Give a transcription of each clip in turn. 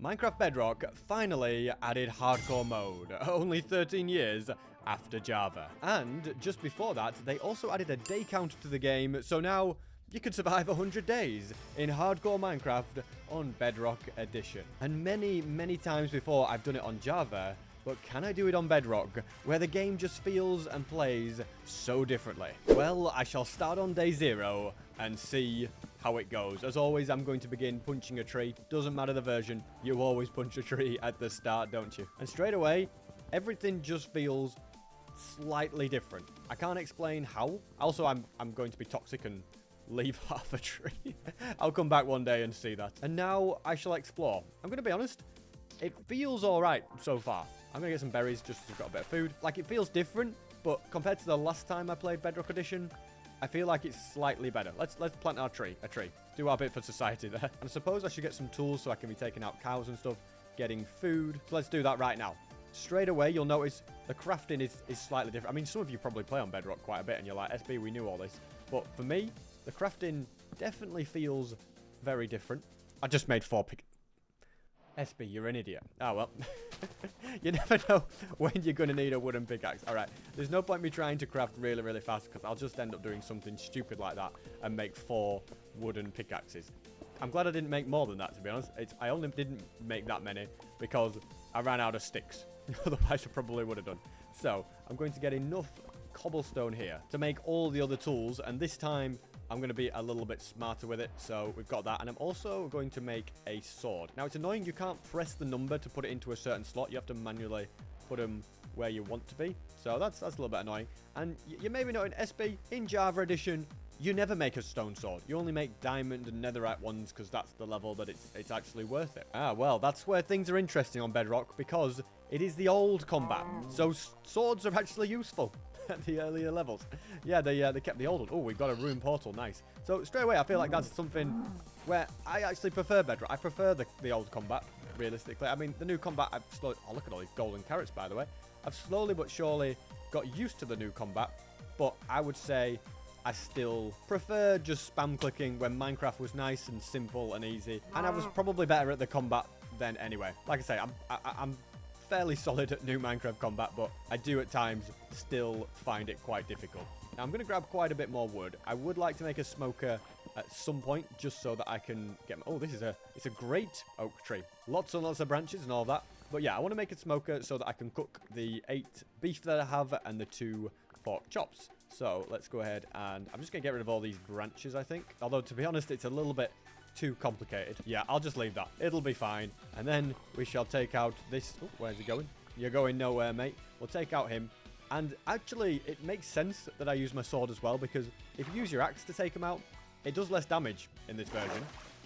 Minecraft Bedrock finally added hardcore mode, only 13 years after Java. And just before that, they also added a day counter to the game, so now you can survive 100 days in hardcore Minecraft on Bedrock Edition. And many times before I've done it on Java, but can I do it on Bedrock, where the game just feels and plays so differently? Well, I shall start on day 0 and see how it goes. As always, I'm going to begin punching a tree. Doesn't matter the version, you always punch a tree at the start, don't you? And straight away, everything just feels slightly different. I can't explain how. Also, I'm going to be toxic and leave half a tree. I'll come back one day and see that. And now I shall explore. I'm going to be honest, it feels alright so far. I'm going to get some berries just so I've got a bit of food. Like, it feels different, but compared to the last time I played Bedrock Edition, I feel like it's slightly better. Let's plant our tree. A tree. Do our bit for society there. And I suppose I should get some tools so I can be taking out cows and stuff, getting food. So let's do that right now. Straight away, you'll notice the crafting is slightly different. I mean, some of you probably play on Bedrock quite a bit, and you're like, SB, we knew all this. But for me, the crafting definitely feels very different. I just made 4 pick... SB, you're an idiot. Oh, well. You never know when you're going to need a wooden pickaxe. All right. There's no point me trying to craft really fast because I'll just end up doing something stupid like that and make 4 wooden pickaxes. I'm glad I didn't make more than that, to be honest. I only didn't make that many because I ran out of sticks. Otherwise, I probably would have done. So, I'm going to get enough cobblestone here to make all the other tools. And this time, I'm going to be a little bit smarter with it. So we've got that. And I'm also going to make a sword. Now, it's annoying. You can't press the number to put it into a certain slot. You have to manually put them where you want to be. So that's a little bit annoying. And you may be noting, SB, in Java Edition, you never make a stone sword. You only make diamond and netherite ones because that's the level that it's actually worth it. Ah, well, that's where things are interesting on Bedrock because it is the old combat. So swords are actually useful at the earlier levels. Yeah, they kept the old one. Oh, we've got a rune portal. Nice. So straight away, I feel like that's something where I actually prefer Bedrock. I prefer the old combat, realistically. I mean, the new combat, I've slowly... Oh, look at all these golden carrots, by the way. I've slowly but surely got used to the new combat, but I would say I still prefer just spam clicking when Minecraft was nice and simple and easy. And I was probably better at the combat then anyway. Like I say, I'm fairly solid at new Minecraft combat, but I do at times still find it quite difficult. Now, I'm going to grab quite a bit more wood. I would like to make a smoker at some point, just so that I can get... Oh, it's a great oak tree. Lots and lots of branches and all that. But yeah, I want to make a smoker so that I can cook the 8 beef that I have and the 2 pork chops. So let's go ahead and I'm just going to get rid of all these branches, I think. Although, to be honest, it's a little bit too complicated. Yeah, I'll just leave that. It'll be fine. And then we shall take out this... Oh, where's he going? You're going nowhere, mate. We'll take out him. And actually, it makes sense that I use my sword as well, because if you use your axe to take him out, it does less damage in this version.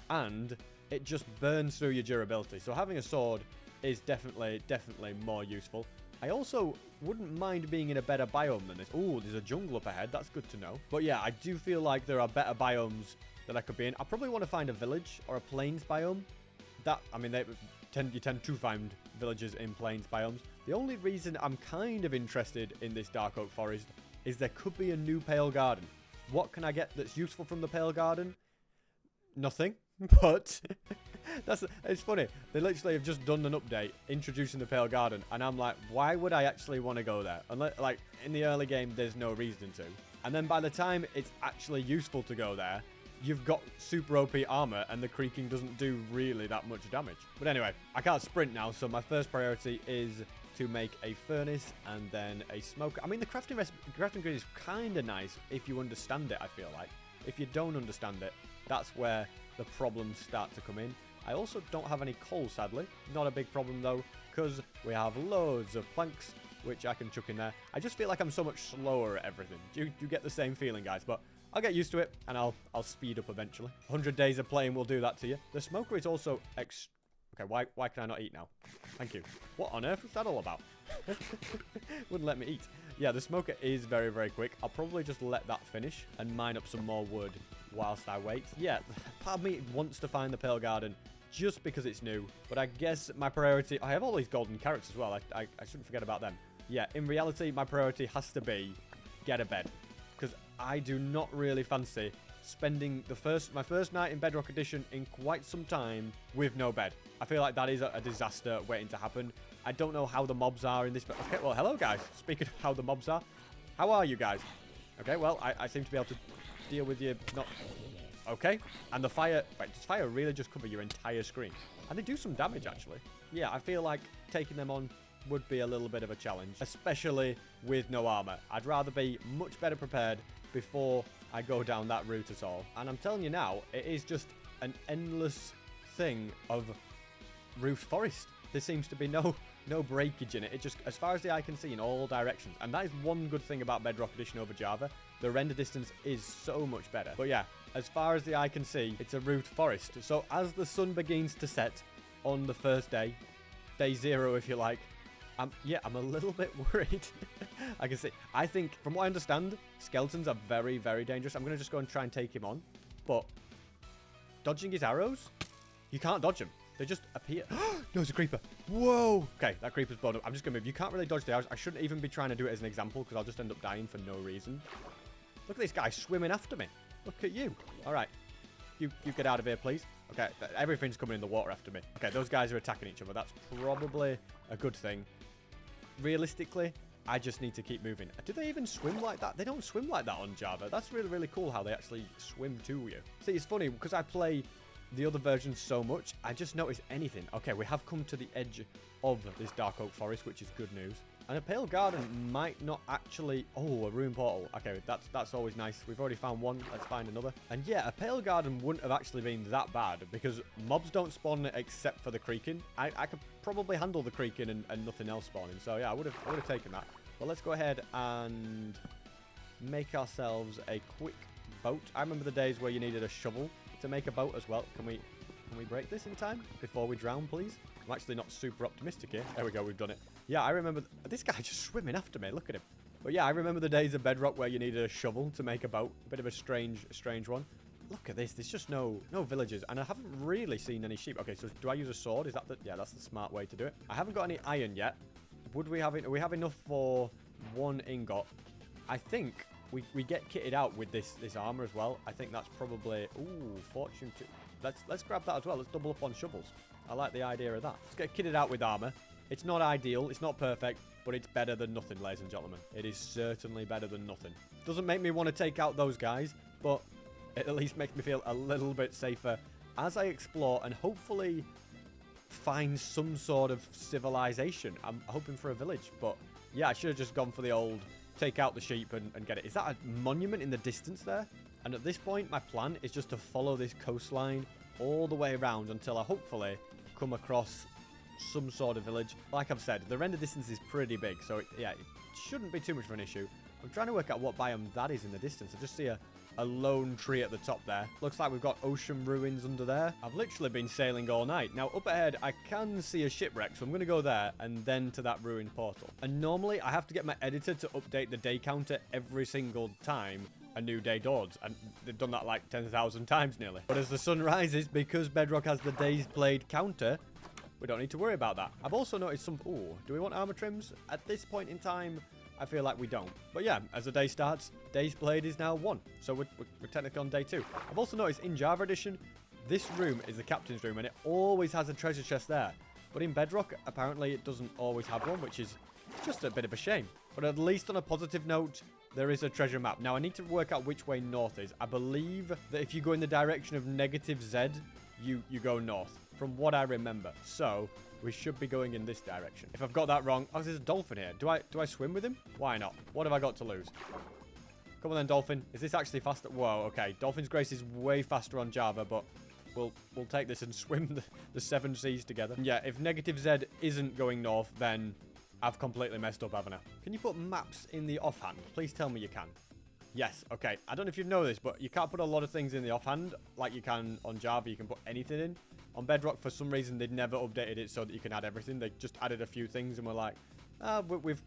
And it just burns through your durability. So having a sword is definitely more useful. I also wouldn't mind being in a better biome than this. Oh, there's a jungle up ahead. That's good to know. But yeah, I do feel like there are better biomes that I could be in. I probably want to find a village or a plains biome. I mean, you tend to find villages in plains biomes. The only reason I'm kind of interested in this dark oak forest is there could be a new pale garden. What can I get that's useful from the pale garden? Nothing. But it's funny. They literally have just done an update introducing the pale garden, and I'm like, why would I actually want to go there? Unless, like, in the early game, there's no reason to. And then by the time it's actually useful to go there, you've got super OP armor, and the creaking doesn't do really that much damage. But anyway, I can't sprint now, so my first priority is to make a furnace and then a smoker. I mean, the crafting grid is kind of nice if you understand it, I feel like. If you don't understand it, that's where the problems start to come in. I also don't have any coal, sadly. Not a big problem, though, because we have loads of planks, which I can chuck in there. I just feel like I'm so much slower at everything. Do you get the same feeling, guys? But I'll get used to it, and I'll speed up eventually. 100 days of playing will do that to you. The smoker is also Okay, why can I not eat now? Thank you. What on earth was that all about? Wouldn't let me eat. Yeah, the smoker is very quick. I'll probably just let that finish and mine up some more wood whilst I wait. Yeah, part of me wants to find the pale garden just because it's new. But I guess my priority... I have all these golden carrots as well. I shouldn't forget about them. Yeah, in reality, my priority has to be get a bed. Because I do not really fancy spending my first night in Bedrock Edition in quite some time with no bed. I feel like that is a disaster waiting to happen. I don't know how the mobs are in this, but okay, well, hello, guys. Speaking of how the mobs are, how are you guys? Okay, well, I seem to be able to deal with you. Not okay. And the fire, wait, does fire really just cover your entire screen? And they do some damage, actually. Yeah, I feel like taking them on would be a little bit of a challenge, especially with no armor. I'd rather be much better prepared before I go down that route at all. And I'm telling you now, it is just an endless thing of roofed forest. There seems to be no breakage in it. It just, as far as the eye can see, in all directions. And that is one good thing about Bedrock Edition over Java. The render distance is so much better. But yeah, as far as the eye can see, it's a roofed forest. So as the sun begins to set on the first day, day 0 if you like, I'm a little bit worried. I can see. I think, from what I understand, skeletons are very, very dangerous. I'm going to just go and try and take him on. But dodging his arrows, you can't dodge them. They just appear. No, it's a creeper. Whoa. Okay, that creeper's blown up. I'm just going to move. You can't really dodge the arrows. I shouldn't even be trying to do it as an example because I'll just end up dying for no reason. Look at this guy swimming after me. Look at you. All right. You get out of here, please. Okay, everything's coming in the water after me. Okay, those guys are attacking each other. That's probably a good thing. Realistically, I just need to keep moving. Do they even swim like that? They don't swim like that on Java. That's really, really cool how they actually swim to you. See, it's funny because I play the other versions so much, I just notice anything. Okay, we have come to the edge of this dark oak forest, which is good news. And a pale garden might not actually... Oh, a rune portal. Okay, that's always nice. We've already found one. Let's find another. And yeah, a pale garden wouldn't have actually been that bad because mobs don't spawn except for the creaking. I could probably handle the creaking and nothing else spawning. So yeah, I would have taken that. But let's go ahead and make ourselves a quick boat. I remember the days where you needed a shovel to make a boat as well. Can we break this in time before we drown, please? I'm actually not super optimistic here. There we go, we've done it. Yeah, I remember this guy just swimming after me. Look at him. But yeah, I remember the days of Bedrock where you needed a shovel to make a boat. A bit of a strange one. Look at this. There's just no villagers, and I haven't really seen any sheep. Okay, so do I use a sword? Is that the... Yeah, that's the smart way to do it. I haven't got any iron yet. Would we have... We have enough for 1 ingot. I think we get kitted out with this armor as well. I think that's probably... Ooh, fortune 2. Let's grab that as well. Let's double up on shovels. I like the idea of that. Let's get kitted out with armor. It's not ideal. It's not perfect, but it's better than nothing, ladies and gentlemen. It is certainly better than nothing. Doesn't make me want to take out those guys, but it at least makes me feel a little bit safer as I explore and hopefully find some sort of civilization. I'm hoping for a village, but yeah, I should have just gone for the old take out the sheep and get it. Is that a monument in the distance there? And at this point, my plan is just to follow this coastline all the way around until I hopefully come across some sort of village. Like I've said, the render distance is pretty big, so it shouldn't be too much of an issue. I'm trying to work out what biome that is in the distance. I just see a lone tree at the top there. Looks like we've got ocean ruins under there. I've literally been sailing all night. Now, up ahead, I can see a shipwreck, so I'm going to go there and then to that ruined portal. And normally, I have to get my editor to update the day counter every single time a new day dawns, and they've done that like 10,000 times nearly. But as the sun rises, because Bedrock has the days played counter, we don't need to worry about that. I've also noticed some... Ooh, do we want armor trims? At this point in time, I feel like we don't. But yeah, as the day starts, days played is now 1. So we're technically on day 2. I've also noticed in Java Edition, this room is the captain's room, and it always has a treasure chest there. But in Bedrock, apparently it doesn't always have one, which is just a bit of a shame. But at least on a positive note, there is a treasure map. Now, I need to work out which way north is. I believe that if you go in the direction of -Z, you go north, from what I remember. So, we should be going in this direction. If I've got that wrong... Oh, there's a dolphin here. Do I swim with him? Why not? What have I got to lose? Come on then, dolphin. Is this actually faster? Whoa, okay. Dolphin's Grace is way faster on Java, but we'll take this and swim the 7 seas together. And yeah, if -Z isn't going north, then I've completely messed up, haven't I? Can you put maps in the offhand? Please tell me you can. Yes, okay. I don't know if you know this, but you can't put a lot of things in the offhand like you can on Java. You can put anything in. On Bedrock, for some reason, they'd never updated it so that you can add everything. They just added a few things and we're like,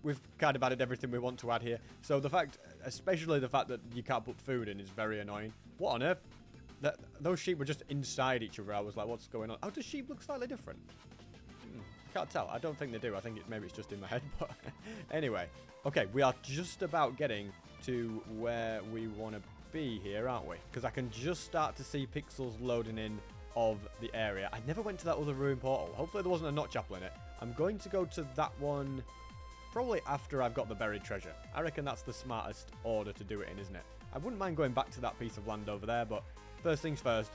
we've kind of added everything we want to add here. So the fact, especially the fact that you can't put food in is very annoying. What on earth? Those sheep were just inside each other. I was like, what's going on? Oh, does sheep look slightly different? Can't tell. I don't think they do. I think maybe it's just in my head. But anyway, okay, we are just about getting to where we want to be here, aren't we? Because I can just start to see pixels loading in of the area. I never went to that other ruin portal. Hopefully there wasn't a notch apple in it. I'm going to go to that one probably after I've got the buried treasure. I reckon that's the smartest order to do it in, isn't it? I wouldn't mind going back to that piece of land over there, but first things first,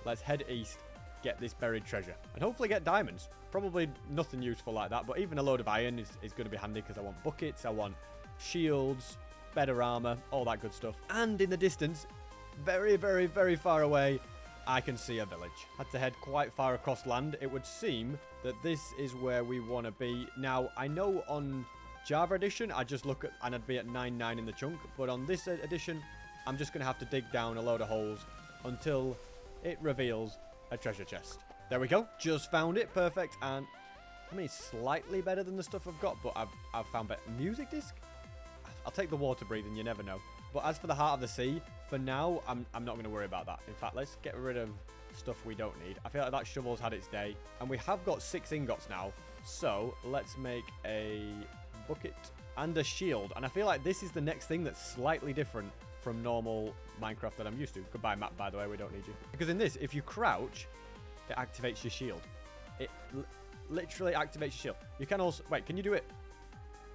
let's head east, get this buried treasure, and hopefully get diamonds. Probably nothing useful like that, but even a load of iron is going to be handy because I want buckets, I want shields, better armor, all that good stuff. And in the distance, very, very, very far away, I can see a village. Had to head quite far across land. It would seem that this is where we want to be. Now, I know on Java Edition, I just look at, and I'd be at 9.9 in the chunk, but on this edition, I'm just going to have to dig down a load of holes until it reveals a treasure chest. There we go. Just found it. Perfect. And I mean, it's slightly better than the stuff I've got, but I've found better. Music disc? I'll take the water breathing. You never know. But as for the heart of the sea, for now, I'm not going to worry about that. In fact, let's get rid of stuff we don't need. I feel like that shovel's had its day. And we have got 6 ingots now. So let's make a bucket and a shield. And I feel like this is the next thing that's slightly different from normal Minecraft that I'm used to. Goodbye, map, by the way. We don't need you. Because in this, if you crouch, it activates your shield. It literally activates your shield. You can also... Wait, can you do it?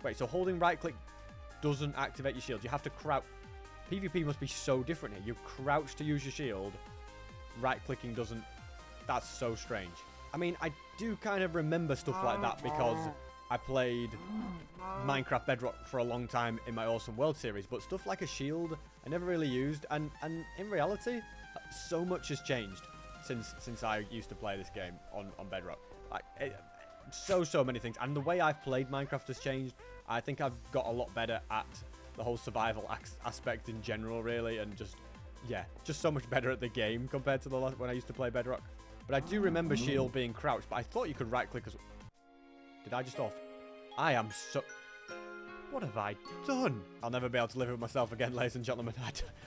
Wait, so holding right-click doesn't activate your shield. You have to crouch. PvP must be so different here. You crouch to use your shield. Right-clicking doesn't... That's so strange. I mean, I do kind of remember stuff like that because I played Minecraft Bedrock for a long time in my Awesome World series, but stuff like a shield I never really used, and in reality, so much has changed since I used to play this game on Bedrock. Like, so many things, and the way I've played Minecraft has changed. I think I've got a lot better at the whole survival aspect in general, really, and just so much better at the game compared to the last when I used to play Bedrock. But I do remember shield being crouched, but I thought you could right-click as... Did I just off? I am so... What have I done? I'll never be able to live with myself again, ladies and gentlemen.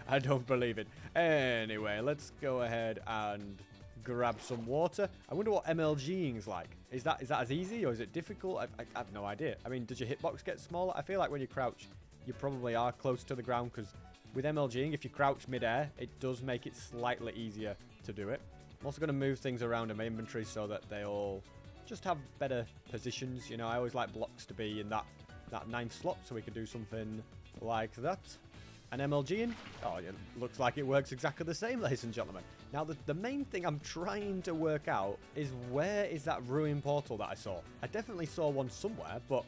I don't believe it. Anyway, let's go ahead and grab some water. I wonder what MLGing's like. Is that as easy or is it difficult? I have no idea. I mean, does your hitbox get smaller? I feel like when you crouch, you probably are close to the ground because with MLGing, if you crouch mid-air, it does make it slightly easier to do it. I'm also going to move things around in my inventory so that they all just have better positions. You know, I always like blocks to be in that 9th slot so we could do something like that. And MLGing, oh, it looks like it works exactly the same, ladies and gentlemen. Now, the main thing I'm trying to work out is where is that ruin portal that I saw? I definitely saw one somewhere, but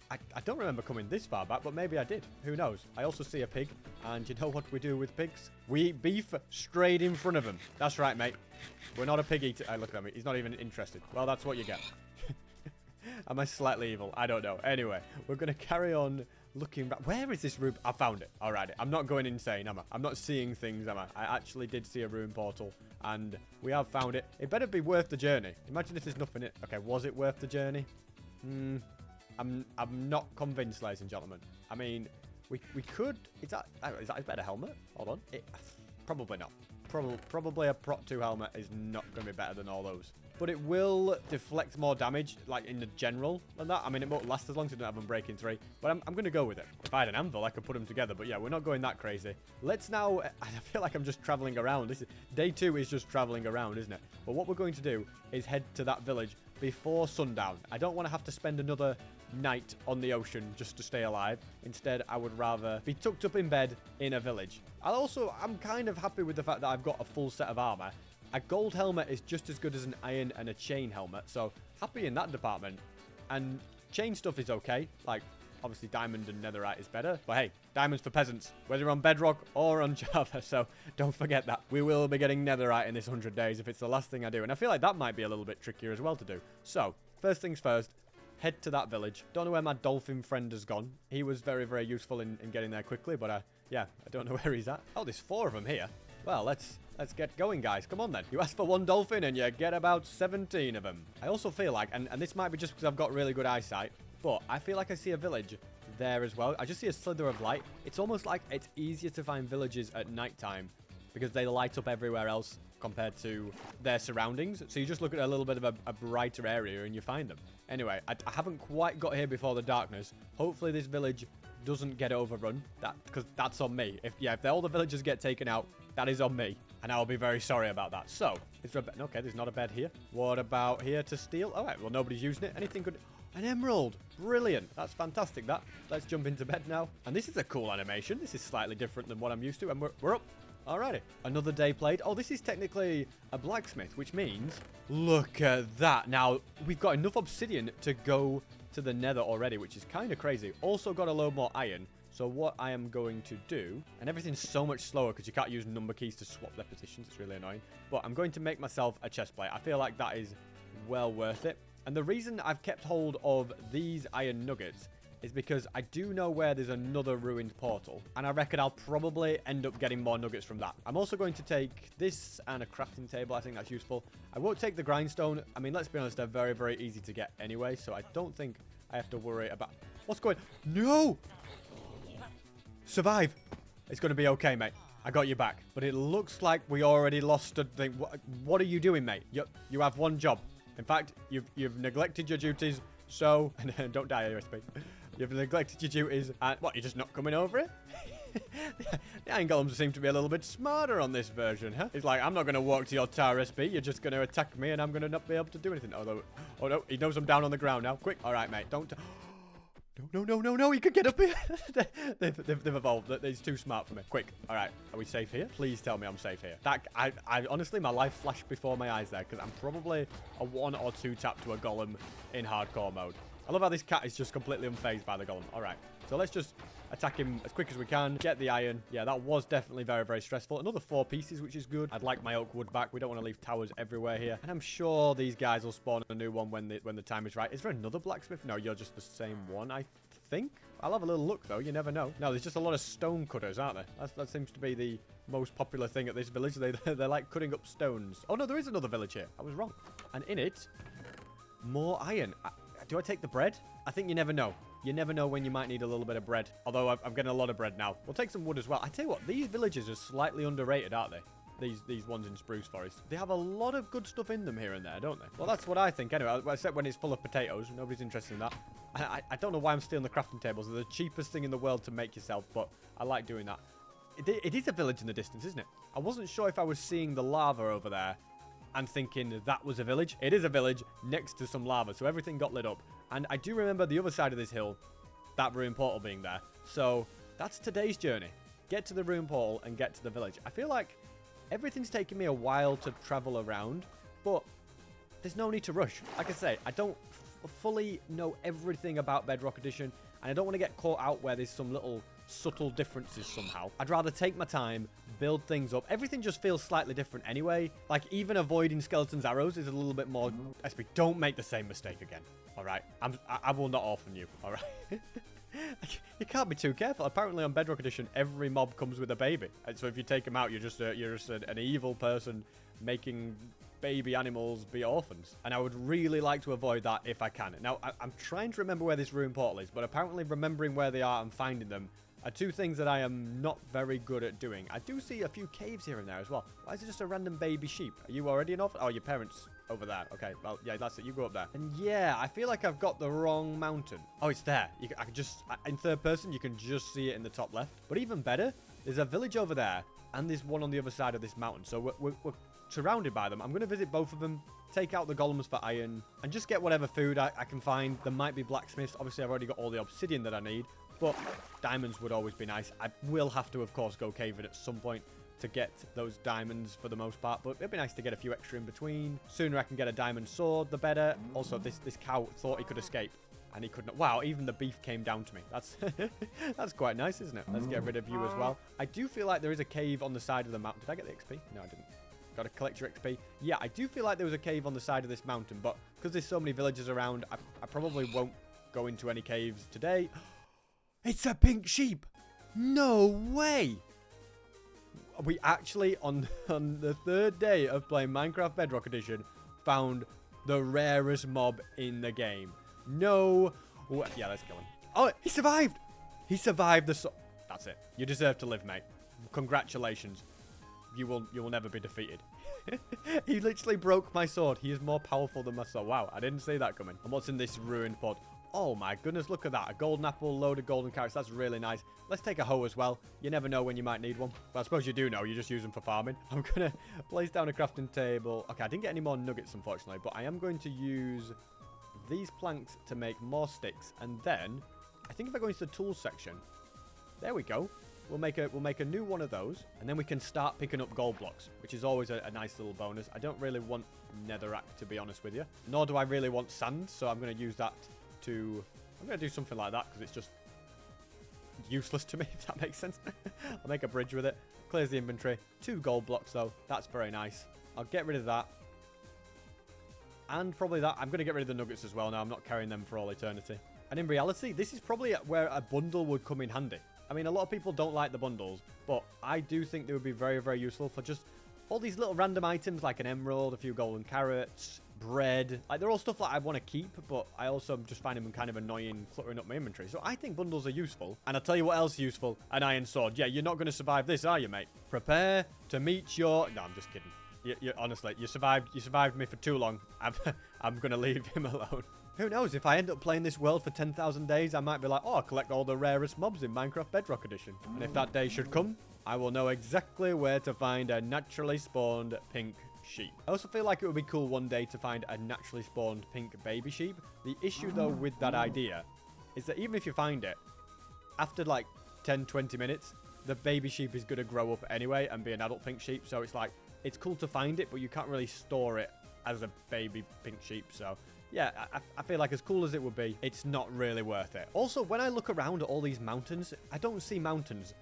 I don't remember coming this far back, but maybe I did. Who knows? I also see a pig, and you know what we do with pigs? We eat beef straight in front of them. That's right, mate. We're not a pig eater. Look at me. He's not even interested. Well, that's what you get. Am I slightly evil? I don't know. Anyway, we're going to carry on looking back. Where is this room? I found it. All right. I'm not going insane, am I? I'm not seeing things, am I? I actually did see a ruin portal, and we have found it. It better be worth the journey. Imagine if there's nothing in it. Okay, was it worth the journey? I'm not convinced, ladies and gentlemen. I mean, we could... Is that a better helmet? Hold on. Probably not. Probably a Prot 2 helmet is not going to be better than all those. But it will deflect more damage, like in the general than that. I mean, it won't last as long as you don't have Unbreaking 3. But I'm going to go with it. If I had an anvil, I could put them together. But yeah, we're not going that crazy. Let's now... I feel like I'm just traveling around. Day 2 is just traveling around, isn't it? But what we're going to do is head to that village before sundown. I don't want to have to spend another night on the ocean just to stay alive. Instead, I would rather be tucked up in bed in a village. I'm kind of happy with the fact that I've got a full set of armor. A gold helmet is just as good as an iron and a chain helmet, so happy in that department. And chain stuff is okay. Like, obviously diamond and netherite is better. But hey, diamonds for peasants, whether you're on Bedrock or on Java, so don't forget that. We will be getting netherite in this 100 days if it's the last thing I do. And I feel like that might be a little bit trickier as well to do. So, first things first, head to that village. Don't know where my dolphin friend has gone. He was very, very useful in getting there quickly, but yeah, I don't know where he's at. Oh, there's 4 of them here. Well, let's get going, guys. Come on, then. You ask for 1 dolphin, and you get about 17 of them. I also feel like, and this might be just because I've got really good eyesight, but I feel like I see a village there as well. I just see a slither of light. It's almost like it's easier to find villages at nighttime because they light up everywhere else compared to their surroundings. So you just look at a little bit of a brighter area and you find them. Anyway, I haven't quite got here before the darkness. Hopefully this village doesn't get overrun. Because that's on me. If all the villagers get taken out, That is on me. And I will be very sorry about that. So, is there a bed? Okay, there's not a bed here. What about here to steal? All right, well, nobody's using it. Anything good? An emerald. Brilliant. That's fantastic, that. Let's jump into bed now. And this is a cool animation. This is slightly different than what I'm used to. And we're up. Alrighty. Another day played. Oh, this is technically a blacksmith, which means... Look at that. Now, we've got enough obsidian to go to the nether already, which is kind of crazy. Also got a load more iron. So what I am going to do... And everything's so much slower because you can't use number keys to swap their positions. It's really annoying. But I'm going to make myself a chest plate. I feel like that is well worth it. And the reason I've kept hold of these iron nuggets is because I do know where there's another ruined portal. And I reckon I'll probably end up getting more nuggets from that. I'm also going to take this and a crafting table. I think that's useful. I won't take the grindstone. I mean, let's be honest, they're very, very easy to get anyway. So I don't think I have to worry about... What's going... No! Survive! It's going to be okay, mate. I got you back. But it looks like we already lost a thing. What are you doing, mate? You have one job. In fact, you've neglected your duties. So... Don't die, USP. You've neglected your duties. And what, you're just not coming over it? The iron golems seem to be a little bit smarter on this version, huh? It's like, I'm not going to walk to your tower SP. You're just going to attack me and I'm going to not be able to do anything. Although, oh no, he knows I'm down on the ground now. Quick. All right, mate. Don't... No, he could get up here. they've evolved. He's too smart for me. Quick. All right. Are we safe here? Please tell me I'm safe here. I honestly, my life flashed before my eyes there because I'm probably a 1 or 2 tap to a golem in hardcore mode. I love how this cat is just completely unfazed by the golem. All right. So let's just attack him as quick as we can. Get the iron. Yeah, that was definitely very, very stressful. Another 4 pieces, which is good. I'd like my oak wood back. We don't want to leave towers everywhere here. And I'm sure these guys will spawn a new one when the time is right. Is there another blacksmith? No, you're just the same one, I think. I'll have a little look, though. You never know. No, there's just a lot of stone cutters, aren't there? That seems to be the most popular thing at this village. They're like cutting up stones. Oh, no, there is another village here. I was wrong. And in it, more iron. Do I take the bread? I think you never know. You never know when you might need a little bit of bread. Although I'm getting a lot of bread now. We'll take some wood as well. I tell you what, these villages are slightly underrated, aren't they? These ones in Spruce Forest. They have a lot of good stuff in them here and there, don't they? Well, that's what I think anyway. Except when it's full of potatoes. Nobody's interested in that. I don't know why I'm stealing the crafting tables. They're the cheapest thing in the world to make yourself, but I like doing that. It is a village in the distance, isn't it? I wasn't sure if I was seeing the lava over there and thinking that was a village. It is a village next to some lava, so everything got lit up. And I do remember the other side of this hill, that ruined portal being there. So that's today's journey. Get to the ruined portal and get to the village. I feel like everything's taking me a while to travel around, but there's no need to rush. Like I say, I don't fully know everything about Bedrock Edition, and I don't want to get caught out where there's some little subtle differences somehow. I'd rather take my time, build things up. Everything just feels slightly different anyway. Like, even avoiding skeleton's arrows is a little bit more... SP, don't make the same mistake again. All right? I will not orphan you. All right? You can't be too careful. Apparently on Bedrock Edition, every mob comes with a baby. And so if you take them out, you're just an evil person making baby animals be orphans. And I would really like to avoid that if I can. Now, I'm trying to remember where this ruined portal is, but apparently remembering where they are and finding them are 2 things that I am not very good at doing. I do see a few caves here and there as well. Why is it just a random baby sheep? Are you already an orphan? Oh, your parents over there. Okay, well, yeah, that's it. You go up there. And yeah, I feel like I've got the wrong mountain. Oh, it's there. I can just, in third person, you can just see it in the top left. But even better, there's a village over there, and there's one on the other side of this mountain. So we're surrounded by them. I'm going to visit both of them, take out the golems for iron, and just get whatever food I can find. There might be blacksmiths. Obviously, I've already got all the obsidian that I need, but diamonds would always be nice. I will have to, of course, go caving at some point to get those diamonds for the most part, but it'd be nice to get a few extra in between. Sooner I can get a diamond sword, the better. Also, this cow thought he could escape, and he couldn't. Wow, even the beef came down to me. That's that's quite nice, isn't it? Let's get rid of you as well. I do feel like there is a cave on the side of the mountain. Did I get the XP? No, I didn't. Got to collect your XP. Yeah, I do feel like there was a cave on the side of this mountain, but because there's so many villages around, I probably won't go into any caves today. It's a pink sheep! No way! We actually, on the 3rd day of playing Minecraft Bedrock Edition, found the rarest mob in the game. No. Yeah, let's kill him. Oh, he survived! He survived the... That's it. You deserve to live, mate. Congratulations. You will never be defeated. He literally broke my sword. He is more powerful than my sword. Wow, I didn't see that coming. And what's in this ruined pod? Oh my goodness, look at that. A golden apple, load of golden carrots. That's really nice. Let's take a hoe as well. You never know when you might need one. Well, I suppose you do know. You just use them for farming. I'm going to place down a crafting table. Okay, I didn't get any more nuggets, unfortunately. But I am going to use these planks to make more sticks. And then, I think if I go into the tools section, there we go. We'll make a new one of those. And then we can start picking up gold blocks, which is always a nice little bonus. I don't really want netherrack, to be honest with you. Nor do I really want sand. So I'm going to use that to... I'm going to do something like that because it's just useless to me, if that makes sense. I'll make a bridge with it. Clears the inventory. 2 gold blocks, though. That's very nice. I'll get rid of that. And probably that. I'm going to get rid of the nuggets as well now. I'm not carrying them for all eternity. And in reality, this is probably where a bundle would come in handy. I mean, a lot of people don't like the bundles, but I do think they would be very, very useful for just all these little random items like an emerald, a few golden carrots, bread. Like, they're all stuff that I want to keep, but I also just find them kind of annoying, cluttering up my inventory. So I think bundles are useful. And I'll tell you what else is useful. An iron sword. Yeah, you're not going to survive this, are you, mate? Prepare to meet your... No, I'm just kidding. Honestly, you survived me for too long. I'm going to leave him alone. Who knows, if I end up playing this world for 10,000 days, I might be like, oh, I'll collect all the rarest mobs in Minecraft Bedrock Edition. And if that day should come, I will know exactly where to find a naturally spawned pink sheep. I also feel like it would be cool one day to find a naturally spawned pink baby sheep. The issue, though, with that idea is that even if you find it, after like 10, 20 minutes, the baby sheep is going to grow up anyway and be an adult pink sheep. So it's like, it's cool to find it, but you can't really store it as a baby pink sheep. So... yeah, I feel like as cool as it would be, it's not really worth it. Also, when I look around at all these mountains, I don't see mountains.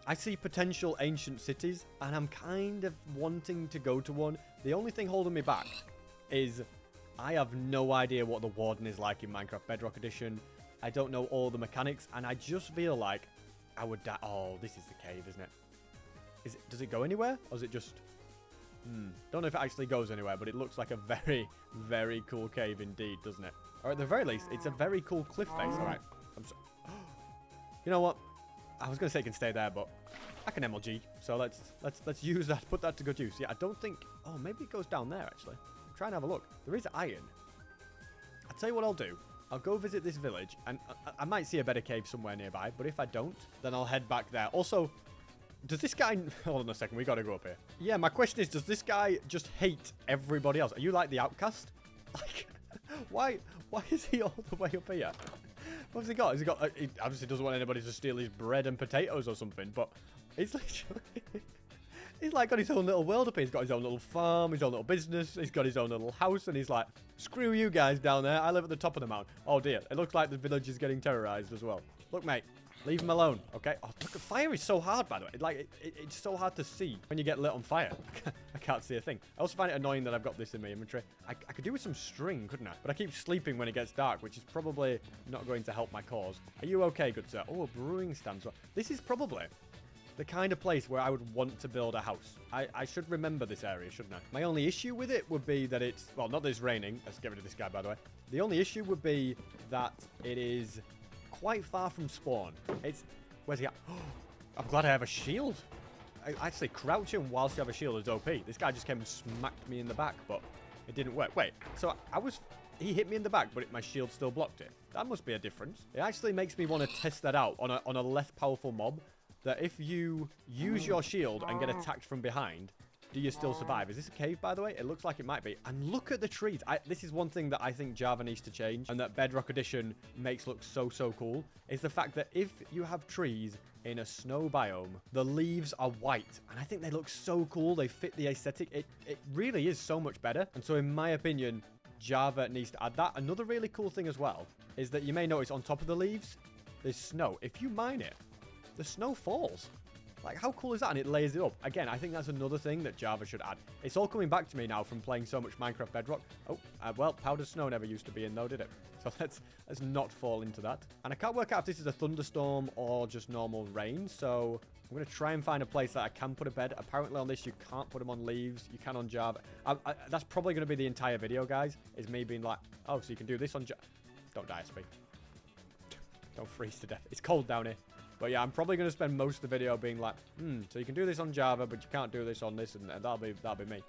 I see potential ancient cities, and I'm kind of wanting to go to one. The only thing holding me back is I have no idea what the Warden is like in Minecraft Bedrock Edition. I don't know all the mechanics, and I just feel like I would die. Oh, this is the cave, isn't it? Does it go anywhere, or is it just... don't know if it actually goes anywhere, but it looks like a very, very cool cave indeed, doesn't it? Or at the very least, it's a very cool cliff face. All right. You know what? I was going to say it can stay there, but I can MLG. So let's use that, put that to good use. Yeah, I don't think... oh, maybe it goes down there, actually. Try and have a look. There is iron. I'll tell you what I'll do. I'll go visit this village, and I might see a better cave somewhere nearby, but if I don't, then I'll head back there. Also... does this guy... hold on a second, we gotta go up here. Yeah, my question is, does this guy just hate everybody else? Are you like the outcast? Like, why is he all the way up here? What's he got? He obviously doesn't want anybody to steal his bread and potatoes or something, but he's literally... he's like got his own little world up here. He's got his own little farm, his own little business. He's got his own little house, and he's like, screw you guys down there. I live at the top of the mountain. Oh dear, it looks like the village is getting terrorized as well. Look, mate. Leave him alone, okay? Oh, look, fire is so hard, by the way. It's so hard to see when you get lit on fire. I can't see a thing. I also find it annoying that I've got this in my inventory. I could do with some string, couldn't I? But I keep sleeping when it gets dark, which is probably not going to help my cause. Are you okay, good sir? Oh, a brewing stand. This is probably the kind of place where I would want to build a house. I should remember this area, shouldn't I? My only issue with it would be that it's... well, not that it's raining. Let's get rid of this guy, by the way. The only issue would be that it is... quite far from spawn. Where's he at? I'm glad I have a shield. Actually, crouching whilst you have a shield is OP. This guy just came and smacked me in the back, but it didn't work. Wait, so he hit me in the back, but my shield still blocked it. That must be a difference. It actually makes me want to test that out on a less powerful mob, that if you use your shield and get attacked from behind, do you still survive? Is this a cave, by the way? It looks like it might be. And look at the trees. This is one thing that I think Java needs to change, and that Bedrock Edition makes look so, so cool, is the fact that if you have trees in a snow biome, the leaves are white. And I think they look so cool. They fit the aesthetic. It really is so much better. And so in my opinion, Java needs to add that. Another really cool thing as well is that you may notice on top of the leaves, there's snow. If you mine it, the snow falls. Like, how cool is that? And it layers it up. Again, I think that's another thing that Java should add. It's all coming back to me now from playing so much Minecraft Bedrock. Oh, well, powdered snow never used to be in, though, did it? So let's not fall into that. And I can't work out if this is a thunderstorm or just normal rain. So I'm going to try and find a place that I can put a bed. Apparently on this, you can't put them on leaves. You can on Java. That's probably going to be the entire video, guys, is me being like, oh, so you can do this on Java. Don't die, SP. Don't freeze to death. It's cold down here. But yeah, I'm probably going to spend most of the video being like, so you can do this on Java, but you can't do this on this, and that'll be me.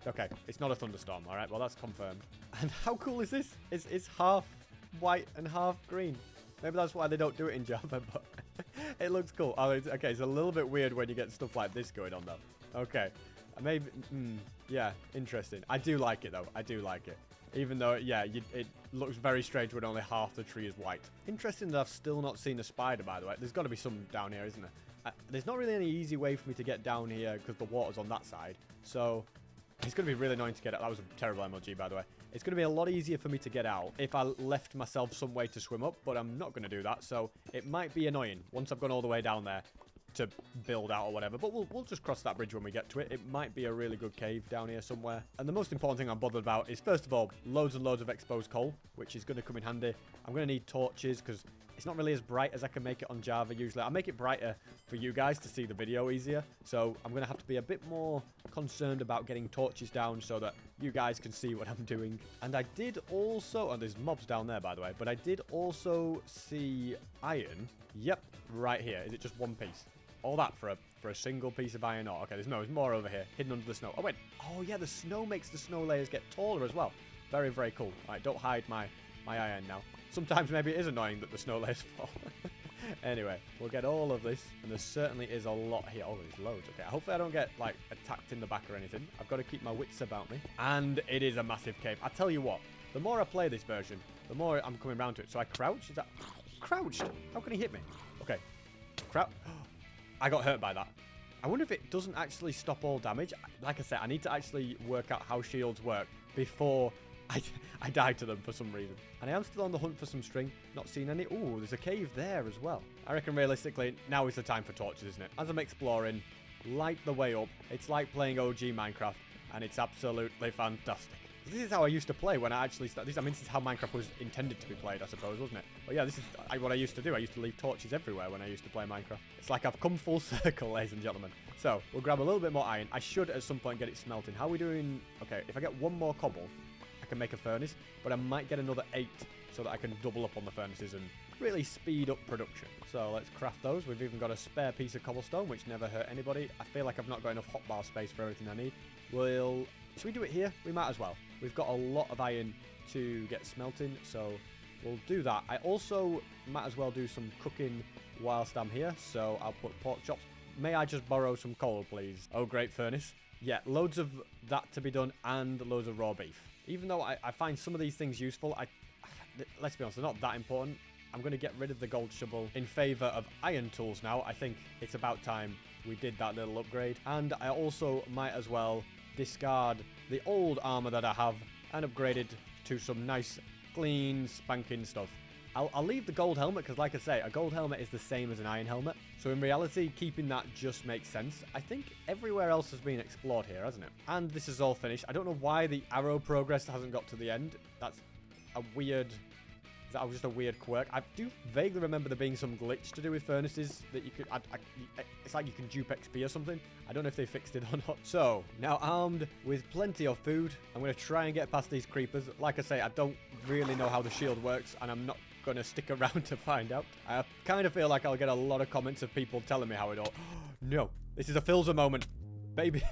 Okay, it's not a thunderstorm, all right? Well, that's confirmed. And how cool is this? It's half white and half green. Maybe that's why they don't do it in Java, but it looks cool. Oh, okay, it's a little bit weird when you get stuff like this going on, though. Okay. Maybe, yeah, interesting. I do like it, though. I do like it. Even though, yeah, it looks very strange when only half the tree is white. Interesting that I've still not seen a spider, by the way. There's got to be some down here, isn't there? There's not really any easy way for me to get down here because the water's on that side. So it's going to be really annoying to get out. That was a terrible MLG, by the way. It's going to be a lot easier for me to get out if I left myself some way to swim up, but I'm not going to do that. So it might be annoying once I've gone all the way down there to build out or whatever, but we'll just cross that bridge when we get to it. It might be a really good cave down here somewhere. And the most important thing I'm bothered about is, first of all, loads and loads of exposed coal, which is going to come in handy. I'm going to need torches because it's not really as bright as I can make it on Java usually. I make it brighter for you guys to see the video easier, so I'm going to have to be a bit more concerned about getting torches down so that you guys can see what I'm doing. And I did also, and there's mobs down there, by the way, but I did also see iron. Yep, right here. Is it just one piece? All that for a single piece of iron ore. Okay, there's more over here, hidden under the snow. Oh, wait. Oh, yeah, the snow makes the snow layers get taller as well. Very, very cool. All right, don't hide my iron now. Sometimes maybe it is annoying that the snow layers fall. Anyway, we'll get all of this, and there certainly is a lot here. Oh, there's loads. Okay, hopefully I don't get, like, attacked in the back or anything. I've got to keep my wits about me. And it is a massive cave. I tell you what, the more I play this version, the more I'm coming around to it. So I crouch. Is that... Crouched? How can he hit me? Okay. Crouch. I got hurt by that. I wonder if it doesn't actually stop all damage. Like I said, I need to actually work out how shields work before I die to them for some reason. And I am still on the hunt for some string. Not seen any. Ooh, there's a cave there as well. I reckon realistically, now is the time for torches, isn't it? As I'm exploring, light the way up. It's like playing OG Minecraft, and it's absolutely fantastic. This is how I used to play when I actually started. I mean, this is how Minecraft was intended to be played, I suppose, wasn't it? But yeah, this is what I used to do. I used to leave torches everywhere when I used to play Minecraft. It's like I've come full circle, ladies and gentlemen. So, we'll grab a little bit more iron. I should, at some point, get it smelting. How are we doing? Okay, if I get one more cobble, I can make a furnace. But I might get another 8 so that I can double up on the furnaces and really speed up production. So, let's craft those. We've even got a spare piece of cobblestone, which never hurt anybody. I feel like I've not got enough hotbar space for everything I need. Should we do it here? We might as well. We've got a lot of iron to get smelting, so we'll do that. I also might as well do some cooking whilst I'm here, so I'll put pork chops. May I just borrow some coal, please? Oh, great furnace. Yeah, loads of that to be done and loads of raw beef. Even though I find some of these things useful, let's be honest, they're not that important. I'm going to get rid of the gold shovel in favor of iron tools now. I think it's about time we did that little upgrade. And I also might as well discard the old armor that I have and upgrade it to some nice, clean, spanking stuff. I'll leave the gold helmet because, like I say, a gold helmet is the same as an iron helmet. So in reality, keeping that just makes sense. I think everywhere else has been explored here, hasn't it? And this is all finished. I don't know why the arrow progress hasn't got to the end. That's a weird... That was just a weird quirk. I do vaguely remember there being some glitch to do with furnaces that you could... it's like you can dupe XP or something. I don't know if they fixed it or not. So, now armed with plenty of food, I'm going to try and get past these creepers. Like I say, I don't really know how the shield works, and I'm not going to stick around to find out. I kind of feel like I'll get a lot of comments of people telling me how it all... No, this is a Philza moment. Baby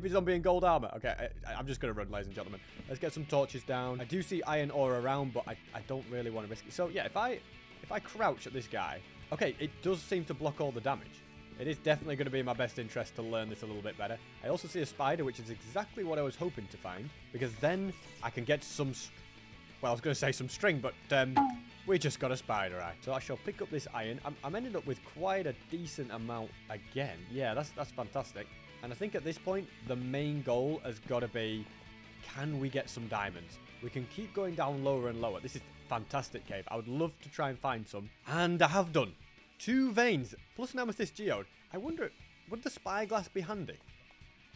zombie in gold armor. Okay, I'm just going to run, ladies and gentlemen. Let's get some torches down. I do see iron ore around, but I don't really want to risk it. So, yeah, if I crouch at this guy... Okay, it does seem to block all the damage. It is definitely going to be in my best interest to learn this a little bit better. I also see a spider, which is exactly what I was hoping to find. Because then I can get some... Well, I was going to say some string, but we just got a spider eye. So I shall pick up this iron. I'm ending up with quite a decent amount again. Yeah, that's fantastic. And I think at this point, the main goal has got to be, can we get some diamonds? We can keep going down lower and lower. This is a fantastic cave. I would love to try and find some. And I have done. 2 veins, plus an amethyst geode. I wonder, would the spyglass be handy?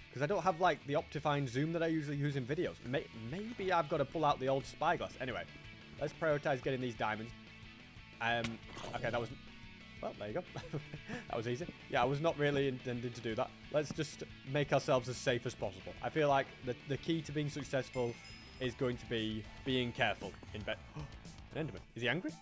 Because I don't have, like, the Optifine zoom that I usually use in videos. Maybe I've got to pull out the old spyglass. Anyway, let's prioritize getting these diamonds. Okay, that was... Well, there you go. That was easy. Yeah, I was not really intending to do that. Let's just make ourselves as safe as possible. I feel like the key to being successful is going to be being careful in bed. An Enderman. Is he angry?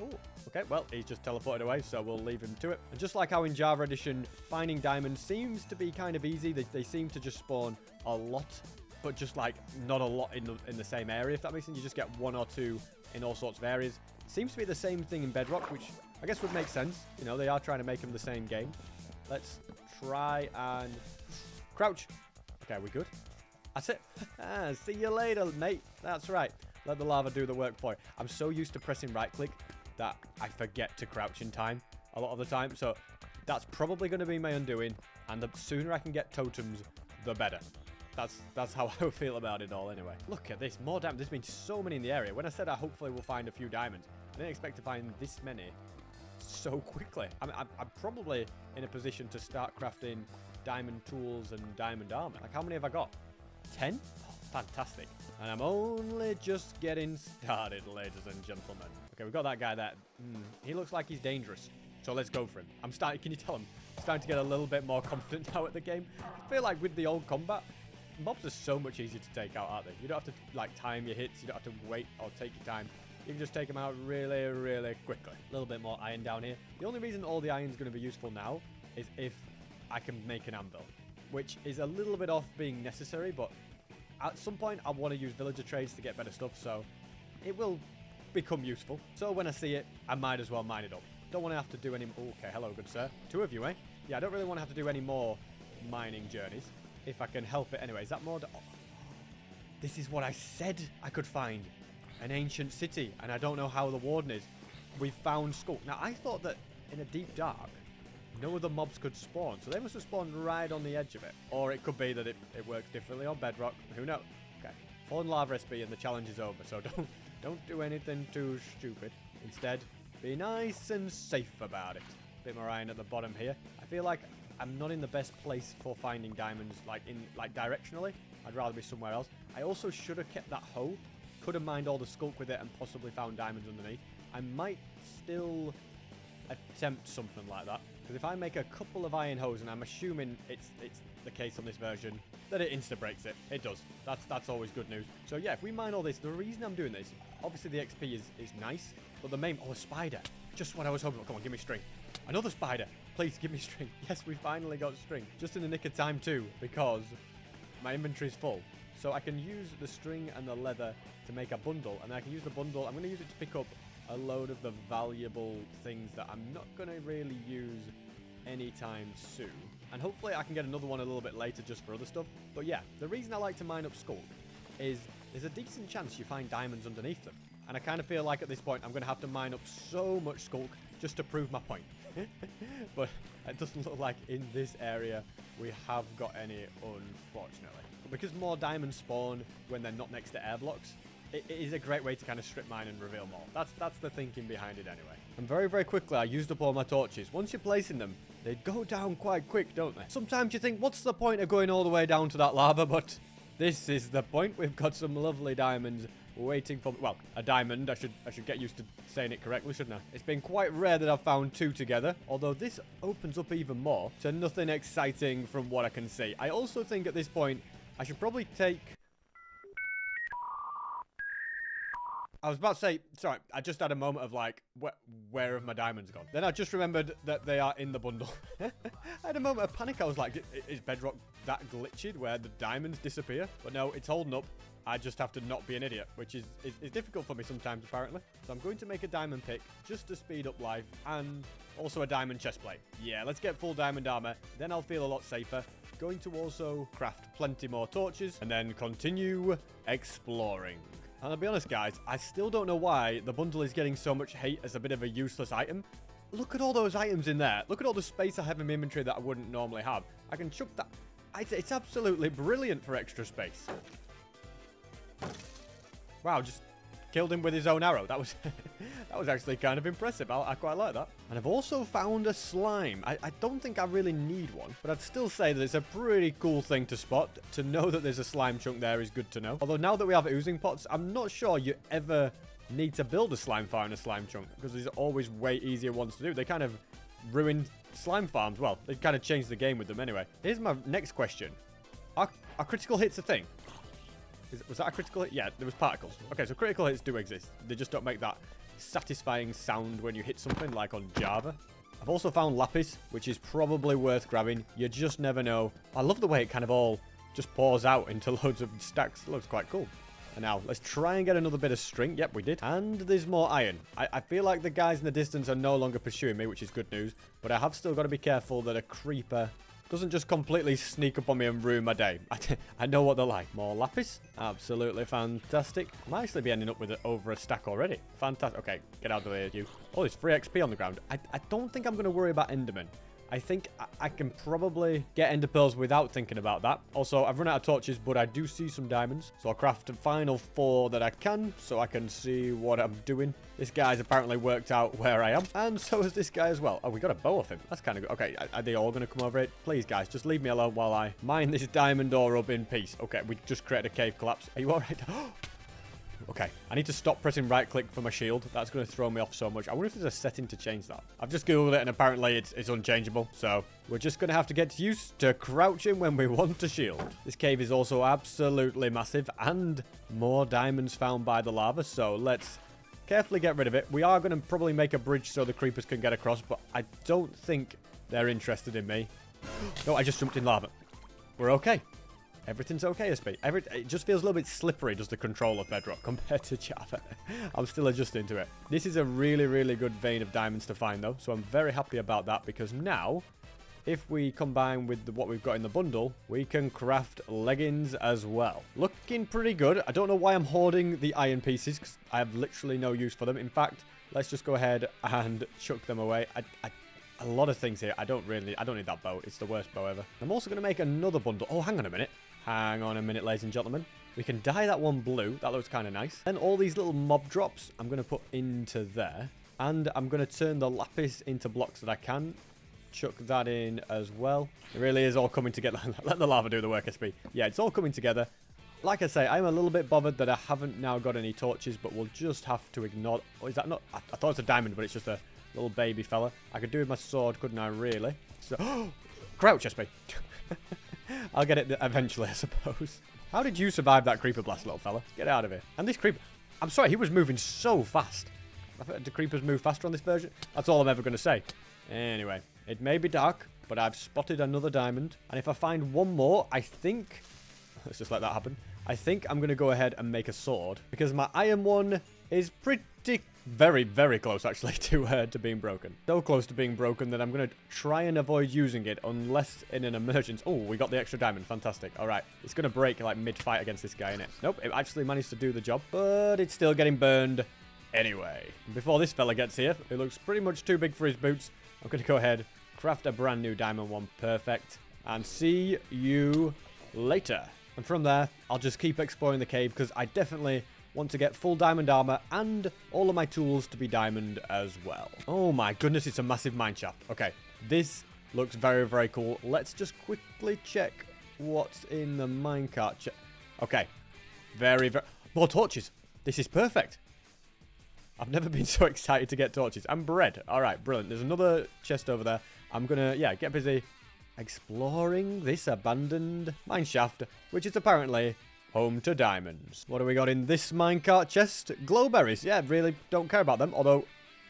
Oh, okay. Well, he's just teleported away, so we'll leave him to it. And just like how in Java Edition, finding diamonds seems to be kind of easy. They seem to just spawn a lot, but just like not a lot in the same area, if that makes sense. You just get 1 or 2 in all sorts of areas. Seems to be the same thing in Bedrock, which I guess would make sense. You know, they are trying to make them the same game. Let's try and crouch. Okay, we good? That's it. See you later, mate. That's right. Let the lava do the work for you. I'm so used to pressing right click that I forget to crouch in time a lot of the time. So that's probably going to be my undoing. And the sooner I can get totems, the better. That's how I feel about it all anyway. Look at this. More diamonds. There's been so many in the area. When I said I hopefully will find a few diamonds, I didn't expect to find this many so quickly. I'm probably in a position to start crafting diamond tools and diamond armor. Like, how many have I got? 10? Oh, fantastic. And I'm only just getting started, ladies and gentlemen. Okay, we've got that guy there. He looks like he's dangerous. So let's go for him. I'm starting, can you tell him? I'm starting to get a little bit more confident now at the game. I feel like with the old combat, mobs are so much easier to take out, aren't they? You don't have to, like, time your hits. You don't have to wait or take your time. You can just take them out really, really quickly. A little bit more iron down here. The only reason all the iron is going to be useful now is if I can make an anvil, which is a little bit off being necessary, but at some point I want to use villager trades to get better stuff, so it will become useful. So when I see it, I might as well mine it up. Don't want to have to do any... Okay, hello, good sir. 2 of you, eh? Yeah, I don't really want to have to do any more mining journeys, if I can help it anyway. Is that more... Oh, this is what I said I could find. An ancient city, and I don't know how the warden is. We found skull. Now, I thought that in a deep dark, no other mobs could spawn, so they must have spawned right on the edge of it. Or it could be that it works differently on Bedrock. Who knows? Okay. Fallen lava SB and the challenge is over, so don't do anything too stupid. Instead, be nice and safe about it. Bit more iron at the bottom here. I feel like I'm not in the best place for finding diamonds, like directionally. I'd rather be somewhere else. I also should have kept that hoe. Could have mined all the skulk with it and possibly found diamonds underneath. I might still attempt something like that, because if I make a couple of iron hoes, and I'm assuming it's the case on this version, that it insta breaks it. It does. That's always good news. So yeah, if we mine all this, the reason I'm doing this, obviously the XP is nice, but the main... Oh, a spider. Just what I was hoping for. Come on, give me string. Another spider. Please give me string. Yes, we finally got string. Just in the nick of time too, because my inventory is full. So I can use the string and the leather to make a bundle, and then I can use the bundle. I'm going to use it to pick up a load of the valuable things that I'm not going to really use anytime soon. And hopefully I can get another one a little bit later just for other stuff. But yeah, the reason I like to mine up skulk is there's a decent chance you find diamonds underneath them. And I kind of feel like at this point I'm going to have to mine up so much skulk just to prove my point. But it doesn't look like in this area we have got any, unfortunately. But because more diamonds spawn when they're not next to air blocks, it is a great way to kind of strip mine and reveal more. That's the thinking behind it anyway. And very, very quickly, I used up all my torches. Once you're placing them, they go down quite quick, don't they? Sometimes you think, what's the point of going all the way down to that lava? But this is the point. We've got some lovely diamonds waiting for... Well, a diamond. I should get used to saying it correctly, shouldn't I? It's been quite rare that I've found 2 together, although this opens up even more to nothing exciting from what I can see. I also think at this point, I should probably take... I was about to say, sorry, I just had a moment of like, where have my diamonds gone? Then I just remembered that they are in the bundle. I had a moment of panic. I was like, is Bedrock that glitched where the diamonds disappear? But no, it's holding up. I just have to not be an idiot, which is difficult for me sometimes, apparently. So I'm going to make a diamond pick just to speed up life, and also a diamond chestplate. Yeah, let's get full diamond armor. Then I'll feel a lot safer. Going to also craft plenty more torches, and then continue exploring. And I'll be honest, guys, I still don't know why the bundle is getting so much hate as a bit of a useless item. Look at all those items in there. Look at all the space I have in my inventory that I wouldn't normally have. I can chuck that. It's absolutely brilliant for extra space. Wow, just killed him with his own arrow. That was that was actually kind of impressive. I quite like that. And I've also found a slime. I don't think I really need one, but I'd still say that it's a pretty cool thing to spot. To know that there's a slime chunk there is good to know. Although now that we have oozing pots, I'm not sure you ever need to build a slime farm and a slime chunk, because there's always way easier ones to do. They kind of ruined slime farms. Well, they kind of changed the game with them anyway. Here's my next question. Are critical hits a thing? Was that a critical hit? Yeah, there was particles. Okay, so critical hits do exist. They just don't make that satisfying sound when you hit something, like on Java. I've also found lapis, which is probably worth grabbing. You just never know. I love the way it kind of all just pours out into loads of stacks. It looks quite cool. And now, let's try and get another bit of string. Yep, we did. And there's more iron. I feel like the guys in the distance are no longer pursuing me, which is good news. But I have still got to be careful that a creeper doesn't just completely sneak up on me and ruin my day. I know what they're like. More lapis. Absolutely fantastic. I might actually be ending up with over a stack already. Fantastic. Okay, get out of there, you. Oh, there's free XP on the ground. I don't think I'm going to worry about Enderman. I think I can probably get ender pearls without thinking about that. Also, I've run out of torches, but I do see some diamonds. So I'll craft the final 4 that I can, so I can see what I'm doing. This guy's apparently worked out where I am, and so has this guy as well. Oh, we got a bow off him. That's kind of good. Okay, are they all going to come over it? Please, guys, just leave me alone while I mine this diamond ore up in peace. Okay, we just created a cave collapse. Are you all right? Okay, I need to stop pressing right click for my shield. That's going to throw me off so much. I wonder if there's a setting to change that. I've just googled it and apparently it's unchangeable. So we're just going to have to get used to crouching when we want to shield. This cave is also absolutely massive and more diamonds found by the lava. So let's carefully get rid of it. We are going to probably make a bridge so the creepers can get across, but I don't think they're interested in me. No, I just jumped in lava. We're okay. Everything's okay, SP. It just feels a little bit slippery, does the control of Bedrock, compared to Java. I'm still adjusting to it. This is a really, really good vein of diamonds to find, though. So I'm very happy about that, because now, if we combine with what we've got in the bundle, we can craft leggings as well. Looking pretty good. I don't know why I'm hoarding the iron pieces, because I have literally no use for them. In fact, let's just go ahead and chuck them away. A lot of things here. I don't need that bow. It's the worst bow ever. I'm also going to make another bundle. Oh, hang on a minute. Hang on a minute, ladies and gentlemen. We can dye that one blue. That looks kind of nice. Then all these little mob drops, I'm going to put into there. And I'm going to turn the lapis into blocks that I can. Chuck that in as well. It really is all coming together. Let the lava do the work, SP. Yeah, it's all coming together. Like I say, I'm a little bit bothered that I haven't now got any torches, but we'll just have to ignore... Oh, is that not... I thought it was a diamond, but it's just a little baby fella. I could do with my sword, couldn't I, really? So... Crouch, SP. I'll get it eventually, I suppose. How did you survive that creeper blast, little fella? Get out of here. And this creeper... I'm sorry, he was moving so fast. Do creepers move faster on this version? That's all I'm ever going to say. Anyway, it may be dark, but I've spotted another diamond. And if I find one more, I think... Let's just let that happen. I think I'm going to go ahead and make a sword. Because my iron one is pretty... Very, very close, actually, to being broken. So close to being broken that I'm going to try and avoid using it unless in an emergency. Oh, we got the extra diamond. Fantastic. All right. It's going to break, like, mid-fight against this guy, innit? Nope, it actually managed to do the job. But it's still getting burned anyway. Before this fella gets here, it looks pretty much too big for his boots. I'm going to go ahead, craft a brand new diamond one. Perfect. And see you later. And from there, I'll just keep exploring the cave because I definitely... want to get full diamond armor and all of my tools to be diamond as well. Oh my goodness, it's a massive mineshaft. Okay, this looks very, very cool. Let's just quickly check what's in the minecart. Okay, very, very... More torches. This is perfect. I've never been so excited to get torches. And bread. All right, brilliant. There's another chest over there. I'm going to, yeah, get busy exploring this abandoned mineshaft, which is apparently... home to diamonds. What do we got in this minecart chest? Glowberries. Yeah, really don't care about them. Although,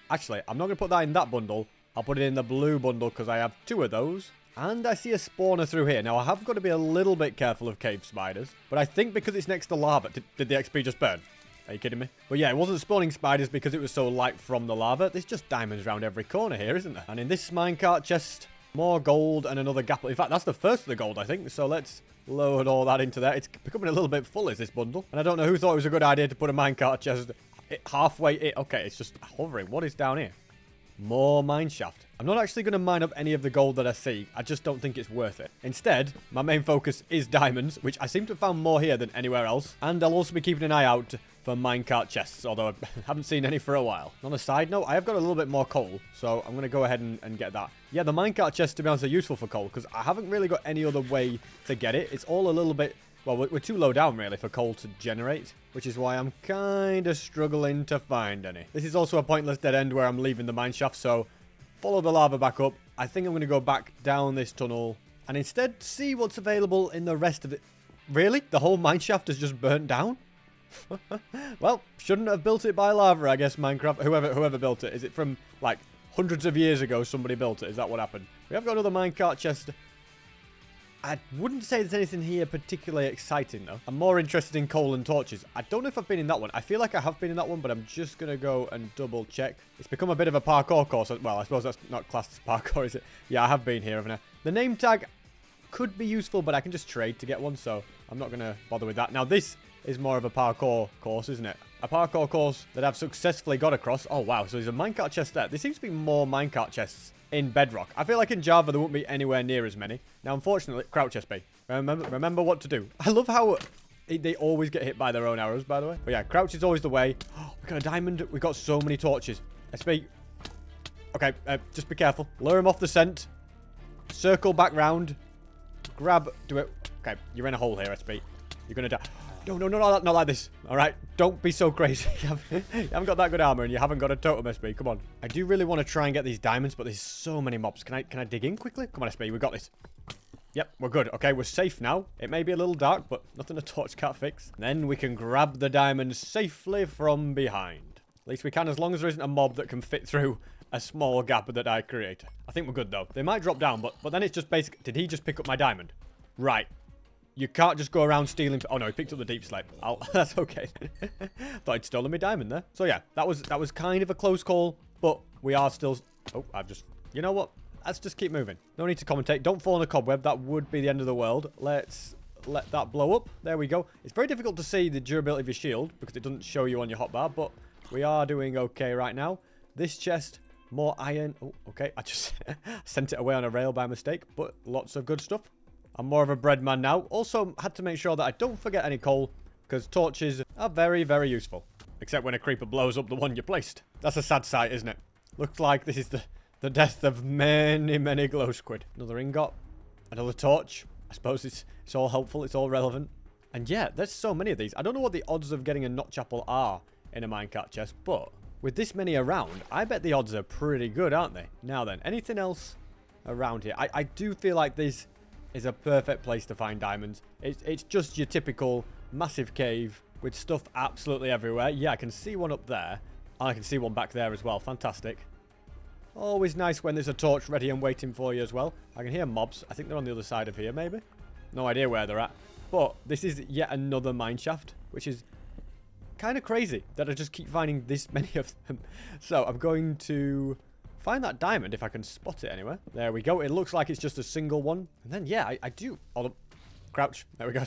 actually, I'm not going to put that in that bundle. I'll put it in the blue bundle because I have 2 of those. And I see a spawner through here. Now, I have got to be a little bit careful of cave spiders. But I think because it's next to lava... Did the XP just burn? Are you kidding me? But yeah, it wasn't spawning spiders because it was so light from the lava. There's just diamonds around every corner here, isn't there? And in this minecart chest, more gold and another gapple. In fact, that's the first of the gold, I think. So let's... load all that into there. It's becoming a little bit full, is this bundle? And I don't know who thought it was a good idea to put a minecart chest halfway. Okay, it's just hovering. What is down here? More mineshaft. I'm not actually going to mine up any of the gold that I see. I just don't think it's worth it. Instead, my main focus is diamonds, which I seem to have found more here than anywhere else. And I'll also be keeping an eye out for minecart chests, although I haven't seen any for a while. On a side note, I have got a little bit more coal, so I'm going to go ahead and get that. Yeah, the minecart chests, to be honest, are useful for coal, because I haven't really got any other way to get it. It's all a little bit... well, we're too low down, really, for coal to generate, which is why I'm kind of struggling to find any. This is also a pointless dead end where I'm leaving the mineshaft, so follow the lava back up. I think I'm going to go back down this tunnel and instead see what's available in the rest of it. Really? The whole mineshaft has just burnt down? Well, shouldn't have built it by lava, I guess, Minecraft. Whoever built it. Is it from, like, hundreds of years ago somebody built it? Is that what happened? We have got another minecart chest. I wouldn't say there's anything here particularly exciting, though. I'm more interested in coal and torches. I don't know if I've been in that one. I feel like I have been in that one, but I'm just going to go and double check. It's become a bit of a parkour course. Well, I suppose that's not classed as parkour, is it? Yeah, I have been here, haven't I? The name tag could be useful, but I can just trade to get one, so I'm not going to bother with that. Now, this is more of a parkour course, isn't it? A parkour course that I've successfully got across. Oh, wow. So there's a minecart chest there. There seems to be more minecart chests in Bedrock. I feel like in Java there won't be anywhere near as many. Now, unfortunately, crouch SB. Remember what to do. I love how they always get hit by their own arrows, by the way. But yeah, crouch is always the way. Oh, we got a diamond. We got so many torches. SB. Okay, just be careful. Lure him off the scent. Circle back round. Grab. Do it. Okay, you're in a hole here, SB. You're gonna die. No, not like this. All right, don't be so crazy. You haven't got that good armor, and you haven't got a totem, SB. Come on. I do really want to try and get these diamonds, but there's so many mobs. Can I dig in quickly? Come on, SB. We got this. Yep, we're good. Okay, we're safe now. It may be a little dark, but nothing a torch can't fix. And then we can grab the diamonds safely from behind. At least we can, as long as there isn't a mob that can fit through a small gap that I create. I think we're good, though. They might drop down, but then it's just basic. Did he just pick up my diamond? Right. You can't just go around stealing. Oh no, he picked up the deep slate. That's okay. Thought I'd stolen my diamond there. So yeah, that was kind of a close call, but we are still. Oh, you know what? Let's just keep moving. No need to commentate. Don't fall in a cobweb. That would be the end of the world. Let's let that blow up. There we go. It's very difficult to see the durability of your shield because it doesn't show you on your hotbar, but we are doing okay right now. This chest, more iron. Oh, okay. I just sent it away on a rail by mistake, but lots of good stuff. I'm more of a bread man now. Also, had to make sure that I don't forget any coal, because torches are very, very useful. Except when a creeper blows up the one you placed. That's a sad sight, isn't it? Looks like this is the death of many, many glow squid. Another ingot. Another torch. I suppose it's all helpful. It's all relevant. And yeah, there's so many of these. I don't know what the odds of getting a notch apple are in a minecart chest, but with this many around, I bet the odds are pretty good, aren't they? Now then, anything else around here? I do feel like this is a perfect place to find diamonds. It's just your typical massive cave with stuff absolutely everywhere. Yeah, I can see one up there. And I can see one back there as well. Fantastic. Always nice when there's a torch ready and waiting for you as well. I can hear mobs. I think they're on the other side of here, maybe. No idea where they're at. But this is yet another mineshaft, which is kind of crazy that I just keep finding this many of them. So I'm going to find that diamond if I can spot it anywhere. There we go. It looks like it's just a single one. And then, yeah, I do. Hold up. Crouch. There we go.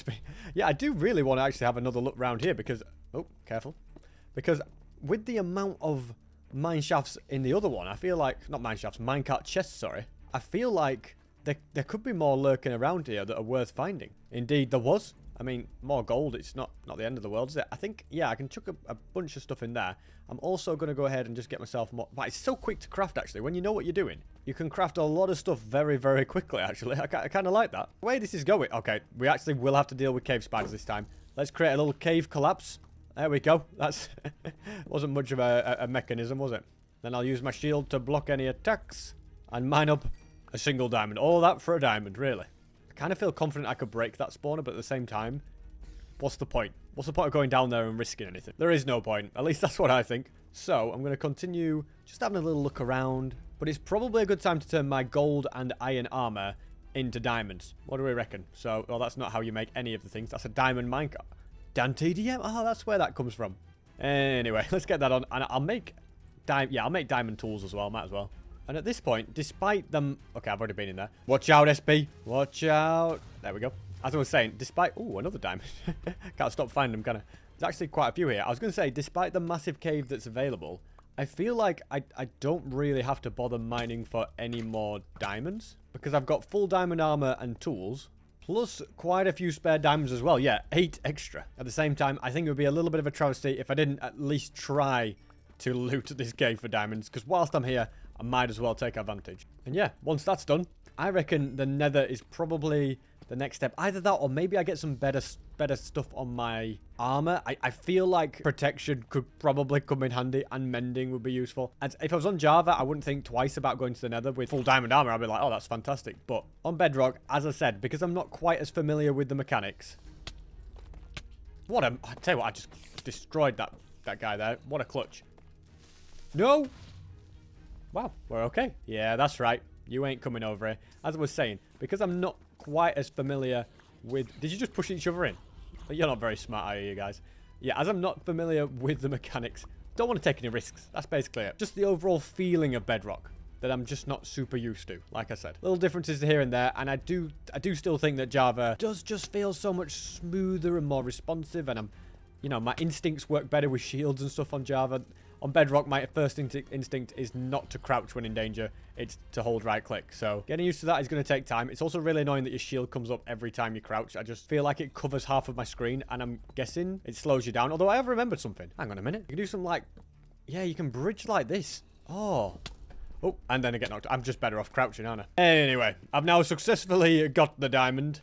Yeah, I do really want to actually have another look round here because... Oh, careful. Because with the amount of mineshafts in the other one, I feel like... Not mineshafts, minecart chests, sorry. I feel like there could be more lurking around here that are worth finding. Indeed, there was. I mean, more gold, it's not the end of the world, is it? I think, yeah, I can chuck a bunch of stuff in there. I'm also going to go ahead and just get myself more... But it's so quick to craft, actually. When you know what you're doing, you can craft a lot of stuff very, very quickly, actually. I kind of like that. The way this is going... Okay, we actually will have to deal with cave spiders this time. Let's create a little cave collapse. There we go. That's... wasn't much of a mechanism, was it? Then I'll use my shield to block any attacks and mine up a single diamond. All that for a diamond, really. I kind of feel confident I could break that spawner, but at the same time, what's the point? What's the point of going down there and risking anything? There is no point. At least that's what I think. So, I'm going to continue just having a little look around. But it's probably a good time to turn my gold and iron armor into diamonds. What do we reckon? So, well, that's not how you make any of the things. That's a diamond minecart. TDM? Oh, that's where that comes from. Anyway, let's get that on. And I'll make... I'll make diamond tools as well. Might as well. And at this point, despite them... Okay, I've already been in there. Watch out, SB. Watch out. There we go. As I was saying, despite... Ooh, another diamond. Can't stop finding them, can I? There's actually quite a few here. I was going to say, despite the massive cave that's available, I feel like I don't really have to bother mining for any more diamonds. Because I've got full diamond armor and tools. Plus quite a few spare diamonds as well. Yeah, 8 extra. At the same time, I think it would be a little bit of a travesty if I didn't at least try to loot this cave for diamonds. Because whilst I'm here, I might as well take advantage. And yeah, once that's done, I reckon the nether is probably the next step. Either that or maybe I get some better stuff on my armor. I feel like protection could probably come in handy and mending would be useful. And if I was on Java, I wouldn't think twice about going to the nether with full diamond armor. I'd be like, oh, that's fantastic. But on Bedrock, as I said, because I'm not quite as familiar with the mechanics. I tell you what, I just destroyed that guy there. What a clutch. No! Wow, we're okay. Yeah, that's right. You ain't coming over here. As I was saying, because I'm not quite as familiar with... Did you just push each other in? You're not very smart, are you guys? Yeah, as I'm not familiar with the mechanics, don't want to take any risks. That's basically it. Just the overall feeling of Bedrock that I'm just not super used to, like I said. Little differences here and there, and I do still think that Java does just feel so much smoother and more responsive, and my instincts work better with shields and stuff on Java. On Bedrock, my first instinct is not to crouch when in danger. It's to hold right click. So getting used to that is going to take time. It's also really annoying that your shield comes up every time you crouch. I just feel like it covers half of my screen, and I'm guessing it slows you down. Although I have remembered something. Hang on a minute. You can do some like... Yeah, you can bridge like this. Oh, and then I get knocked. I'm just better off crouching, aren't I? Anyway, I've now successfully got the diamond.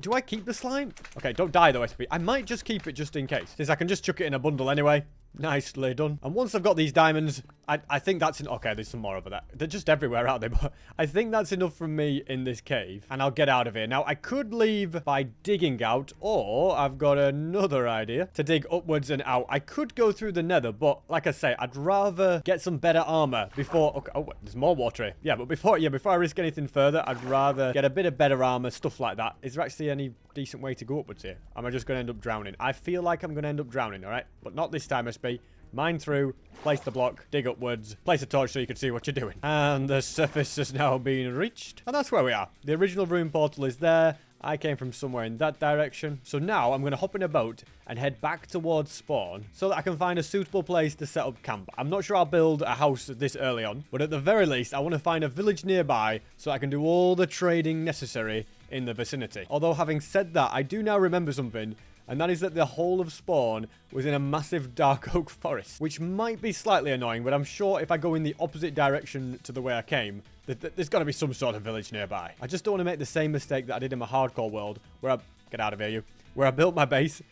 Do I keep the slime? Okay, don't die though, SP. I might just keep it just in case, since I can just chuck it in a bundle anyway. Nicely done. And once I've got these diamonds, I think that's... Okay, there's some more over there. They're just everywhere, aren't they? But I think that's enough from me in this cave. And I'll get out of here. Now, I could leave by digging out, or I've got another idea to dig upwards and out. I could go through the nether, but like I say, I'd rather get some better armor before... Okay, oh, there's more water here. Yeah, but before I risk anything further, I'd rather get a bit of better armor, stuff like that. Is there actually any decent way to go upwards here? Am I just going to end up drowning? I feel like I'm going to end up drowning, all right? But not this time, SP. Mine through, place the block, dig upwards, place a torch so you can see what you're doing. And the surface has now been reached. And that's where we are. The original room portal is there. I came from somewhere in that direction. So now I'm going to hop in a boat and head back towards spawn so that I can find a suitable place to set up camp. I'm not sure I'll build a house this early on, but at the very least, I want to find a village nearby so I can do all the trading necessary in the vicinity. Although having said that, I do now remember something, and that is that the whole of spawn was in a massive dark oak forest, which might be slightly annoying, but I'm sure if I go in the opposite direction to the way I came, there's got to be some sort of village nearby. I just don't want to make the same mistake that I did in my hardcore world, where get out of here, you. Where I built my base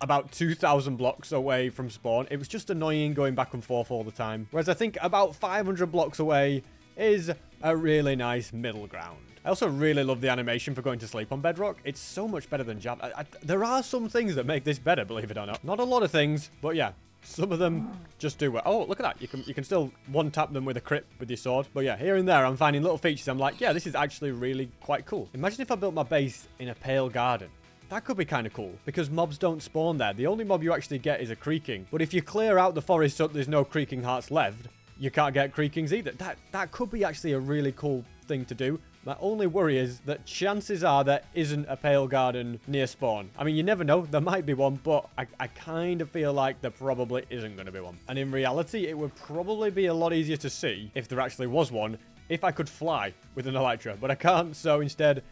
about 2,000 blocks away from spawn. It was just annoying going back and forth all the time. Whereas I think about 500 blocks away is a really nice middle ground. I also really love the animation for going to sleep on Bedrock. It's so much better than Java. There are some things that make this better, believe it or not. Not a lot of things, but yeah, some of them just do well. Oh, look at that. You can still one-tap them with a crit with your sword. But yeah, here and there, I'm finding little features. I'm like, yeah, this is actually really quite cool. Imagine if I built my base in a pale garden. That could be kind of cool, because mobs don't spawn there. The only mob you actually get is a creaking. But if you clear out the forest so there's no creaking hearts left, you can't get creakings either. That could be actually a really cool thing to do. My only worry is that chances are there isn't a pale garden near spawn. I mean, you never know. There might be one, but I kind of feel like there probably isn't going to be one. And in reality, it would probably be a lot easier to see if there actually was one, if I could fly with an elytra. But I can't, so instead,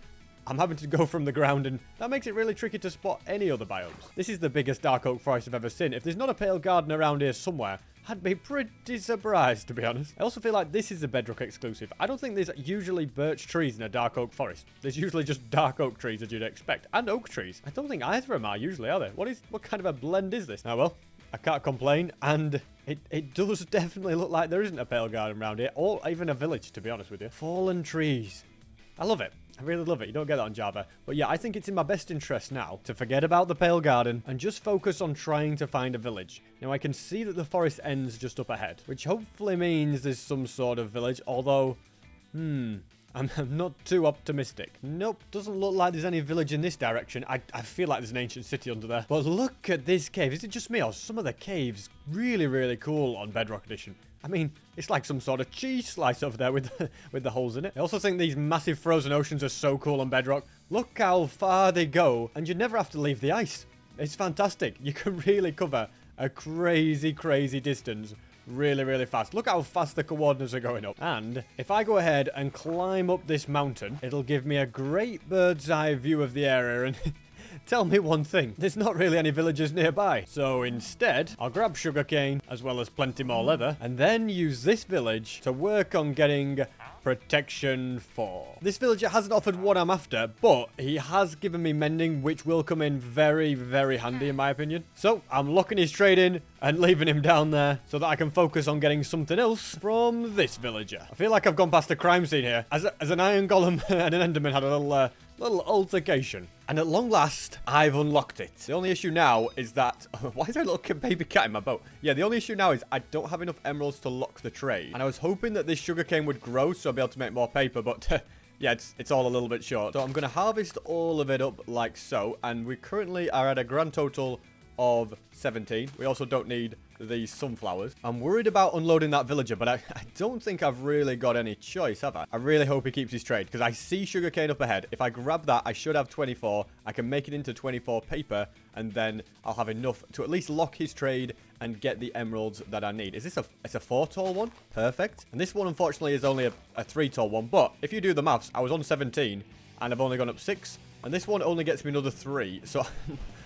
I'm having to go from the ground, and that makes it really tricky to spot any other biomes. This is the biggest dark oak forest I've ever seen. If there's not a pale garden around here somewhere, I'd be pretty surprised, to be honest. I also feel like this is a Bedrock exclusive. I don't think there's usually birch trees in a dark oak forest. There's usually just dark oak trees, as you'd expect. And oak trees. I don't think either of them are usually, are they? What kind of a blend is this? Oh, well, I can't complain. And it does definitely look like there isn't a pale garden around here. Or even a village, to be honest with you. Fallen trees. I love it. I really love it. You don't get that on Java. But yeah, I think it's in my best interest now to forget about the pale garden and just focus on trying to find a village. Now, I can see that the forest ends just up ahead, which hopefully means there's some sort of village, although, I'm not too optimistic. Nope, doesn't look like there's any village in this direction. I feel like there's an ancient city under there. But look at this cave. Is it just me, or some of the caves really, really cool on Bedrock Edition? I mean, it's like some sort of cheese slice over there with the holes in it. I also think these massive frozen oceans are so cool on Bedrock. Look how far they go, and you never have to leave the ice. It's fantastic. You can really cover a crazy, crazy distance really, really fast. Look how fast the coordinates are going up. And if I go ahead and climb up this mountain, it'll give me a great bird's eye view of the area, and tell me one thing, there's not really any villages nearby. So instead, I'll grab sugarcane as well as plenty more leather, and then use this village to work on getting protection 4. This villager hasn't offered what I'm after, but he has given me mending, which will come in very, very handy in my opinion. So I'm locking his trade in and leaving him down there so that I can focus on getting something else from this villager. I feel like I've gone past the crime scene here, as an iron golem and an enderman had a little altercation. And at long last, I've unlocked it. The only issue now is that... why is there a little baby cat in my boat? Yeah, the only issue now is I don't have enough emeralds to lock the trade. And I was hoping that this sugarcane would grow so I'll be able to make more paper, but yeah, it's all a little bit short. So I'm going to harvest all of it up like so. And we currently are at a grand total of 17. We also don't need these sunflowers. I'm worried about unloading that villager, but I don't think I've really got any choice, have I? I really hope he keeps his trade, because I see sugarcane up ahead. If I grab that, I should have 24. I can make it into 24 paper, and then I'll have enough to at least lock his trade and get the emeralds that I need. Is this it's a 4 tall one? Perfect. And this one, unfortunately, is only a 3 tall one. But if you do the maths, I was on 17, and I've only gone up 6. And this one only gets me another 3. So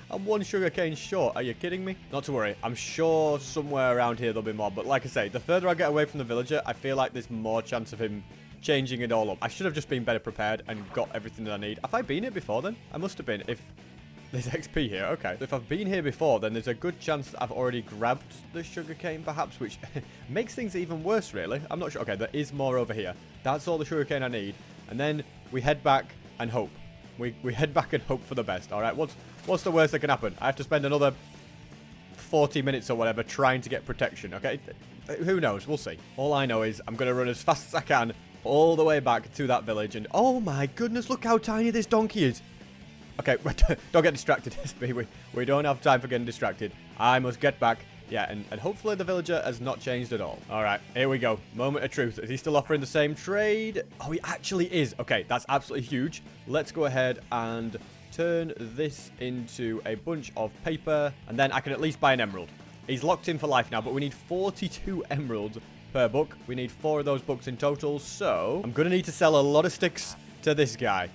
I'm 1 sugarcane short. Are you kidding me? Not to worry. I'm sure somewhere around here there'll be more. But like I say, the further I get away from the villager, I feel like there's more chance of him changing it all up. I should have just been better prepared and got everything that I need. Have I been here before then? I must have been. If there's XP here, okay. If I've been here before, then there's a good chance that I've already grabbed the sugarcane, perhaps, which makes things even worse, really. I'm not sure. Okay, there is more over here. That's all the sugarcane I need. And then we head back and hope. We head back and hope for the best. All right, what's the worst that can happen? I have to spend another 40 minutes or whatever trying to get protection, okay? Who knows? We'll see. All I know is I'm going to run as fast as I can all the way back to that village. And oh my goodness, look how tiny this donkey is. Okay, don't get distracted, SB. We don't have time for getting distracted. I must get back. Yeah, and hopefully the villager has not changed at all. All right, here we go. Moment of truth. Is he still offering the same trade? Oh, he actually is. Okay, that's absolutely huge. Let's go ahead and turn this into a bunch of paper, and then I can at least buy an emerald. He's locked in for life now, but we need 42 emeralds per book. We need 4 of those books in total, so I'm going to need to sell a lot of sticks to this guy.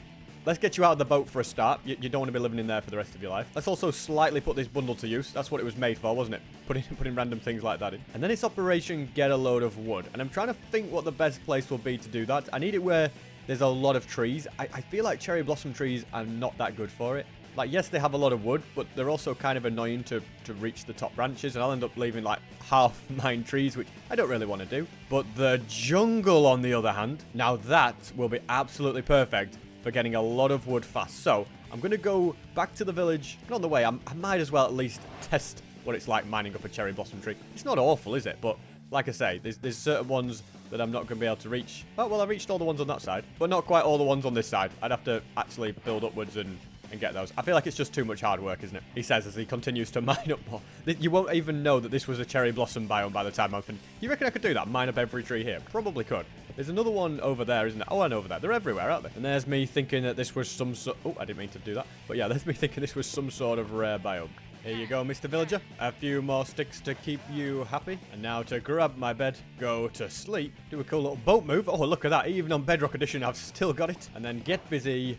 Let's get you out of the boat for a start. You don't want to be living in there for the rest of your life. Let's also slightly put this bundle to use. That's what it was made for, wasn't it? Putting random things like that in. And then it's Operation Get a Load of Wood. And I'm trying to think what the best place will be to do that. I need it where there's a lot of trees. I feel like cherry blossom trees are not that good for it. Like, yes, they have a lot of wood, but they're also kind of annoying to reach the top branches. And I'll end up leaving, like, half mine trees, which I don't really want to do. But the jungle, on the other hand, now that will be absolutely perfect for getting a lot of wood fast. So I'm going to go back to the village. And on the way, I might as well at least test what it's like mining up a cherry blossom tree. It's not awful, is it? But like I say, there's certain ones that I'm not going to be able to reach. Oh, well, I reached all the ones on that side, but not quite all the ones on this side. I'd have to actually build upwards and get those. I feel like it's just too much hard work, isn't it? He says as he continues to mine up more. You won't even know that this was a cherry blossom biome by the time I'm finished. You reckon I could do that? Mine up every tree here? Probably could. There's another one over there, isn't there? Oh, and over there. They're everywhere, aren't they? And there's me thinking that this was some sort... Oh, I didn't mean to do that. But yeah, there's me thinking this was some sort of rare biome. Here you go, Mr. Villager. A few more sticks to keep you happy. And now to grab my bed, go to sleep, do a cool little boat move. Oh, look at that. Even on Bedrock Edition, I've still got it. And then get busy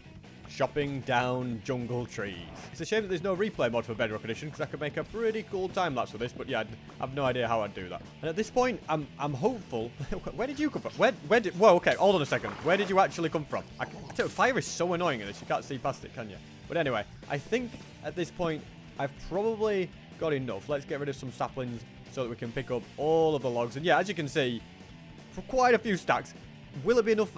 chopping down jungle trees. It's a shame that there's no replay mod for Bedrock Edition, because I could make a pretty cool time lapse with this, but yeah, I have no idea how I'd do that. And at this point, I'm hopeful. Where did you come from? Where did... Whoa, okay, hold on a second. Where did you actually come from? I tell you, fire is so annoying in this. You can't see past it, can you? But anyway, I think at this point, I've probably got enough. Let's get rid of some saplings so that we can pick up all of the logs. And yeah, as you can see, for quite a few stacks. Will it be enough?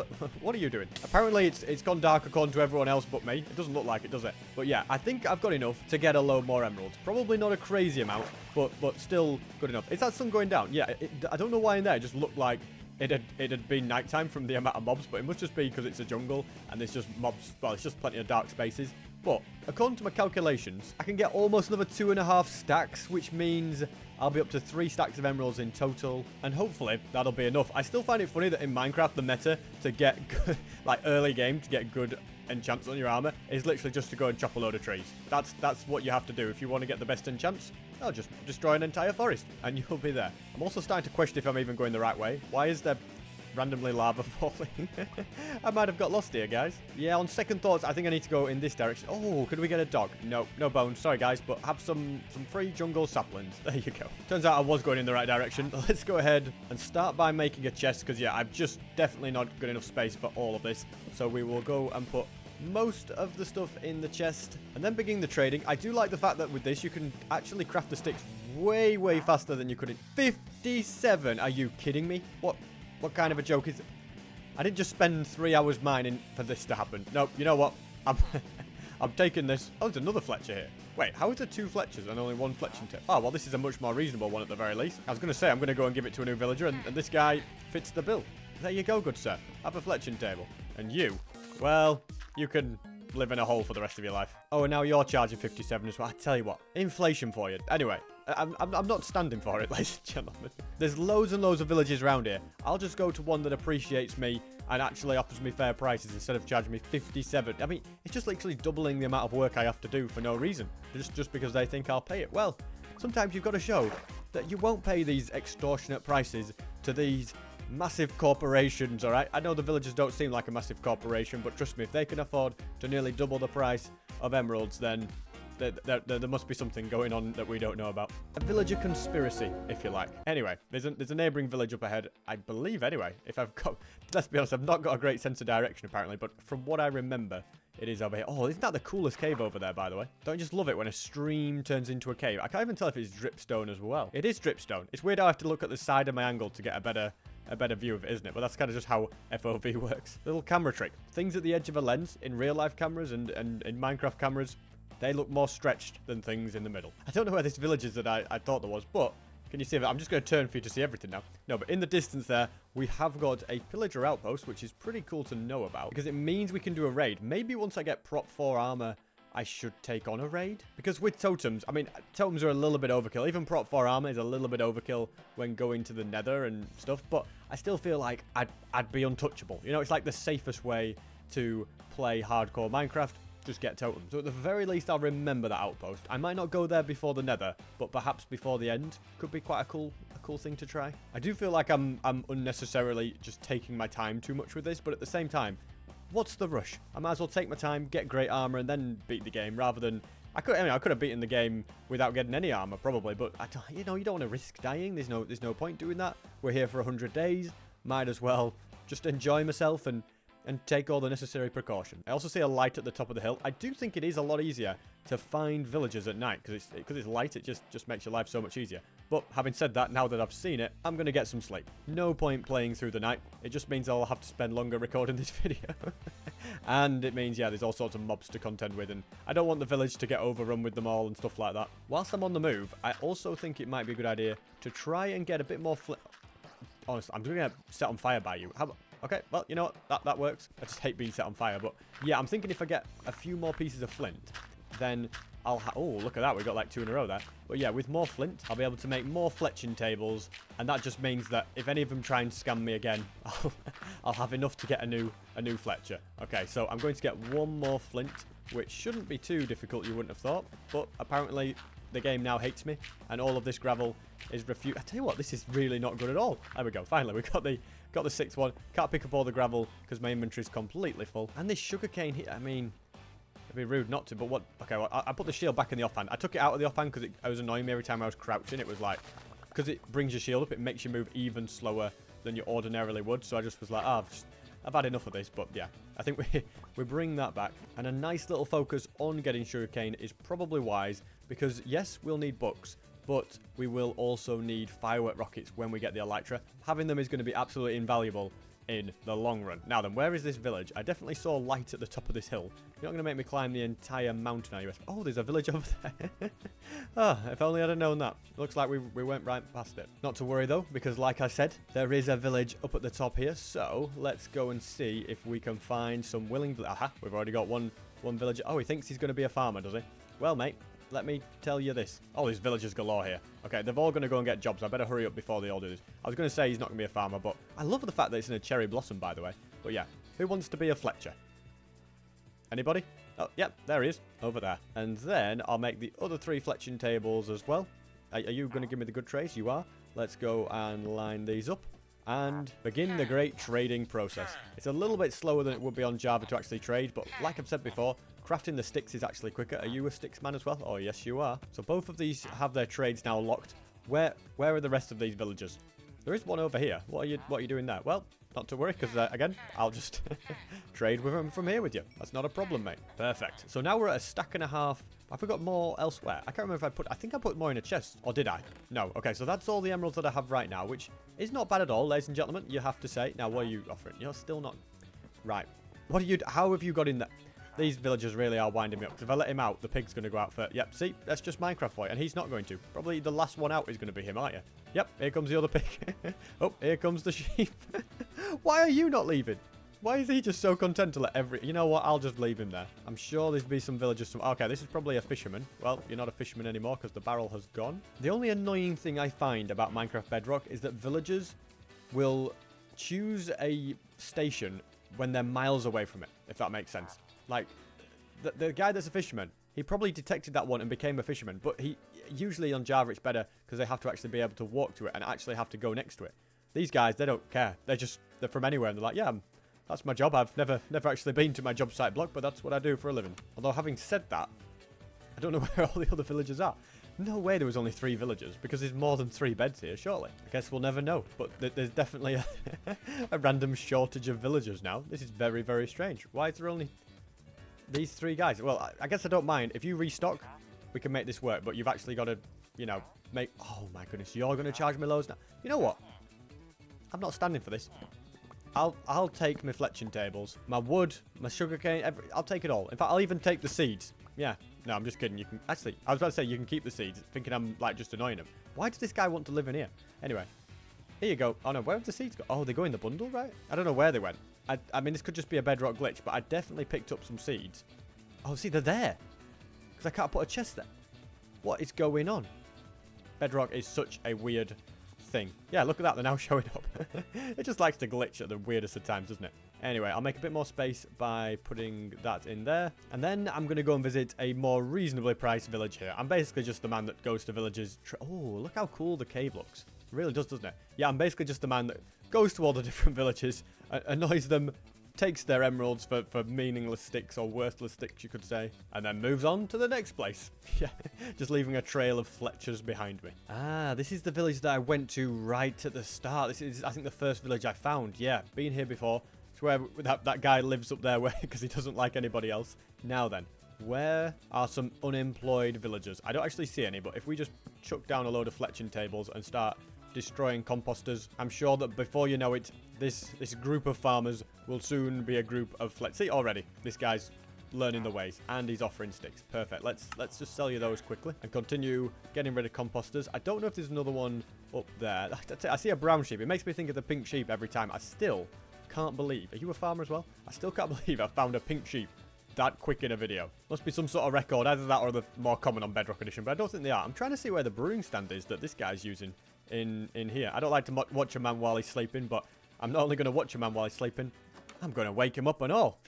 What are you doing? Apparently, it's gone dark according to everyone else but me. It doesn't look like it, does it? But yeah, I think I've got enough to get a load more emeralds. Probably not a crazy amount, but still good enough. Is that sun going down? Yeah, I don't know why in there it just looked like it had been nighttime from the amount of mobs, but it must just be because it's a jungle and there's just mobs. Well, it's just plenty of dark spaces. But according to my calculations, I can get almost another 2.5 stacks, which means I'll be up to 3 stacks of emeralds in total, and hopefully that'll be enough. I still find it funny that in Minecraft, the meta to get good, like early game to get good enchants on your armor is literally just to go and chop a load of trees. That's what you have to do if you want to get the best enchants. Oh, just destroy an entire forest and you'll be there. I'm also starting to question if I'm even going the right way. Why is there randomly lava falling? I might have got lost here, guys. Yeah, on second thoughts, I think I need to go in this direction. Oh, could we get a dog? No, no bones. Sorry, guys, but have some free jungle saplings. There you go. Turns out I was going in the right direction. Let's go ahead and start by making a chest, because, yeah, I've just definitely not got enough space for all of this. So we will go and put most of the stuff in the chest and then begin the trading. I do like the fact that with this, you can actually craft the sticks way, way faster than you could in 57. Are you kidding me? What kind of a joke is it? I didn't just spend 3 hours mining for this to happen. No, you know what? I'm taking this. Oh, there's another Fletcher here. Wait, how is there 2 Fletchers and only 1 fletching table? Oh, well, this is a much more reasonable one at the very least. I was going to say, I'm going to go and give it to a new villager, and this guy fits the bill. There you go, good sir. Have a fletching table. And you, well, you can live in a hole for the rest of your life. Oh, and now you're charging 57 as well. I tell you what, inflation for you. Anyway, I'm not standing for it, ladies and gentlemen. There's loads and loads of villages around here. I'll just go to one that appreciates me and actually offers me fair prices instead of charging me 57. I mean, it's just literally doubling the amount of work I have to do for no reason. Just because they think I'll pay it. Well, sometimes you've got to show that you won't pay these extortionate prices to these massive corporations, all right? I know the villagers don't seem like a massive corporation, but trust me, if they can afford to nearly double the price of emeralds, then there must be something going on that we don't know about. A villager conspiracy, if you like. Anyway, there's a neighboring village up ahead, I believe, anyway. If I've got, let's be honest, I've not got a great sense of direction, apparently, but from what I remember, it is over here. Oh, isn't that the coolest cave over there, by the way? Don't you just love it when a stream turns into a cave? I can't even tell if it's dripstone as well. It is dripstone. It's weird how I have to look at the side of my angle to get a better view of it, isn't it? But that's kind of just how FOV works. Little camera trick. Things at the edge of a lens in real life cameras and in Minecraft cameras, they look more stretched than things in the middle. I don't know where this village is that I thought there was, but can you see it? I'm just going to turn for you to see everything now. No, but in the distance there, we have got a pillager outpost, which is pretty cool to know about because it means we can do a raid. Maybe once I get prop 4 armor, I should take on a raid. Because with totems, I mean, totems are a little bit overkill. Even prop 4 armor is a little bit overkill when going to the nether and stuff. But I still feel like I'd be untouchable. You know, it's like the safest way to play hardcore Minecraft. Just get totems. So at the very least, I'll remember that outpost. I might not go there before the nether, but perhaps before the end could be quite a cool thing to try. I do feel like I'm unnecessarily just taking my time too much with this, but at the same time, what's the rush? I might as well take my time, get great armor, and then beat the game rather than I could have beaten the game without getting any armor probably, but you don't want to risk dying. There's no point doing that. We're here for 100 days. Might as well just enjoy myself and take all the necessary precaution. I also see a light at the top of the hill. I do think it is a lot easier to find villagers at night because it's light. It just makes your life so much easier. But having said that, now that I've seen it, I'm going to get some sleep. No point playing through the night. It just means I'll have to spend longer recording this video. And it means, yeah, there's all sorts of mobs to contend with, and I don't want the village to get overrun with them all and stuff like that. Whilst I'm on the move, I also think it might be a good idea to try and get a bit more honestly, I'm going to get set on fire by you. Okay, well, you know what? That works. I just hate being set on fire, but yeah, I'm thinking if I get a few more pieces of flint, then I'll oh, look at that. We got like 2 in a row there. But yeah, with more flint, I'll be able to make more fletching tables, and that just means that if any of them try and scam me again, I'll have enough to get a new Fletcher. Okay, so I'm going to get 1 more flint, which shouldn't be too difficult, you wouldn't have thought, but apparently the game now hates me, and all of this gravel is refused. I tell you what, this is really not good at all. There we go. Finally, we got the 6th one. Can't pick up all the gravel because my inventory is completely full. And this sugarcane here, I mean, it'd be rude not to, but what? Okay, well, I put the shield back in the offhand. I took it out of the offhand because it was annoying me every time I was crouching. It was like, because it brings your shield up, it makes you move even slower than you ordinarily would. So I just was like, I've had enough of this, but yeah, I think we bring that back. And a nice little focus on getting sugarcane is probably wise because, yes, we'll need books, but we will also need firework rockets when we get the elytra. Having them is going to be absolutely invaluable in the long run. Now then, where is this village? I definitely saw light at the top of this hill. You're not going to make me climb the entire mountain, are you? Oh, there's a village over there. Oh, if only I'd have known that. Looks like we went right past it. Not to worry though, because like I said, there is a village up at the top here. So let's go and see if we can find some willing... Aha, we've already got one villager. Oh, he thinks he's going to be a farmer, does he? Well, mate, let me tell you this. Oh, there's villagers galore here. Okay, they're all going to go and get jobs. I better hurry up before they all do this. I was going to say he's not going to be a farmer, but I love the fact that it's in a cherry blossom, by the way. But yeah, who wants to be a Fletcher? Anybody? Oh, yep, there he is, over there. And then I'll make the other 3 fletching tables as well. Are you going to give me the good trades? You are. Let's go and line these up and begin the great trading process. It's a little bit slower than it would be on Java to actually trade, but like I've said before, crafting the sticks is actually quicker. Are you a sticks man as well? Oh, yes, you are. So both of these have their trades now locked. Where are the rest of these villagers? There is one over here. What are you doing there? Well, not to worry, because again, I'll just trade with them from here with you. That's not a problem, mate. Perfect. So now we're at a 1.5 stacks. Have we got more elsewhere? I can't remember if I think I put more in a chest, or did I? No. Okay, so that's all the emeralds that I have right now, which is not bad at all, ladies and gentlemen. You have to say. Now, what are you offering? You're still not right. How have you got in there? These villagers really are winding me up. Because if I let him out, the pig's going to go out first. Yep, see? That's just Minecraft for you. And he's not going to. Probably the last one out is going to be him, aren't you? Yep, here comes the other pig. Oh, here comes the sheep. Why are you not leaving? Why is he just so content to let every... You know what? I'll just leave him there. I'm sure there'd be some villagers... Okay, this is probably a fisherman. Well, you're not a fisherman anymore because the barrel has gone. The only annoying thing I find about Minecraft Bedrock is that villagers will choose a station when they're miles away from it, if that makes sense. Like, the guy that's a fisherman, he probably detected that one and became a fisherman. But he usually on Java, it's better because they have to actually be able to walk to it and actually have to go next to it. These guys, they don't care. They're from anywhere. And they're like, yeah, that's my job. I've never actually been to my job site block, but that's what I do for a living. Although, having said that, I don't know where all the other villagers are. No way there was only 3 villagers, because there's more than 3 beds here, surely. I guess we'll never know. But there's definitely a random shortage of villagers now. This is very, very strange. Why is there only these 3 guys? Well, I guess I don't mind. If you restock, we can make this work. But you've actually got to, you know, make... Oh, my goodness. You're going to charge me loads now. You know what? I'm not standing for this. I'll take my fletching tables, my wood, my sugarcane, I'll take it all. In fact, I'll even take the seeds. Yeah. No, I'm just kidding. You can... Actually, I was about to say you can keep the seeds, thinking I'm, like, just annoying him. Why does this guy want to live in here? Anyway. Here you go. Oh, no. Where have the seeds go? Oh, they go in the bundle, right? I don't know where they went. I mean, this could just be a bedrock glitch, but I definitely picked up some seeds. Oh, see, they're there. Because I can't put a chest there. What is going on? Bedrock is such a weird thing. Yeah, look at that. They're now showing up. It just likes to glitch at the weirdest of times, doesn't it? Anyway, I'll make a bit more space by putting that in there. And then I'm going to go and visit a more reasonably priced village here. I'm basically just the man that goes to villages. Oh, look how cool the cave looks. It really does, doesn't it? Yeah, I'm basically just the man that goes to all the different villages, annoys them, takes their emeralds for meaningless sticks or worthless sticks, you could say, and then moves on to the next place. Yeah, just leaving a trail of Fletchers behind me. Ah, this is the village that I went to right at the start. This is, I think, the first village I found. Yeah, been here before. It's where that guy lives up there because he doesn't like anybody else. Now then, where are some unemployed villagers? I don't actually see any, but if we just chuck down a load of fletching tables and start destroying composters, I'm sure that before you know it, this group of farmers will soon be a group of see already this guy's learning the ways and he's offering sticks. Perfect. Let's just sell you those quickly and continue getting rid of composters. I don't know if there's another one up there. I see a brown sheep. It makes me think of the pink sheep every time. I still can't believe. Are you a farmer as well? I still can't believe I found a pink sheep that quick in a video. Must be some sort of record, either that or the more common on Bedrock Edition, but I don't think they are. I'm trying to see where the brewing stand is that this guy's using in here. I don't like to watch a man while he's sleeping, but I'm not only going to watch a man while he's sleeping, I'm going to wake him up and all.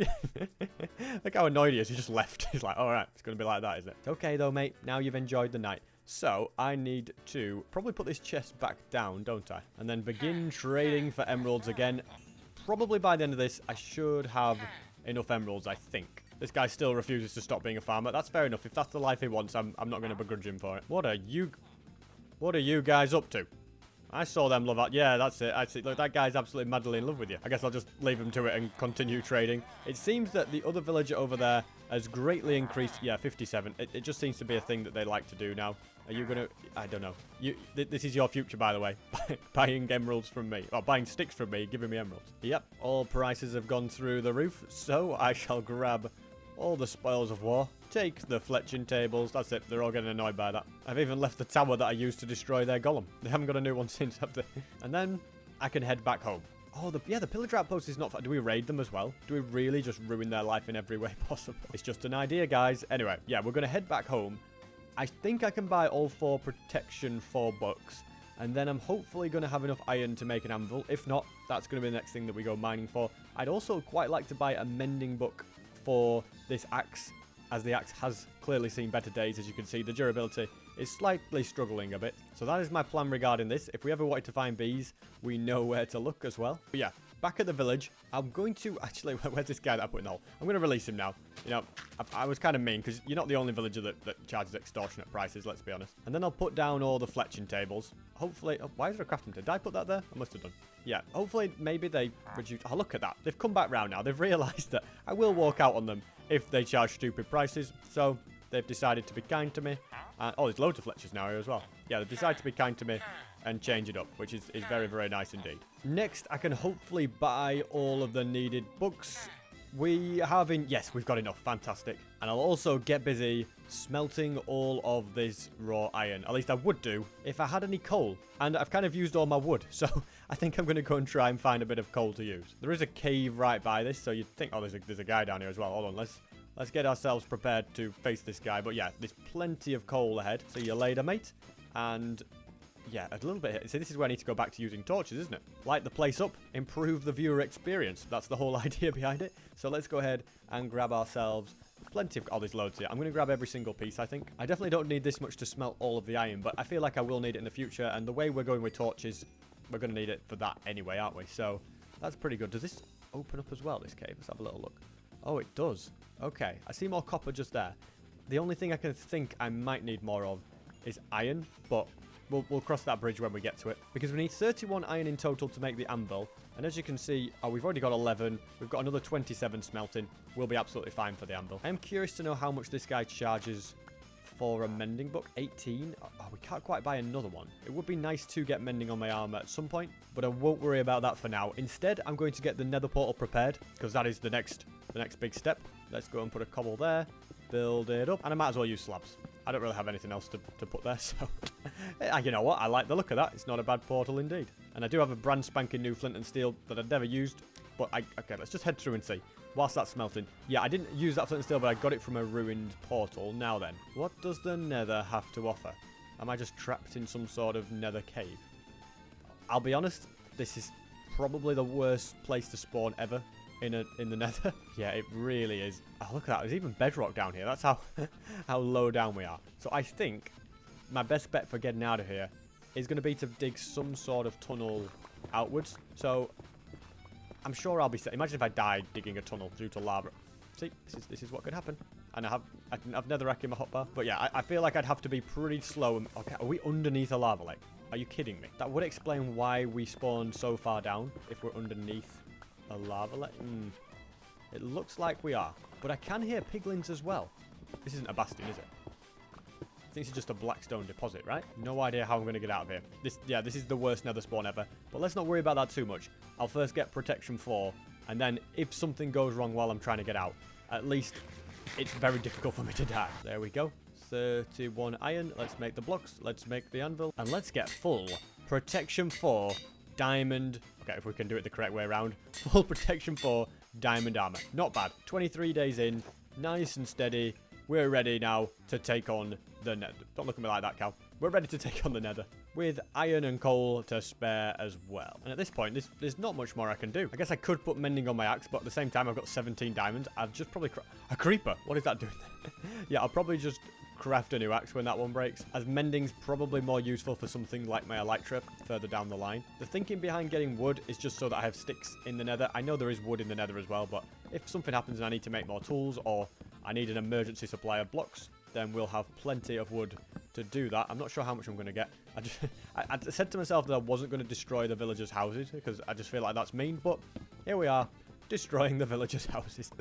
Look how annoyed he is. He just left. He's like, all right, it's going to be like that, isn't it? It's okay, though, mate. Now you've enjoyed the night. So I need to probably put this chest back down, don't I? And then begin trading for emeralds again. Probably by the end of this, I should have enough emeralds, I think. This guy still refuses to stop being a farmer. That's fair enough. If that's the life he wants, I'm not going to begrudge him for it. What are you guys up to? I saw them love out. Yeah, that's it. I see. Look, that guy's absolutely madly in love with you. I guess I'll just leave him to it and continue trading. It seems that the other villager over there has greatly increased. Yeah, 57. It just seems to be a thing that they like to do now. Are you going to... I don't know. This is your future, by the way. Buying emeralds from me. Or buying sticks from me, giving me emeralds. Yep, all prices have gone through the roof. So I shall grab all the spoils of war. Take the fletching tables. That's it. They're all getting annoyed by that. I've even left the tower that I used to destroy their golem. They haven't got a new one since, have they? And then I can head back home. Oh, the pillager outpost is not fun. Do we raid them as well? Do we really just ruin their life in every way possible? It's just an idea, guys. Anyway, yeah, we're going to head back home. I think I can buy all 4 protection for bucks. And then I'm hopefully going to have enough iron to make an anvil. If not, that's going to be the next thing that we go mining for. I'd also quite like to buy a mending book for this axe, as the axe has clearly seen better days. As you can see, the durability is slightly struggling a bit. So that is my plan regarding this. If we ever wanted to find bees, we know where to look as well. But yeah, back at the village, I'm going to actually... Where's this guy that I put in the hole? I'm going to release him now. You know, I was kind of mean because you're not the only villager that charges extortionate prices, let's be honest. And then I'll put down all the fletching tables. Hopefully... Oh, why is there a crafting table? Did I put that there? I must have done. Yeah, hopefully maybe they reduce... Oh, look at that. They've come back round now. They've realised that I will walk out on them if they charge stupid prices. So they've decided to be kind to me. Oh, there's loads of Fletchers now here as well. Yeah, they've decided to be kind to me and change it up, which is very, very nice indeed. Next, I can hopefully buy all of the needed books. Yes, we've got enough. Fantastic. And I'll also get busy smelting all of this raw iron. At least I would do if I had any coal. And I've kind of used all my wood. So I think I'm going to go and try and find a bit of coal to use. There is a cave right by this, so you'd think, oh, there's a guy down here as well. Hold on, let's get ourselves prepared to face this guy. But yeah, there's plenty of coal ahead. See you later, mate. And yeah, a little bit here. See, this is where I need to go back to using torches, isn't it? Light the place up, improve the viewer experience. That's the whole idea behind it. So let's go ahead and grab ourselves plenty of... Oh, there's loads here. I'm going to grab every single piece, I think. I definitely don't need this much to smelt all of the iron, but I feel like I will need it in the future. And the way we're going with torches, we're going to need it for that anyway, aren't we? So that's pretty good. Does this open up as well, this cave? Let's have a little look. Oh, it does. Okay, I see more copper just there. The only thing I can think I might need more of is iron, but we'll cross that bridge when we get to it. Because we need 31 iron in total to make the anvil. And as you can see, oh, we've already got 11. We've got another 27 smelting. We'll be absolutely fine for the anvil. I am curious to know how much this guy charges for a mending book. 18. Oh, we can't quite buy another one. It would be nice to get mending on my armor at some point, but I won't worry about that for now. Instead, I'm going to get the nether portal prepared, because that is the next big step. Let's go and put a cobble there. Build it up. And I might as well use slabs. I don't really have anything else to put there, so... You know what? I like the look of that. It's not a bad portal indeed. And I do have a brand spanking new flint and steel that I've never used. But okay, let's just head through and see. Whilst that's smelting. Yeah, I didn't use that flint and steel, but I got it from a ruined portal. Now then, what does the nether have to offer? Am I just trapped in some sort of nether cave? I'll be honest, this is probably the worst place to spawn ever in the nether. Yeah, it really is. Oh, look at that. There's even bedrock down here. That's how how low down we are. So I think my best bet for getting out of here is going to be to dig some sort of tunnel outwards. So I'm sure I'll be safe. Imagine if I died digging a tunnel due to lava. See, this is what could happen. And I have netherrack in my hotbar. But yeah, I feel like I'd have to be pretty slow. And, okay, are we underneath a lava lake? Are you kidding me? That would explain why we spawned so far down if we're underneath a lava lake. It looks like we are. But I can hear piglins as well. This isn't a bastion, is it? I think this is just a blackstone deposit, right? No idea how I'm going to get out of here. This is the worst nether spawn ever. But let's not worry about that too much. I'll first get protection 4. And then if something goes wrong while I'm trying to get out, at least it's very difficult for me to die. There we go. 31 iron. Let's make the blocks. Let's make the anvil. And let's get full protection 4 diamond. Okay, if we can do it the correct way around. Full protection 4 diamond armor. Not bad. 23 days in. Nice and steady. We're ready now to take on the nether. Don't look at me like that, Cal. We're ready to take on the nether. With iron and coal to spare as well. And at this point, there's not much more I can do. I guess I could put mending on my axe, but at the same time, I've got 17 diamonds. I've just probably... A creeper! What is that doing there? Yeah, I'll probably just craft a new axe when that one breaks, as mending's probably more useful for something like my elytra further down the line. The thinking behind getting wood is just so that I have sticks in the nether. I know there is wood in the nether as well, but if something happens and I need to make more tools, or I need an emergency supply of blocks, then we'll have plenty of wood to do that. I'm not sure how much I'm going to get. I said to myself that I wasn't going to destroy the villagers' houses, because I just feel like that's mean, but here we are, destroying the villagers' houses.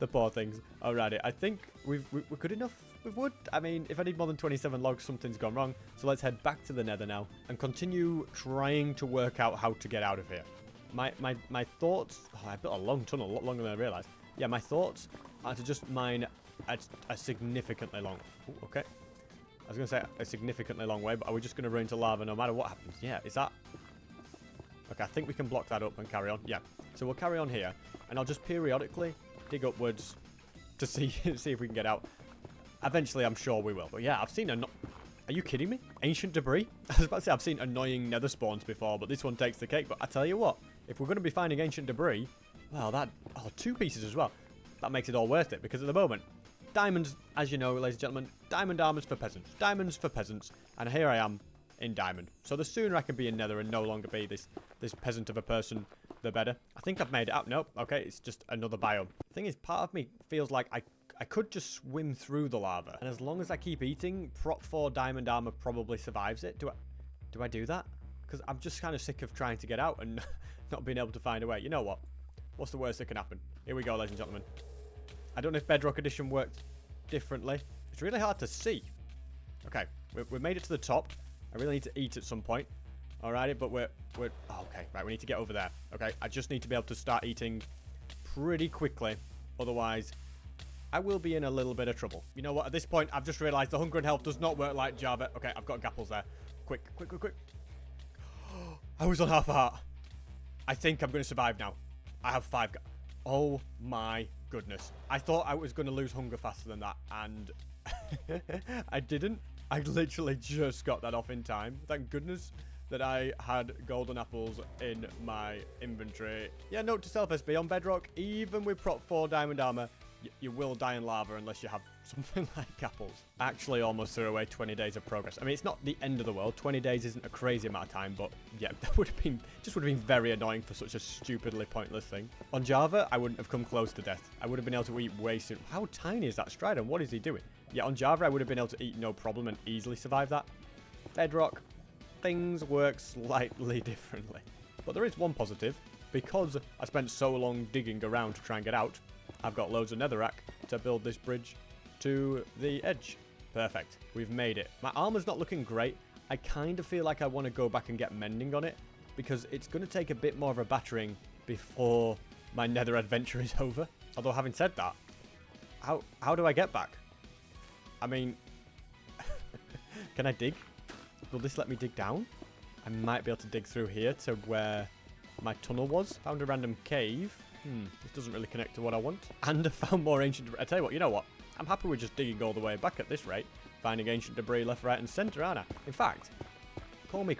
The poor things. Alrighty, I think we're good enough with wood. I mean, if I need more than 27 logs, something's gone wrong. So let's head back to the nether now and continue trying to work out how to get out of here. My thoughts... Oh, I built a long tunnel, a lot longer than I realized. Yeah, my thoughts are to just mine a significantly long... Ooh, okay. I was going to say a significantly long way, but are we just going to run into lava no matter what happens? Yeah, is that... Okay, I think we can block that up and carry on. Yeah, so we'll carry on here, and I'll just periodically dig upwards to see if we can get out. Eventually, I'm sure we will. But yeah, I've seen a... Are you kidding me? Ancient debris? I was about to say I've seen annoying nether spawns before, but this one takes the cake. But I tell you what, if we're going to be finding ancient debris, well, that... Oh, 2 pieces as well. That makes it all worth it, because at the moment, diamonds, as you know, ladies and gentlemen, diamond armors for peasants. Diamonds for peasants. And here I am in diamond. So the sooner I can be in nether and no longer be this peasant of a person, the better. I think I've made it up. Nope. Okay, it's just another biome. The thing is, part of me feels like I could just swim through the lava. And as long as I keep eating, prop 4 diamond armor probably survives it. Do I do that? Because I'm just kind of sick of trying to get out and not being able to find a way. You know what? What's the worst that can happen? Here we go, ladies and gentlemen. I don't know if Bedrock Edition worked differently. It's really hard to see. Okay, we made it to the top. I really need to eat at some point. Alrighty, but we're... Oh, okay, right, we need to get over there. Okay, I just need to be able to start eating pretty quickly. Otherwise, I will be in a little bit of trouble. You know what? At this point, I've just realized the hunger and health does not work like Java. Okay, I've got gapples there. Quick, quick, quick, quick. I was on half a heart. I think I'm going to survive now. I have 5. Oh my goodness. I thought I was going to lose hunger faster than that, and I didn't. I literally just got that off in time. Thank goodness that I had golden apples in my inventory. Yeah, note to self, SB, on Bedrock, even with prop 4 diamond armor, you will die in lava unless you have something like apples. Actually almost threw away 20 days of progress. I mean, it's not the end of the world. 20 days isn't a crazy amount of time, but yeah, that would have been, just would have been very annoying for such a stupidly pointless thing. On Java, I wouldn't have come close to death. I would have been able to eat way soon. How tiny is that Strident? What is he doing? Yeah, on Java, I would have been able to eat no problem and easily survive that. Bedrock, things work slightly differently. But there is one positive. Because I spent so long digging around to try and get out, I've got loads of netherrack to build this bridge to the edge. Perfect. We've made it. My armor's not looking great. I kind of feel like I want to go back and get mending on it, because it's going to take a bit more of a battering before my nether adventure is over. Although, having said that, how do I get back? I mean, can I dig? Will this let me dig down? I might be able to dig through here to where my tunnel was. Found a random cave. This doesn't really connect to what I want. And I found more ancient debris. I tell you what, you know what? I'm happy with just digging all the way back at this rate. Finding ancient debris left, right, and center, aren't I? In fact, call me...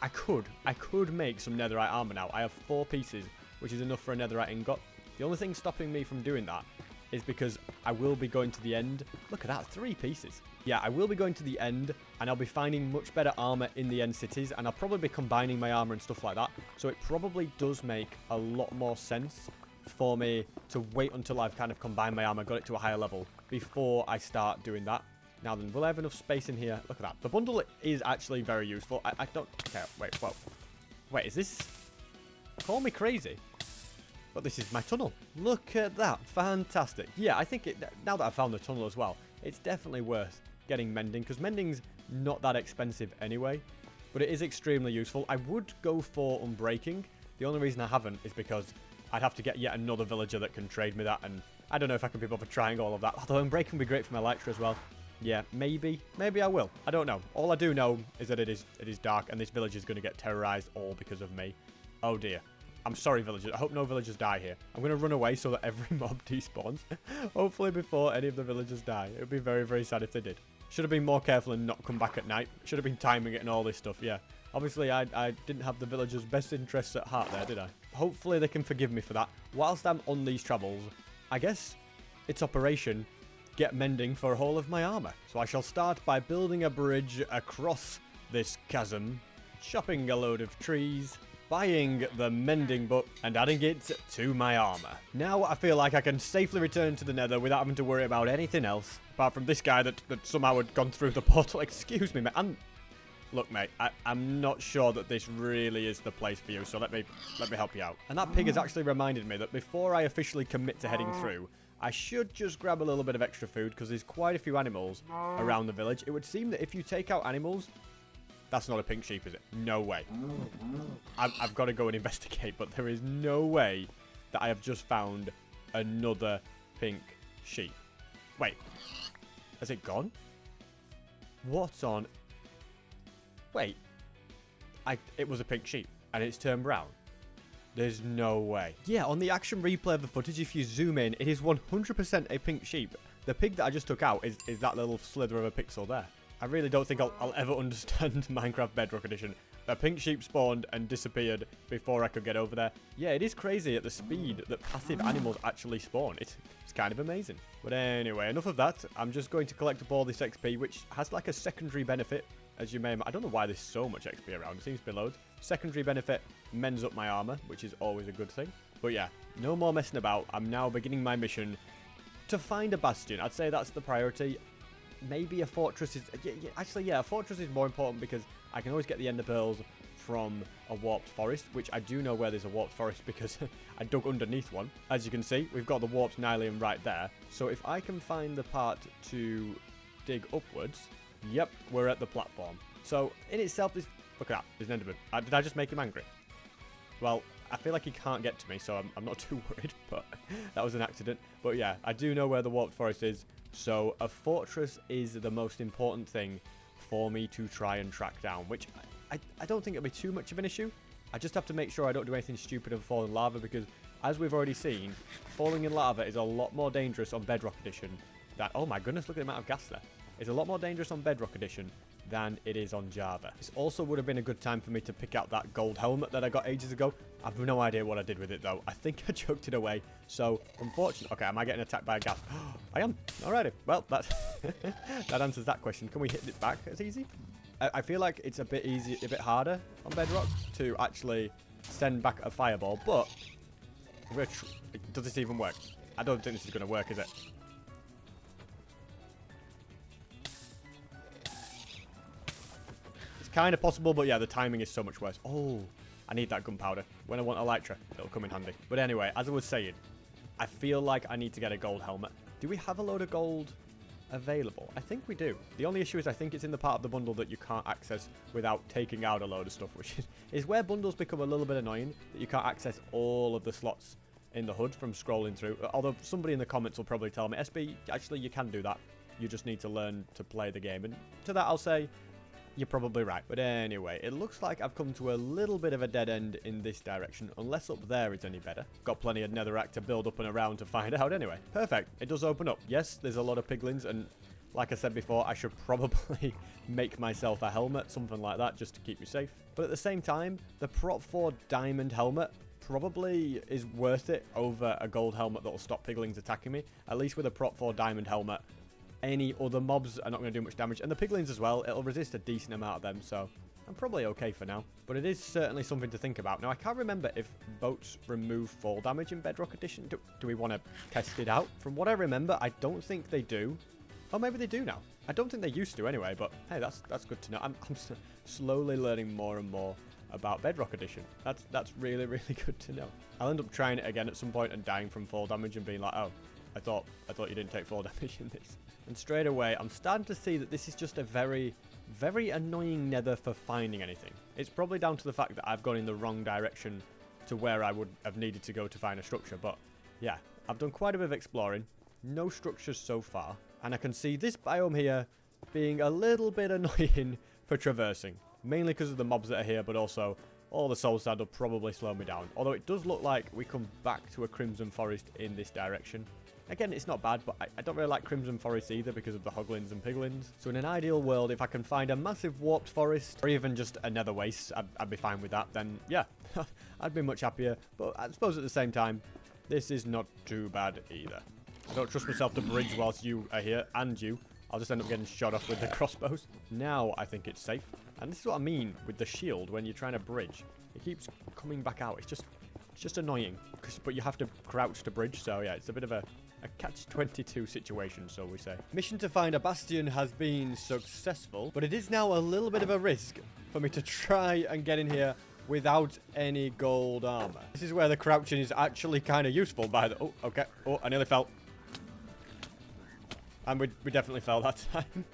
I could make some netherite armor now. I have 4 pieces, which is enough for a netherite ingot. The only thing stopping me from doing that is because I will be going to the end. Look at that, 3 pieces. Yeah, I will be going to the end, and I'll be finding much better armor in the end cities, and I'll probably be combining my armor and stuff like that. So it probably does make a lot more sense for me to wait until I've kind of combined my armor, got it to a higher level, before I start doing that. Now then, will I have enough space in here? Look at that. The bundle is actually very useful. I don't... Okay, wait, whoa. Wait, is this... Call me crazy, but this is my tunnel. Look at that. Fantastic. Yeah, I think now that I've found the tunnel as well, it's definitely worth getting mending, because mending's not that expensive anyway, but it is extremely useful. I would go for unbreaking. The only reason I haven't is because I'd have to get yet another villager that can trade me that, and I don't know if I can be bothered trying all of that. Although unbreaking would be great for my elytra as well. Yeah, maybe I will. I don't know. All I do know is that it is dark, and this village is going to get terrorized all because of me. Oh dear. I'm sorry, villagers. I hope no villagers die here. I'm going to run away so that every mob despawns. Hopefully before any of the villagers die. It would be very, very sad if they did. Should have been more careful and not come back at night. Should have been timing it and all this stuff, yeah. Obviously, I didn't have the villagers' best interests at heart there, did I? Hopefully they can forgive me for that. Whilst I'm on these travels, I guess it's Operation Get Mending for all of my armor. So I shall start by building a bridge across this chasm, chopping a load of trees, buying the mending book, and adding it to my armor. Now I feel like I can safely return to the nether without having to worry about anything else, apart from this guy that somehow had gone through the portal. Excuse me, mate. Look, mate, I'm not sure that this really is the place for you, so let me help you out. And that pig has actually reminded me that before I officially commit to heading through, I should just grab a little bit of extra food, because there's quite a few animals around the village. It would seem that if you take out animals... That's not a pink sheep, is it? No way. I've got to go and investigate, but there is no way that I have just found another pink sheep. Wait. Has it gone? What's on... Wait. It was a pink sheep, and it's turned brown. There's no way. Yeah, on the action replay of the footage, if you zoom in, it is 100% a pink sheep. The pig that I just took out is that little slither of a pixel there. I really don't think I'll ever understand Minecraft Bedrock Edition. A pink sheep spawned and disappeared before I could get over there. Yeah, it is crazy at the speed that passive animals actually spawn. It's kind of amazing. But anyway, enough of that. I'm just going to collect up all this XP, which has like a secondary benefit, as you may... I don't know why there's so much XP around. It seems to be loads. Secondary benefit, mends up my armor, which is always a good thing. But yeah, no more messing about. I'm now beginning my mission to find a bastion. I'd say that's the priority. Maybe a fortress is... Actually, yeah, a fortress is more important because I can always get the ender pearls from a warped forest, which I do know where there's a warped forest because I dug underneath one. As you can see, we've got the warped nylium right there. So if I can find the part to dig upwards, yep, we're at the platform. So in itself, this... Look at that, there's an enderman. Did I just make him angry? Well, I feel like he can't get to me, so I'm not too worried, but that was an accident. But yeah, I do know where the warped forest is. So a fortress is the most important thing for me to try and track down, which I don't think it'll be too much of an issue. I just have to make sure I don't do anything stupid and fall in lava, because as we've already seen, falling in lava is a lot more dangerous on Bedrock Edition. Oh my goodness, look at the amount of gas there. It's a lot more dangerous on Bedrock Edition than it is on Java. This also would have been a good time for me to pick out that gold helmet that I got ages ago. I've no idea what I did with it though. I think I chucked it away. So, unfortunately... Okay, am I getting attacked by a gas? I am. Alrighty. Well, that's that answers that question. Can we hit it back as easy? I feel like it's a bit easy, a bit harder on Bedrock to actually send back a fireball, but... Does this even work? I don't think this is going to work, is it? Kind of possible, but yeah, the timing is so much worse. Oh, I need that gunpowder. When I want elytra, it'll come in handy. But anyway, as I was saying, I feel like I need to get a gold helmet. Do we have a load of gold available? I think we do. The only issue is I think it's in the part of the bundle that you can't access without taking out a load of stuff, which is where bundles become a little bit annoying, that you can't access all of the slots in the HUD from scrolling through. Although somebody in the comments will probably tell me, SB, actually you can do that. You just need to learn to play the game. And to that I'll say, you're probably right. But anyway, it looks like I've come to a little bit of a dead end in this direction, unless up there is any better. Got plenty of netherrack to build up and around to find out anyway. Perfect. It does open up. Yes, there's a lot of piglins, and like I said before, I should probably make myself a helmet, something like that, just to keep me safe. But at the same time, the Prop 4 diamond helmet probably is worth it over a gold helmet that will stop piglins attacking me. At least with a Prop 4 diamond helmet, any other mobs are not going to do much damage. And the piglins as well, it'll resist a decent amount of them, so I'm probably okay for now. But it is certainly something to think about. Now, I can't remember if boats remove fall damage in Bedrock Edition. Do we want to test it out? From what I remember, I don't think they do. Oh, maybe they do now. I don't think they used to anyway, but hey, that's good to know. I'm slowly learning more and more about Bedrock Edition. That's really, really good to know. I'll end up trying it again at some point and dying from fall damage and being like, oh, I thought you didn't take fall damage in this. And straight away, I'm starting to see that this is just a very, very annoying nether for finding anything. It's probably down to the fact that I've gone in the wrong direction to where I would have needed to go to find a structure. But yeah, I've done quite a bit of exploring. No structures so far. And I can see this biome here being a little bit annoying for traversing. Mainly because of the mobs that are here, but also all the soul sand will probably slow me down. Although it does look like we come back to a crimson forest in this direction. Again, it's not bad, but I don't really like Crimson Forest either because of the hoglins and piglins. So in an ideal world, if I can find a massive warped forest, or even just a nether waste, I'd be fine with that. Then, yeah, I'd be much happier. But I suppose at the same time, this is not too bad either. I don't trust myself to bridge whilst you are here, and you. I'll just end up getting shot off with the crossbows. Now I think it's safe. And this is what I mean with the shield when you're trying to bridge. It keeps coming back out. It's just annoying. But you have to crouch to bridge, so yeah, it's a bit of a catch-22 situation, so we say. Mission to find a bastion has been successful, but it is now a little bit of a risk for me to try and get in here without any gold armor. This is where the crouching is actually kind of useful by the... Oh, okay. Oh, I nearly fell. And we definitely fell that time.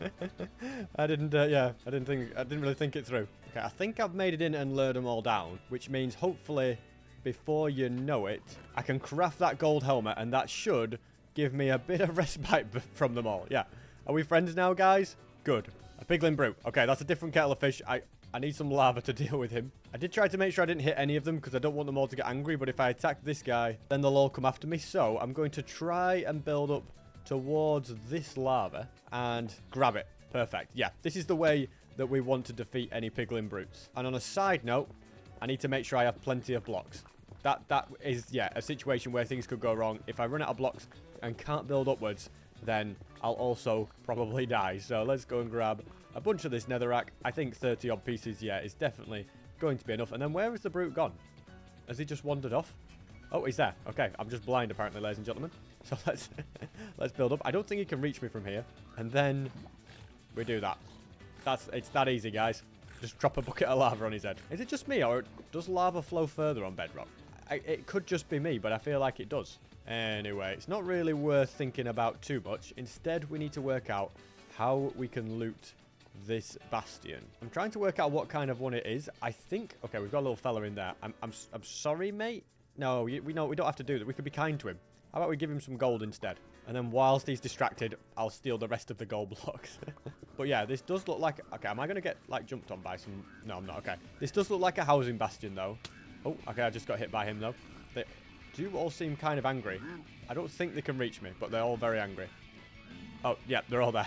I didn't really think it through. Okay, I think I've made it in and lured them all down, which means hopefully before you know it, I can craft that gold helmet, and that should give me a bit of respite from them all. Yeah. Are we friends now, guys? Good. A piglin brute. Okay, that's a different kettle of fish. I need some lava to deal with him. I did try to make sure I didn't hit any of them because I don't want them all to get angry, but if I attack this guy, then they'll all come after me. So I'm going to try and build up towards this lava and grab it. Perfect. Yeah, this is the way that we want to defeat any piglin brutes. And on a side note, I need to make sure I have plenty of blocks. That is, yeah, a situation where things could go wrong. If I run out of blocks and can't build upwards, then I'll also probably die. So let's go and grab a bunch of this netherrack. I think 30 odd pieces, yeah, is definitely going to be enough. And then where has the brute gone? Has he just wandered off? Oh, he's there. Okay, I'm just blind apparently, ladies and gentlemen. So let's build up. I don't think he can reach me from here. And then we do that. It's that easy, guys. Just drop a bucket of lava on his head. Is it just me, or does lava flow further on Bedrock? It could just be me, but I feel like it does. Anyway, it's not really worth thinking about too much. Instead, we need to work out how we can loot this bastion. I'm trying to work out what kind of one it is. I think... Okay, we've got a little fella in there. I'm sorry, mate. No, we don't have to do that. We could be kind to him. How about we give him some gold instead? And then whilst he's distracted, I'll steal the rest of the gold blocks. But yeah, this does look like... Okay, am I going to get, like, jumped on by some... No, I'm not. Okay. This does look like a housing bastion, though. Oh, okay, I just got hit by him, though. They do all seem kind of angry. I don't think they can reach me, but they're all very angry. Oh, yeah, they're all there.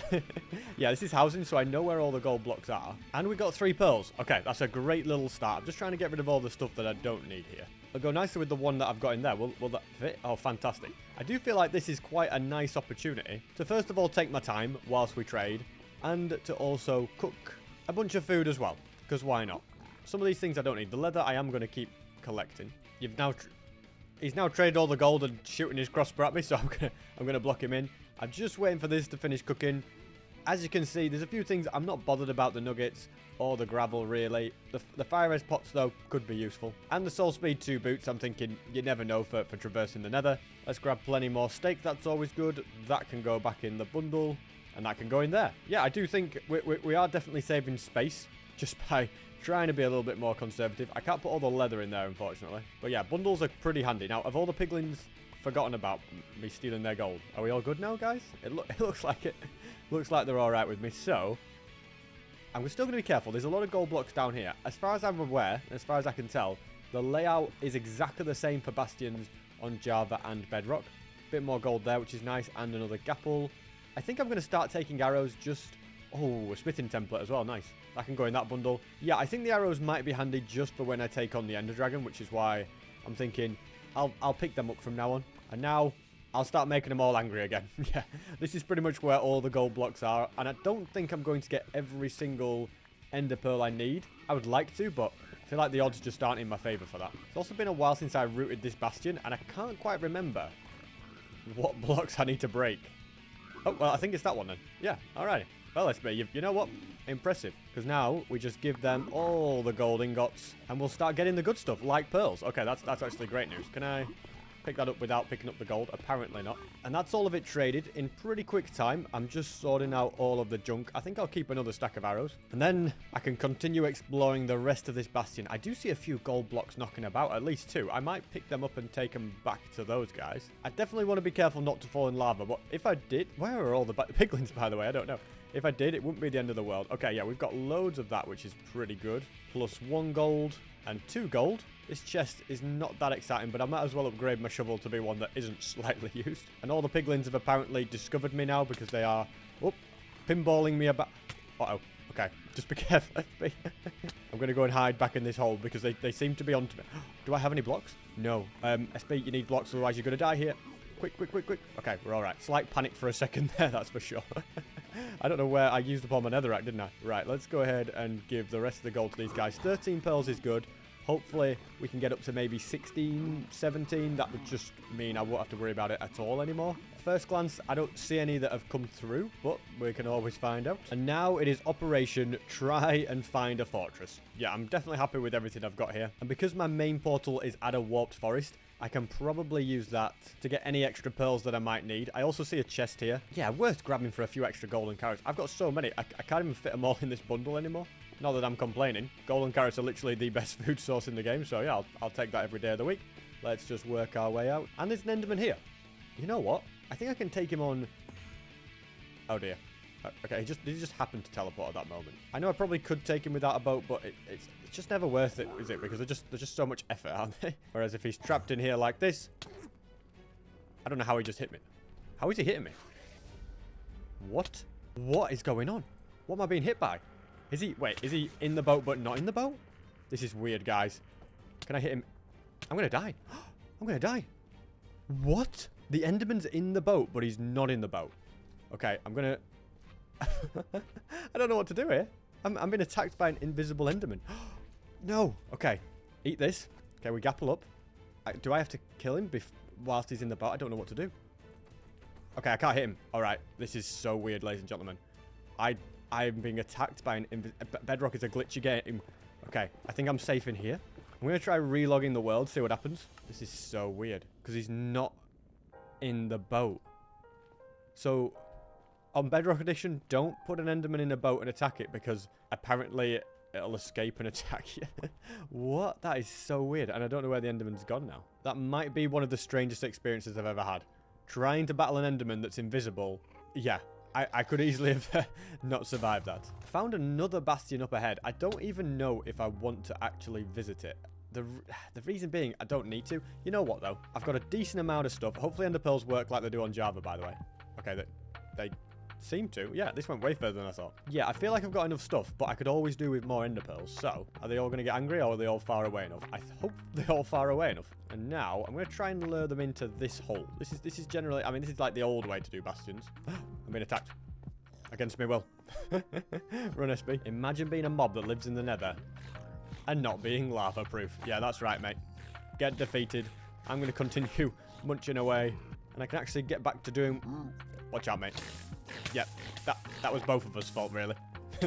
Yeah, this is housing, so I know where all the gold blocks are. And we got 3 pearls. Okay, that's a great little start. I'm just trying to get rid of all the stuff that I don't need here. I'll go nicely with the one that I've got in there. Will that fit? Oh, fantastic. I do feel like this is quite a nice opportunity to first of all take my time whilst we trade, and to also cook a bunch of food as well, because why not? Some of these things I don't need. The leather I am going to keep collecting. He's now traded all the gold and shooting his crossbow at me, so I'm gonna block him in. I'm just waiting for this to finish cooking. As you can see, there's a few things I'm not bothered about the nuggets or the gravel, really. The fire res pots, though, could be useful. And the soul speed 2 boots, I'm thinking you never know for traversing the nether. Let's grab plenty more steak, that's always good. That can go back in the bundle, and that can go in there. Yeah, I do think we are definitely saving space just by trying to be a little bit more conservative. I can't put all the leather in there, unfortunately. But yeah, bundles are pretty handy. Now, have all the piglins forgotten about me stealing their gold? Are we all good now, guys? It looks like it. Looks like they're all right with me. So, I'm still going to be careful. There's a lot of gold blocks down here. As far as I'm aware, as far as I can tell, the layout is exactly the same for bastions on Java and Bedrock. Bit more gold there, which is nice, and another gapple. I think I'm going to start taking arrows just... Oh, a smithing template as well. Nice. That can go in that bundle. Yeah, I think the arrows might be handy just for when I take on the Ender Dragon, which is why I'm thinking I'll pick them up from now on. And now I'll start making them all angry again. Yeah, this is pretty much where all the gold blocks are. And I don't think I'm going to get every single Ender Pearl I need. I would like to, but I feel like the odds just aren't in my favour for that. It's also been a while since I rooted this bastion, and I can't quite remember what blocks I need to break. Oh, well, I think it's that one then. Yeah, alright. Well, SB, you know what? Impressive. Because now we just give them all the gold ingots and we'll start getting the good stuff, like pearls. Okay, that's actually great news. Can I pick that up without picking up the gold? Apparently not. And that's all of it traded in pretty quick time. I'm just sorting out all of the junk. I think I'll keep another stack of arrows. And then I can continue exploring the rest of this bastion. I do see a few gold blocks knocking about, at least 2. I might pick them up and take them back to those guys. I definitely want to be careful not to fall in lava, but if I did... Where are all the piglins, by the way? I don't know. If I did, it wouldn't be the end of the world. Okay, yeah, we've got loads of that, which is pretty good. Plus 1 gold and 2 gold. This chest is not that exciting, but I might as well upgrade my shovel to be one that isn't slightly used. And all the piglins have apparently discovered me now because they are, pinballing me about. Uh-oh. Okay, just be careful. I'm going to go and hide back in this hole because they seem to be onto me. Do I have any blocks? No. SB, you need blocks, otherwise you're going to die here. Quick. Okay, we're all right. Slight panic for a second there, that's for sure. I don't know where I used up all my netherite, didn't I? Right, let's go ahead and give the rest of the gold to these guys. 13 pearls is good. Hopefully, we can get up to maybe 16, 17. That would just mean I won't have to worry about it at all anymore. First glance, I don't see any that have come through, but we can always find out. And now it is Operation Try and Find a Fortress. Yeah, I'm definitely happy with everything I've got here. And because my main portal is at a warped forest, I can probably use that to get any extra pearls that I might need. I also see a chest here. Yeah, worth grabbing for a few extra golden carrots. I've got so many, I can't even fit them all in this bundle anymore. Not that I'm complaining. Golden carrots are literally the best food source in the game, so yeah, I'll take that every day of the week. Let's just work our way out. And there's an Enderman here. You know what? I think I can take him on... Oh dear. Okay, he just happened to teleport at that moment. I know I probably could take him without a boat, but it's just never worth it, is it? Because there's just so much effort, aren't they? Whereas if he's trapped in here like this... I don't know how he just hit me. How is he hitting me? What? What is going on? What am I being hit by? Is he... Wait, is he in the boat but not in the boat? This is weird, guys. Can I hit him? I'm going to die. I'm going to die. What? The Enderman's in the boat, but he's not in the boat. Okay, I'm going to... I don't know what to do here. I'm being attacked by an invisible Enderman. No. Okay. Eat this. Okay, we gapple up. Do I have to kill him whilst he's in the boat? I don't know what to do. Okay, I can't hit him. All right. This is so weird, ladies and gentlemen. I'm being attacked by an... Bedrock is a glitchy game. Okay, I think I'm safe in here. I'm going to try relogging the world, see what happens. This is so weird, because he's not in the boat. So, on Bedrock Edition, don't put an Enderman in a boat and attack it, because apparently it'll escape and attack you. What? That is so weird, and I don't know where the Enderman's gone now. That might be one of the strangest experiences I've ever had. Trying to battle an Enderman that's invisible. Yeah. I could easily have not survived that. Found another bastion up ahead. I don't even know if I want to actually visit it. The reason being, I don't need to. You know what, though? I've got a decent amount of stuff. Hopefully ender pearls work like they do on Java, by the way. Okay, they seem to. Yeah, this went way further than I thought. Yeah, I feel like I've got enough stuff, but I could always do with more ender pearls. So, are they all going to get angry, or are they all far away enough? I hope they're all far away enough. And now, I'm going to try and lure them into this hole. This is generally, I mean, this is like the old way to do bastions. I'm being attacked. Against me will. Run SB. Imagine being a mob that lives in the nether and not being lava proof. Yeah, that's right, mate. Get defeated. I'm going to continue munching away, and I can actually get back to doing... Watch out, mate. Yeah, that was both of us' fault, really.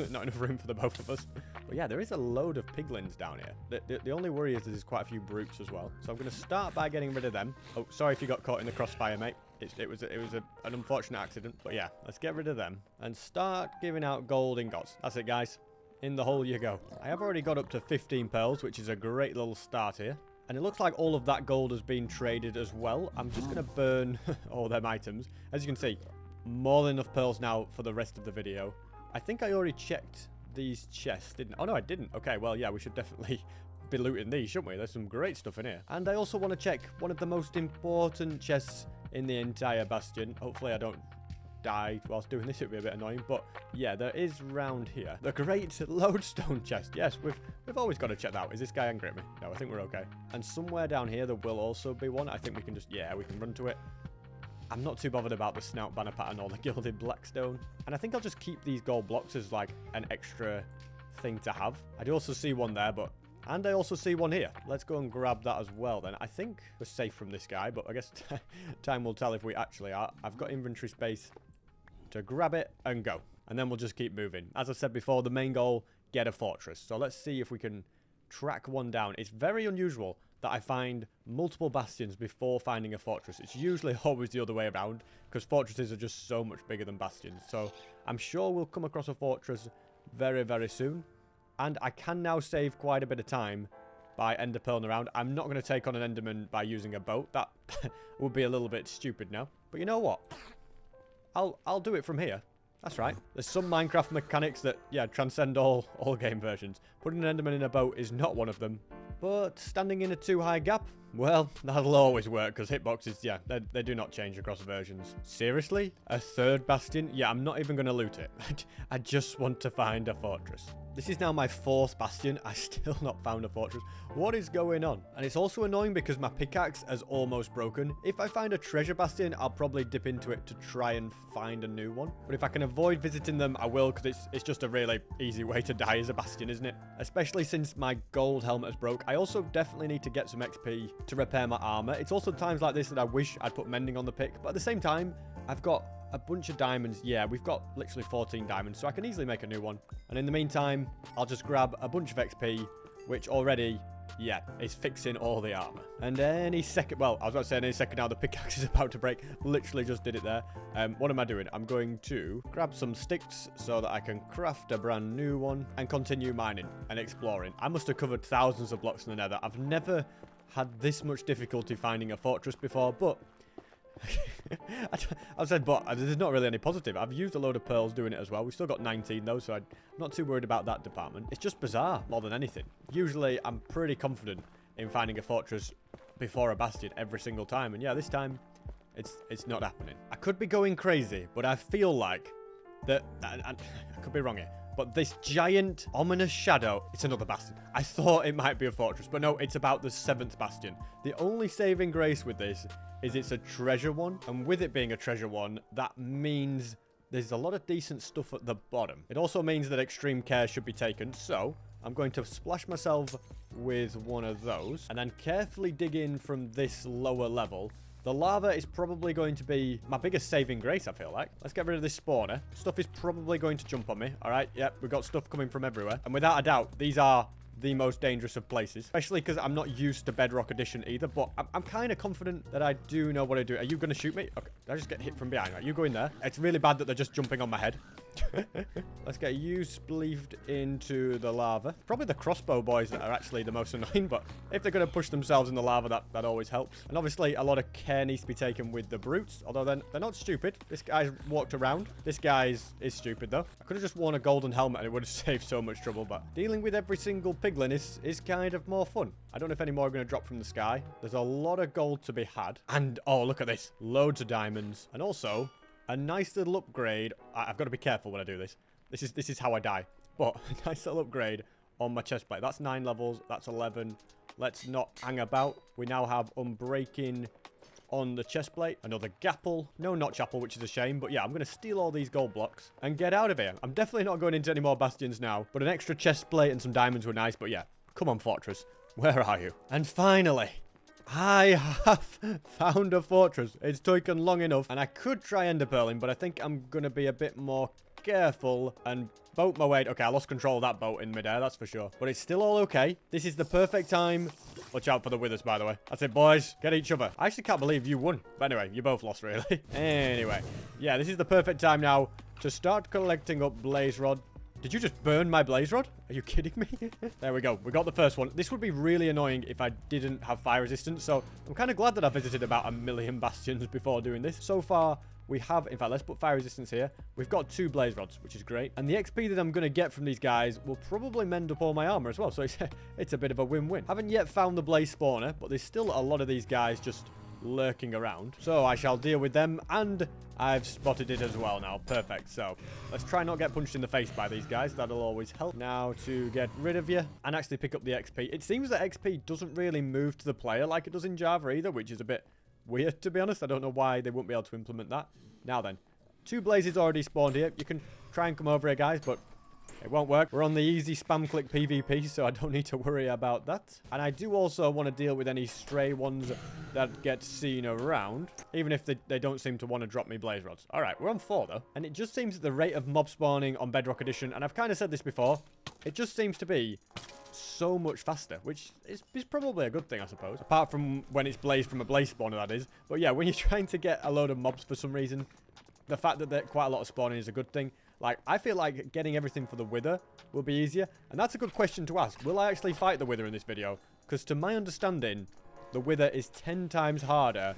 Not enough room for the both of us. But yeah, there is a load of piglins down here. The only worry is there's quite a few brutes as well. So I'm going to start by getting rid of them. Oh, sorry if you got caught in the crossfire, mate. It was an unfortunate accident. But yeah, let's get rid of them and start giving out gold ingots. That's it, guys. In the hole you go. I have already got up to 15 pearls, which is a great little start here. And it looks like all of that gold has been traded as well. I'm just going to burn all them items. As you can see, more than enough pearls now for the rest of the video. I think I already checked these chests, didn't I? Oh, no, I didn't. Okay, well, yeah, we should definitely be looting these, shouldn't we? There's some great stuff in here. And I also want to check one of the most important chests in the entire bastion. Hopefully I don't die whilst doing this. It would be a bit annoying. But, yeah, there is round here. The great lodestone chest. Yes, we've always got to check that out. Is this guy angry at me? No, I think we're okay. And somewhere down here there will also be one. I think we can just, yeah, we can run to it. I'm not too bothered about the snout banner pattern or the gilded blackstone. And I think I'll just keep these gold blocks as like an extra thing to have. I do also see one there, but... And I also see one here. Let's go and grab that as well then. I think we're safe from this guy, but I guess time will tell if we actually are. I've got inventory space to grab it and go. And then we'll just keep moving. As I said before, the main goal, get a fortress. So let's see if we can track one down. It's very unusual that I find multiple bastions before finding a fortress. It's usually always the other way around, because fortresses are just so much bigger than bastions. So I'm sure we'll come across a fortress very, very soon. And I can now save quite a bit of time by ender pearling around. I'm not going to take on an enderman by using a boat. That would be a little bit stupid now. But you know what? I'll do it from here. That's right. There's some Minecraft mechanics that, yeah, transcend all game versions. Putting an enderman in a boat is not one of them. But standing in a too high gap, well, that'll always work, because hitboxes, yeah, they do not change across versions. Seriously? A third bastion? Yeah, I'm not even going to loot it. I just want to find a fortress. This is now my 4th bastion. I still not found a fortress. What is going on? And it's also annoying because my pickaxe has almost broken. If I find a treasure bastion, I'll probably dip into it to try and find a new one. But if I can avoid visiting them, I will, because it's just a really easy way to die as a bastion, isn't it? Especially since my gold helmet has broke. I also definitely need to get some XP to repair my armor. It's also times like this that I wish I'd put mending on the pick. But at the same time, I've got a bunch of diamonds. Yeah, we've got literally 14 diamonds, so I can easily make a new one. And in the meantime, I'll just grab a bunch of XP, which already, yeah, is fixing all the armor. And any second, well, I was about to say any second now, the pickaxe is about to break. Literally just did it there. What am I doing? I'm going to grab some sticks so that I can craft a brand new one and continue mining and exploring. I must have covered thousands of blocks in the nether. I've never had this much difficulty finding a fortress before, but I've said, but there's not really any positive. I've used a load of pearls doing it as well. We've still got 19 though, so I'm not too worried about that department. It's just bizarre more than anything. Usually I'm pretty confident in finding a fortress before a bastion every single time, and yeah, this time it's not happening. I could be going crazy, but I feel like that, and I could be wrong here, but this giant ominous shadow, it's another bastion. I thought it might be a fortress, but no, it's about the 7th bastion. The only saving grace with this is it's a treasure one, and with it being a treasure one, that means there's a lot of decent stuff at the bottom. It also means that extreme care should be taken, so I'm going to splash myself with one of those, and then carefully dig in from this lower level. The lava is probably going to be my biggest saving grace, I feel like. Let's get rid of this spawner. Stuff is probably going to jump on me. All right, yep, we've got stuff coming from everywhere. And without a doubt, these are the most dangerous of places, especially because I'm not used to Bedrock Edition either, but I'm kind of confident that I do know what I do. Are you going to shoot me? Okay, did I just get hit from behind? Right, you go in there. It's really bad that they're just jumping on my head. Let's get you spleefed into the lava. Probably the crossbow boys that are actually the most annoying, but if they're going to push themselves in the lava, that always helps. And obviously, a lot of care needs to be taken with the brutes, although they're not stupid. This guy's walked around. This guy is stupid, though. I could have just worn a golden helmet and it would have saved so much trouble, but dealing with every single piglin is kind of more fun. I don't know if any more are going to drop from the sky. There's a lot of gold to be had. And, oh, look at this. Loads of diamonds. And also, a nice little upgrade. I've got to be careful when I do this. This is how I die. But a nice little upgrade on my chest plate. That's 9 levels. That's 11. Let's not hang about. We now have unbreaking on the chest plate. Another gapple. No notch apple, which is a shame. But yeah, I'm going to steal all these gold blocks and get out of here. I'm definitely not going into any more bastions now. But an extra chest plate and some diamonds were nice. But yeah, come on, fortress. Where are you? And finally, I have found a fortress. It's taken long enough, and I could try ender pearling, but I think I'm going to be a bit more careful and boat my way. Okay, I lost control of that boat in midair, that's for sure. But it's still all okay. This is the perfect time. Watch out for the withers, by the way. That's it, boys. Get each other. I actually can't believe you won. But anyway, you both lost, really. Anyway, yeah, this is the perfect time now to start collecting up blaze rod. Did you just burn my blaze rod? Are you kidding me? There we go. We got the first one. This would be really annoying if I didn't have fire resistance. So I'm kind of glad that I visited about 1 million bastions before doing this. So far, we have... In fact, let's put fire resistance here. We've got 2 blaze rods, which is great. And the XP that I'm going to get from these guys will probably mend up all my armor as well. So it's a bit of a win-win. Haven't yet found the blaze spawner, but there's still a lot of these guys just lurking around. So I shall deal with them, and I've spotted it as well now. Perfect. So let's try not get punched in the face by these guys. That'll always help. Now to get rid of you and actually pick up the XP. It seems that XP doesn't really move to the player like it does in Java either, which is a bit weird, to be honest. I don't know why they wouldn't be able to implement that. Now then, 2 blazes already spawned here. You can try and come over here, guys, but it won't work. We're on the easy spam click PvP, so I don't need to worry about that. And I do also want to deal with any stray ones that get seen around, even if they don't seem to want to drop me blaze rods. All right, we're on 4, though. And it just seems that the rate of mob spawning on Bedrock Edition, and I've kind of said this before, it just seems to be so much faster, which is probably a good thing, I suppose. Apart from when it's blazed from a blaze spawner, that is. But yeah, when you're trying to get a load of mobs for some reason, the fact that quite a lot of spawning is a good thing. Like, I feel like getting everything for the wither will be easier. And that's a good question to ask. Will I actually fight the wither in this video? Because to my understanding, the wither is 10 times harder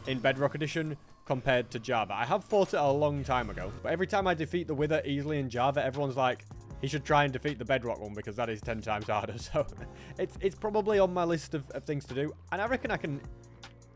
in Bedrock Edition compared to Java. I have fought it a long time ago. But every time I defeat the wither easily in Java, everyone's like, he should try and defeat the Bedrock one because that is 10 times harder. So it's probably on my list of things to do. And I reckon I can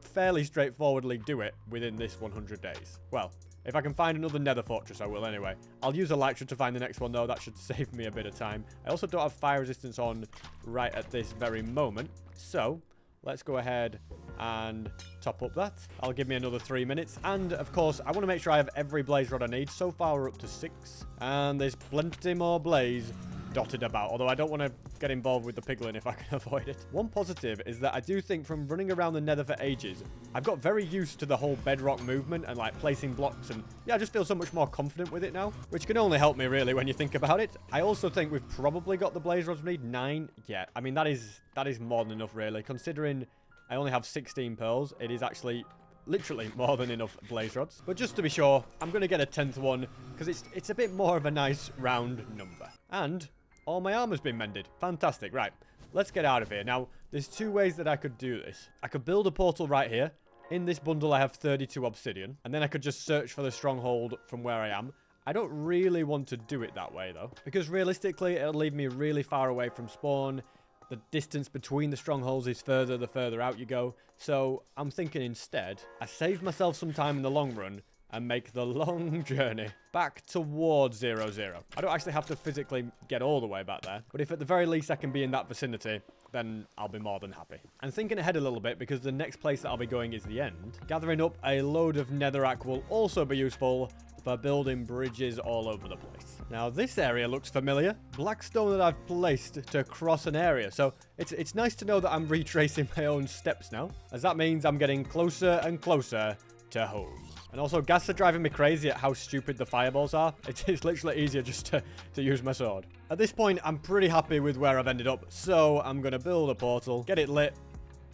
fairly straightforwardly do it within this 100 days. Well, if I can find another nether fortress, I will anyway. I'll use elytra to find the next one, though. That should save me a bit of time. I also don't have fire resistance on right at this very moment. So let's go ahead and top up that. I'll give me another 3 minutes. And, of course, I want to make sure I have every blaze rod I need. So far, we're up to 6. And there's plenty more blaze dotted about, although I don't want to get involved with the piglin if I can avoid it. One positive is that I do think from running around the nether for ages, I've got very used to the whole bedrock movement and like placing blocks, and yeah, I just feel so much more confident with it now, which can only help me really when you think about it. I also think we've probably got the blaze rods we need. 9. Yeah, I mean that is more than enough really, considering I only have 16 pearls. It is actually literally more than enough blaze rods. But just to be sure, I'm going to get a 10th one because it's a bit more of a nice round number. And all my armor's been mended. Fantastic. Right, let's get out of here. Now, there's 2 ways that I could do this. I could build a portal right here. In this bundle, I have 32 obsidian. And then I could just search for the stronghold from where I am. I don't really want to do it that way, though. Because realistically, it'll leave me really far away from spawn. The distance between the strongholds is further the further out you go. So I'm thinking instead, I save myself some time in the long run and make the long journey back towards 0-0. I don't actually have to physically get all the way back there, but if at the very least I can be in that vicinity, then I'll be more than happy. And thinking ahead a little bit, because the next place that I'll be going is the end, gathering up a load of netherrack will also be useful for building bridges all over the place. Now, this area looks familiar. Black stone that I've placed to cross an area. So it's nice to know that I'm retracing my own steps now, as that means I'm getting closer and closer to home. And also, gas are driving me crazy at how stupid the fireballs are. It's literally easier just to use my sword. At this point, I'm pretty happy with where I've ended up. So I'm going to build a portal, get it lit,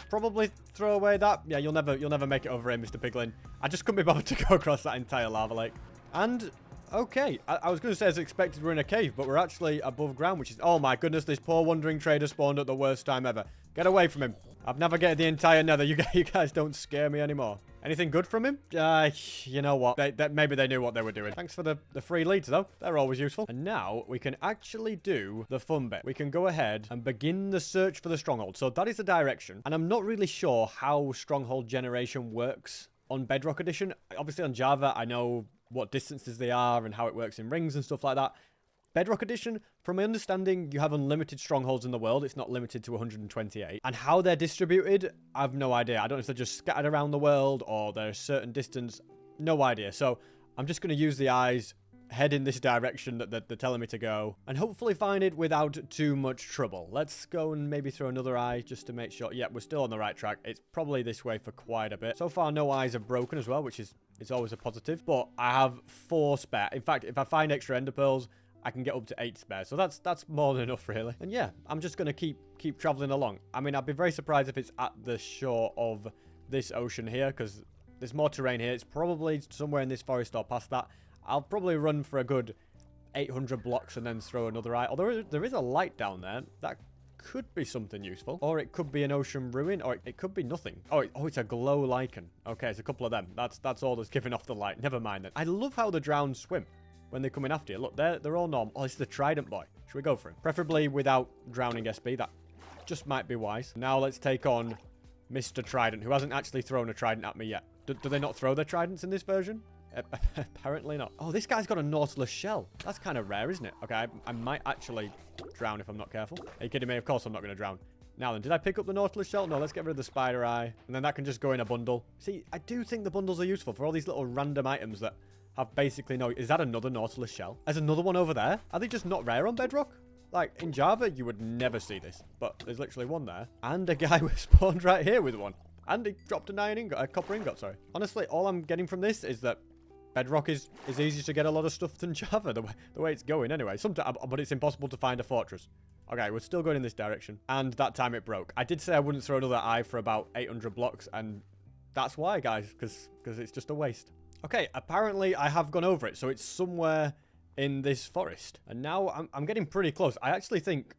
probably throw away that. Yeah, you'll never make it over here, Mr. Piglin. I just couldn't be bothered to go across that entire lava lake. And Okay, I was going to say as expected we're in a cave, but we're actually above ground, which is... Oh my goodness, this poor wandering trader spawned at the worst time ever. Get away from him. I've navigated the entire nether. You guys don't scare me anymore. Anything good from him? You know what? Maybe they knew what they were doing. Thanks for the free leads, though. They're always useful. And now we can actually do the fun bit. We can go ahead and begin the search for the stronghold. So that is the direction. And I'm not really sure how stronghold generation works on Bedrock Edition. Obviously on Java, I know what distances they are and how it works in rings and stuff like that. Bedrock Edition, from my understanding, you have unlimited strongholds in the world. It's not limited to 128. And how they're distributed, I have no idea. I don't know if they're just scattered around the world or they're a certain distance. No idea. So I'm just going to use the eyes, head in this direction that they're telling me to go, and hopefully find it without too much trouble. Let's go and maybe throw another eye just to make sure. Yeah, we're still on the right track. It's probably this way for quite a bit. So far, no eyes are broken as well, which is always a positive. But I have 4 spare. In fact, if I find extra ender pearls, I can get up to 8 spare. So that's more than enough, really. And yeah, I'm just going to keep traveling along. I mean, I'd be very surprised if it's at the shore of this ocean here, because there's more terrain here. It's probably somewhere in this forest or past that. I'll probably run for a good 800 blocks and then throw another eye. Although there is a light down there. That could be something useful. Or it could be an ocean ruin. Or it could be nothing. Oh, it's a glow lichen. Okay, it's a couple of them. That's all that's giving off the light. Never mind then. I love how the drowned swim when they come in after you. Look, they're all normal. Oh, it's the trident boy. Should we go for him? Preferably without drowning SB. That just might be wise. Now let's take on Mr. Trident, who hasn't actually thrown a trident at me yet. Do they not throw their tridents in this version? Apparently not. Oh, this guy's got a nautilus shell. That's kind of rare, isn't it? Okay, I might actually drown if I'm not careful. Are you kidding me? Of course I'm not going to drown. Now then, did I pick up the nautilus shell? No, let's get rid of the spider eye. And then that can just go in a bundle. See, I do think the bundles are useful for all these little random items that have basically no... Is that another nautilus shell? There's another one over there? Are they just not rare on Bedrock? Like, in Java, you would never see this. But there's literally one there. And a guy was spawned right here with one. And he dropped a copper ingot, sorry. Honestly, all I'm getting from this is that Bedrock is easier to get a lot of stuff than Java, the way it's going anyway. But it's impossible to find a fortress. Okay, we're still going in this direction. And that time it broke. I did say I wouldn't throw another eye for about 800 blocks, and that's why, guys, because it's just a waste. Okay, apparently I have gone over it, so it's somewhere in this forest. And now I'm getting pretty close. I actually think...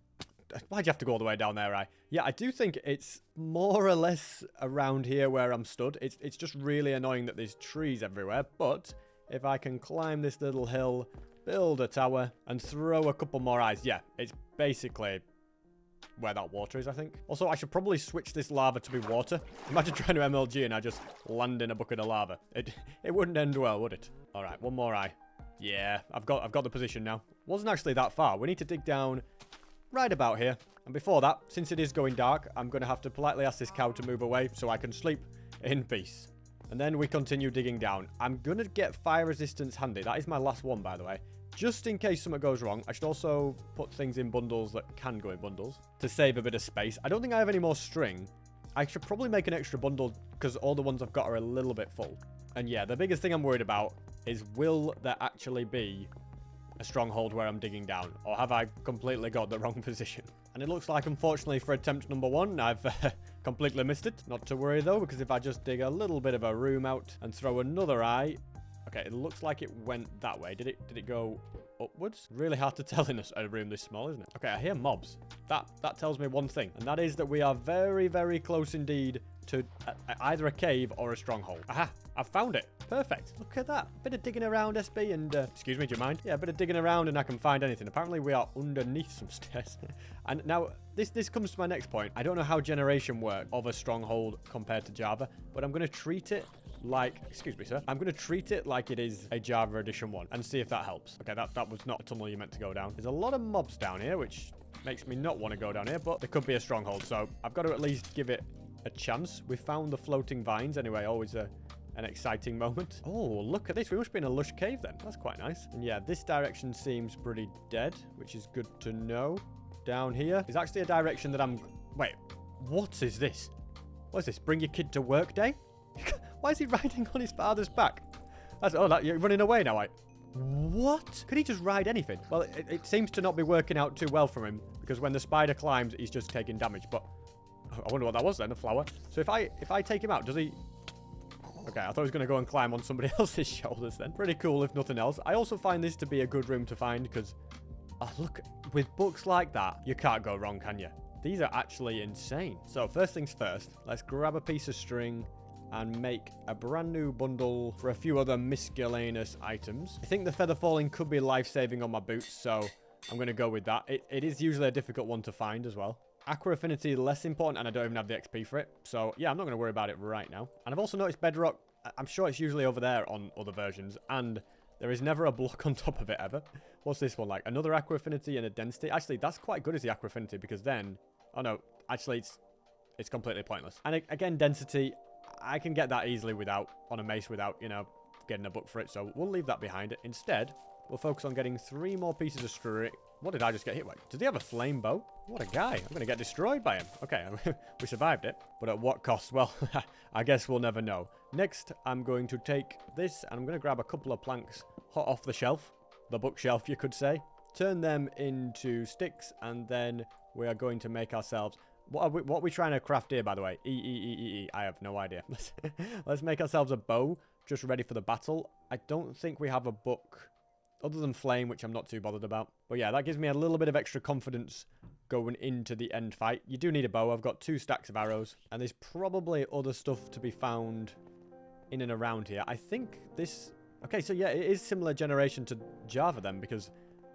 Why'd you have to go all the way down there, right? Yeah, I do think it's more or less around here where I'm stood. It's just really annoying that there's trees everywhere, but if I can climb this little hill, build a tower, and throw a couple more eyes, yeah, it's basically where that water is, I think. Also, I should probably switch this lava to be water. Imagine trying to MLG and I just land in a bucket of lava. It wouldn't end well, would it? All right, one more eye. Yeah, I've got the position now. Wasn't actually that far. We need to dig down right about here. And before that, since it is going dark, I'm going to have to politely ask this cow to move away so I can sleep in peace. And then we continue digging down. I'm going to get fire resistance handy. That is my last one, by the way. Just in case something goes wrong. I should also put things in bundles that can go in bundles to save a bit of space. I don't think I have any more string. I should probably make an extra bundle because all the ones I've got are a little bit full. And yeah, the biggest thing I'm worried about is, will there actually be a stronghold where I'm digging down? Or have I completely got the wrong position? And it looks like, unfortunately, for attempt number 1, I've completely missed it. Not to worry, though, because if I just dig a little bit of a room out and throw another eye... Okay, it looks like it went that way. Did it go upwards? Really hard to tell in a room this small, isn't it? Okay, I hear mobs. That tells me one thing, and that is that we are very, very close indeed to either a cave or a stronghold. Aha! I've found it. Perfect. Look at that. Bit of digging around, SB, and... excuse me, do you mind? Yeah, a bit of digging around and I can find anything. Apparently, we are underneath some stairs. And now, this comes to my next point. I don't know how generation works of a stronghold compared to Java, but I'm going to treat it like... Excuse me, sir. I'm going to treat it like it is a Java Edition 1 and see if that helps. Okay, that was not a tunnel you meant to go down. There's a lot of mobs down here, which makes me not want to go down here, but there could be a stronghold, so I've got to at least give it a chance. We found the floating vines anyway, always an exciting moment. Oh, look at this. We must be in a lush cave then. That's quite nice. And yeah, this direction seems pretty dead, which is good to know. Down here is actually a direction that I'm... Wait, what is this? What is this? Bring your kid to work day? Why is he riding on his father's back? You're running away now, What? Could he just ride anything? Well, it seems to not be working out too well for him, because when the spider climbs, he's just taking damage. But I wonder what that was then, the flower. So if I take him out, does he... Okay, I thought I was going to go and climb on somebody else's shoulders then. Pretty cool, if nothing else. I also find this to be a good room to find because, oh, look, with books like that, you can't go wrong, can you? These are actually insane. So first things first, let's grab a piece of string and make a brand new bundle for a few other miscellaneous items. I think the feather falling could be life-saving on my boots, so I'm going to go with that. It is usually a difficult one to find as well. Aqua affinity, less important, and I don't even have the XP for it. So yeah, I'm not going to worry about it right now. And I've also noticed bedrock, I'm sure it's usually over there on other versions, and there is never a block on top of it ever. What's this one like? Another aqua affinity and a density. Actually, that's quite good as the aqua affinity because then, oh no, actually it's completely pointless. And again, density, I can get that easily without, on a mace without, you know, getting a book for it. So we'll leave that behind. Instead, we'll focus on getting 3 more pieces of string. What did I just get hit with? Does he have a flame bow? What a guy. I'm going to get destroyed by him. Okay, we survived it. But at what cost? Well, I guess we'll never know. Next, I'm going to take this and I'm going to grab a couple of planks hot off the shelf. The bookshelf, you could say. Turn them into sticks and then we are going to make ourselves... What are we trying to craft here, by the way? I have no idea. Let's make ourselves a bow just ready for the battle. I don't think we have a book... other than flame, which I'm not too bothered about. But yeah, that gives me a little bit of extra confidence going into the end fight. You do need a bow. I've got 2 stacks of arrows. And there's probably other stuff to be found in and around here. I think this... Okay, so yeah, it is similar generation to Java then, because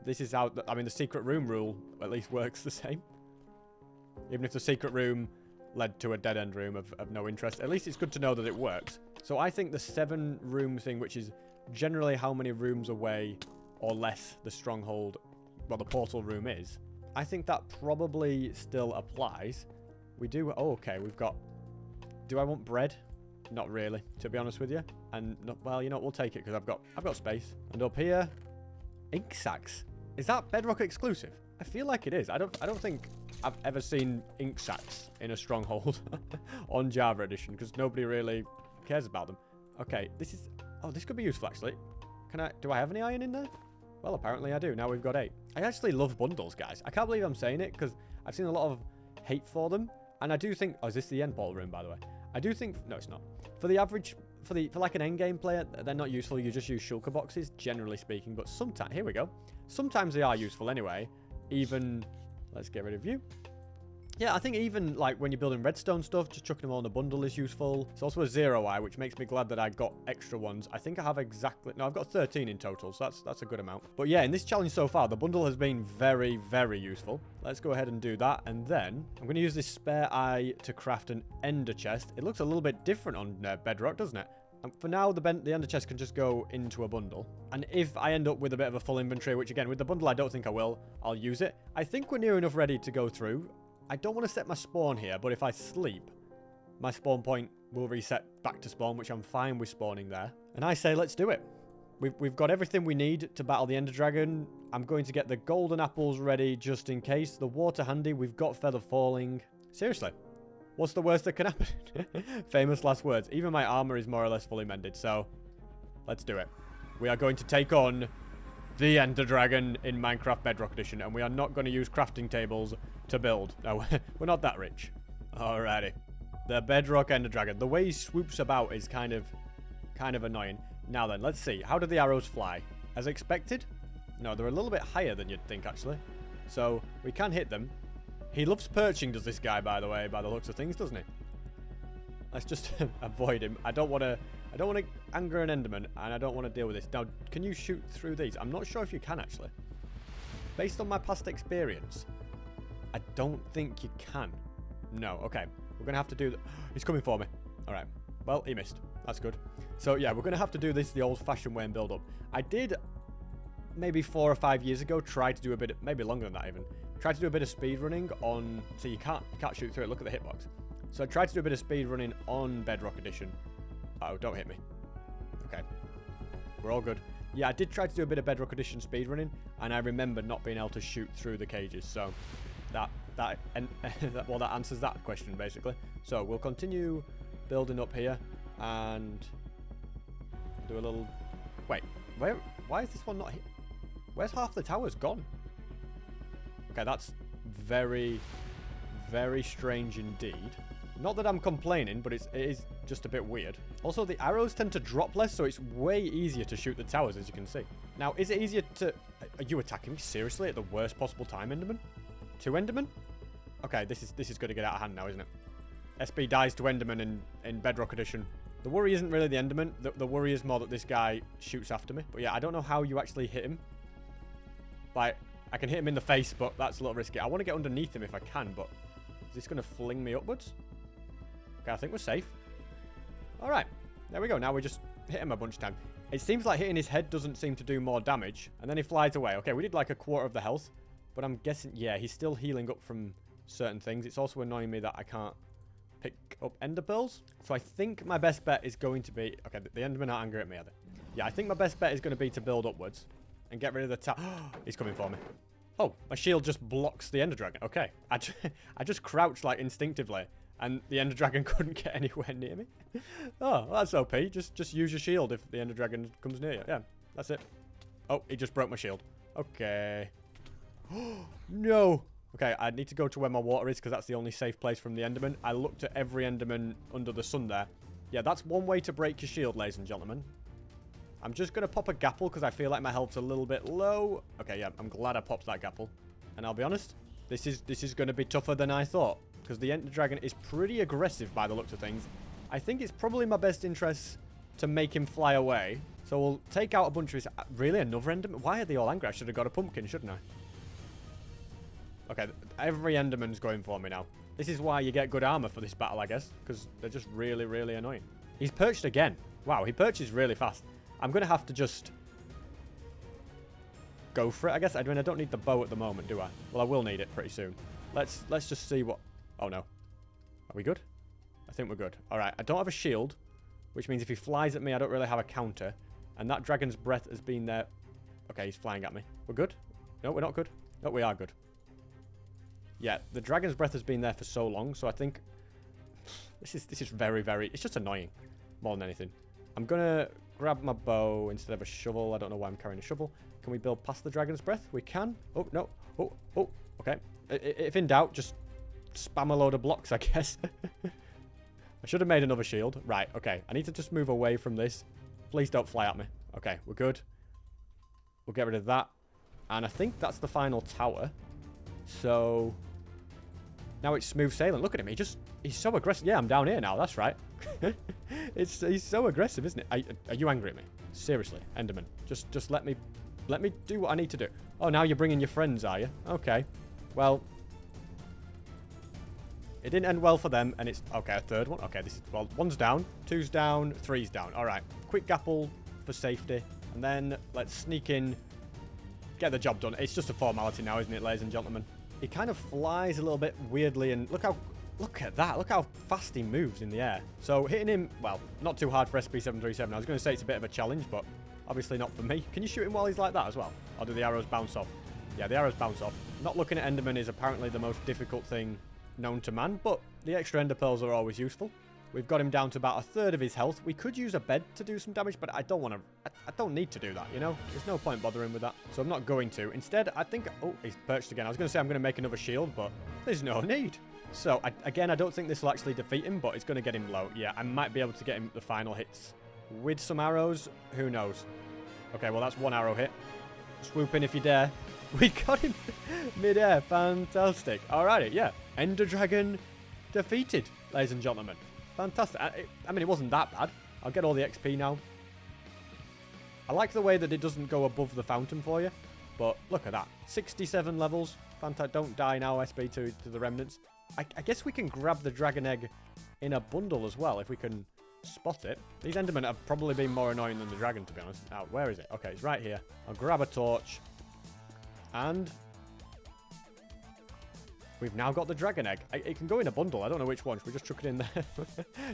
this is how... I mean, the secret room rule at least works the same. Even if the secret room led to a dead-end room of no interest. At least it's good to know that it works. So I think the 7-room thing, which is generally how many rooms away or less the stronghold, well, the portal room is, I think that probably still applies. We do... Oh, okay, we've got... Do I want bread? Not really, to be honest with you. And, no, well, you know what? We'll take it because I've got space. And up here, ink sacks. Is that Bedrock exclusive? I feel like it is. I don't think I've ever seen ink sacks in a stronghold on Java Edition because nobody really cares about them. Okay, this is... Oh, this could be useful, actually. Do I have any iron in there? Well, apparently I do. Now we've got 8. I actually love bundles, guys. I can't believe I'm saying it because I've seen a lot of hate for them. And I do think... Oh, is this the end portal room, by the way? I do think... No, it's not. For the average... For like an endgame player, they're not useful. You just use shulker boxes, generally speaking. But sometimes... Here we go. Sometimes they are useful anyway. Even... Let's get rid of you. Yeah, I think even like when you're building redstone stuff, just chucking them all in a bundle is useful. It's also a 0i, which makes me glad that I got extra ones. I think I have exactly... No, I've got 13 in total, so that's a good amount. But yeah, in this challenge so far, the bundle has been very, very useful. Let's go ahead and do that. And then I'm going to use this spare eye to craft an ender chest. It looks a little bit different on Bedrock, doesn't it? And for now, the ender chest can just go into a bundle. And if I end up with a bit of a full inventory, which again, with the bundle, I don't think I will, I'll use it. I think we're near enough ready to go through. I don't want to set my spawn here, but if I sleep, my spawn point will reset back to spawn, which I'm fine with spawning there. And I say, let's do it. We've got everything we need to battle the Ender Dragon. I'm going to get the golden apples ready just in case. The water handy. We've got feather falling. Seriously, what's the worst that can happen? Famous last words. Even my armor is more or less fully mended, so let's do it. We are going to take on the Ender Dragon in Minecraft Bedrock Edition, and we are not going to use crafting tables to build. No, we're not that rich. Alrighty. The Bedrock Ender Dragon. The way he swoops about is kind of annoying. Now then, let's see. How do the arrows fly? As expected? No, they're a little bit higher than you'd think, actually. So, we can hit them. He loves perching, does this guy, by the way, by the looks of things, doesn't he? Let's just avoid him. I don't want to anger an Enderman, and I don't want to deal with this. Now, can you shoot through these? I'm not sure if you can, actually. Based on my past experience, I don't think you can. No, okay. We're going to have to do that. He's coming for me. All right. Well, he missed. That's good. So, yeah, we're going to have to do this the old-fashioned way and build up. I did, maybe 4 or 5 years ago, try to do a bit, maybe longer than that even, try to do a bit of speed running on, so you can't shoot through it. Look at the hitbox. So I tried to do a bit of speed running on Bedrock Edition. Oh, don't hit me. Okay. We're all good. Yeah, I did try to do a bit of Bedrock Edition speedrunning, and I remember not being able to shoot through the cages, so that answers that question, basically. So we'll continue building up here, and do a little... Wait, why is this one not hit? Where's half the towers gone? Okay, that's very, very strange indeed. Not that I'm complaining, but it is just a bit weird. Also, the arrows tend to drop less, so it's way easier to shoot the towers, as you can see. Now, is it easier to... Are you attacking me seriously at the worst possible time, Enderman? 2 Endermen? Okay, this is going to get out of hand now, isn't it? SB dies to Enderman in Bedrock Edition. The worry isn't really the Enderman. The worry is more that this guy shoots after me. But yeah, I don't know how you actually hit him. Like, I can hit him in the face, but that's a little risky. I want to get underneath him if I can, but is this going to fling me upwards? Okay, I think we're safe. All right, there we go. Now we just hit him a bunch of times. It seems like hitting his head doesn't seem to do more damage, and then he flies away. Okay, we did like a quarter of the health, but I'm guessing, yeah, he's still healing up from certain things. It's also annoying me that I can't pick up ender pearls. So I think my best bet is going to be... Okay, the endermen aren't angry at me, are they? Yeah, I think my best bet is going to be to build upwards and get rid of the tower. He's coming for me. Oh, my shield just blocks the ender dragon. Okay, I just crouched like instinctively, and the ender dragon couldn't get anywhere near me. Oh, well, that's OP. Just use your shield if the ender dragon comes near you. Yeah, that's it. Oh, he just broke my shield. Okay. No. Okay, I need to go to where my water is, because that's the only safe place from the enderman. I looked at every enderman under the sun there. Yeah, that's one way to break your shield, ladies and gentlemen. I'm just going to pop a gapple, because I feel like my health's a little bit low. Okay, yeah, I'm glad I popped that gapple. And I'll be honest, this is going to be tougher than I thought, because the ender dragon is pretty aggressive by the looks of things. I think it's probably my best interest to make him fly away. So we'll take out a bunch of his... Really? Another enderman? Why are they all angry? I should have got a pumpkin, shouldn't I? Okay, every enderman's going for me now. This is why you get good armor for this battle, I guess, because they're just really, really annoying. He's perched again. Wow, he perches really fast. I'm going to have to just go for it, I guess. I mean, I don't need the bow at the moment, do I? Well, I will need it pretty soon. Let's just see what... Oh, no. Are we good? I think we're good. All right, I don't have a shield, which means if he flies at me, I don't really have a counter. And that dragon's breath has been there. Okay, he's flying at me. We're good? No, we're not good. No, we are good. Yeah, the dragon's breath has been there for so long, so I think this is very, very... It's just annoying more than anything. I'm going to grab my bow instead of a shovel. I don't know why I'm carrying a shovel. Can we build past the dragon's breath? We can. Oh, no. Oh, okay. If in doubt, just spam a load of blocks, I guess. I should have made another shield. Right, okay. I need to just move away from this. Please don't fly at me. Okay, we're good. We'll get rid of that. And I think that's the final tower. So... Now it's smooth sailing. Look at him. He's so aggressive. Yeah, I'm down here now. That's right. He's so aggressive, isn't it? Are you angry at me? Seriously, Enderman. Just let me do what I need to do. Oh, now you're bringing your friends, are you? Okay. Well, it didn't end well for them, and it's... Okay, a third one. Okay, this is... Well, 1's down, 2's down, 3's down. All right. Quick gapple for safety. And then let's sneak in. Get the job done. It's just a formality now, isn't it, ladies and gentlemen? He kind of flies a little bit weirdly, and look at that. Look how fast he moves in the air. So hitting him, well, not too hard for SP737. I was going to say it's a bit of a challenge, but obviously not for me. Can you shoot him while he's like that as well? Or do the arrows bounce off? Yeah, the arrows bounce off. Not looking at Enderman is apparently the most difficult thing known to man, but the extra ender pearls are always useful. We've got him down to about a third of his health. We could use a bed to do some damage, but I don't want to... I don't need to do that, you know? There's no point bothering with that, so I'm not going to. Instead, I think... Oh, he's perched again. I was going to say I'm going to make another shield, but there's no need. So, again, I don't think this will actually defeat him, but it's going to get him low. Yeah, I might be able to get him the final hits with some arrows. Who knows? Okay, well, that's one arrow hit. Swoop in if you dare. We got him mid-air. Fantastic. Alrighty, yeah. Ender Dragon defeated, ladies and gentlemen. Fantastic. I mean, it wasn't that bad. I'll get all the XP now. I like the way that it doesn't go above the fountain for you. But look at that. 67 levels. Fantastic. Don't die now, SB2 to the remnants. I guess we can grab the dragon egg in a bundle as well, if we can spot it. These endermen have probably been more annoying than the dragon, to be honest. Now, where is it? Okay, it's right here. I'll grab a torch. And... we've now got the dragon egg. It can go in a bundle. I don't know which one. Should we just chuck it in there?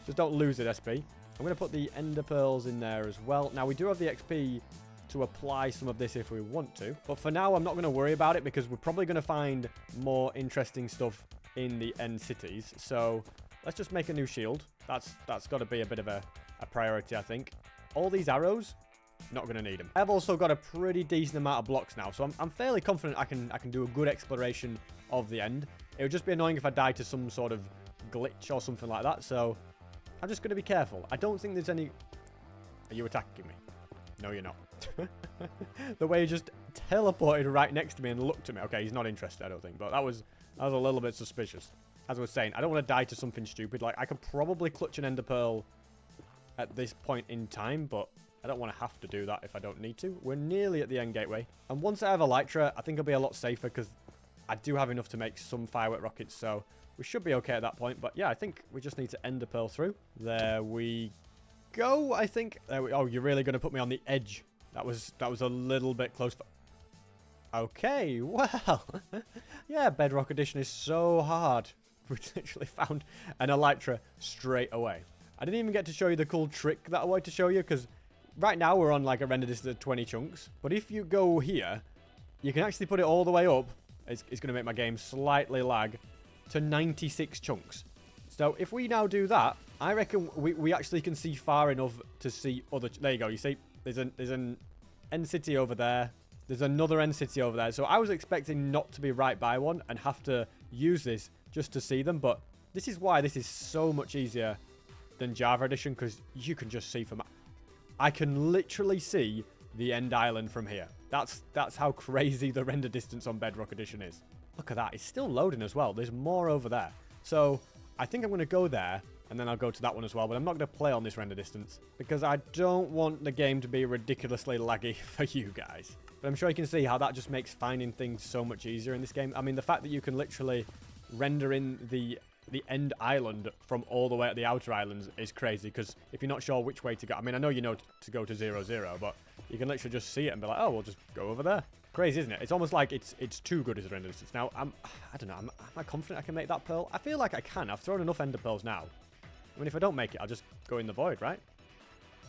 Just don't lose it, SP. I'm going to put the ender pearls in there as well. Now, we do have the XP to apply some of this if we want to. But for now, I'm not going to worry about it because we're probably going to find more interesting stuff in the end cities. So let's just make a new shield. That's got to be a bit of a priority, I think. All these arrows, not going to need them. I've also got a pretty decent amount of blocks now. So I'm fairly confident I can do a good exploration of the end. It would just be annoying if I died to some sort of glitch or something like that. So I'm just going to be careful. I don't think there's any... Are you attacking me? No, you're not. The way he just teleported right next to me and looked at me. Okay, he's not interested, I don't think. But that was a little bit suspicious. As I was saying, I don't want to die to something stupid. Like, I could probably clutch an ender pearl at this point in time, but I don't want to have to do that if I don't need to. We're nearly at the end gateway. And once I have elytra, I think I'll be a lot safer because I do have enough to make some firework rockets. So we should be okay at that point. But yeah, I think we just need to ender pearl through. There we go, I think. Oh, you're really going to put me on the edge. That was a little bit close. Okay, well. Yeah, Bedrock Edition is so hard. We literally found an elytra straight away. I didn't even get to show you the cool trick that I wanted to show you, because right now we're on like a render distance of 20 chunks. But if you go here, you can actually put it all the way up. It's going to make my game slightly lag to 96 chunks. So if we now do that, I reckon we actually can see far enough to see other... There you go. You see, there's an end city over there. There's another end city over there. So I was expecting not to be right by one and have to use this just to see them. But this is why this is so much easier than Java Edition, because you can just see from... I can literally see the end island from here. That's how crazy the render distance on Bedrock Edition is. Look at that. It's still loading as well. There's more over there. So I think I'm going to go there, and then I'll go to that one as well. But I'm not going to play on this render distance because I don't want the game to be ridiculously laggy for you guys. But I'm sure you can see how that just makes finding things so much easier in this game. I mean, the fact that you can literally render in the end island from all the way at the outer islands is crazy, because if you're not sure which way to go, I mean, I know you know to go to 0, 0, but you can literally just see it and be like, oh, we'll just go over there. Crazy, isn't it? It's almost like it's too good as a render distance. Now, I don't know, am I confident I can make that pearl? I feel like I can. I've thrown enough ender pearls now. I mean, if I don't make it, I'll just go in the void, right?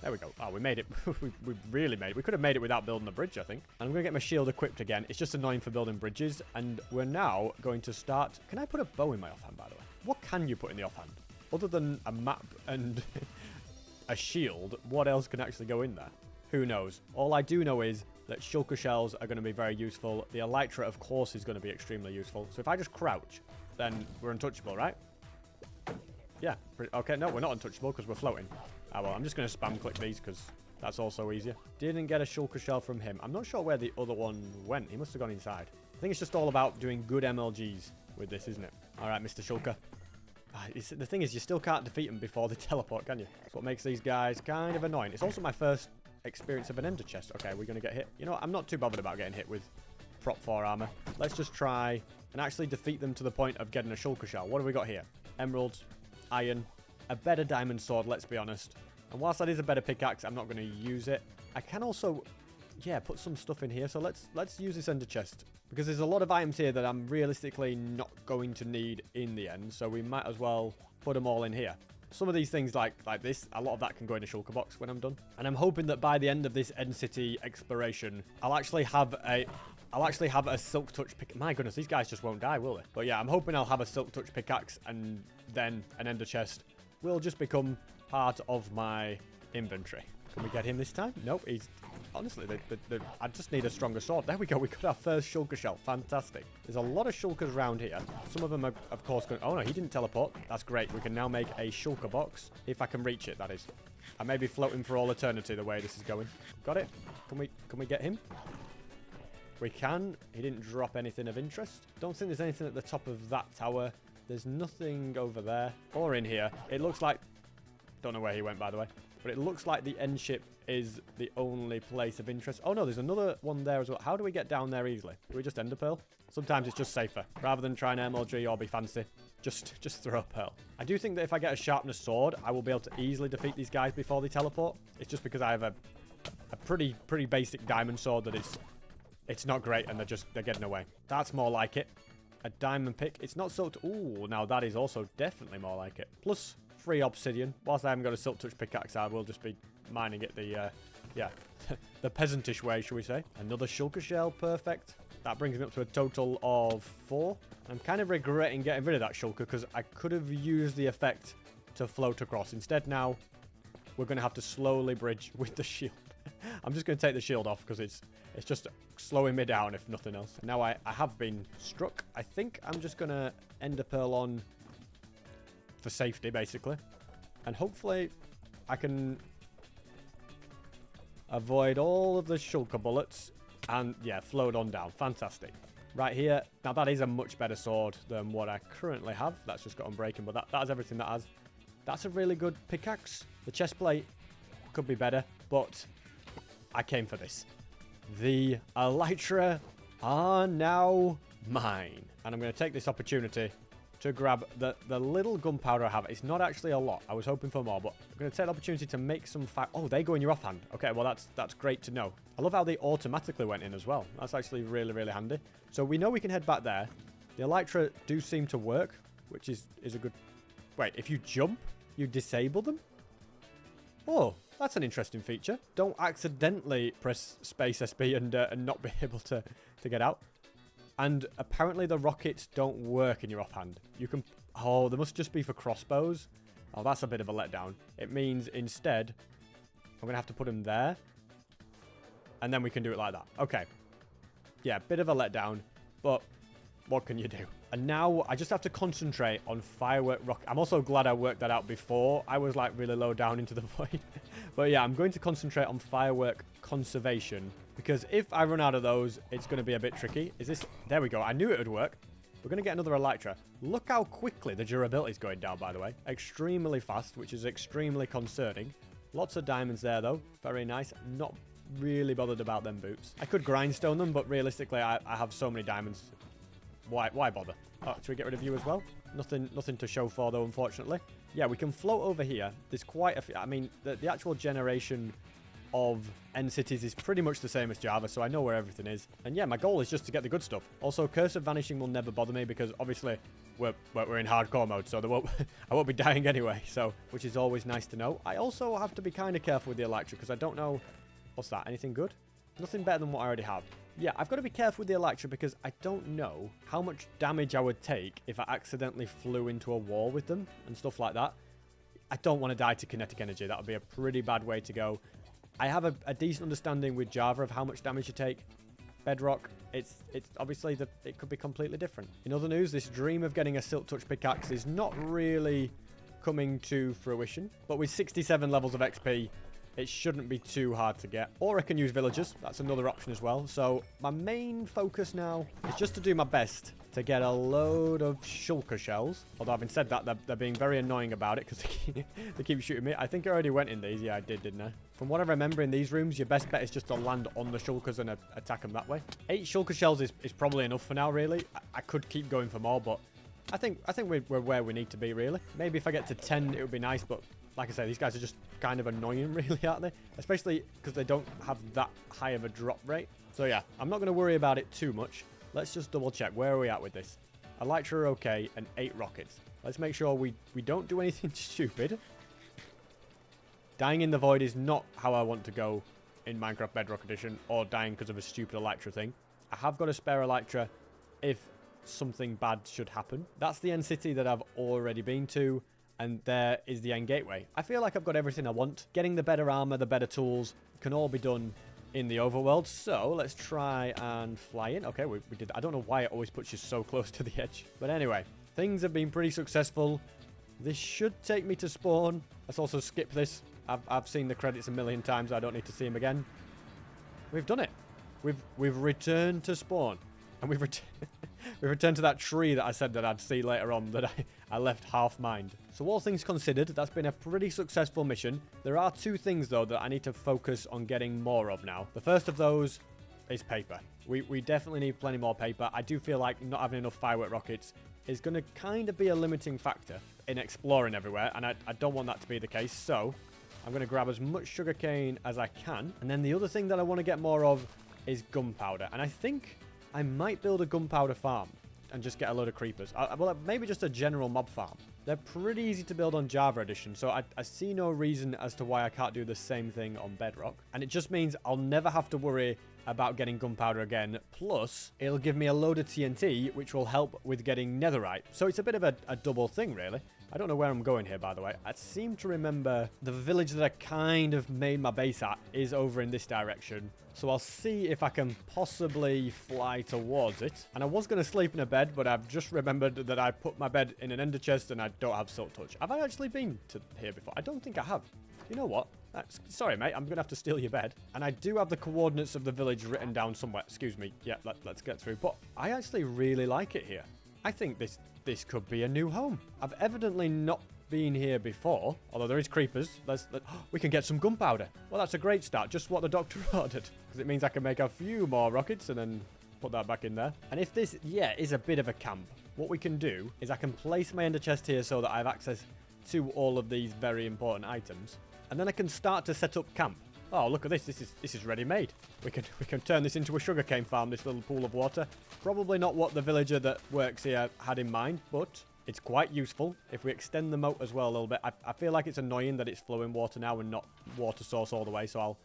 There we go. Oh, we made it. we really made it. We could have made it without building a bridge, I think. And I'm going to get my shield equipped again. It's just annoying for building bridges. And we're now going to start... Can I put a bow in my offhand, by the way? What can you put in the offhand? Other than a map and a shield, what else can actually go in there? Who knows? All I do know is that shulker shells are going to be very useful. The elytra, of course, is going to be extremely useful. So if I just crouch, then we're untouchable, right? Yeah. Okay, no, we're not untouchable because we're floating. Ah, well, I'm just going to spam click these because that's also easier. Didn't get a shulker shell from him. I'm not sure where the other one went. He must have gone inside. I think it's just all about doing good MLGs with this, isn't it? All right, Mr. Shulker. The thing is, you still can't defeat them before they teleport, can you? That's what makes these guys kind of annoying. It's also my first experience of an ender chest. Okay, we're going to get hit. You know what? I'm not too bothered about getting hit with prop 4 armor. Let's just try and actually defeat them to the point of getting a shulker shell. What have we got here? Emeralds, iron, a better diamond sword, let's be honest. And whilst that is a better pickaxe, I'm not going to use it. I can also, yeah, put some stuff in here. So let's use this ender chest, because there's a lot of items here that I'm realistically not going to need in the end. So we might as well put them all in here. Some of these things like this, a lot of that can go in a shulker box when I'm done. And I'm hoping that by the end of this end city exploration, I'll actually have a silk touch pick. My goodness, these guys just won't die, will they? But yeah, I'm hoping I'll have a silk touch pickaxe, and then an ender chest will just become part of my inventory. Can we get him this time? Nope, he's... Honestly, I just need a stronger sword. There we go. We got our first shulker shell. Fantastic. There's a lot of shulkers around here. Some of them are, of course, going... Oh, no, he didn't teleport. That's great. We can now make a shulker box. If I can reach it, that is. I may be floating for all eternity the way this is going. Got it? Can we get him? We can. He didn't drop anything of interest. Don't think there's anything at the top of that tower. There's nothing over there or in here. It looks like... Don't know where he went, by the way. But it looks like the end ship is the only place of interest. Oh, no, there's another one there as well. How do we get down there easily? Do we just ender pearl? Sometimes it's just safer. Rather than try and MLG or be fancy, just throw a pearl. I do think that if I get a sharpness sword, I will be able to easily defeat these guys before they teleport. It's just because I have a pretty basic diamond sword that it's not great, and they're getting away. That's more like it. A diamond pick. It's not silk... Ooh, now that is also definitely more like it. Plus... free obsidian. Whilst I haven't got a silk touch pickaxe, I will just be mining it the, yeah, the peasantish way, shall we say. Another shulker shell, perfect. That brings me up to a total of 4. I'm kind of regretting getting rid of that shulker, because I could have used the effect to float across. Instead now, we're going to have to slowly bridge with the shield. I'm just going to take the shield off, because it's just slowing me down, if nothing else. Now I have been struck. I think I'm just going to ender pearl on... for safety, basically. And hopefully I can avoid all of the shulker bullets and, yeah, float on down. Fantastic. Right here. Now, that is a much better sword than what I currently have. That's just got unbreaking, but that has everything that has. That's a really good pickaxe. The chest plate could be better, but I came for this. The elytra are now mine. And I'm going to take this opportunity to grab the little gunpowder I have. It's not actually a lot. I was hoping for more, but I'm going to take the opportunity to make some fire. Oh, they go in your offhand. Okay, well, that's great to know. I love how they automatically went in as well. That's actually really, really handy. So we know we can head back there. The elytra do seem to work, which is a good... Wait, if you jump, you disable them? Oh, that's an interesting feature. Don't accidentally press space SB and not be able to get out. And apparently the rockets don't work in your offhand. You can... Oh, they must just be for crossbows. Oh, that's a bit of a letdown. It means instead, I'm going to have to put them there. And then we can do it like that. Okay. Yeah, bit of a letdown. But what can you do? And now I just have to concentrate on firework rocket. I'm also glad I worked that out before. I was like really low down into the void. But yeah, I'm going to concentrate on firework conservation. Because if I run out of those, it's going to be a bit tricky. Is this... There we go. I knew it would work. We're going to get another elytra. Look how quickly the durability is going down, by the way. Extremely fast, which is extremely concerning. Lots of diamonds there, though. Very nice. Not really bothered about them boots. I could grindstone them, but realistically, I have so many diamonds. Why bother? Oh, should we get rid of you as well? Nothing to show for, though, unfortunately. Yeah, we can float over here. There's quite a few... I mean, the actual generation of end cities is pretty much the same as Java, so I know where everything is. And yeah, my goal is just to get the good stuff. Also, Curse of Vanishing will never bother me because obviously we're in hardcore mode, so I won't be dying anyway, so which is always nice to know. I also have to be kind of careful with the elytra because I don't know... What's that? Anything good? Nothing better than what I already have. Yeah, I've got to be careful with the elytra because I don't know how much damage I would take if I accidentally flew into a wall with them and stuff like that. I don't want to die to kinetic energy. That would be a pretty bad way to go. I have a decent understanding with Java of how much damage you take. Bedrock, it's obviously it could be completely different. In other news, this dream of getting a Silk Touch pickaxe is not really coming to fruition. But with 67 levels of XP, it shouldn't be too hard to get. Or I can use villagers. That's another option as well. So my main focus now is just to do my best to get a load of shulker shells. Although having said that, they're being very annoying about it because they keep shooting me. I think I already went in these. Yeah, I did, didn't I? From what I remember in these rooms, your best bet is just to land on the shulkers and attack them that way. 8 shulker shells is probably enough for now, really. I could keep going for more, but I think we're where we need to be, really. Maybe if I get to 10, it would be nice, but like I say, these guys are just kind of annoying, really, aren't they? Especially because they don't have that high of a drop rate. So yeah, I'm not going to worry about it too much. Let's just double check. Where are we at with this? Elytra are okay, and 8 rockets. Let's make sure we don't do anything stupid. Dying in the void is not how I want to go in Minecraft Bedrock Edition, or dying because of a stupid elytra thing. I have got a spare elytra if something bad should happen. That's the end city that I've already been to, and there is the end gateway. I feel like I've got everything I want. Getting the better armor, the better tools can all be done in the overworld. So let's try and fly in. Okay, we did that. I don't know why it always puts you so close to the edge. But anyway, things have been pretty successful. This should take me to spawn. Let's also skip this. I've seen the credits a million times. I don't need to see them again. We've done it. We've returned to spawn. And we've returned to that tree that I said that I'd see later on that I left half mined. So all things considered, that's been a pretty successful mission. There are 2 things, though, that I need to focus on getting more of now. The first of those is paper. We definitely need plenty more paper. I do feel like not having enough firework rockets is going to kind of be a limiting factor in exploring everywhere. And I don't want that to be the case. So I'm going to grab as much sugarcane as I can. And then the other thing that I want to get more of is gunpowder. And I think I might build a gunpowder farm and just get a load of creepers. Well, maybe just a general mob farm. They're pretty easy to build on Java Edition, so I see no reason as to why I can't do the same thing on Bedrock. And it just means I'll never have to worry about getting gunpowder again. Plus, it'll give me a load of TNT, which will help with getting netherite. So it's a bit of a double thing, really. I don't know where I'm going here, by the way. I seem to remember the village that I kind of made my base at is over in this direction. So I'll see if I can possibly fly towards it. And I was going to sleep in a bed, but I've just remembered that I put my bed in an ender chest and I don't have silk touch. Have I actually been to here before? I don't think I have. You know what? Sorry, mate. I'm going to have to steal your bed. And I do have the coordinates of the village written down somewhere. Excuse me. Yeah, let's get through. But I actually really like it here. I think this could be a new home. I've evidently not been here before, although there is creepers. We can get some gunpowder. Well, that's a great start. Just what the doctor ordered, because it means I can make a few more rockets and then put that back in there. And if this, yeah, is a bit of a camp, what we can do is I can place my ender chest here so that I have access to all of these very important items, and then I can start to set up camp. Oh, look at this. This is ready-made. We can turn this into a sugarcane farm, this little pool of water. Probably not what the villager that works here had in mind, but it's quite useful. If we extend the moat as well a little bit, I feel like it's annoying that it's flowing water now and not water source all the way, so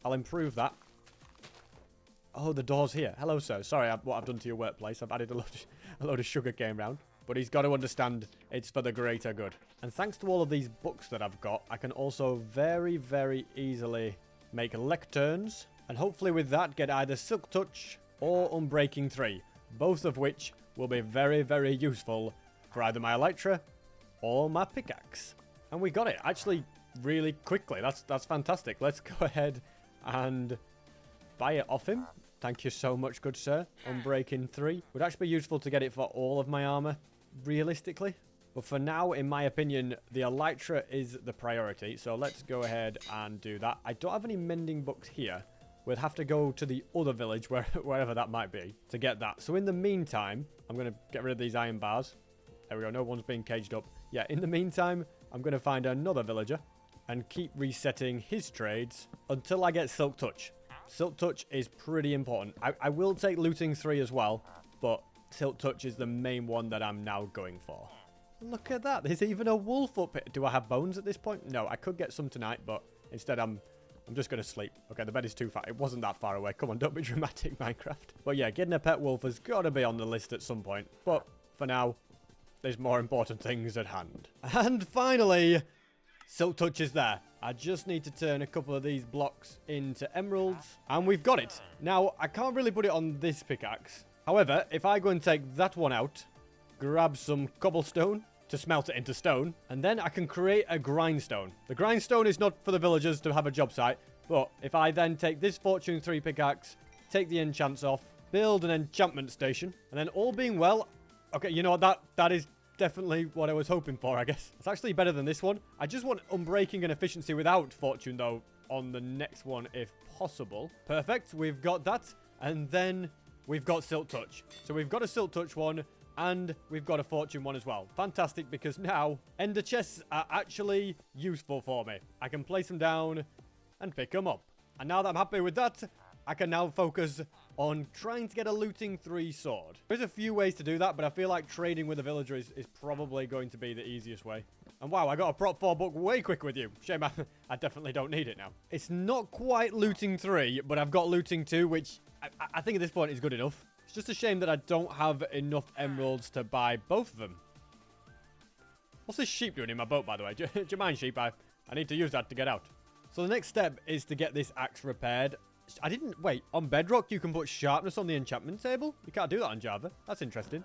I'll improve that. Oh, the door's here. Hello, sir. Sorry what I've done to your workplace. I've added a load of sugarcane round. But he's got to understand it's for the greater good. And thanks to all of these books that I've got, I can also very, very easily make lecterns, and hopefully with that get either Silk Touch or Unbreaking 3, both of which will be very, very useful for either my elytra or my pickaxe. And we got it actually really quickly. That's fantastic. Let's go ahead and buy it off him. Thank you so much, good sir. Unbreaking 3 would actually be useful to get it for all of my armor, realistically. But for now, in my opinion, the elytra is the priority. So let's go ahead and do that. I don't have any mending books here. We'll have to go to the other village, wherever that might be, to get that. So in the meantime, I'm going to get rid of these iron bars. There we go. No one's being caged up. Yeah, in the meantime, I'm going to find another villager and keep resetting his trades until I get Silk Touch. Silk Touch is pretty important. I will take Looting 3 as well, but Silk Touch is the main one that I'm now going for. Look at that. There's even a wolf up here. Do I have bones at this point? No, I could get some tonight, but instead I'm just going to sleep. Okay, the bed is too far. It wasn't that far away. Come on, don't be dramatic, Minecraft. But yeah, getting a pet wolf has got to be on the list at some point. But for now, there's more important things at hand. And finally, Silk Touch is there. I just need to turn a couple of these blocks into emeralds, and we've got it. Now, I can't really put it on this pickaxe. However, if I go and take that one out, grab some cobblestone to smelt it into stone, and then I can create a grindstone. The grindstone is not for the villagers to have a job site, but if I then take this Fortune 3 pickaxe, take the enchants off, build an enchantment station, and then all being well, okay, you know what, that is definitely what I was hoping for, I guess. It's actually better than this one. I just want Unbreaking and Efficiency without Fortune, though, on the next one, if possible. Perfect, we've got that, and then we've got Silk Touch. So we've got a Silk Touch one, and we've got a Fortune one as well. Fantastic, because now ender chests are actually useful for me. I can place them down and pick them up. And now that I'm happy with that, I can now focus on trying to get a Looting 3 sword. There's a few ways to do that, but I feel like trading with a villager is probably going to be the easiest way. And wow, I got a Prop 4 book way quick with you. Shame I definitely don't need it now. It's not quite Looting 3, but I've got Looting 2, which I think at this point is good enough. It's just a shame that I don't have enough emeralds to buy both of them. What's this sheep doing in my boat, by the way? Do you mind, sheep? I need to use that to get out. So the next step is to get this axe repaired. I didn't... Wait, on Bedrock you can put sharpness on the enchantment table? You can't do that on Java. That's interesting.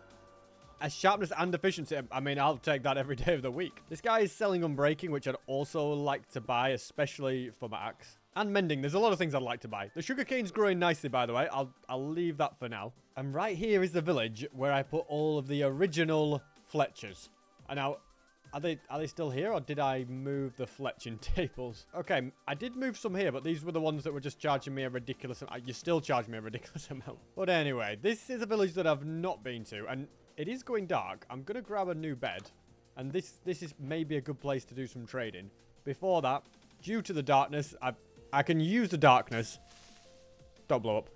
As sharpness and efficiency, I mean, I'll take that every day of the week. This guy is selling Unbreaking, which I'd also like to buy, especially for my axe. And mending. There's a lot of things I'd like to buy. The sugarcane's growing nicely, by the way. I'll leave that for now. And right here is the village where I put all of the original Fletchers. And now, are they still here, or did I move the fletching tables? Okay, I did move some here, but these were the ones that were just charging me a ridiculous amount. You still charge me a ridiculous amount. But anyway, this is a village that I've not been to, and it is going dark. I'm going to grab a new bed, and this is maybe a good place to do some trading. Before that, due to the darkness, I can use the darkness. Don't blow up.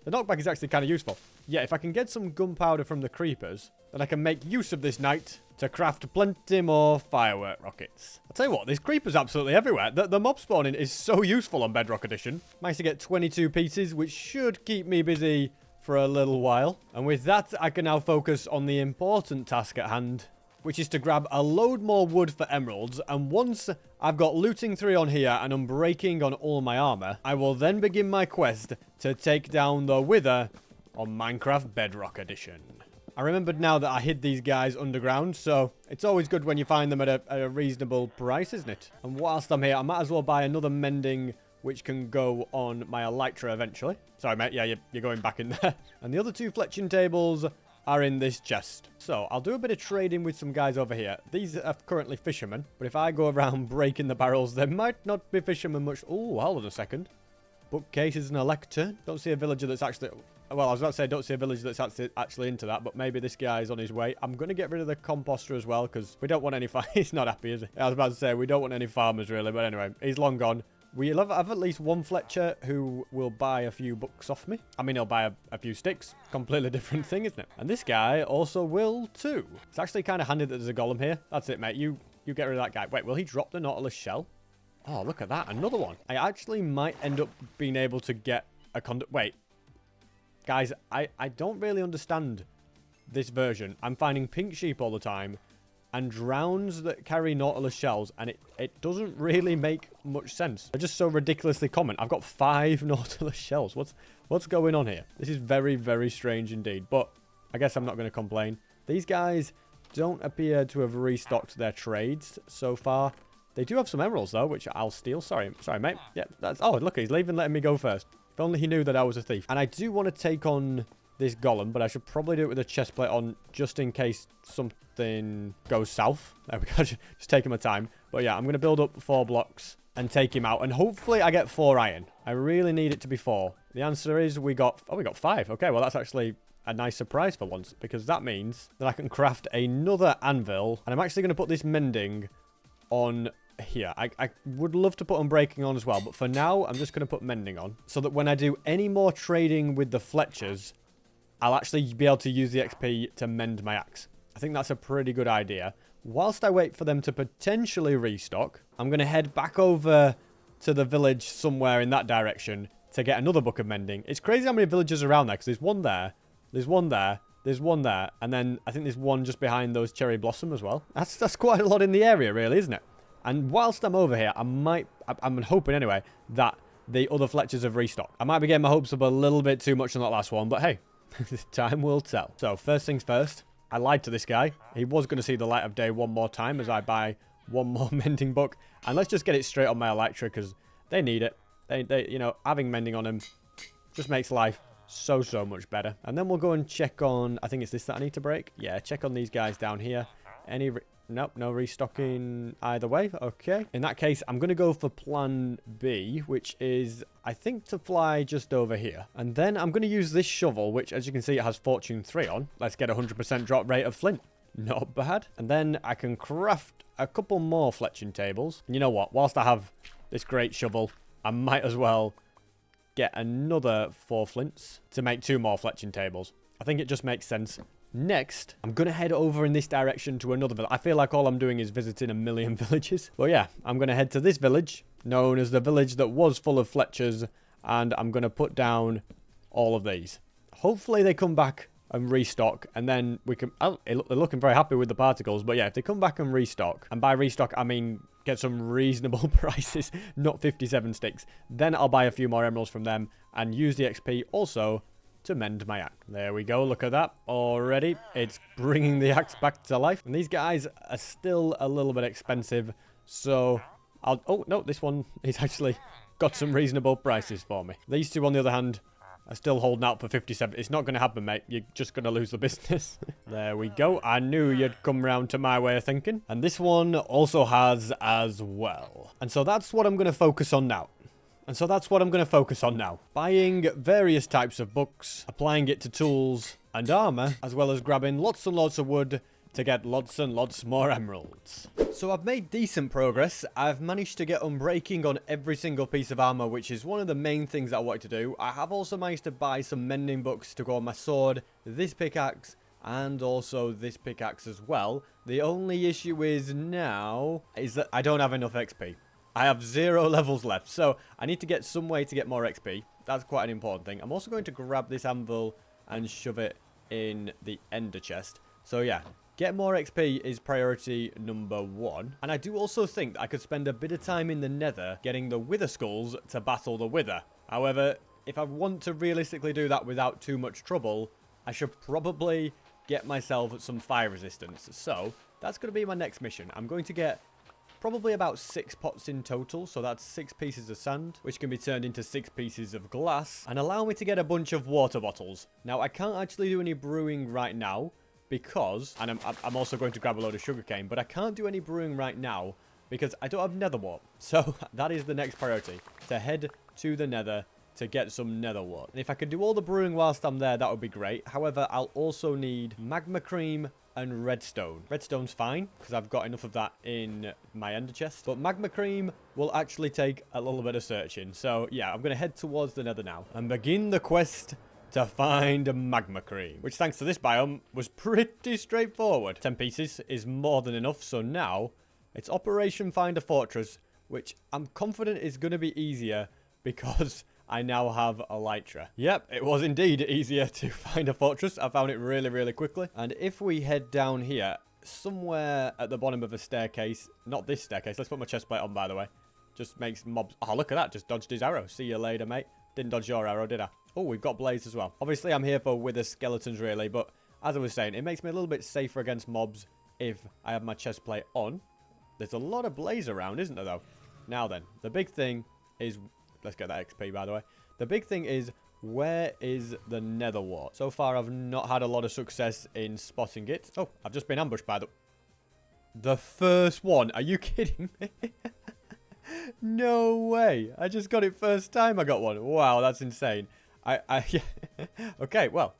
The knockback is actually kind of useful. Yeah, if I can get some gunpowder from the creepers, then I can make use of this night to craft plenty more firework rockets. I'll tell you what, this creeper's absolutely everywhere. The mob spawning is so useful on Bedrock Edition. Managed to get 22 pieces, which should keep me busy for a little while. And with that, I can now focus on the important task at hand, which is to grab a load more wood for emeralds. And once I've got looting 3 on here and unbreaking on all my armor, I will then begin my quest to take down the Wither on Minecraft Bedrock Edition. I remembered now that I hid these guys underground, so it's always good when you find them at a reasonable price, isn't it? And whilst I'm here, I might as well buy another mending, which can go on my elytra eventually. Sorry, mate. Yeah, you're going back in there. And the other 2 fletching tables are in this chest. So I'll do a bit of trading with some guys over here. These are currently fishermen, but if I go around breaking the barrels, they might not be fishermen much. Oh, hold on a second. Bookcases and elytra. Don't see a villager that's actually... Well, I was about to say, don't see a villager that's actually into that, but maybe this guy's on his way. I'm going to get rid of the composter as well, because we don't want any... He's not happy, is he? I was about to say, we don't want any farmers, really, but anyway, he's long gone. We'll have at least one Fletcher who will buy a few books off me. I mean, he'll buy a few sticks. Completely different thing, isn't it? And this guy also will too. It's actually kind of handy that there's a golem here. That's it, mate. You get rid of that guy. Wait, will he drop the Nautilus shell? Oh, look at that. Another one. I actually might end up being able to get a Wait. Guys, I don't really understand this version. I'm finding pink sheep all the time and drowns that carry Nautilus shells, and it doesn't really make much sense. They're just so ridiculously common. I've got 5 Nautilus shells. What's going on here? This is very, very strange indeed, but I guess I'm not going to complain. These guys don't appear to have restocked their trades so far. They do have some emeralds, though, which I'll steal. Sorry, mate. Yeah, that's... Oh, look, he's leaving, letting me go first. If only he knew that I was a thief. And I do want to take on this golem, but I should probably do it with a chest plate on just in case something goes south. There we go. Just taking my time. But yeah, I'm going to build up 4 blocks and take him out. And hopefully I get 4 iron. I really need it to be 4. The answer is we got 5. Okay, well, that's actually a nice surprise for once, because that means that I can craft another anvil. And I'm actually going to put this mending on here. I would love to put unbreaking on as well, but for now, I'm just going to put mending on so that when I do any more trading with the Fletchers, I'll actually be able to use the XP to mend my axe. I think that's a pretty good idea. Whilst I wait for them to potentially restock, I'm going to head back over to the village somewhere in that direction to get another book of mending. It's crazy how many villagers are around there, because there's one there, there's one there, there's one there, and then I think there's one just behind those cherry blossom as well. That's quite a lot in the area, really, isn't it? And whilst I'm over here, I'm hoping anyway, that the other Fletchers have restocked. I might be getting my hopes up a little bit too much on that last one, but hey, time will tell. So, first things first, I lied to this guy. He was going to see the light of day one more time as I buy one more mending book. And let's just get it straight on my elytra, because they need it. They, you know, having mending on them just makes life so much better. And then we'll go and check on, I think it's this that I need to break. Yeah, check on these guys down here. Nope, no restocking either way. Okay. In that case, I'm going to go for plan B, which is, I think, to fly just over here. And then I'm going to use this shovel, which, as you can see, it has Fortune 3 on. Let's get a 100% drop rate of flint. Not bad. And then I can craft a couple more fletching tables. And you know what? Whilst I have this great shovel, I might as well get another 4 flints to make 2 more fletching tables. I think it just makes sense. Next, I'm going to head over in this direction to another village. I feel like all I'm doing is visiting a million villages. But yeah, I'm going to head to this village, known as the village that was full of Fletchers, and I'm going to put down all of these. Hopefully they come back and restock, and then we can... Oh, they're looking very happy with the particles, but yeah, if they come back and restock, and by restock, I mean get some reasonable prices, not 57 sticks, then I'll buy a few more emeralds from them and use the XP also to mend my axe. There we go. Look at that. Already, it's bringing the axe back to life. And these guys are still a little bit expensive, so I'll... Oh, no, this one is actually got some reasonable prices for me. These two, on the other hand, are still holding out for 57. It's not going to happen, mate. You're just going to lose the business. There we go. I knew you'd come round to my way of thinking. And this one also has as well. And so that's what I'm going to focus on now. Buying various types of books, applying it to tools and armor, as well as grabbing lots and lots of wood to get lots and lots more emeralds. So I've made decent progress. I've managed to get unbreaking on every single piece of armor, which is one of the main things that I wanted to do. I have also managed to buy some mending books to go on my sword, this pickaxe, and also this pickaxe as well. The only issue is now is that I don't have enough XP. I have 0 levels left, so I need to get some way to get more XP. That's quite an important thing. I'm also going to grab this anvil and shove it in the ender chest. So yeah, Get more XP is priority number 1. And I do also think that I could spend a bit of time in the nether getting the wither skulls to battle the wither. However, if I want to realistically do that without too much trouble, I should probably get myself some fire resistance. So that's going to be my next mission. I'm going to get probably about 6 pots in total. So that's 6 pieces of sand, which can be turned into 6 pieces of glass, and allow me to get a bunch of water bottles. Now, I can't actually do any brewing right now because, and I'm also going to grab a load of sugarcane, but I can't do any brewing right now because I don't have nether wart. So that is the next priority, to head to the nether to get some nether wart. And if I can do all the brewing whilst I'm there, that would be great. However, I'll also need magma cream and redstone. Redstone's fine because I've got enough of that in my ender chest, but magma cream will actually take a little bit of searching. So yeah, I'm going to head towards the nether now and begin the quest to find magma cream, which thanks to this biome was pretty straightforward. 10 pieces is more than enough, so now it's Operation Find a Fortress, which I'm confident is going to be easier because I now have elytra. Yep, it was indeed easier to find a fortress. I found it really, really quickly. And if we head down here, somewhere at the bottom of a staircase, not this staircase, let's put my chest plate on, by the way. Just makes mobs. Oh, look at that. Just dodged his arrow. See you later, mate. Didn't dodge your arrow, did I? Oh, we've got blaze as well. Obviously, I'm here for wither skeletons, really. But as I was saying, it makes me a little bit safer against mobs if I have my chest plate on. There's a lot of blaze around, isn't there, though? Now then, the big thing is... Let's get that XP, by the way. The big thing is, where is the nether wart? So far, I've not had a lot of success in spotting it. Oh, I've just been ambushed by the first one. Are you kidding me? No way. I just got it first time I got one. Wow, that's insane. Okay, well,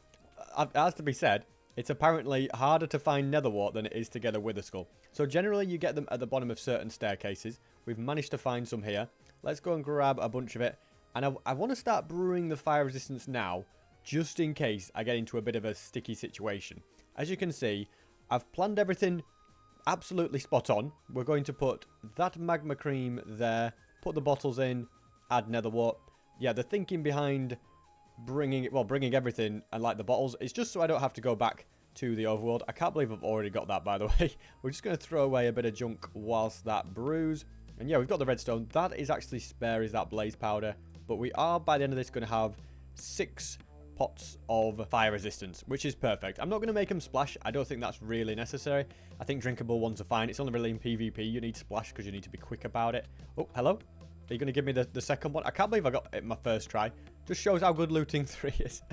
it has to be said, it's apparently harder to find nether wart than it is to get a wither skull. So generally, you get them at the bottom of certain staircases. We've managed to find some here. Let's go and grab a bunch of it. And I want to start brewing the fire resistance now, just in case I get into a bit of a sticky situation. As you can see, I've planned everything absolutely spot on. We're going to put that magma cream there, put the bottles in, add nether wart. Yeah, the thinking behind bringing everything and like the bottles is just so I don't have to go back to the overworld. I can't believe I've already got that, by the way. We're just going to throw away a bit of junk whilst that brews. And yeah, we've got the redstone. That is actually spare, is that blaze powder. But we are, by the end of this, going to have 6 pots of fire resistance, which is perfect. I'm not going to make them splash. I don't think that's really necessary. I think drinkable ones are fine. It's only really in PvP you need splash because you need to be quick about it. Oh, hello. Are you going to give me the second one? I can't believe I got it my first try. Just shows how good looting 3 is.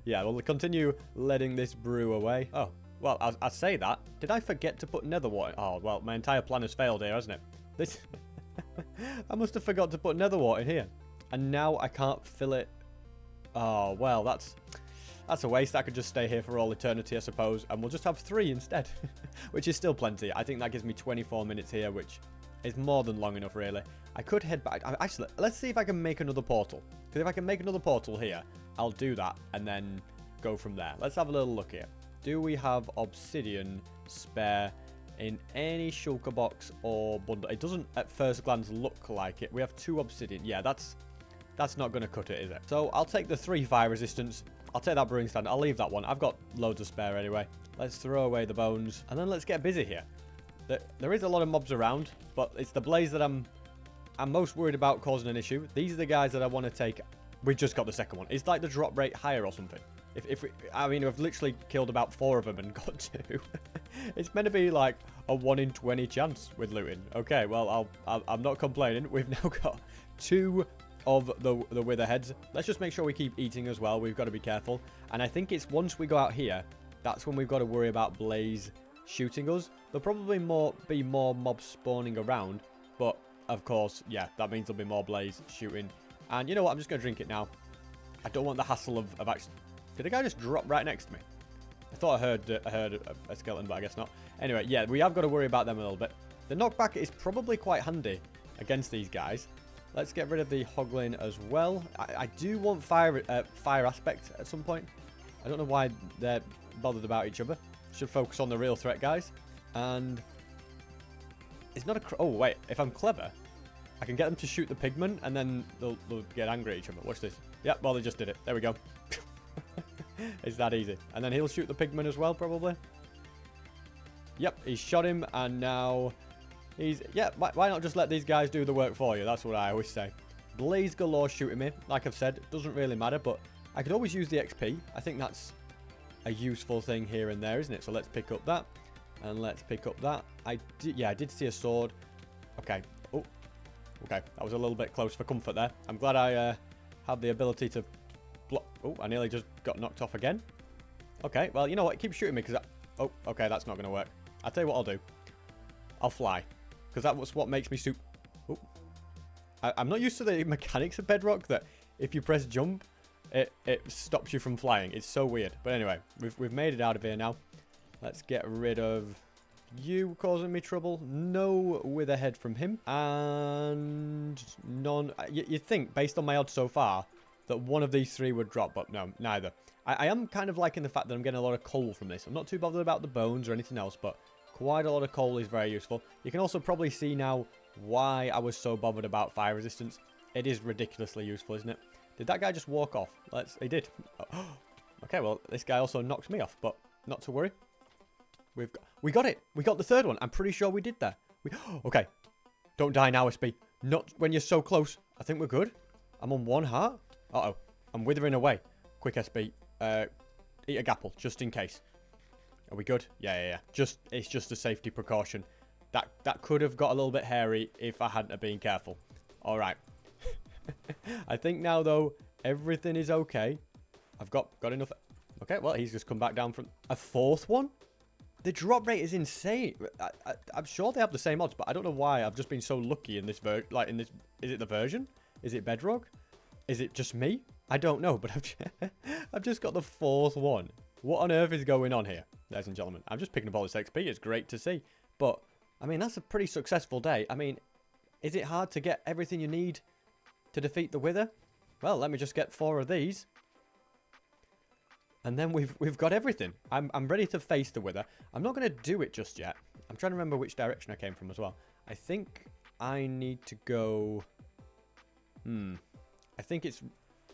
Yeah, we'll continue letting this brew away. Oh, well, I say that. Did I forget to put nether wart? Oh, well, my entire plan has failed here, hasn't it? This... I must have forgot to put nether wart in here. And now I can't fill it. Oh, well, that's a waste. I could just stay here for all eternity, I suppose. And we'll just have 3 instead. Which is still plenty. I think that gives me 24 minutes here, which is more than long enough, really. I could head back. Actually, let's see if I can make another portal. Because if I can make another portal here, I'll do that and then go from there. Let's have a little look here. Do we have obsidian spare in any shulker box or bundle? It doesn't at first glance look like it. We have 2 obsidian. Yeah, that's not going to cut it, is it? So I'll take the 3 fire resistance. I'll take that brewing stand. I'll leave that one. I've got loads of spare anyway. Let's throw away the bones. And then let's get busy here. There is a lot of mobs around, but it's the blaze that I'm most worried about causing an issue. These are the guys that I want to take. We just got the second one. It's like the drop rate higher or something. I mean, we've literally killed about 4 of them and got 2. It's meant to be like a 1 in 20 chance with looting. Okay, well, I'm not complaining. We've now got 2 of the wither heads. Let's just make sure we keep eating as well. We've got to be careful. And I think it's once we go out here, that's when we've got to worry about blaze shooting us. There'll probably be more mobs spawning around, but of course, yeah, that means there'll be more blaze shooting. And you know what? I'm just going to drink it now. I don't want the hassle of actually... Did a guy just drop right next to me? I thought I heard a skeleton, but I guess not. Anyway, yeah, we have got to worry about them a little bit. The knockback is probably quite handy against these guys. Let's get rid of the hoglin as well. I do want fire aspect at some point. I don't know why they're bothered about each other. Should focus on the real threat, guys. And it's not a... Oh, wait. If I'm clever, I can get them to shoot the pigmen, and then they'll get angry at each other. Watch this. Yep, well, they just did it. There we go. It's that easy. And then he'll shoot the pigmen as well, probably. Yep, he's shot him, and now he's... Yeah, why not just let these guys do the work for you? That's what I always say. Blaze galore shooting me. Like I've said, it doesn't really matter, but I could always use the XP. I think that's a useful thing here and there, isn't it? So let's pick up that, and let's pick up that. I did see a sword. Okay. Oh, okay. That was a little bit close for comfort there. I'm glad I had the ability to block. Oh, I nearly just got knocked off again. Okay, well, you know what? Keep shooting me, because oh, okay, that's not going to work. I'll tell you what I'll do. I'll fly, because that's what makes me super... Oh. I'm not used to the mechanics of Bedrock, that if you press jump, it stops you from flying. It's so weird. But anyway, we've made it out of here now. Let's get rid of you causing me trouble. No wither head from him. And none... You'd think, based on my odds so far, that one of these three would drop, but no, neither. I am kind of liking the fact that I'm getting a lot of coal from this. I'm not too bothered about the bones or anything else, but quite a lot of coal is very useful. You can also probably see now why I was so bothered about fire resistance. It is ridiculously useful, isn't it? Did that guy just walk off? He did. Okay, well, this guy also knocked me off, but not to worry. We got it. We got the third one. I'm pretty sure we did that. Okay. Don't die now, SB. Not when you're so close. I think we're good. I'm on 1 heart. Uh-oh. I'm withering away. Quick, SB. Eat a gapple, just in case. Are we good? Yeah. It's just a safety precaution. That could have got a little bit hairy if I hadn't have been careful. All right. I think now, though, everything is okay. I've got enough. Okay, well, he's just come back down from a 4th one. The drop rate is insane. I'm sure they have the same odds, but I don't know why I've just been so lucky in this is it the version? Is it Bedrock? Is it just me? I don't know, but I've just got the 4th one. What on earth is going on here, ladies and gentlemen? I'm just picking up all this XP. It's great to see. But, I mean, that's a pretty successful day. I mean, is it hard to get everything you need to defeat the wither? Well, let me just get 4 of these. And then we've got everything. I'm ready to face the wither. I'm not going to do it just yet. I'm trying to remember which direction I came from as well. I think I need to go... I think it's...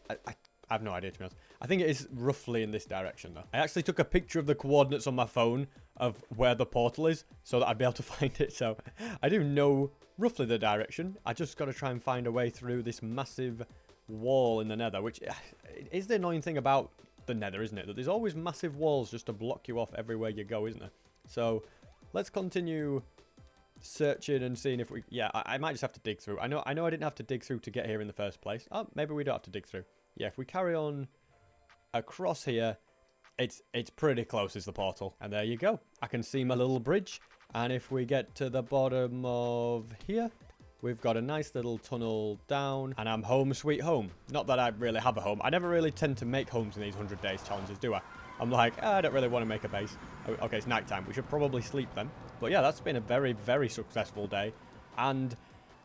I have no idea, to be honest. I think it is roughly in this direction, though. I actually took a picture of the coordinates on my phone of where the portal is so that I'd be able to find it. So I do know roughly the direction. I just got to try and find a way through this massive wall in the nether, which is the annoying thing about the nether, isn't it? That there's always massive walls just to block you off everywhere you go, isn't there? So let's continue searching and seeing if we... Yeah, I might just have to dig through. I know I didn't have to dig through to get here in the first place. Oh, maybe we don't have to dig through. Yeah, if we carry on across here, it's pretty close is the portal. And there you go. I can see my little bridge. And if we get to the bottom of here, we've got a nice little tunnel down. And I'm home sweet home. Not that I really have a home. I never really tend to make homes in these 100 days challenges, do I? I'm like, I don't really want to make a base. Okay, it's nighttime. We should probably sleep then. But yeah, that's been a very, very successful day. And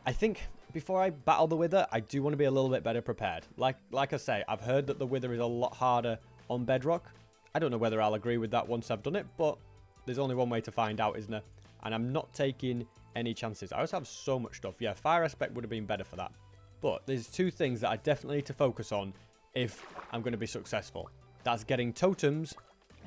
I think before I battle the wither, I do want to be a little bit better prepared. Like I say, I've heard that the wither is a lot harder on Bedrock. I don't know whether I'll agree with that once I've done it, but there's only one way to find out, isn't there? And I'm not taking any chances. I also have so much stuff. Yeah, fire aspect would have been better for that. But there's 2 things that I definitely need to focus on if I'm going to be successful. That's getting totems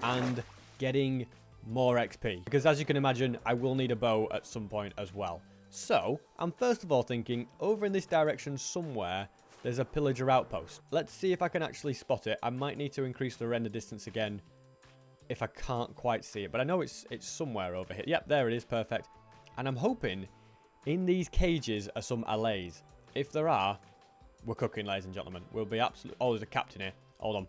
and getting more XP. Because as you can imagine, I will need a bow at some point as well. So, I'm first of all thinking, over in this direction somewhere, there's a pillager outpost. Let's see if I can actually spot it. I might need to increase the render distance again if I can't quite see it. But I know it's somewhere over here. Yep, there it is. Perfect. And I'm hoping in these cages are some allays. If there are, we're cooking, ladies and gentlemen. We'll be absolutely... Oh, there's a captain here. Hold on.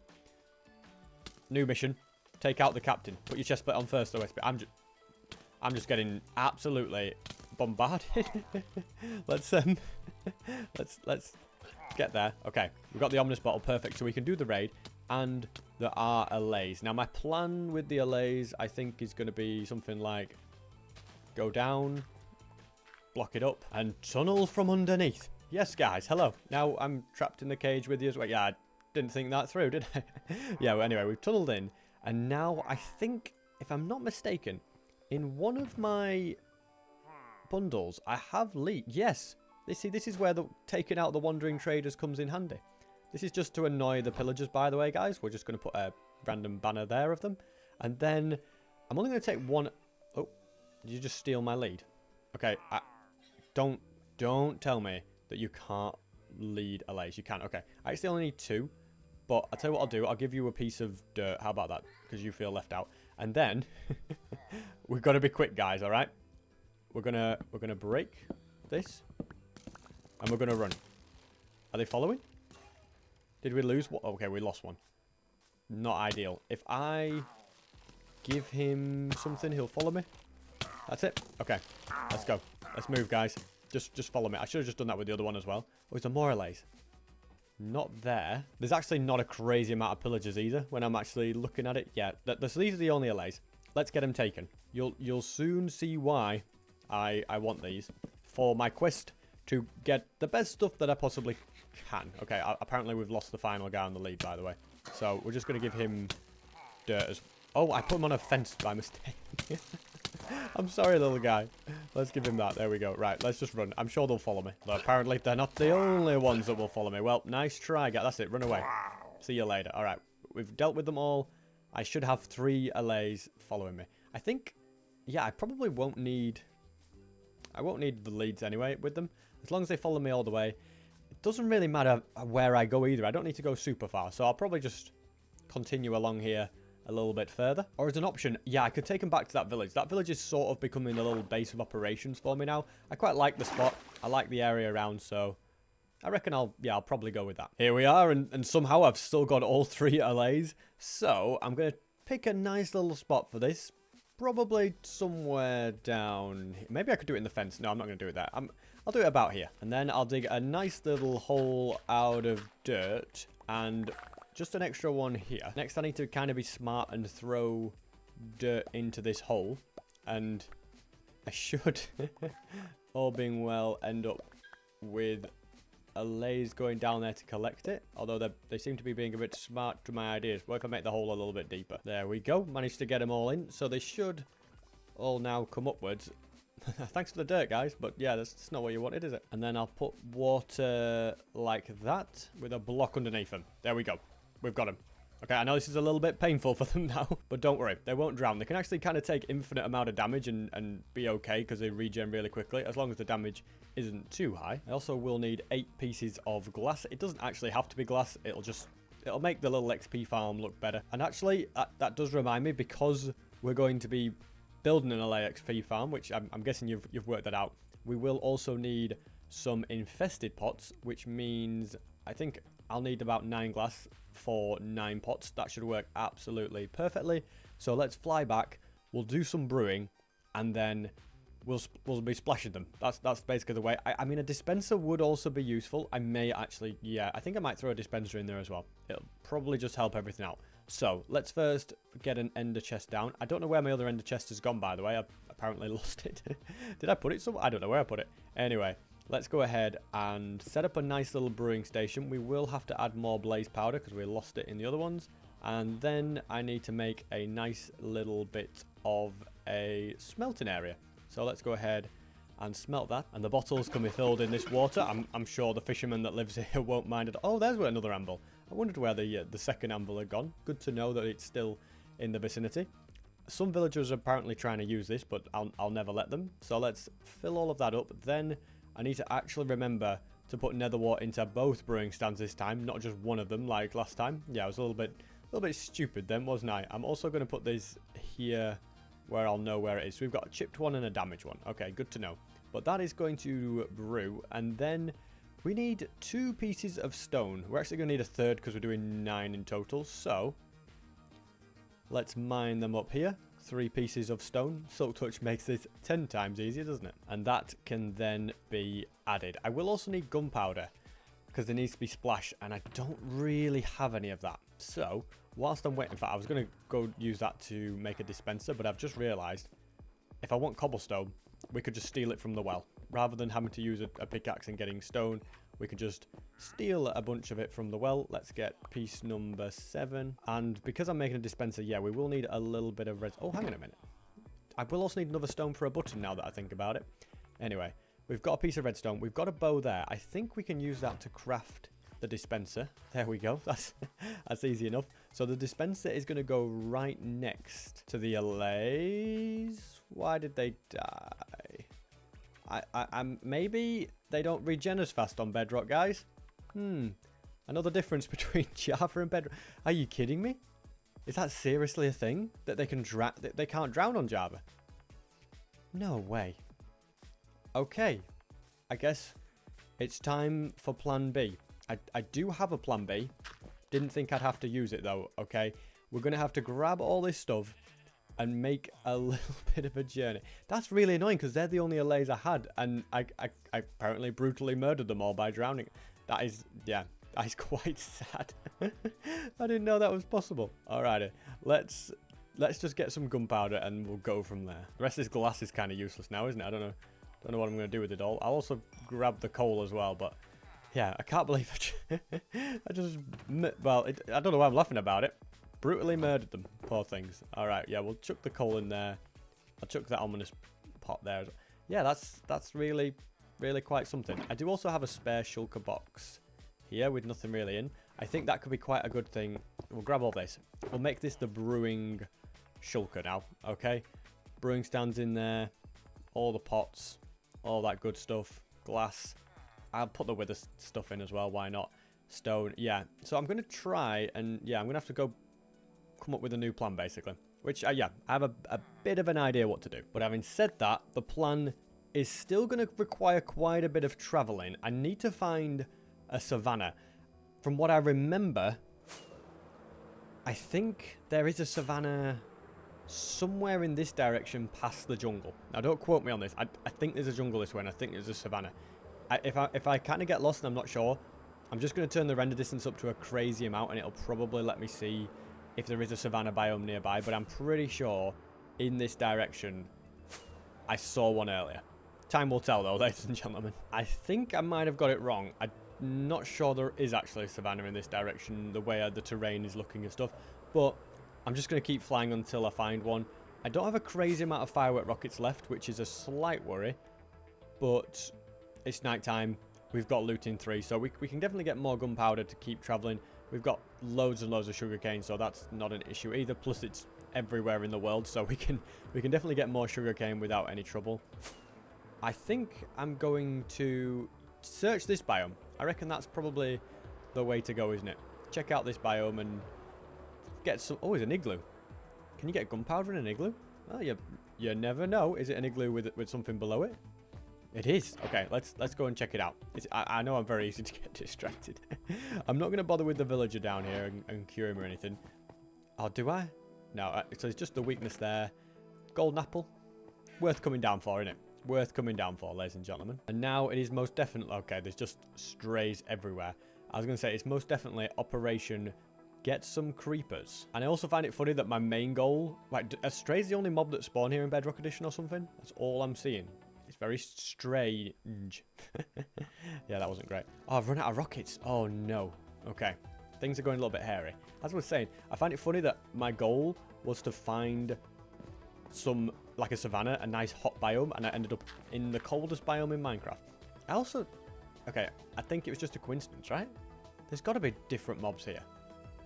New mission. Take out the captain. Put your chest plate on first, though. I'm just getting absolutely bombarded. let's get there. Okay, we've got the ominous bottle. Perfect. So we can do the raid, and there are allays. Now, my plan with the allays, I think, is going to be something like go down, block it up, and tunnel from underneath. Yes, guys. Hello. Now I'm trapped in the cage with you as well. Yeah, I didn't think that through, did I? Yeah. Well, anyway, we've tunneled in, and now I think, if I'm not mistaken, in one of my bundles, I have leaked. Yes. This is where the taking out the wandering traders comes in handy. This is just to annoy the pillagers, by the way, guys. We're just going to put a random banner there of them. And then I'm only going to take one... Oh, Did you just steal my lead? Okay, don't tell me that you can't lead a lace. You can. Okay, I actually only need 2. But I'll tell you what I'll do. I'll give you a piece of dirt. How about that? Because you feel left out. And then we've got to be quick, guys. All right. We're gonna break this, and we're gonna run. Are they following? Did we lose one? Okay, we lost one. Not ideal. If I give him something, he'll follow me. That's it. Okay, let's go. Let's move, guys. Just follow me. I should have just done that with the other one as well. Oh, is there more allays? Not there. There's actually not a crazy amount of pillagers either when I'm actually looking at it. Yeah, these are the only allays. Let's get them taken. You'll soon see why I want these for my quest to get the best stuff that I possibly can. Okay, apparently we've lost the final guy on the lead, by the way. So we're just going to give him dirt as... Oh, I put him on a fence by mistake. I'm sorry, little guy. Let's give him that. There we go. Right, let's just run. I'm sure they'll follow me. But apparently they're not the only ones that will follow me. Well, nice try, guy. That's it. Run away. See you later. All right. We've dealt with them all. I should have 3 allays following me. I think... Yeah, I probably won't need... I won't need the leads anyway with them. As long as they follow me all the way. It doesn't really matter where I go either. I don't need to go super far. So I'll probably just continue along here a little bit further. Or as an option, yeah, I could take them back to that village. That village is sort of becoming a little base of operations for me now. I quite like the spot. I like the area around, so I reckon I'll probably go with that. Here we are, and somehow I've still got all 3 allays. So I'm going to pick a nice little spot for this. Probably somewhere down here. Maybe I could do it in the fence. No, I'm not going to do it there. I'll do it about here. And then I'll dig a nice little hole out of dirt and just an extra one here. Next, I need to kind of be smart and throw dirt into this hole. And I should, all being well, end up with allays going down there to collect it. Although they seem to be being a bit smart to my ideas. What if I make the hole a little bit deeper? There we go. Managed to get them all in. So they should all now come upwards. Thanks for the dirt, guys. But yeah, that's not what you wanted, is it? And then I'll put water like that with a block underneath them. There we go. We've got them. Okay, I know this is a little bit painful for them now, but don't worry. They won't drown. They can actually kind of take infinite amount of damage and be okay because they regen really quickly, as long as the damage isn't too high. I also will need 8 pieces of glass. It doesn't actually have to be glass. It'll make the little XP farm look better. And actually, that does remind me, because we're going to be building an LA XP farm, which I'm guessing you've worked that out. We will also need some infested pots, which means I think I'll need about 9 glass for 9 pots. That should work absolutely perfectly. So let's fly back. We'll do some brewing, and then we'll be splashing them. That's basically the way. I mean, a dispenser would also be useful. I may actually, yeah, I think I might throw a dispenser in there as well. It'll probably just help everything out. So let's first get an ender chest down. I don't know where my other ender chest has gone, by the way. I apparently lost it. Did I put it somewhere? I don't know where I put it. Anyway, let's go ahead and set up a nice little brewing station. We will have to add more blaze powder because we lost it in the other ones. And then I need to make a nice little bit of a smelting area. So let's go ahead and smelt that. And the bottles can be filled in this water. I'm sure the fisherman that lives here won't mind it. Oh, there's another anvil. I wondered where the second anvil had gone. Good to know that it's still in the vicinity. Some villagers are apparently trying to use this, but I'll never let them. So let's fill all of that up. Then I need to actually remember to put nether wart into both brewing stands this time, not just one of them like last time. Yeah, I was a little bit stupid then, wasn't I? I'm also going to put this here where I'll know where it is. So we've got a chipped one and a damaged one. Okay, good to know. But that is going to brew, and then we need 2 pieces of stone. We're actually going to need a third because we're doing 9 in total. So let's mine them up here. 3 pieces of stone. Silk touch makes this 10 times easier, doesn't it? And that can then be added. I will also need gunpowder because there needs to be splash, and I don't really have any of that. So whilst I'm waiting for that, I was going to go use that to make a dispenser, but I've just realized if I want cobblestone, we could just steal it from the well. Rather than having to use a pickaxe and getting stone, we could just steal a bunch of it from the well. Let's get piece number 7. And because I'm making a dispenser, yeah, we will need a little bit of red. Oh, hang on a minute. I will also need another stone for a button now that I think about it. Anyway, we've got a piece of redstone. We've got a bow there. I think we can use that to craft the dispenser. There we go. That's easy enough. So the dispenser is going to go right next to the allays. Why did they die? I'm maybe they don't regen as fast on Bedrock, guys. Another difference between Java and Bedrock. Are you kidding me? Is that seriously a thing that they can they can't drown on Java? No way. Okay, I guess it's time for plan B. I do have a plan B. Didn't think I'd have to use it though, okay? We're going to have to grab all this stuff and make a little bit of a journey. That's really annoying because they're the only allays I had, and I apparently brutally murdered them all by drowning. That is, yeah, that is quite sad. I didn't know that was possible. Alrighty, let's just get some gunpowder and we'll go from there. The rest of this glass is kind of useless now, isn't it? I don't know what I'm going to do with it all. I'll also grab the coal as well, but yeah, I can't believe I don't know why I'm laughing about it. Brutally murdered them, poor things. Alright, yeah, we'll chuck the coal in there. I'll chuck that ominous pot there. Yeah, that's really, really quite something. I do also have a spare shulker box here with nothing really in. I think that could be quite a good thing. We'll grab all this. We'll make this the brewing shulker now, okay? Brewing stands in there. All the pots. All that good stuff. Glass. I'll put the wither stuff in as well, why not? Stone, yeah. So I'm going to try and, yeah, I'm going to have to go come up with a new plan, basically. Which, yeah, I have a bit of an idea what to do. But having said that, the plan is still going to require quite a bit of traveling. I need to find a savanna. From what I remember, I think there is a savanna somewhere in this direction past the jungle. Now, don't quote me on this. I think there's a jungle this way, and I think there's a savanna. If I kind of get lost and I'm not sure, I'm just going to turn the render distance up to a crazy amount, and it'll probably let me see if there is a savanna biome nearby. But I'm pretty sure in this direction I saw one earlier. Time will tell, though, ladies and gentlemen. I think I might have got it wrong. I'm not sure there is actually a savanna in this direction, the way the terrain is looking and stuff. But I'm just going to keep flying until I find one. I don't have a crazy amount of firework rockets left, which is a slight worry. But it's nighttime. We've got loot in 3, so we can definitely get more gunpowder to keep traveling. We've got loads and loads of sugarcane, so that's not an issue either. Plus, it's everywhere in the world, so we can definitely get more sugarcane without any trouble. I think I'm going to search this biome. I reckon that's probably the way to go, isn't it? Check out this biome and get some... Oh, it's an igloo. Can you get gunpowder in an igloo? Oh, you never know. Is it an igloo with something below it? It is. Okay, let's go and check it out. I know I'm very easy to get distracted. I'm not going to bother with the villager down here and cure him or anything. Oh, do I? No, so it's just the weakness there. Golden apple. Worth coming down for, isn't it? Worth coming down for, ladies and gentlemen. And now it is most definitely... Okay, there's just strays everywhere. I was going to say, it's most definitely Operation Get Some Creepers. And I also find it funny that my main goal... Like, are strays the only mob that spawn here in Bedrock Edition or something? That's all I'm seeing. It's very strange. Yeah, that wasn't great. Oh, I've run out of rockets. Oh, no. Okay. Things are going a little bit hairy. As I was saying, I find it funny that my goal was to find some, like a savanna, a nice hot biome, and I ended up in the coldest biome in Minecraft. I also... Okay, I think it was just a coincidence, right? There's got to be different mobs here.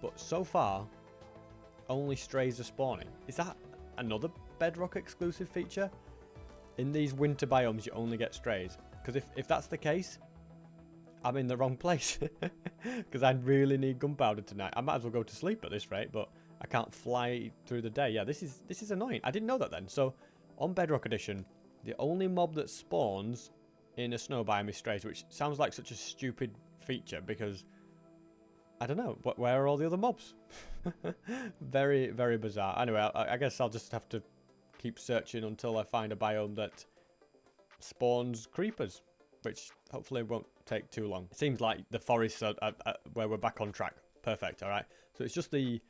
But so far, only strays are spawning. Is that another Bedrock exclusive feature? In these winter biomes, you only get strays. Because if that's the case, I'm in the wrong place. Because I really need gunpowder tonight. I might as well go to sleep at this rate, but I can't fly through the day. Yeah, this is annoying. I didn't know that then. So, on Bedrock Edition, the only mob that spawns in a snow biome is strays, which sounds like such a stupid feature because, I don't know, where are all the other mobs? Very, very bizarre. Anyway, I guess I'll just have to keep searching until I find a biome that spawns creepers, which hopefully won't take too long. It seems like the forests are where we're back on track. Perfect, all right. So it's just the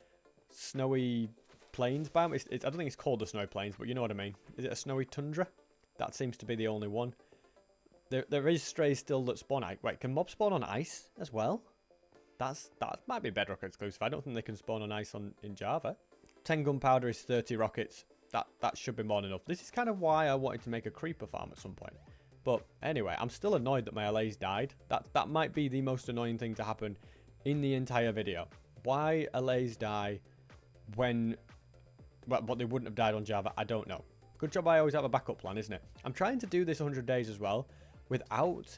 snowy plains biome. I don't think it's called the snowy plains, but you know what I mean. Is it a snowy tundra? That seems to be the only one. There is strays still that spawn. Wait, can mobs spawn on ice as well? That might be Bedrock exclusive. I don't think they can spawn on ice in Java. 10 gunpowder is 30 rockets. That should be more than enough. This is kind of why I wanted to make a creeper farm at some point. But anyway, I'm still annoyed that my allays died. That might be the most annoying thing to happen in the entire video. Why allays die when... Well, what they wouldn't have died on Java, I don't know. Good job I always have a backup plan, isn't it? I'm trying to do this 100 days as well without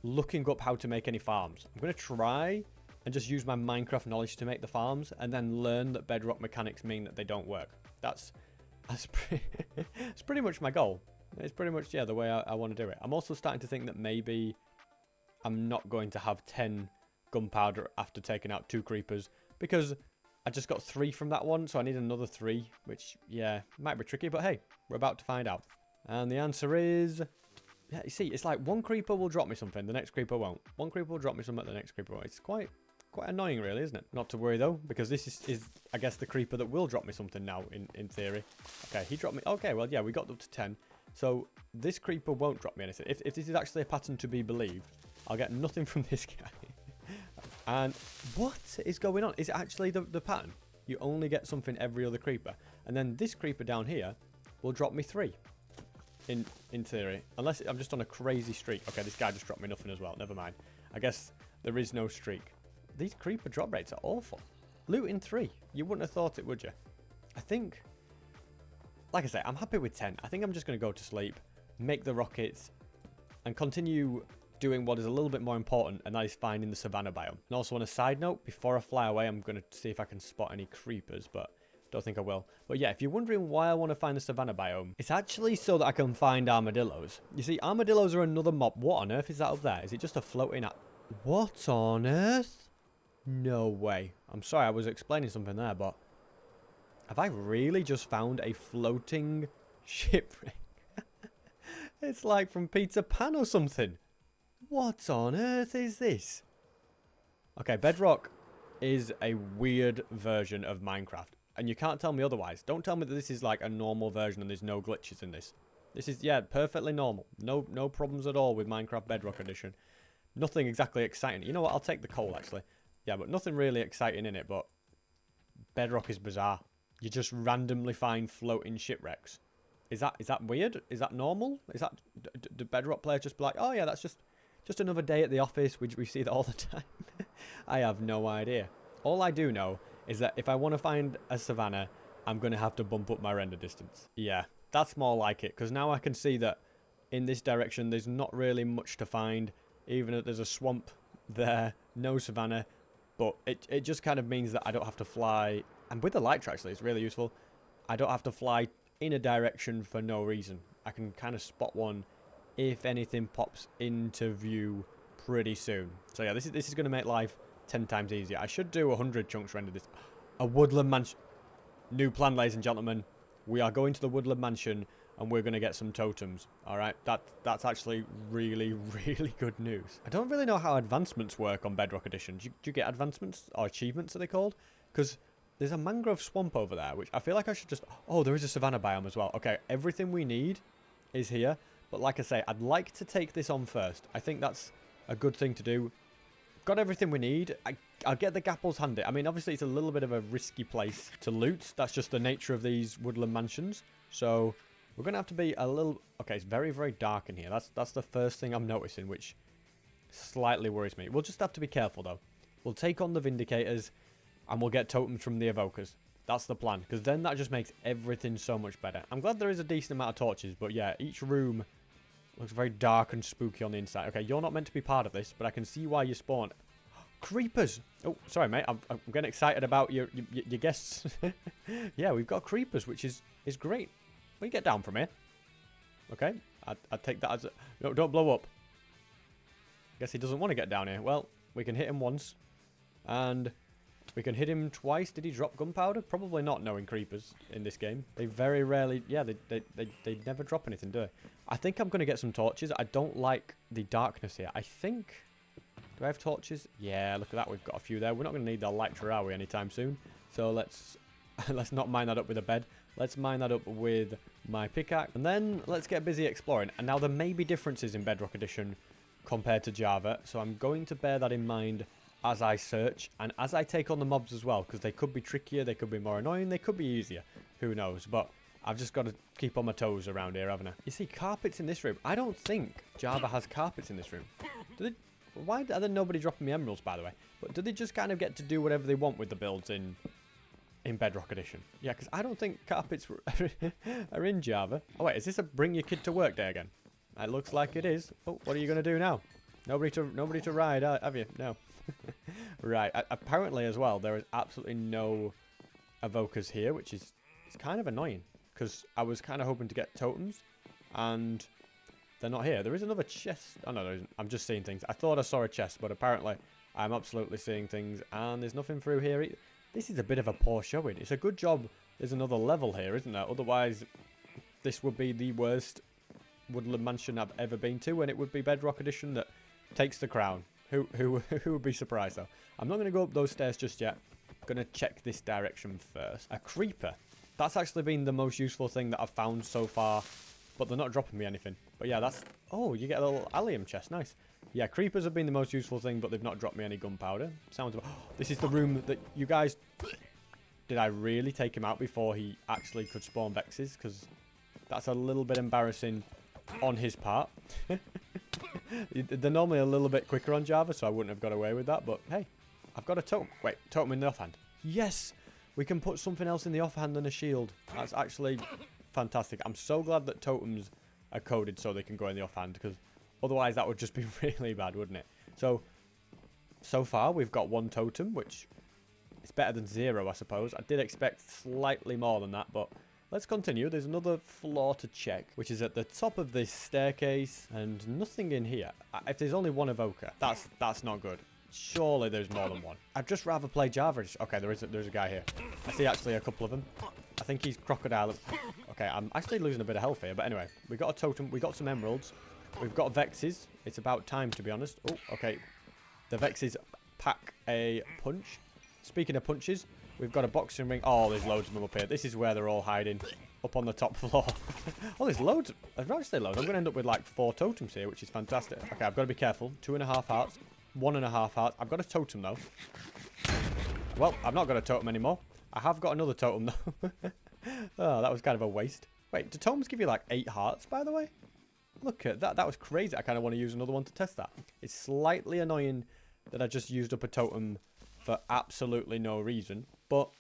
looking up how to make any farms. I'm going to try and just use my Minecraft knowledge to make the farms and then learn that bedrock mechanics mean that they don't work. That's pretty much my goal. It's pretty much, yeah, the way I want to do it. I'm also starting to think that maybe I'm not going to have 10 gunpowder after taking out 2 creepers because I just got 3 from that one, so I need another 3, which, yeah, might be tricky, but hey, we're about to find out. And the answer is, yeah, you see, it's like one creeper will drop me something, the next creeper won't. One creeper will drop me something, the next creeper won't. It's quite annoying, really, isn't it? Not to worry, though, because this is I guess, the creeper that will drop me something now, in theory. Okay, he dropped me, okay, well, yeah, we got up to 10. So, this creeper won't drop me anything. If this is actually a pattern to be believed, I'll get nothing from this guy. And what is going on? Is it actually the pattern? You only get something every other creeper. And then this creeper down here will drop me 3. In theory. Unless I'm just on a crazy streak. Okay, this guy just dropped me nothing as well. Never mind. I guess there is no streak. These creeper drop rates are awful. Looting 3. You wouldn't have thought it, would you? I think, like I say, I'm happy with 10. I think I'm just going to go to sleep, make the rockets, and continue doing what is a little bit more important, and that is finding the savannah biome. And also on a side note, before I fly away, I'm going to see if I can spot any creepers, but don't think I will. But yeah, if you're wondering why I want to find the savannah biome, it's actually so that I can find armadillos. You see, armadillos are another mob. What on earth is that up there? Is it just a floating... What on earth? No way. I'm sorry, I was explaining something there, but... Have I really just found a floating shipwreck? It's like from Peter Pan or something. What on earth is this? Okay, Bedrock is a weird version of Minecraft. And you can't tell me otherwise. Don't tell me that this is like a normal version and there's no glitches in this. This is, yeah, perfectly normal. No problems at all with Minecraft Bedrock Edition. Nothing exactly exciting. You know what? I'll take the coal, actually. Yeah, but nothing really exciting in it, but Bedrock is bizarre. You just randomly find floating shipwrecks. Is that weird? Is that normal? Is that... Do Bedrock players just be like, oh yeah, that's just another day at the office. We see that all the time. I have no idea. All I do know is that if I want to find a savannah, I'm going to have to bump up my render distance. Yeah, that's more like it. Because now I can see that in this direction, there's not really much to find. Even if there's a swamp there, no savannah. But it just kind of means that I don't have to fly. And with the elytra, actually, it's really useful. I don't have to fly in a direction for no reason. I can kind of spot one if anything pops into view pretty soon. So yeah, this is going to make life 10 times easier. I should do 100 chunks render this. A woodland mansion. New plan, ladies and gentlemen. We are going to the woodland mansion and we're going to get some totems. Alright, that's actually really, really good news. I don't really know how advancements work on Bedrock Edition. Do you get advancements or achievements, are they called? Because there's a mangrove swamp over there, which I feel like I should just... Oh, there is a savannah biome as well. Okay, everything we need is here. But like I say, I'd like to take this on first. I think that's a good thing to do. Got everything we need. I'll get the gapples handy. I mean, obviously, it's a little bit of a risky place to loot. That's just the nature of these woodland mansions. So, we're going to have to be a little... Okay, it's very, very dark in here. That's the first thing I'm noticing, which slightly worries me. We'll just have to be careful, though. We'll take on the Vindicators, and we'll get totems from the Evokers. That's the plan, because then that just makes everything so much better. I'm glad there is a decent amount of torches, but yeah, each room looks very dark and spooky on the inside. Okay, you're not meant to be part of this, but I can see why you spawn. Creepers! Oh, sorry, mate. I'm getting excited about your guests. Yeah, we've got creepers, which is great. We get down from here. Okay, I'd take that as a... No, don't blow up. Guess he doesn't want to get down here. Well, we can hit him once. And we can hit him twice. Did he drop gunpowder? Probably not, knowing creepers in this game. They very rarely... Yeah, they never drop anything, do they? I think I'm going to get some torches. I don't like the darkness here. I think... Do I have torches? Yeah, look at that. We've got a few there. We're not going to need the elytra, are we, anytime soon? So let's not mine that up with a bed. Let's mine that up with my pickaxe. And then let's get busy exploring. And now there may be differences in Bedrock Edition compared to Java. So I'm going to bear that in mind as I search. And as I take on the mobs as well. Because they could be trickier. They could be more annoying. They could be easier. Who knows? But I've just got to keep on my toes around here, haven't I? You see, carpets in this room. I don't think Java has carpets in this room. Why are there nobody dropping me emeralds, by the way? But do they just kind of get to do whatever they want with the builds in in Bedrock Edition. Yeah, because I don't think carpets are in Java. Oh, wait, is this a bring your kid to work day again? It looks like it is. Oh, what are you going to do now? Nobody to ride, have you? No. Right, apparently as well, there is absolutely no evokers here, which is it's kind of annoying. Because I was kind of hoping to get totems, and they're not here. There is another chest. Oh, no, there isn't. I'm just seeing things. I thought I saw a chest, but apparently I'm absolutely seeing things, and there's nothing through here. This is a bit of a poor showing. It's a good job there's another level here, isn't there? Otherwise, this would be the worst woodland mansion I've ever been to, and it would be Bedrock Edition that takes the crown. Who would be surprised, though? I'm not going to go up those stairs just yet. I'm going to check this direction first. A creeper. That's actually been the most useful thing that I've found so far, but they're not dropping me anything. But yeah, that's... Oh, you get a little allium chest. Nice. Yeah, creepers have been the most useful thing, but they've not dropped me any gunpowder. Sounds... Oh, this is the room that you guys... Did I really take him out before he actually could spawn vexes? Because that's a little bit embarrassing on his part. They're normally a little bit quicker on Java, so I wouldn't have got away with that. But hey, I've got a totem. Wait, totem in the offhand. Yes! We can put something else in the offhand than a shield. That's actually fantastic. I'm so glad that totems are coded so they can go in the offhand, because otherwise that would just be really bad, wouldn't it? So far we've got one totem, which is better than 0, I suppose. I did expect slightly more than that, but let's continue. There's another floor to check, which is at the top of this staircase, and nothing in here. If there's only one evoker, that's not good. Surely there's more than one. I'd just rather play Java. Okay, there's a guy here. I see actually a couple of them. I think he's crocodile. Okay, I'm actually losing a bit of health here. But anyway, we got a totem. We got some emeralds. We've got vexes. It's about time, to be honest. Oh, okay. The vexes pack a punch. Speaking of punches, we've got a boxing ring. Oh, there's loads of them up here. This is where they're all hiding. Up on the top floor. Oh, there's loads. I'd rather say loads. I'm going to end up with like 4 totems here, which is fantastic. Okay, I've got to be careful. 2.5 hearts. 1.5 hearts. I've got a totem, though. Well, I've not got a totem anymore. I have got another totem, though. Oh, that was kind of a waste. Wait, do totems give you, like, 8 hearts, by the way? Look at that. That was crazy. I kind of want to use another one to test that. It's slightly annoying that I just used up a totem for absolutely no reason. But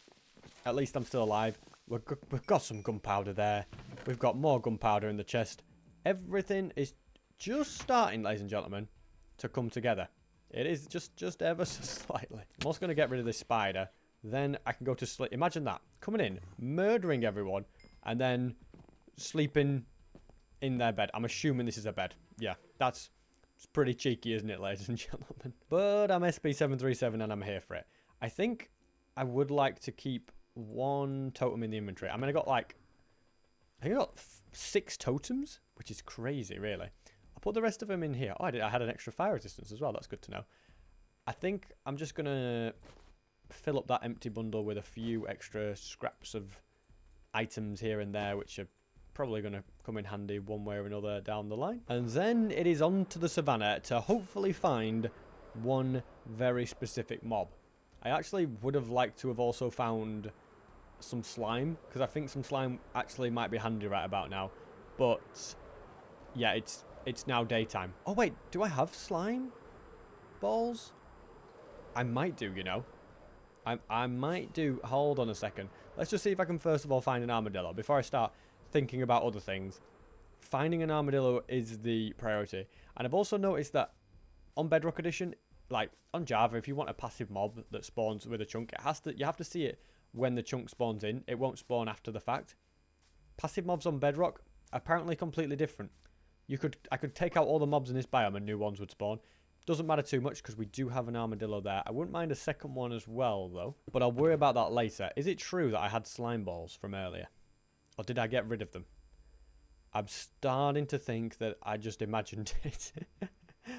at least I'm still alive. We've got some gunpowder there. We've got more gunpowder in the chest. Everything is just starting, ladies and gentlemen, to come together. It is just ever so slightly. I'm also going to get rid of this spider. Then I can go to sleep. Imagine that. Coming in, murdering everyone, and then sleeping in their bed. I'm assuming this is a bed. Yeah, it's pretty cheeky, isn't it, ladies and gentlemen? But I'm SP737 and I'm here for it. I think I would like to keep 1 totem in the inventory. I mean, I think I got 6 totems, which is crazy, really. I'll put the rest of them in here. Oh, I had an extra fire resistance as well. That's good to know. I think I'm just going to fill up that empty bundle with a few extra scraps of items here and there, which are probably going to come in handy one way or another down the line. And then it is on to the savannah to hopefully find one very specific mob. I actually would have liked to have also found some slime, because I think some slime actually might be handy right about now. But yeah, it's now daytime. Oh, wait, do I have slime balls? I might do, you know. I might do. Hold on a second. Let's just see if I can first of all find an armadillo before I start thinking about other things. Finding an armadillo is the priority. And I've also noticed that on Bedrock Edition, like on Java, if you want a passive mob that spawns with a chunk, you have to see it when the chunk spawns in. It won't spawn after the fact. Passive mobs on Bedrock, apparently completely different. I could take out all the mobs in this biome and new ones would spawn. Doesn't matter too much because we do have an armadillo there. I wouldn't mind a second one as well, though. But I'll worry about that later. Is it true that I had slime balls from earlier? Or did I get rid of them? I'm starting to think that I just imagined it.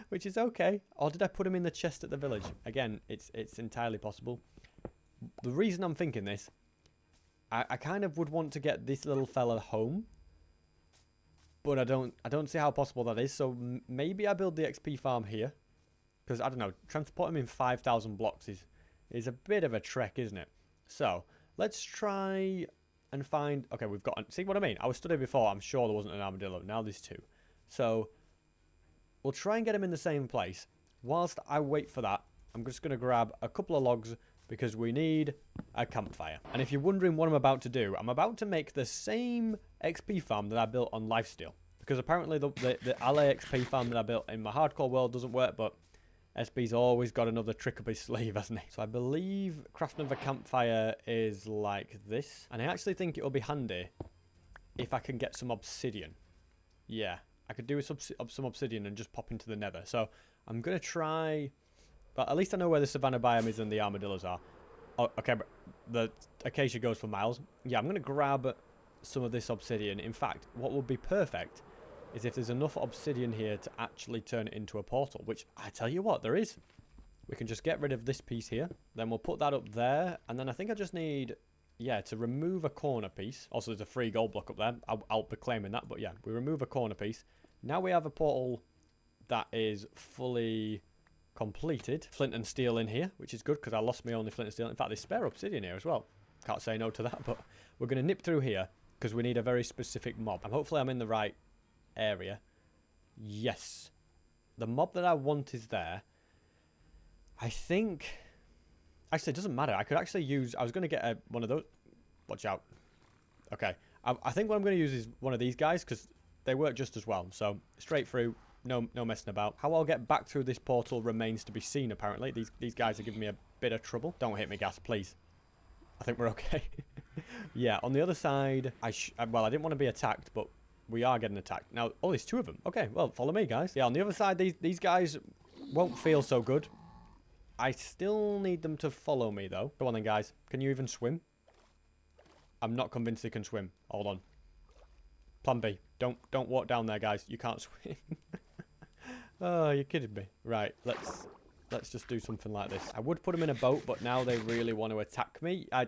Which is okay. Or did I put them in the chest at the village? Again, it's entirely possible. The reason I'm thinking this, I kind of would want to get this little fella home. But I don't see how possible that is. So maybe I build the XP farm here. Because, I don't know, transport him in 5,000 blocks is a bit of a trek, isn't it? So, let's try and find... Okay, we've got... See what I mean? I was studying before. I'm sure there wasn't an armadillo. Now there's 2. So, we'll try and get him in the same place. Whilst I wait for that, I'm just going to grab a couple of logs because we need a campfire. And if you're wondering what I'm about to do, I'm about to make the same XP farm that I built on Lifesteal. Because apparently the ally XP farm that I built in my hardcore world doesn't work, but SB's always got another trick up his sleeve, hasn't he? So I believe crafting of a campfire is like this. And I actually think it'll be handy if I can get some obsidian. Yeah, I could do with some obsidian and just pop into the nether. So I'm going to try... But at least I know where the savanna biome is and the armadillos are. Oh, okay, but the acacia goes for miles. Yeah, I'm going to grab some of this obsidian. In fact, what would be perfect is if there's enough obsidian here to actually turn it into a portal, which I tell you what, there is. We can just get rid of this piece here. Then we'll put that up there. And then I think I just need, yeah, to remove a corner piece. Also, there's a free gold block up there. I'll be claiming that. But yeah, we remove a corner piece. Now we have a portal that is fully completed. Flint and steel in here, which is good because I lost my only flint and steel. In fact, there's spare obsidian here as well. Can't say no to that. But we're going to nip through here because we need a very specific mob. And hopefully I'm in the right area. Yes, the mob that I want is there. I think actually it doesn't matter. I could actually use, I was going to get one of those. Watch out. Okay, I think what I'm going to use is one of these guys because they work just as well. So straight through, no messing about. How I'll get back through this portal remains to be seen. Apparently these guys are giving me a bit of trouble. Don't hit me, gas, please. I think we're okay. Yeah, on the other side, well, I didn't want to be attacked, but we are getting attacked. Now, oh, there's two of them. Okay, well, follow me, guys. Yeah, on the other side, these guys won't feel so good. I still need them to follow me, though. Go on then, guys. Can you even swim? I'm not convinced they can swim. Hold on. Plan B. Don't walk down there, guys. You can't swim. Oh, you're kidding me. Right, let's just do something like this. I would put them in a boat, but now they really want to attack me. I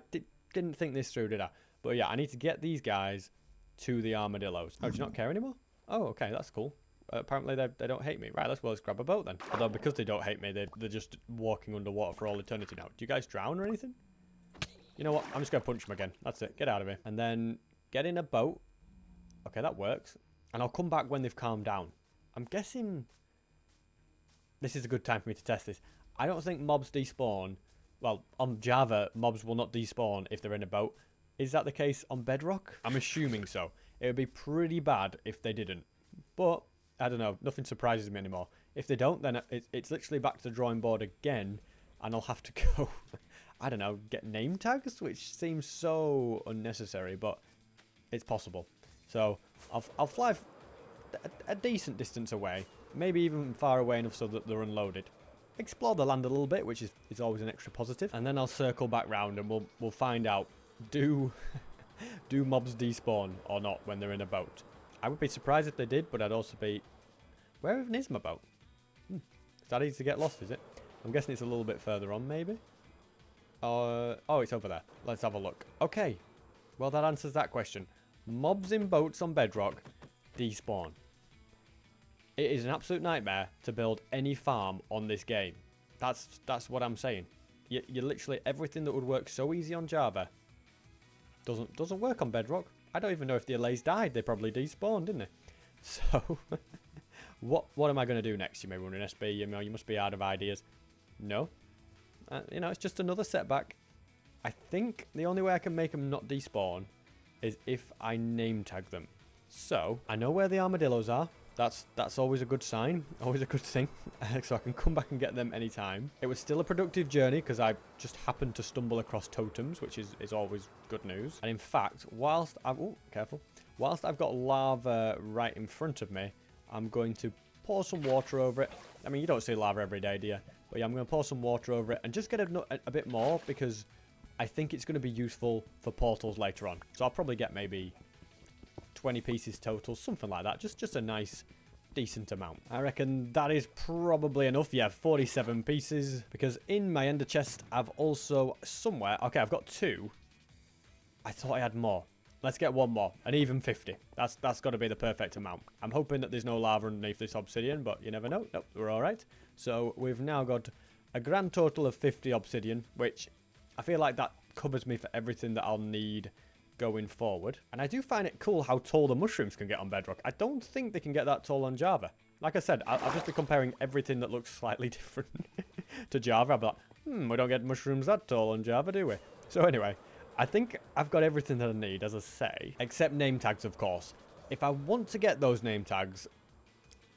didn't think this through, did I? But yeah, I need to get these guys to the armadillos. Oh, do you not care anymore? Oh, okay, that's cool. Apparently they don't hate me. Right, let's grab a boat then. Although because they don't hate me, they're just walking underwater for all eternity now. Do you guys drown or anything? You know what? I'm just going to punch them again. That's it. Get out of here. And then get in a boat. Okay, that works. And I'll come back when they've calmed down. I'm guessing this is a good time for me to test this. I don't think mobs despawn. Well, on Java, mobs will not despawn if they're in a boat. Is that the case on Bedrock? I'm assuming so. It would be pretty bad if they didn't. But, I don't know. Nothing surprises me anymore. If they don't, then it's literally back to the drawing board again. And I'll have to go, I don't know, get name tags? Which seems so unnecessary, but it's possible. So, I'll fly a decent distance away. Maybe even far away enough so that they're unloaded. Explore the land a little bit, which is always an extra positive. And then I'll circle back round and we'll find out. Do mobs despawn or not when they're in a boat? I would be surprised if they did, but I'd also be... Where even is my boat? Is that easy to get lost, is it? I'm guessing it's a little bit further on, maybe? Oh, it's over there. Let's have a look. Okay. Well, that answers that question. Mobs in boats on Bedrock despawn. It is an absolute nightmare to build any farm on this game. That's what I'm saying. You literally... Everything that would work so easy on Java doesn't work on Bedrock. I don't even know if the allays died. They probably despawned, didn't they? So, what am I going to do next? You may run an SB. You know, you must be out of ideas. No. You know, it's just another setback. I think the only way I can make them not despawn is if I name tag them. So, I know where the armadillos are. That's always a good sign, always a good thing. So I can come back and get them anytime. It was still a productive journey because I just happened to stumble across totems, which is always good news. And in fact, whilst I've got lava right in front of me, I'm going to pour some water over it. I mean, you don't see lava every day, do you? But yeah, I'm going to pour some water over it and just get a bit more because I think it's going to be useful for portals later on. So I'll probably get maybe 20 pieces total, something like that. Just a nice, decent amount. I reckon that is probably enough. Yeah, 47 pieces. Because in my ender chest, I've also somewhere... Okay, I've got 2. I thought I had more. Let's get one more. An even 50. That's got to be the perfect amount. I'm hoping that there's no lava underneath this obsidian, but you never know. Nope, we're all right. So we've now got a grand total of 50 obsidian, which I feel like that covers me for everything that I'll need going forward. And I do find it cool how tall the mushrooms can get on Bedrock. I don't think they can get that tall on Java. Like I said, I'll just be comparing everything that looks slightly different to Java. I'll be like, We don't get mushrooms that tall on Java, do we? So anyway, I think I've got everything that I need, as I say, except name tags, of course. If I want to get those name tags,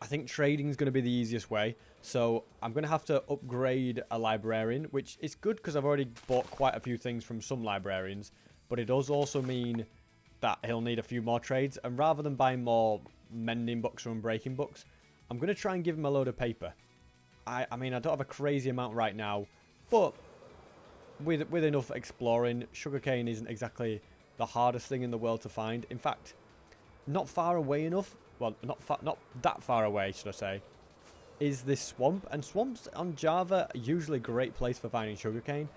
I think trading is going to be the easiest way. So I'm going to have to upgrade a librarian, which is good because I've already bought quite a few things from some librarians. But it does also mean that he'll need a few more trades. And rather than buying more mending books or unbreaking books, I'm going to try and give him a load of paper. I mean, I don't have a crazy amount right now, but with enough exploring, sugarcane isn't exactly the hardest thing in the world to find. In fact, not far away enough, well, not that far away, should I say, is this swamp. And swamps on Java are usually a great place for finding sugarcane.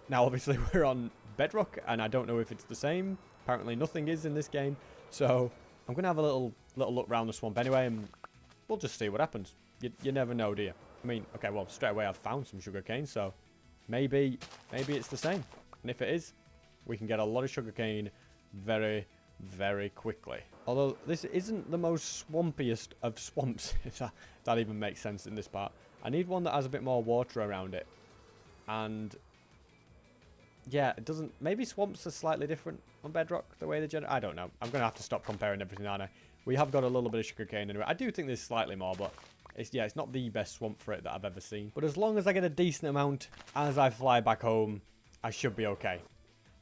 Now, obviously, we're on Bedrock, and I don't know if it's the same. Apparently, nothing is in this game. So, I'm going to have a little look around the swamp anyway, and we'll just see what happens. You never know, do you? I mean, okay, well, straight away I've found some sugarcane, so maybe it's the same. And if it is, we can get a lot of sugarcane very, very quickly. Although this isn't the most swampiest of swamps, if that even makes sense in this part. I need one that has a bit more water around it. And yeah, it doesn't... Maybe swamps are slightly different on Bedrock, the way they generate... I don't know. I'm going to have to stop comparing everything, aren't I? We have got a little bit of sugarcane anyway. I do think there's slightly more, but it's not the best swamp for it that I've ever seen. But as long as I get a decent amount as I fly back home, I should be okay.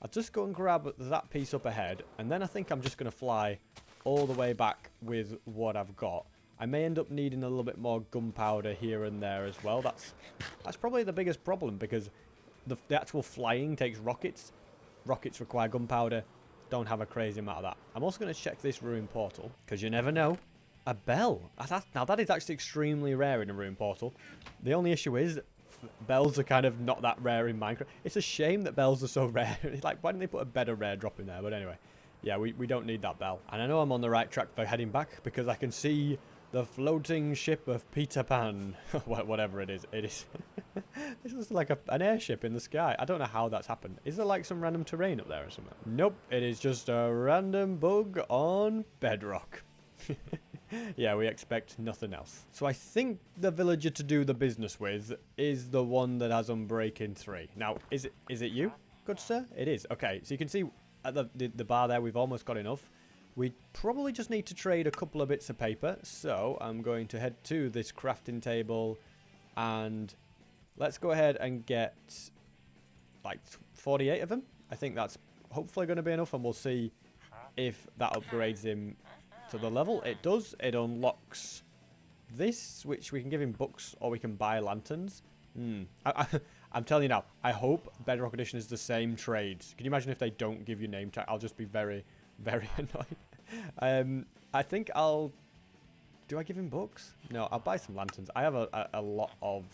I'll just go and grab that piece up ahead, and then I think I'm just going to fly all the way back with what I've got. I may end up needing a little bit more gunpowder here and there as well. That's probably the biggest problem, because the actual flying takes rockets. Rockets require gunpowder. Don't have a crazy amount of that. I'm also going to check this ruined portal, because you never know. A bell. Now, that is actually extremely rare in a ruined portal. The only issue is bells are kind of not that rare in Minecraft. It's a shame that bells are so rare. It's like, why didn't they put a better rare drop in there? But anyway, yeah, we don't need that bell. And I know I'm on the right track for heading back, because I can see the floating ship of Peter Pan. Whatever it is. It is. This is like an airship in the sky. I don't know how that's happened. Is there like some random terrain up there or something? Nope. It is just a random bug on Bedrock. Yeah, we expect nothing else. So I think the villager to do the business with is the one that has Unbreaking 3. Now, is it you, good sir? It is. Okay, so you can see at the bar there, we've almost got enough. We probably just need to trade a couple of bits of paper. So I'm going to head to this crafting table, and let's go ahead and get like 48 of them. I think that's hopefully going to be enough, and we'll see if that upgrades him to the level. It does. It unlocks this, which we can give him books, or we can buy lanterns. I'm telling you now, I hope Bedrock Edition is the same trades. Can you imagine if they don't give you name tag? I'll just be very, very annoyed. I think I'll... Do I give him books? No, I'll buy some lanterns. I have a lot of...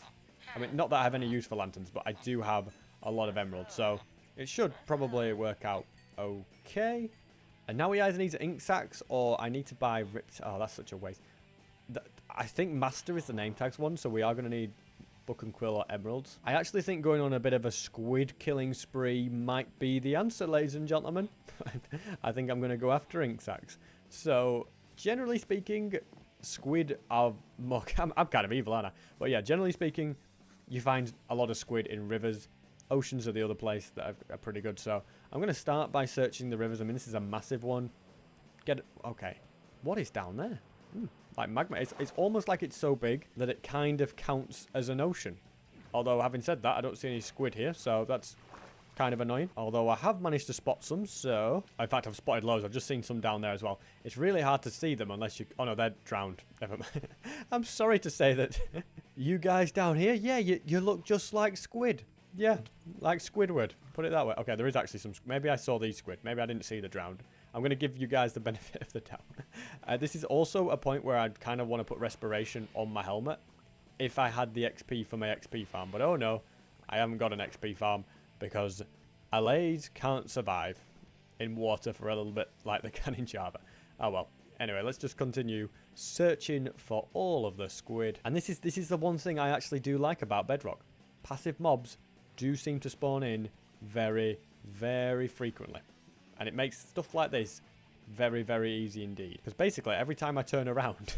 I mean, not that I have any use for lanterns, but I do have a lot of emeralds, so it should probably work out okay. And now he either needs ink sacks, or I need to buy ripped... Oh, that's such a waste. I think Master is the name tags one, so we are going to need Book and Quill or Emeralds. I actually think going on a bit of a squid killing spree might be the answer, ladies and gentlemen. I think I'm going to go after ink sacks. So, generally speaking, squid are more... I'm kind of evil, aren't I? But yeah, generally speaking, you find a lot of squid in rivers. Oceans are the other place that are pretty good, so I'm going to start by searching the rivers. I mean, this is a massive one. Okay. What is down there? Like magma. It's almost like it's so big that it kind of counts as an ocean. Although, having said that, I don't see any squid here, so that's kind of annoying. Although I have managed to spot some, so... In fact, I've spotted loads. I've just seen some down there as well. It's really hard to see them unless you... Oh, no, they're drowned. Never mind. I'm sorry to say that you guys down here, yeah, you look just like squid. Yeah, like Squidward. Put it that way. Okay, there is actually some... Maybe I saw these squid. Maybe I didn't see the drowned. I'm going to give you guys the benefit of the doubt. This is also a point where I'd kind of want to put respiration on my helmet if I had the XP for my XP farm. But oh no, I haven't got an XP farm because allays can't survive in water for a little bit like they can in Java. Oh well. Anyway, let's just continue searching for all of the squid. And this is the one thing I actually do like about Bedrock. Passive mobs do seem to spawn in very, very frequently. And it makes stuff like this very, very easy indeed. Because basically, every time I turn around,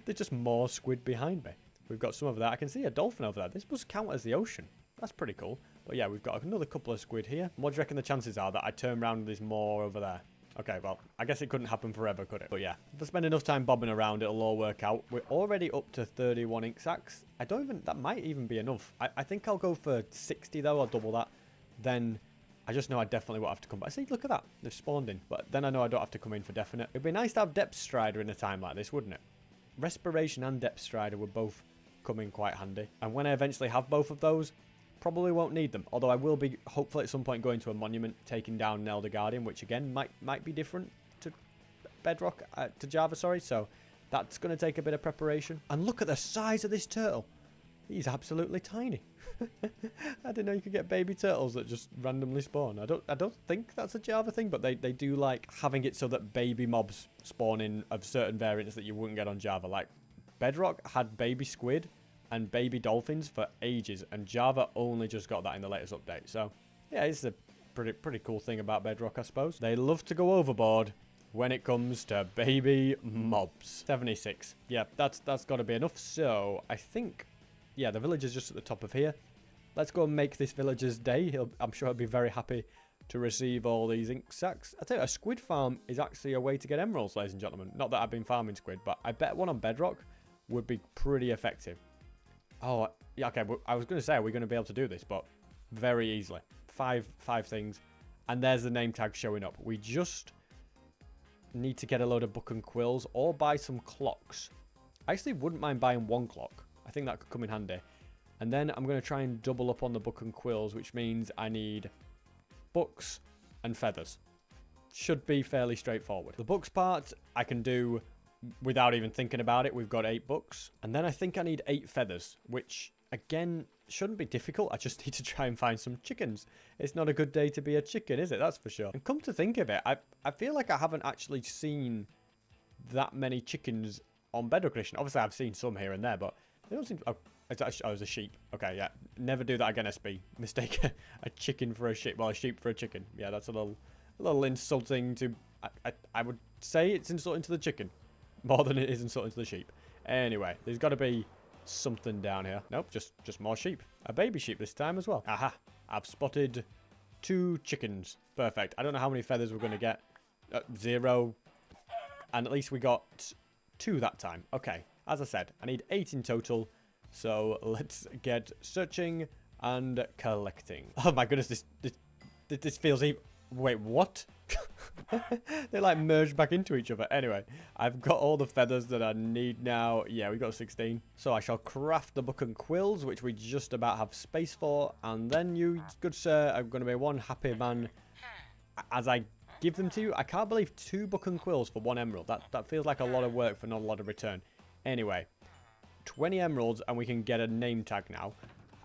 there's just more squid behind me. We've got some of that. I can see a dolphin over there. This must count as the ocean. That's pretty cool. But yeah, we've got another couple of squid here. What do you reckon the chances are that I turn around and there's more over there? Okay, well, I guess it couldn't happen forever, could it? But yeah, if I spend enough time bobbing around, it'll all work out. We're already up to 31 ink sacks. That might even be enough. I think I'll go for 60 though, or double that. Then I just know I definitely won't have to come back. See, look at that. They've spawned in. But then I know I don't have to come in for definite. It'd be nice to have Depth Strider in a time like this, wouldn't it? Respiration and Depth Strider would both come in quite handy. And when I eventually have both of those, probably won't need them. Although I will be, hopefully at some point, going to a monument, taking down an Elder Guardian, which again might be different to Bedrock, to Java, sorry. So that's going to take a bit of preparation. And look at the size of this turtle. He's absolutely tiny. I didn't know you could get baby turtles that just randomly spawn. I don't think that's a Java thing, but they do like having it so that baby mobs spawn in of certain variants that you wouldn't get on Java. Like Bedrock had baby squid and baby dolphins for ages, and Java only just got that in the latest update. So yeah, it's a pretty cool thing about Bedrock, I suppose. They love to go overboard when it comes to baby mobs. 76. Yeah, that's got to be enough. So I think, yeah, the village is just at the top of here. Let's go and make this villager's day. I'm sure he'll be very happy to receive all these ink sacks. I tell you, a squid farm is actually a way to get emeralds, ladies and gentlemen. Not that I've been farming squid, but I bet one on Bedrock would be pretty effective. Oh, yeah, okay. I was going to say, are we going to be able to do this? But very easily. Five things. And there's the name tag showing up. We just need to get a load of book and quills or buy some clocks. I actually wouldn't mind buying one clock. I think that could come in handy. And then I'm going to try and double up on the book and quills, which means I need books and feathers. Should be fairly straightforward. The books part I can do without even thinking about it. We've got 8 books. And then I think I need 8 feathers, which again shouldn't be difficult. I just need to try and find some chickens. It's not a good day to be a chicken, is it? That's for sure. And come to think of it, I feel like I haven't actually seen that many chickens on Bedrock Edition. Obviously, I've seen some here and there, but they don't seem to... Oh, it was a sheep. Okay, yeah. Never do that again, SB. Mistake a chicken for a sheep. Well, a sheep for a chicken. Yeah, that's a little insulting to... I would say it's insulting to the chicken more than it is insulting to the sheep. Anyway, there's got to be something down here. Nope, just more sheep. A baby sheep this time as well. Aha, I've spotted 2 chickens. Perfect. I don't know how many feathers we're going to get. 0. And at least we got 2 that time. Okay, as I said, I need 8 in total. So let's get searching and collecting. Oh my goodness, this feels even... Wait, what? They like merged back into each other. Anyway, I've got all the feathers that I need now. Yeah, we got 16. So I shall craft the book and quills, which we just about have space for. And then you, good sir, are going to be one happy man as I give them to you. I can't believe 2 book and quills for 1 emerald. That feels like a lot of work for not a lot of return. Anyway, 20 emeralds and we can get a name tag now.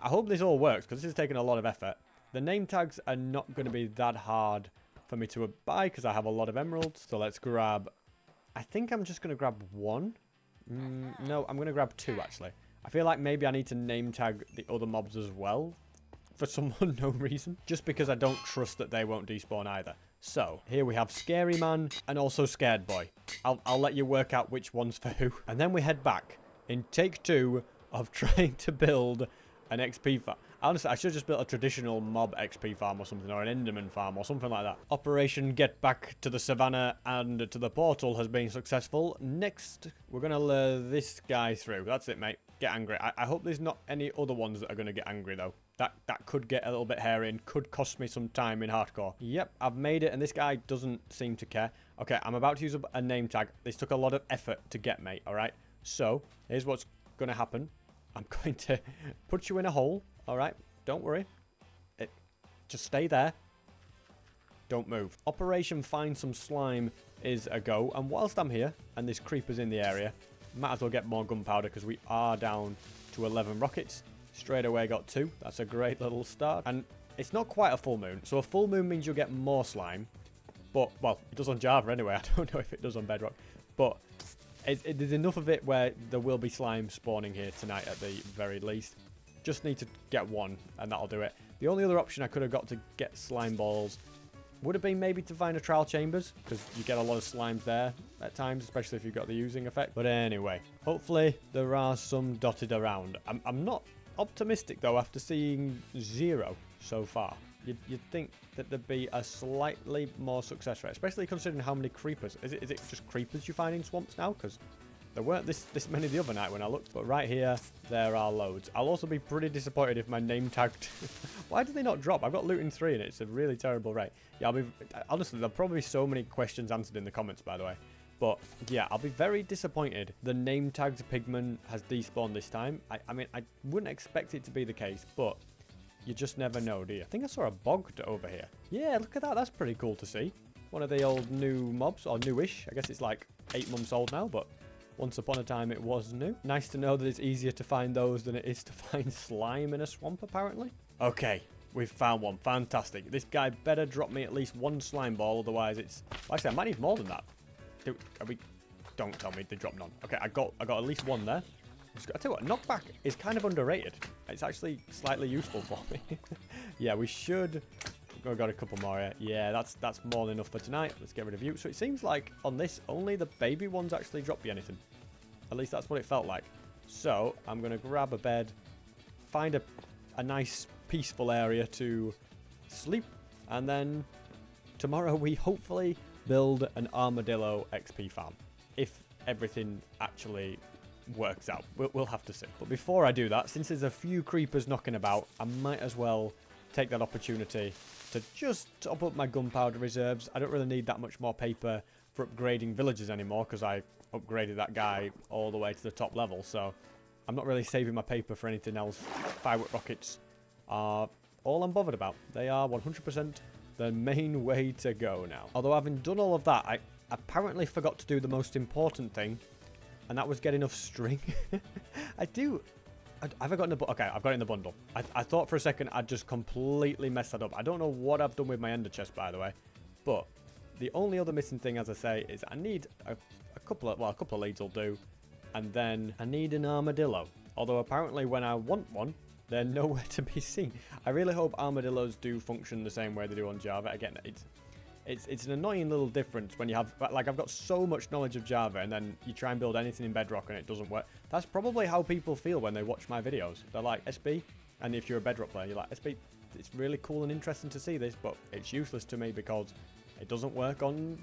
I hope this all works because this is taking a lot of effort. The name tags are not going to be that hard for me to buy because I have a lot of emeralds. So let's grab... I think I'm just going to grab 1. No, I'm going to grab 2 actually. I feel like maybe I need to name tag the other mobs as well for some unknown reason. Just because I don't trust that they won't despawn either. So, here we have Scary Man and also Scared Boy. I'll let you work out which one's for who. And then we head back in take 2 of trying to build an XP farm. Honestly, I should have just built a traditional mob XP farm or something, or an Enderman farm or something like that. Operation Get Back to the Savannah and to the Portal has been successful. Next, we're going to lure this guy through. That's it, mate. Get angry. I hope there's not any other ones that are going to get angry, though. That could get a little bit hairy and could cost me some time in hardcore. Yep, I've made it, and this guy doesn't seem to care. Okay, I'm about to use a name tag. This took a lot of effort to get, mate, all right? So, here's what's going to happen. I'm going to put you in a hole. All right, don't worry. Just stay there. Don't move. Operation Find Some Slime is a go. And whilst I'm here, and this creeper's in the area, might as well get more gunpowder because we are down to 11 rockets. Straight away got 2. That's a great little start. And it's not quite a full moon. So a full moon means you'll get more slime. But, well, it does on Java anyway. I don't know if it does on Bedrock. But there's enough of it where there will be slime spawning here tonight at the very least. Just need to get 1 and that'll do it. The only other option I could have got to get slime balls would have been maybe to find a trial chambers, because you get a lot of slimes there at times, especially if you've got the using effect. But anyway, hopefully there are some dotted around. I'm not optimistic, though, after seeing 0 so far. You'd think that there'd be a slightly more success rate, especially considering how many creepers. Is it just creepers you find in swamps now? Because there weren't this many the other night when I looked. But right here, there are loads. I'll also be pretty disappointed if my name tagged... Why do they not drop? I've got looting 3 and it's a really terrible rate. Yeah, honestly, there'll probably be so many questions answered in the comments, by the way. But yeah, I'll be very disappointed the name tagged pigman has despawned this time. I mean, I wouldn't expect it to be the case, but you just never know, do you? I think I saw a bog over here. Yeah, look at that. That's pretty cool to see. One of the old new mobs, or newish. I guess it's like 8 months old now, but once upon a time it was new. Nice to know that it's easier to find those than it is to find slime in a swamp, apparently. Okay, we've found one. Fantastic. This guy better drop me at least 1 slime ball, otherwise it's... Well, actually, I might need more than that. Don't tell me they dropped none. Okay, I got at least 1 there. I tell you what, knockback is kind of underrated. It's actually slightly useful for me. Yeah, we should... We've got a couple more here. Yeah, that's more than enough for tonight. Let's get rid of you. So it seems like on this, only the baby ones actually drop you anything. At least that's what it felt like. So I'm going to grab a bed, find a nice peaceful area to sleep, and then tomorrow we hopefully build an armadillo XP farm. If everything actually works out. We'll have to see. But before I do that, since there's a few creepers knocking about, I might as well take that opportunity to just top up my gunpowder reserves. I don't really need that much more paper for upgrading villages anymore because I upgraded that guy all the way to the top level. So I'm not really saving my paper for anything else. Firework rockets are all I'm bothered about. They are 100% the main way to go now. Although having done all of that, I apparently forgot to do the most important thing, and that was get enough string. Have I got in the bundle? Okay, I've got it in the bundle. I thought for a second I'd just completely messed that up. I don't know what I've done with my ender chest, by the way. But the only other missing thing, as I say, is I need a couple of leads will do. And then I need an armadillo. Although apparently when I want one, they're nowhere to be seen. I really hope armadillos do function the same way they do on Java. Again, it's an annoying little difference when you have, like, I've got so much knowledge of Java and then you try and build anything in Bedrock and it doesn't work. That's probably how people feel when they watch my videos. They're like, SB, and if you're a Bedrock player, you're like, SB, it's really cool and interesting to see this, but it's useless to me because it doesn't work on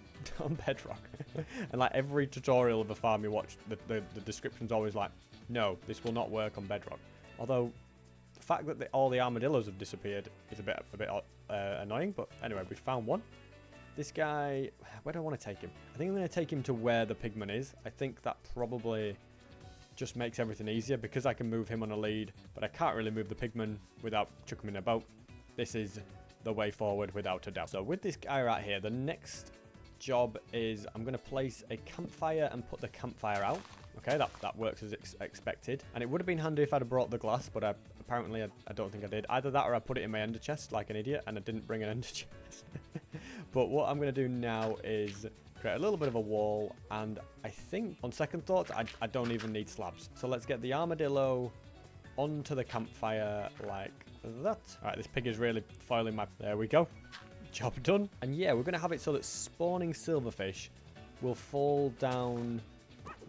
Bedrock. And like every tutorial of a farm you watch, the description's always like, no, this will not work on Bedrock. Although the fact that all the armadillos have disappeared is a bit annoying, but anyway, we found one. This guy, where do I want to take him? I think I'm going to take him to where the pigman is. I think that probably just makes everything easier because I can move him on a lead, but I can't really move the pigman without chucking him in a boat. This is the way forward without a doubt. So with this guy right here, the next job is I'm going to place a campfire and put the campfire out. Okay, that works as expected. And it would have been handy if I'd have brought the glass, but apparently I don't think I did. Either that or I put it in my ender chest like an idiot and I didn't bring an ender chest. But what I'm going to do now is create a little bit of a wall, and I think on second thought I don't even need slabs. So let's get the armadillo onto the campfire like that. Alright, this pig is really foiling my... There we go. Job done. And yeah, we're going to have it so that spawning silverfish will fall down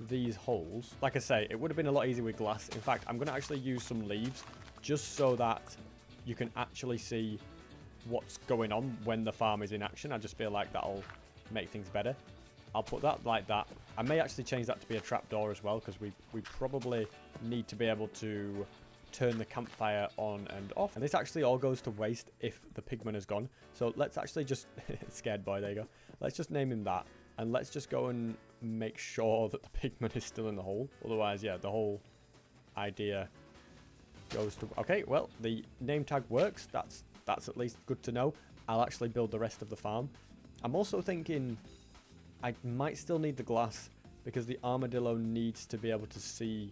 these holes. Like I say, it would have been a lot easier with glass. In fact, I'm going to actually use some leaves just so that you can actually see what's going on when the farm is in action. I just feel like that'll make things better. I'll put that like that. I may actually change that to be a trapdoor as well, because we probably need to be able to turn the campfire on and off. And this actually all goes to waste if the pigman is gone. So let's actually just... Scared boy, there you go. Let's just name him that. And let's just go and make sure that the pigman is still in the hole. Otherwise, yeah, the whole idea goes to... Okay, well, the name tag works. That's at least good to know. I'll actually build the rest of the farm. I'm also thinking I might still need the glass because the armadillo needs to be able to see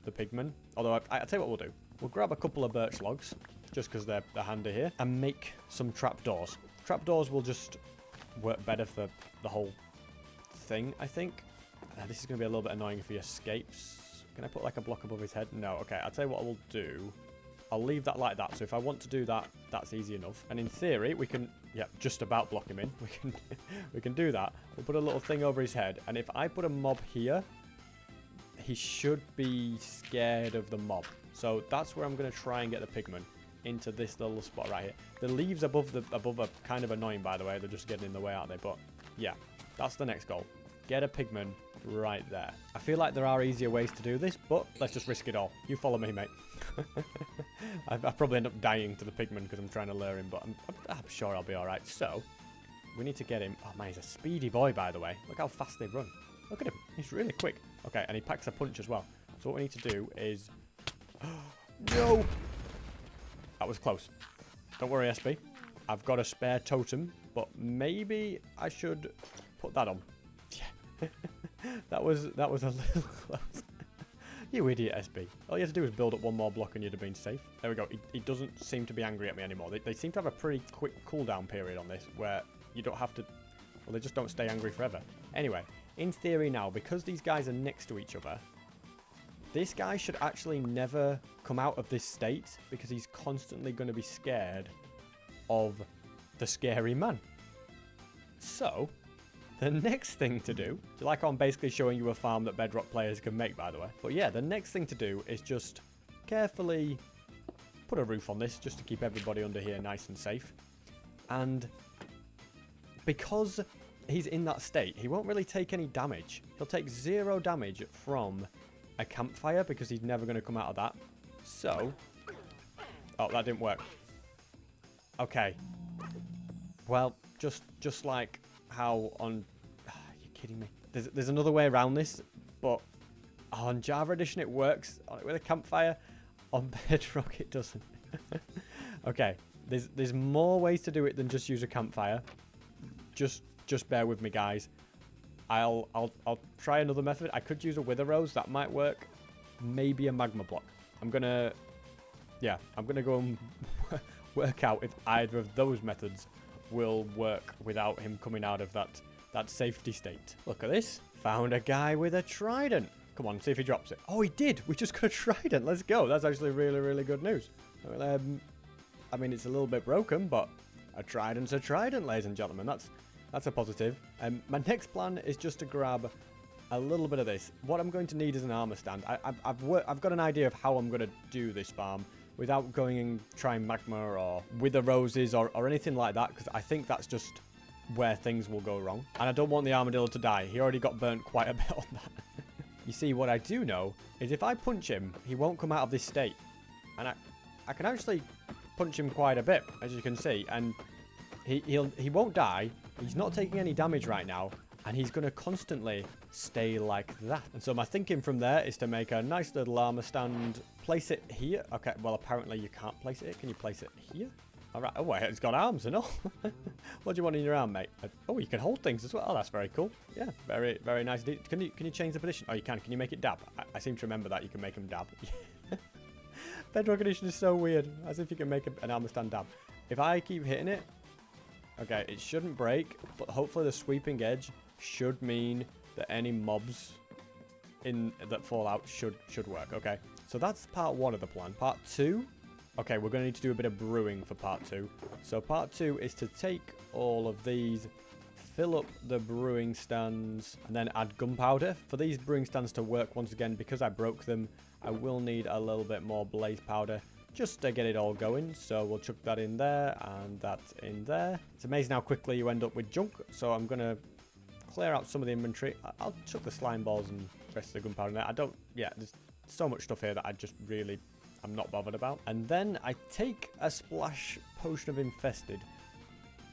the pigman. Although I'll tell you what we'll do. We'll grab a couple of birch logs just because they're handy here and make some trapdoors. Trapdoors will just work better for the whole thing, I think. This is going to be a little bit annoying for your escapes. Can I put like a block above his head? No. Okay, I'll tell you what I will do. I'll leave that like that. So if I want to do that, that's easy enough. And in theory, we can, yeah, just about block him in. We can do that. We'll put a little thing over his head. And if I put a mob here, he should be scared of the mob. So that's where I'm going to try and get the pigmen into this little spot right here. The leaves above are kind of annoying, by the way. They're just getting in the way, aren't they? But yeah, that's the next goal. Get a pigman right there. I feel like there are easier ways to do this, but let's just risk it all. You follow me, mate. I probably end up dying to the pigman because I'm trying to lure him, but I'm sure I'll be all right. So we need to get him. Oh man, he's a speedy boy, by the way. Look how fast they run. Look at him. He's really quick. Okay, and he packs a punch as well. So what we need to do is... No! That was close. Don't worry, SB. I've got a spare totem, but maybe I should put that on. Yeah. that was a little close. You idiot, SB. All you have to do is build up one more block and you'd have been safe. There we go. He doesn't seem to be angry at me anymore. They seem to have a pretty quick cooldown period on this where you don't have to... Well, they just don't stay angry forever. Anyway, in theory now, because these guys are next to each other, this guy should actually never come out of this state because he's constantly going to be scared of the scary man. So, the next thing to do, like how I'm basically showing you a farm that Bedrock players can make, by the way. But yeah, the next thing to do is just carefully put a roof on this just to keep everybody under here nice and safe. And because he's in that state, he won't really take any damage. He'll take 0 damage from a campfire because he's never going to come out of that. So, oh, that didn't work. Okay. Well, just like how on... You're kidding me. There's another way around this, but on Java Edition it works with a campfire. On Bedrock it doesn't. Okay. There's more ways to do it than just use a campfire. Just bear with me, guys. I'll try another method. I could use a wither rose. That might work. Maybe a magma block. I'm gonna go and work out if either of those methods will work without him coming out of that safety state. Look at this. Found a guy with a trident. Come on, see if he drops it. Oh, he did. We just got a trident. Let's go. That's actually really, really good news. Well, I mean, it's a little bit broken, but a trident's a trident, ladies and gentlemen. That's a positive. My next plan is just to grab a little bit of this. What I'm going to need is an armor stand. I've got an idea of how I'm going to do this farm without going and trying magma or wither roses or anything like that, because I think that's just where things will go wrong. And I don't want the armadillo to die. He already got burnt quite a bit on that. You see, what I do know is if I punch him, he won't come out of this state. And I can actually punch him quite a bit, as you can see, and he won't die. He's not taking any damage right now, and he's going to constantly stay like that. And so my thinking from there is to make a nice little armor stand, place it here. Okay, well, apparently you can't place it here. Can you place it here? All right. Oh, wait, it's got arms and all. What do you want in your arm, mate? Oh, you can hold things as well. Oh, that's very cool. Yeah, very, very nice. Can you change the position? Oh, you can. Can you make it dab? I seem to remember that you can make them dab. Bedrock Edition is so weird. As if you can make an armor stand dab. If I keep hitting it, okay, it shouldn't break, but hopefully the sweeping edge should mean that any mobs that fall out should work. Okay, so that's part 1 of the plan. Part 2, okay, we're going to need to do a bit of brewing for part 2. So part 2 is to take all of these, fill up the brewing stands, and then add gunpowder. For these brewing stands to work, once again, because I broke them, I will need a little bit more blaze powder just to get it all going. So we'll chuck that in there and that in there. It's amazing how quickly you end up with junk. So I'm going to clear out some of the inventory. I'll chuck the slime balls and the rest of the gunpowder in there. There's so much stuff here that I'm not bothered about. And then I take a splash potion of infested.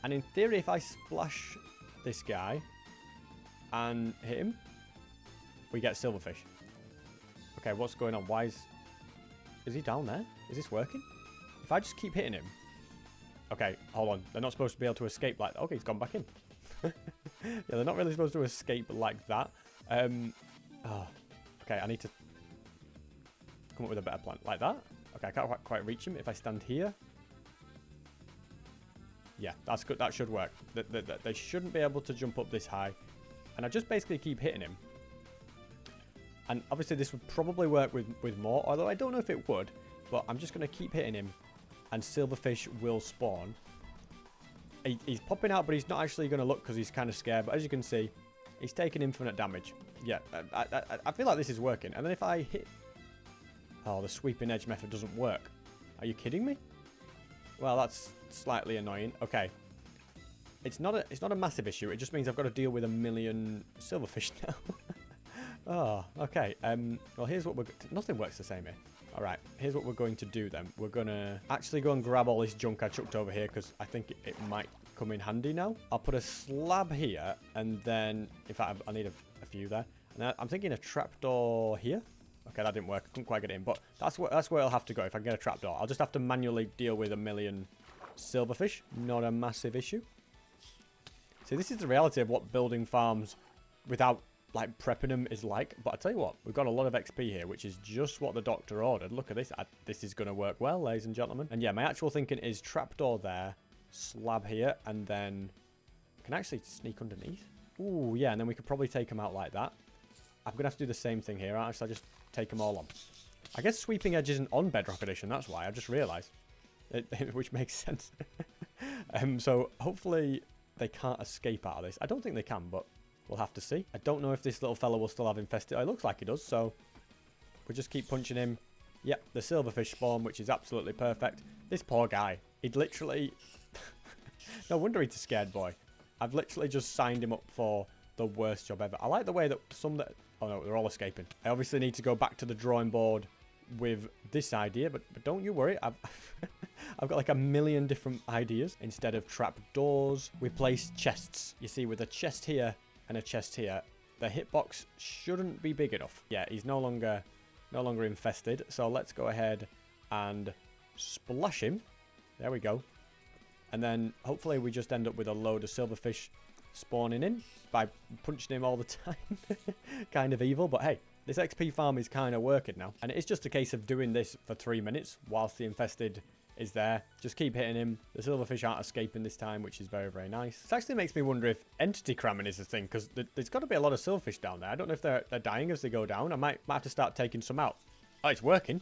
And in theory, if I splash this guy and hit him, we get silverfish. Okay, what's going on? Why is he down there? Is this working? If I just keep hitting him... Okay, hold on. They're not supposed to be able to escape like that. Okay, he's gone back in. Yeah, they're not really supposed to escape like that. Oh, okay, I need to come up with a better plan. Like that? Okay, I can't quite reach him. If I stand here... Yeah, that's good. That should work. They shouldn't be able to jump up this high. And I just basically keep hitting him. And obviously this would probably work with more, although I don't know if it would. But I'm just going to keep hitting him, and silverfish will spawn. He's popping out, but he's not actually going to look because he's kind of scared. But as you can see, he's taking infinite damage. Yeah, I feel like this is working. And then if I hit Oh, the sweeping edge method doesn't work. Are you kidding me? Well, that's slightly annoying. Okay. It's not a massive issue. It just means I've got to deal with 1,000,000 silverfish now. Oh, okay. Well, here's what nothing works the same here. All right, here's what we're going to do then. We're going to actually go and grab all this junk I chucked over here because I think it might come in handy now. I'll put a slab here and then, in fact, I need a few there. And I'm thinking a trapdoor here. Okay, that didn't work. I couldn't quite get it in, but that's where I'll have to go if I can get a trapdoor. I'll just have to manually deal with 1,000,000 silverfish. Not a massive issue. See, this is the reality of what building farms without like prepping them is like. But I tell you what, we've got a lot of XP here, which is just what the doctor ordered. Look at this. This is going to work well, ladies and gentlemen. And yeah, my actual thinking is trapdoor there, slab here, and then can I actually sneak underneath. Ooh, yeah, and then we could probably take them out like that. I'm going to have to do the same thing here, aren't I? So I just take them all on. I guess sweeping edge isn't on Bedrock Edition. That's why. I just realised. Which makes sense. So hopefully they can't escape out of this. I don't think they can, but we'll have to see. I don't know if this little fella will still have infested. Oh, it looks like he does, so we'll just keep punching him. Yep, the silverfish spawn, which is absolutely perfect. This poor guy. He'd literally... No wonder he's a scared boy. I've literally just signed him up for the worst job ever. I like the way that some that... Oh no, they're all escaping. I obviously need to go back to the drawing board with this idea, but don't you worry. I've got like 1,000,000 different ideas. Instead of trap doors, we place chests. You see, with a chest here and a chest here, the hitbox shouldn't be big enough. Yeah, he's no longer infested. So let's go ahead and splash him. There we go. And then hopefully we just end up with a load of silverfish spawning in by punching him all the time. Kind of evil, but hey, this XP farm is kind of working now. And it's just a case of doing this for 3 minutes whilst the infested is there. Just keep hitting him. The silverfish aren't escaping this time, which is very, very nice. This actually makes me wonder if entity cramming is a thing, because there's got to be a lot of silverfish down there. I don't know if they're dying as they go down. I might have to start taking some out. Oh, it's working.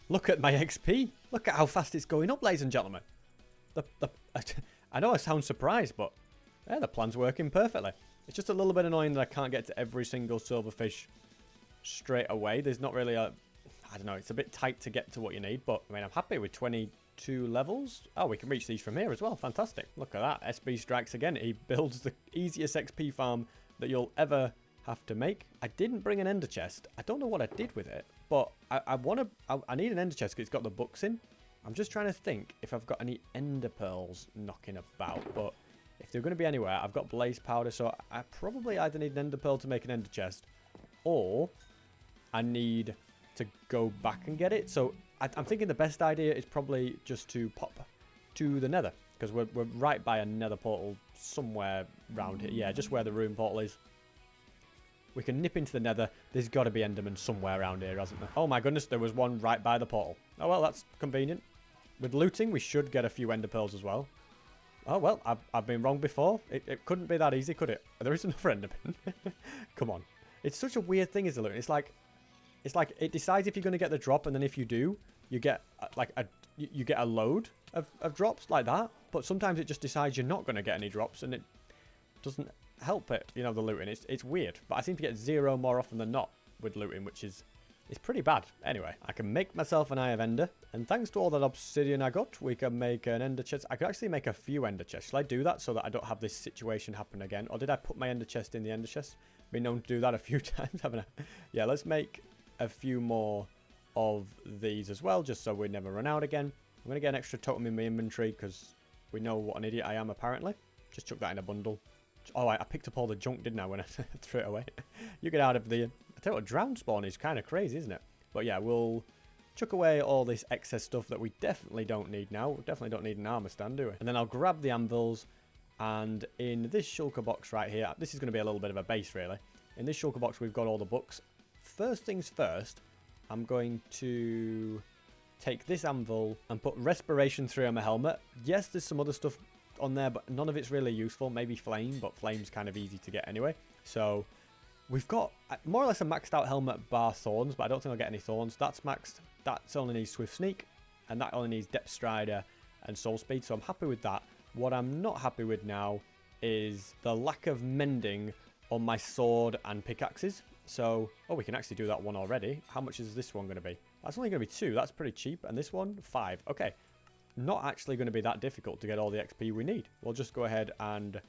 Look at my XP. Look at how fast it's going up, ladies and gentlemen. I know I sound surprised, but yeah, the plan's working perfectly. It's just a little bit annoying that I can't get to every single silverfish straight away. There's not really a... I don't know, it's a bit tight to get to what you need, but I mean, I'm happy with 22 levels. Oh, we can reach these from here as well. Fantastic. Look at that. SB strikes again. He builds the easiest XP farm that you'll ever have to make. I didn't bring an ender chest. I don't know what I did with it, but I need an ender chest because it's got the books in. I'm just trying to think if I've got any ender pearls knocking about, but if they're going to be anywhere, I've got blaze powder, so I probably either need an ender pearl to make an ender chest, or I need to go back and get it. So I'm thinking the best idea is probably just to pop to the nether, because we're right by a nether portal somewhere around here. Yeah, just where the room portal is. We can nip into the nether. There's got to be endermen somewhere around here, hasn't there? Oh my goodness, there was one right by the portal. Oh well, that's convenient. With looting, we should get a few ender pearls as well. Oh well, I've been wrong before. It couldn't be that easy, could it? There is another enderman. Come on. It's such a weird thing, is the looting. It's like it decides if you're going to get the drop, and then if you do, you get you get a load of drops like that. But sometimes it just decides you're not going to get any drops, and it doesn't help it, you know, the looting. It's weird. But I seem to get 0 more often than not with looting, which is pretty bad. Anyway, I can make myself an eye of ender, and thanks to all that obsidian I got, we can make an ender chest. I could actually make a few ender chests. Shall I do that so that I don't have this situation happen again? Or did I put my ender chest in the ender chest? Been known to do that a few times, haven't I? Yeah, let's make a few more of these as well, just so we never run out again. I'm going to get an extra totem in my inventory, because we know what an idiot I am, apparently. Just chuck that in a bundle. Oh, I picked up all the junk, didn't I, when I threw it away? You get out of the... I tell you what, drown spawn is kind of crazy, isn't it? But yeah, we'll chuck away all this excess stuff that we definitely don't need now. We definitely don't need an armor stand, do we? And then I'll grab the anvils, and in this shulker box right here, this is going to be a little bit of a base, really. In this shulker box, we've got all the books. First things first, I'm going to take this anvil and put respiration 3 on my helmet. Yes, there's some other stuff on there, but none of it's really useful. Maybe flame, but flame's kind of easy to get anyway. So we've got more or less a maxed out helmet bar thorns, but I don't think I'll get any thorns. That's maxed. That's only needs swift sneak, and that only needs depth strider and soul speed, so I'm happy with that. What I'm not happy with now is the lack of mending on my sword and pickaxes. So, oh, we can actually do that one already. How much is this one going to be? That's only going to be 2. That's pretty cheap. And this one, 5. Okay. Not actually going to be that difficult to get all the XP we need. We'll just go ahead and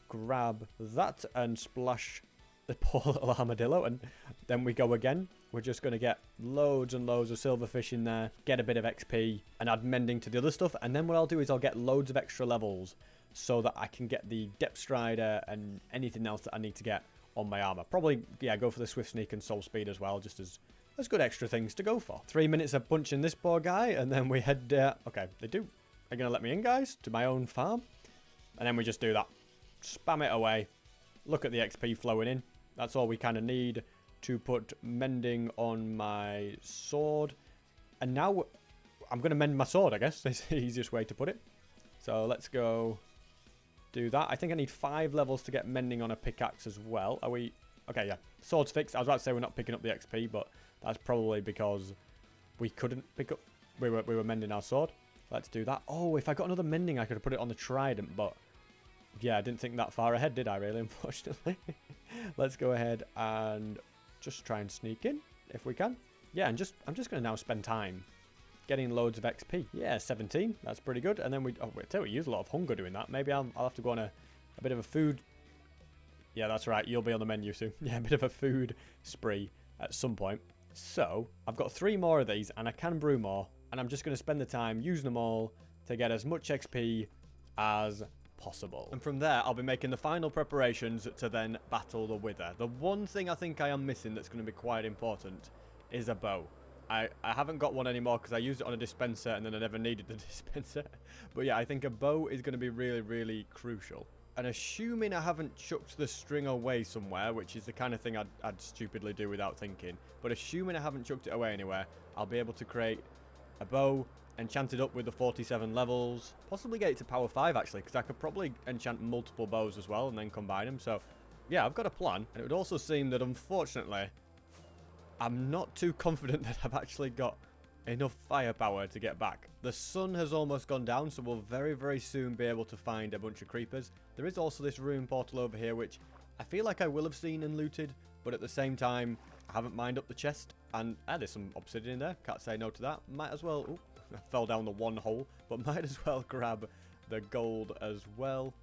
grab that and splash the poor little armadillo. And then we go again. We're just going to get loads and loads of silverfish in there, get a bit of XP, and add mending to the other stuff. And then what I'll do is I'll get loads of extra levels so that I can get the depth strider and anything else that I need to get on my armor. Probably, yeah, go for the swift sneak and soul speed as well, just as good extra things to go for. 3 minutes of punching this poor guy, and then we head, okay, they're going to let me in, guys, to my own farm. And then we just do that. Spam it away. Look at the XP flowing in. That's all we kind of need to put mending on my sword. And now I'm going to mend my sword, I guess. That's the easiest way to put it. So let's go do that. I think I need 5 levels to get mending on a pickaxe as well. Are we... Okay, yeah. Sword's fixed. I was about to say we're not picking up the XP, but that's probably because we couldn't pick up... We were mending our sword. Let's do that. Oh, if I got another mending, I could have put it on the trident, but... Yeah, I didn't think that far ahead, did I, really, unfortunately? Let's go ahead and just try and sneak in, if we can. Yeah, and I'm just going to now spend time getting loads of XP. Yeah, 17. That's pretty good. And then we... Oh, wait, we use a lot of hunger doing that. Maybe I'll have to go on a bit of a food... Yeah, that's right. You'll be on the menu soon. Yeah, a bit of a food spree at some point. So, I've got 3 more of these, and I can brew more. And I'm just going to spend the time using them all to get as much XP as possible. And from there, I'll be making the final preparations to then battle the Wither. The one thing I think I am missing that's going to be quite important is a bow. I haven't got one anymore because I used it on a dispenser and then I never needed the dispenser. But yeah, I think a bow is going to be really, really crucial. And assuming I haven't chucked the string away somewhere, which is the kind of thing I'd stupidly do without thinking, but assuming I haven't chucked it away anywhere, I'll be able to create a bow, enchant it up with the 47 levels, possibly get it to power 5 actually, because I could probably enchant multiple bows as well and then combine them. So yeah, I've got a plan. And it would also seem that unfortunately, I'm not too confident that I've actually got enough firepower to get back. The sun has almost gone down, so we'll very, very soon be able to find a bunch of creepers. There is also this room portal over here, which I feel like I will have seen and looted, but at the same time, I haven't mined up the chest. And there's some obsidian in there. Can't say no to that. Might as well... Ooh, I fell down the one hole, but might as well grab the gold as well.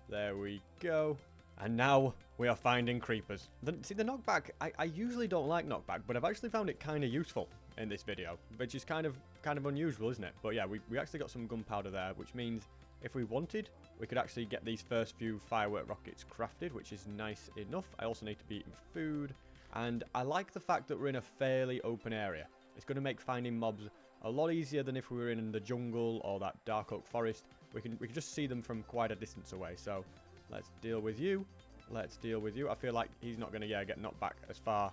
There we go. And now we are finding creepers. See, the knockback, I usually don't like knockback, but I've actually found it kind of useful in this video, which is kind of unusual, isn't it? But yeah, we actually got some gunpowder there, which means if we wanted, we could actually get these first few firework rockets crafted, which is nice enough. I also need to be eating food, and I like the fact that we're in a fairly open area. It's going to make finding mobs a lot easier than if we were in the jungle or that dark oak forest. We can just see them from quite a distance away. So let's deal with you. Let's deal with you. I feel like he's not going to get knocked back as far.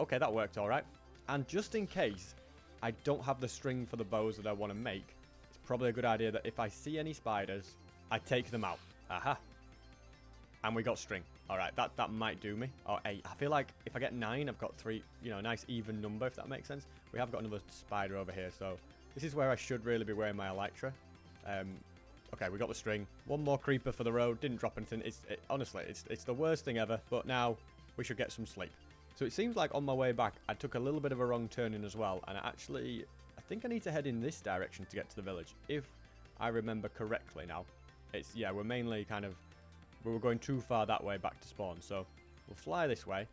Okay, that worked all right. And just in case I don't have the string for the bows that I want to make, it's probably a good idea that if I see any spiders, I take them out. Aha. And we got string. All right, that might do me. Or 8. I feel like if I get 9, I've got 3, a nice even number, if that makes sense. We have got another spider over here, so this is where I should really be wearing my elytra. Okay, we got the string. One more creeper for the road. Didn't drop anything. Honestly, it's the worst thing ever. But now we should get some sleep. So it seems like on my way back, I took a little bit of a wrong turn in as well. And I think I need to head in this direction to get to the village, if I remember correctly now. Yeah, we're mainly we were going too far that way back to spawn. So we'll fly this way.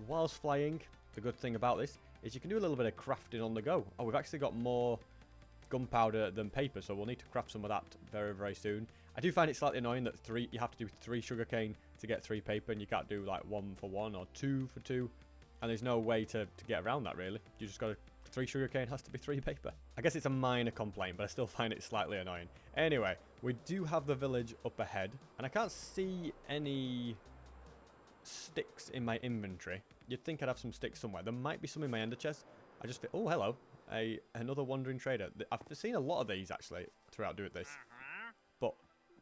Whilst flying, the good thing about this is you can do a little bit of crafting on the go. Oh, we've actually got more gunpowder than paper, so we'll need to craft some of that very, very soon. I do find it slightly annoying that you have to do 3 sugarcane to get 3 paper, and you can't do like 1 for 1 or 2 for 2. And there's no way to get around that, really. You just got to... 3 sugarcane has to be 3 paper. I guess it's a minor complaint, but I still find it slightly annoying. Anyway, we do have the village up ahead, and I can't see any sticks in my inventory. You'd think I'd have some sticks somewhere. There might be some in my ender chest. I just... Oh, hello. Another wandering trader. I've seen a lot of these, actually, throughout doing this. But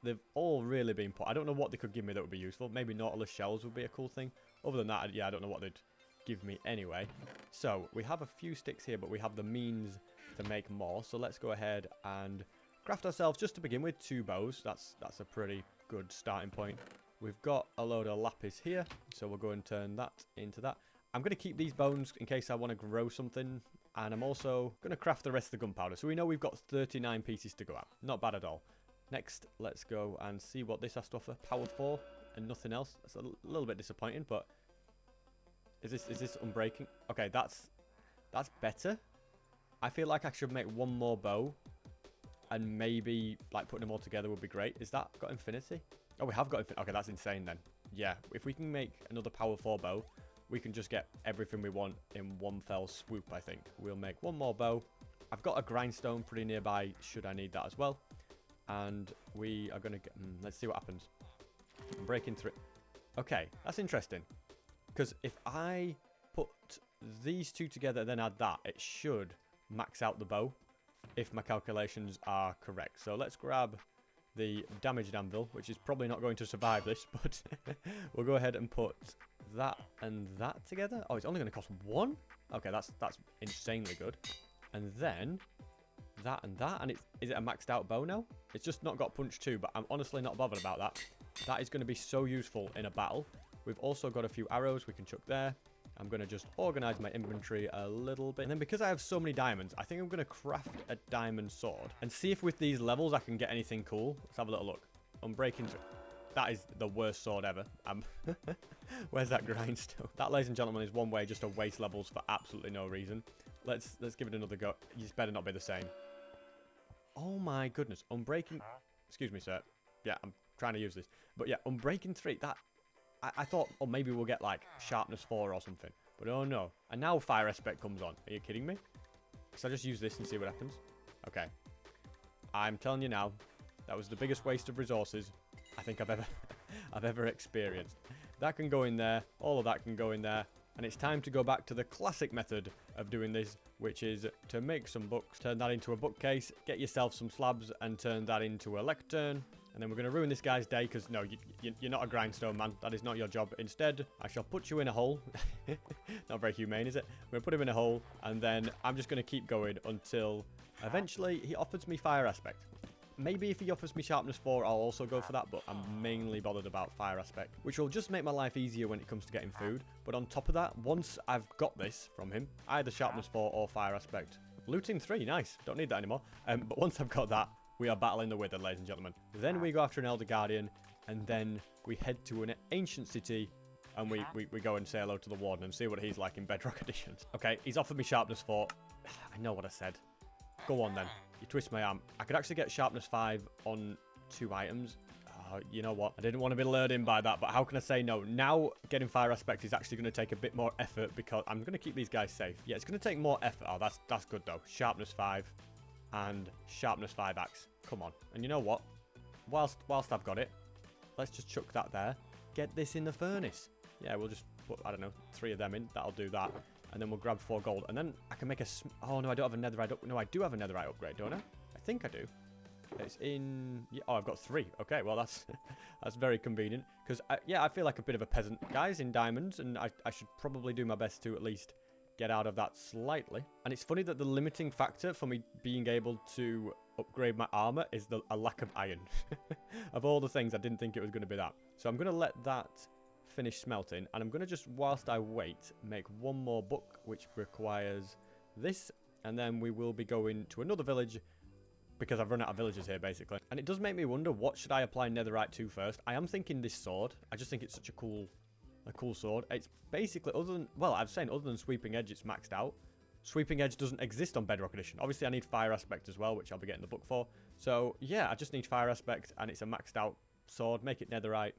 they've all really been put. I don't know what they could give me that would be useful. Maybe Nautilus shells would be a cool thing. Other than that, yeah, I don't know what they'd give me anyway. So we have a few sticks here, but we have the means to make more. So let's go ahead and craft ourselves, just to begin with, 2 bows. That's a pretty good starting point. We've got a load of lapis here, so we'll go and turn that into that. I'm going to keep these bones in case I want to grow something, and I'm also going to craft the rest of the gunpowder. So we know we've got 39 pieces to go out. Not bad at all. Next, let's go and see what this has to offer. Power 4 and nothing else. That's a little bit disappointing, but is this unbreaking? Okay, that's better. I feel like I should make one more bow, and maybe like putting them all together would be great. Is that got infinity? Oh, we have got infinity. Okay, that's insane then. Yeah, if we can make another power 4 bow, we can just get everything we want in one fell swoop, I think. We'll make one more bow. I've got a grindstone pretty nearby, should I need that as well. And we are going to get... let's see what happens. I'm breaking through. Okay, that's interesting. Because if I put these two together, then add that, it should max out the bow, if my calculations are correct. So let's grab the damaged anvil, which is probably not going to survive this, but we'll go ahead and put that and that together. Oh, it's only going to cost 1? Okay, that's insanely good. And then that and that, and is it a maxed out bow now? It's just not got punch 2, but I'm honestly not bothered about that. That is going to be so useful in a battle. We've also got a few arrows we can chuck there. I'm going to just organize my inventory a little bit. And then because I have so many diamonds, I think I'm going to craft a diamond sword and see if with these levels I can get anything cool. Let's have a little look. Unbreaking. That is the worst sword ever. Where's that grindstone? That, ladies and gentlemen, is one way just to waste levels for absolutely no reason. Let's give it another go. You better not be the same. Oh my goodness. Unbreaking. Excuse me, sir. Yeah, I'm trying to use this. But yeah, Unbreaking 3. That... I thought, oh, maybe we'll get, like, Sharpness 4 or something. But oh, no. And now Fire Aspect comes on. Are you kidding me? So I just use this and see what happens. Okay. I'm telling you now, that was the biggest waste of resources I think I've ever experienced. That can go in there. All of that can go in there. And it's time to go back to the classic method of doing this, which is to make some books, turn that into a bookcase, get yourself some slabs, and turn that into a lectern. And then we're going to ruin this guy's day because, no, you're not a grindstone, man. That is not your job. Instead, I shall put you in a hole. Not very humane, is it? We're going to put him in a hole, and then I'm just going to keep going until eventually he offers me Fire Aspect. Maybe if he offers me Sharpness 4, I'll also go for that, but I'm mainly bothered about Fire Aspect, which will just make my life easier when it comes to getting food. But on top of that, once I've got this from him, either Sharpness 4 or Fire Aspect. Looting 3, nice. Don't need that anymore. But once I've got that, we are battling the Wither, ladies and gentlemen. Then we go after an Elder Guardian, and then we head to an ancient city, and we go and say hello to the Warden and see what he's like in Bedrock Edition. Okay, he's offered me Sharpness 4. I know what I said. Go on, then. You twist my arm. I could actually get Sharpness 5 on 2 items. You know what? I didn't want to be lured in by that, but how can I say no? Now, getting Fire Aspect is actually going to take a bit more effort because I'm going to keep these guys safe. Yeah, it's going to take more effort. Oh, that's good, though. Sharpness 5 and Sharpness 5 axe. Come on. And you know what? Whilst I've got it, let's just chuck that there. Get this in the furnace. Yeah, we'll just put, I don't know, 3 of them in. That'll do that. And then we'll grab 4 gold. And then I can make a... Oh, no, I don't have a netherite... No, I do have a netherite upgrade, don't I? I think I do. It's in... Yeah, oh, I've got 3. Okay, well, that's that's very convenient. Because, yeah, I feel like a bit of a peasant, guys, in diamonds. And I should probably do my best to at least get out of that slightly. And it's funny that the limiting factor for me being able to upgrade my armor is a lack of iron. Of all the things, I didn't think it was going to be that. So I'm going to let that finish smelting, and I'm going to just, whilst I wait, make one more book, which requires this, and then we will be going to another village, because I've run out of villages here, basically. And it does make me wonder, what should I apply netherite to first? I am thinking this sword. I just think it's such a cool sword. It's basically, other than Sweeping Edge, it's maxed out. Sweeping Edge doesn't exist on Bedrock Edition. Obviously, I need Fire Aspect as well, which I'll be getting the book for. So, yeah, I just need Fire Aspect, and it's a maxed out sword. Make it netherite.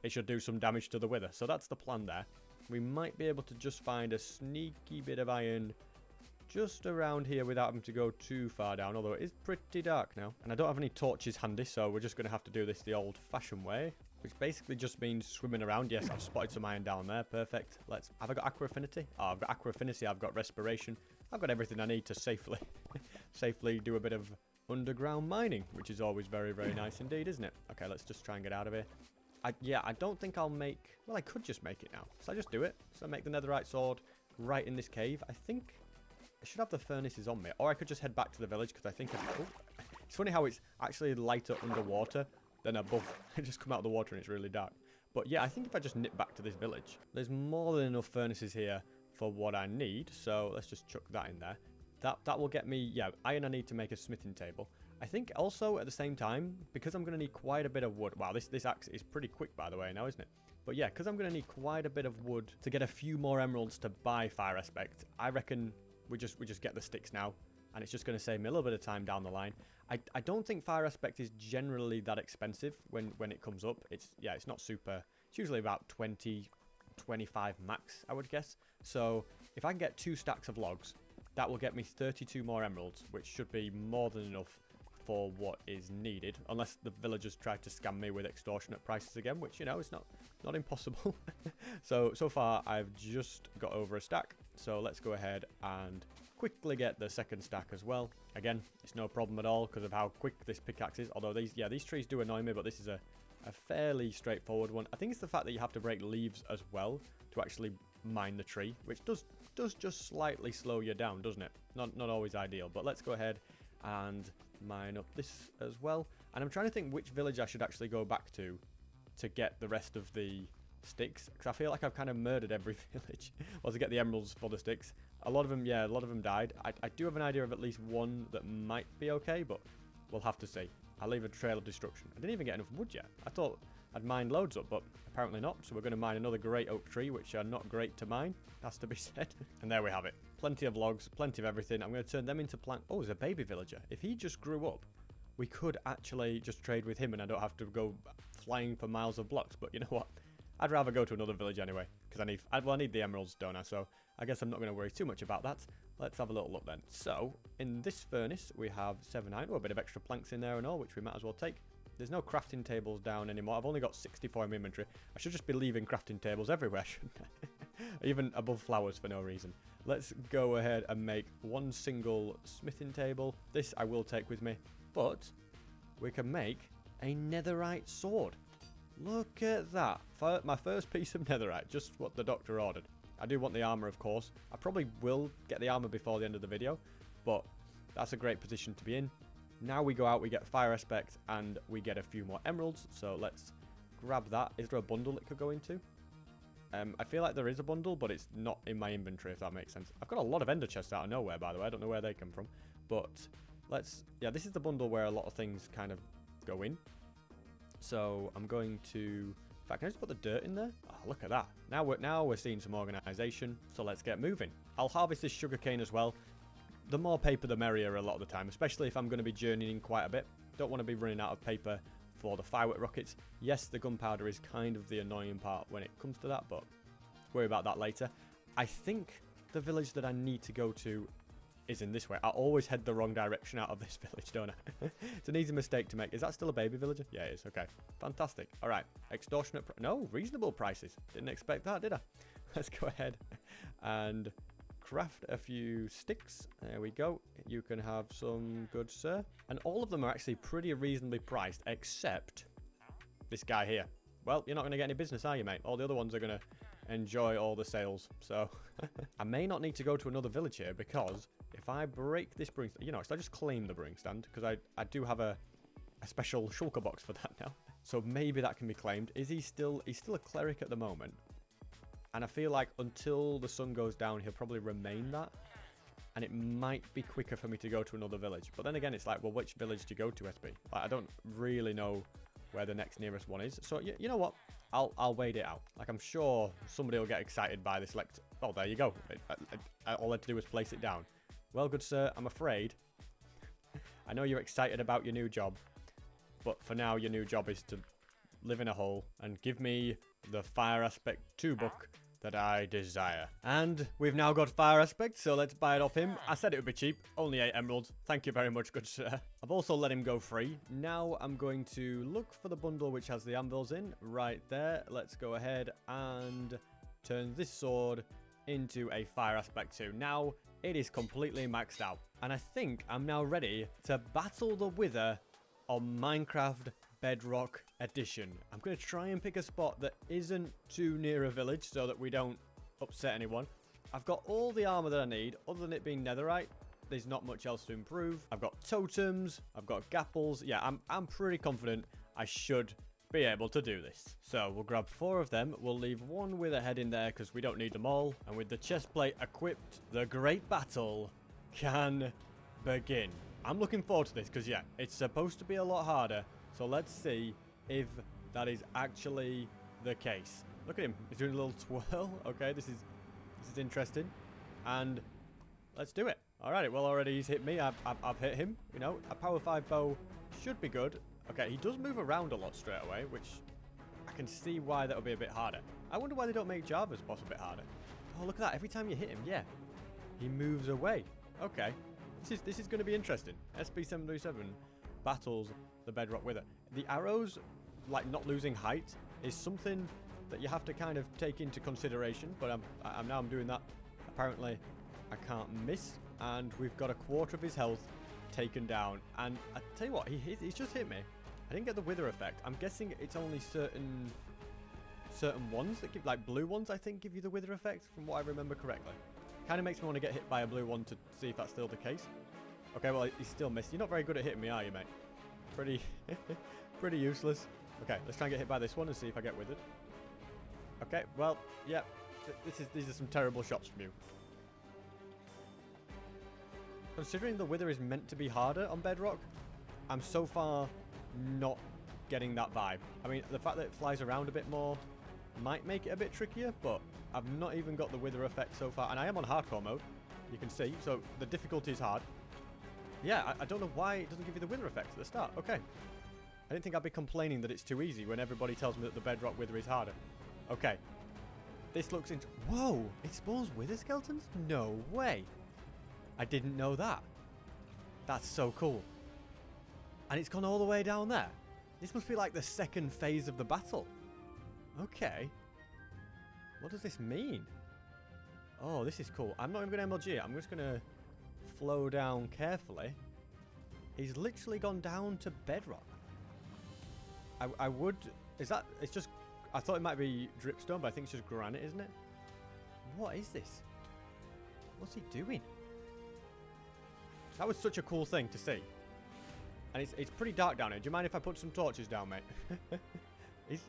It should do some damage to the Wither. So that's the plan there. We might be able to just find a sneaky bit of iron just around here without having to go too far down, although it is pretty dark now. And I don't have any torches handy, so we're just going to have to do this the old-fashioned way, which basically just means swimming around. Yes, I've spotted some iron down there. Perfect. Have I got Aqua Affinity? Oh, I've got Aqua Affinity. I've got Respiration. I've got everything I need to safely do a bit of underground mining, which is always very, very nice indeed, isn't it? Okay, let's just try and get out of here. Yeah, I don't think I'll make... Well, I could just make it now. So I just do it. So I make the netherite sword right in this cave. I think I should have the furnaces on me. Or I could just head back to the village because I think... It's funny how it's actually lighter underwater than above. I just come out of the water and it's really dark. But yeah, I think if I just nip back to this village, there's more than enough furnaces here for what I need. So let's just chuck that in there. That will get me, yeah, iron I need to make a smithing table. I think also at the same time, because I'm going to need quite a bit of wood. Wow, this axe is pretty quick, by the way, now, isn't it? But yeah, because I'm going to need quite a bit of wood to get a few more emeralds to buy fire aspect, I reckon we just get the sticks now. And it's just going to save me a little bit of time down the line. I don't think fire aspect is generally that expensive when it comes up. It's not super. It's usually about 20, 25 max, I would guess. So if I can get 2 stacks of logs, that will get me 32 more emeralds, which should be more than enough for what is needed. Unless the villagers try to scam me with extortionate prices again, which, you know, is not impossible. So far, I've just got over a stack. So let's go ahead and quickly get the second stack as well. Again, it's no problem at all because of how quick this pickaxe is. Although these trees do annoy me, but this is a fairly straightforward one. I think it's the fact that you have to break leaves as well to actually mine the tree, which does just slightly slow you down, doesn't it? Not always ideal, but let's go ahead and mine up this as well. And I'm trying to think which village I should actually go back to get the rest of the sticks, because I feel like I've kind of murdered every village. Well, to get the emeralds for the sticks. A lot of them died. I do have an idea of at least one that might be okay, but we'll have to see. I'll leave a trail of destruction. I didn't even get enough wood yet. I thought I'd mine loads up, but apparently not. So we're going to mine another great oak tree, which are not great to mine, has to be said. And there we have it. Plenty of logs, plenty of everything. I'm going to turn them into plank. Oh, there's a baby villager. If he just grew up, we could actually just trade with him and I don't have to go flying for miles of blocks. But you know what? I'd rather go to another village anyway, because I need the emeralds, don't I? So I guess I'm not going to worry too much about that. Let's have a little look then. So in this furnace, we have 7 iron, a bit of extra planks in there and all, which we might as well take. There's no crafting tables down anymore. I've only got 64 in my inventory. I should just be leaving crafting tables everywhere, shouldn't I? Even above flowers for no reason. Let's go ahead and make one single smithing table. This I will take with me, but we can make a netherite sword. Look at that. My first piece of netherite, just what the doctor ordered. I do want the armor, of course. I probably will get the armor before the end of the video, but that's a great position to be in. Now we go out, we get fire aspect, and we get a few more emeralds. So let's grab that. Is there a bundle it could go into? I feel like there is a bundle, but it's not in my inventory, if that makes sense. I've got a lot of ender chests out of nowhere, by the way. I don't know where they come from. But yeah, this is the bundle where a lot of things kind of go in. So I'm going to, in fact, can I just put the dirt in there? Oh, look at that. Now we're seeing some organization. So let's get moving. I'll harvest this sugarcane as well. The more paper, the merrier a lot of the time, especially if I'm going to be journeying quite a bit. Don't want to be running out of paper for the firework rockets. Yes, the gunpowder is kind of the annoying part when it comes to that, but worry about that later. I think the village that I need to go to is in this way. I always head the wrong direction out of this village, don't I? It's an easy mistake to make. Is that still a baby villager? Yeah, it is. Okay. Fantastic. All right. Extortionate. No, reasonable prices. Didn't expect that, did I? Let's go ahead and craft a few sticks. There we go. You can have some, good sir. And all of them are actually pretty reasonably priced, except this guy here. Well, you're not going to get any business, are you, mate? All the other ones are going to enjoy all the sales. So I may not need to go to another village here, because if I break this brewing stand, you know, so I just claim the brewing stand, because I do have a special shulker box for that now. So maybe that can be claimed. Is he still, he's still a cleric at the moment. And I feel like until the sun goes down, he'll probably remain that. And it might be quicker for me to go to another village. But then again, it's like, well, which village do you go to, SB? Like, I don't really know where the next nearest one is. So, you know what? I'll wait it out. Like, I'm sure somebody will get excited by this. Oh, there you go. All I had to do was place it down. Well, good sir, I'm afraid. I know you're excited about your new job. But for now, your new job is to live in a hole and give me the Fire Aspect 2 book that I desire. And we've now got Fire Aspect, so let's buy it off him. I said it would be cheap. Only 8 emeralds. Thank you very much, good sir. I've also let him go free. Now I'm going to look for the bundle which has the anvils in. Right there. Let's go ahead and turn this sword into a Fire Aspect 2. Now it is completely maxed out. And I think I'm now ready to battle the Wither on Minecraft Bedrock Edition. I'm going to try and pick a spot that isn't too near a village so that we don't upset anyone. I've got all the armor that I need, other than it being netherite. There's not much else to improve. I've got totems, I've got gapples. Yeah, I'm pretty confident I should be able to do this. So we'll grab 4 of them. We'll leave 1 with a head in there because we don't need them all. And with the chest plate equipped, the great battle can begin. I'm looking forward to this because, yeah, it's supposed to be a lot harder. So let's see if that is actually the case. Look at him. He's doing a little twirl. Okay, this is interesting. And let's do it. All right, well, already he's hit me. I've hit him. You know, a power 5 bow should be good. Okay, he does move around a lot straight away, which I can see why that'll be a bit harder. I wonder why they don't make Java's boss a bit harder. Oh, look at that. Every time you hit him, yeah, he moves away. Okay, this is going to be interesting. SB737 battles the Bedrock Wither. The arrows, like not losing height, is something that you have to kind of take into consideration, but I'm doing that. Apparently, I can't miss, and we've got a quarter of his health taken down. And I tell you what, he's just hit me. I didn't get the wither effect. I'm guessing it's only certain ones that give, like blue ones, I think, give you the wither effect, from what I remember correctly. Kind of makes me want to get hit by a blue one to see if that's still the case. Okay, well, he's still missed. You're not very good at hitting me, are you, mate? Pretty useless. Okay, let's try and get hit by this one and see if I get withered. Okay, well, yeah, these are some terrible shots from you. Considering the wither is meant to be harder on Bedrock, I'm so far not getting that vibe. I mean, the fact that it flies around a bit more might make it a bit trickier, but I've not even got the wither effect so far. And I am on hardcore mode, you can see, so the difficulty is hard. Yeah, I don't know why it doesn't give you the wither effect at the start. Okay. I didn't think I'd be complaining that it's too easy when everybody tells me that the Bedrock Wither is harder. Okay. This looks into... Whoa! It spawns wither skeletons? No way! I didn't know that. That's so cool. And it's gone all the way down there. This must be like the second phase of the battle. Okay. What does this mean? Oh, this is cool. I'm not even going to MLG it. I'm just going to flow down carefully. He's literally gone down to bedrock. I would... Is that... It's just... I thought it might be dripstone, but I think it's just granite, isn't it? What is this? What's he doing? That was such a cool thing to see. And it's pretty dark down here. Do you mind if I put some torches down, mate? It's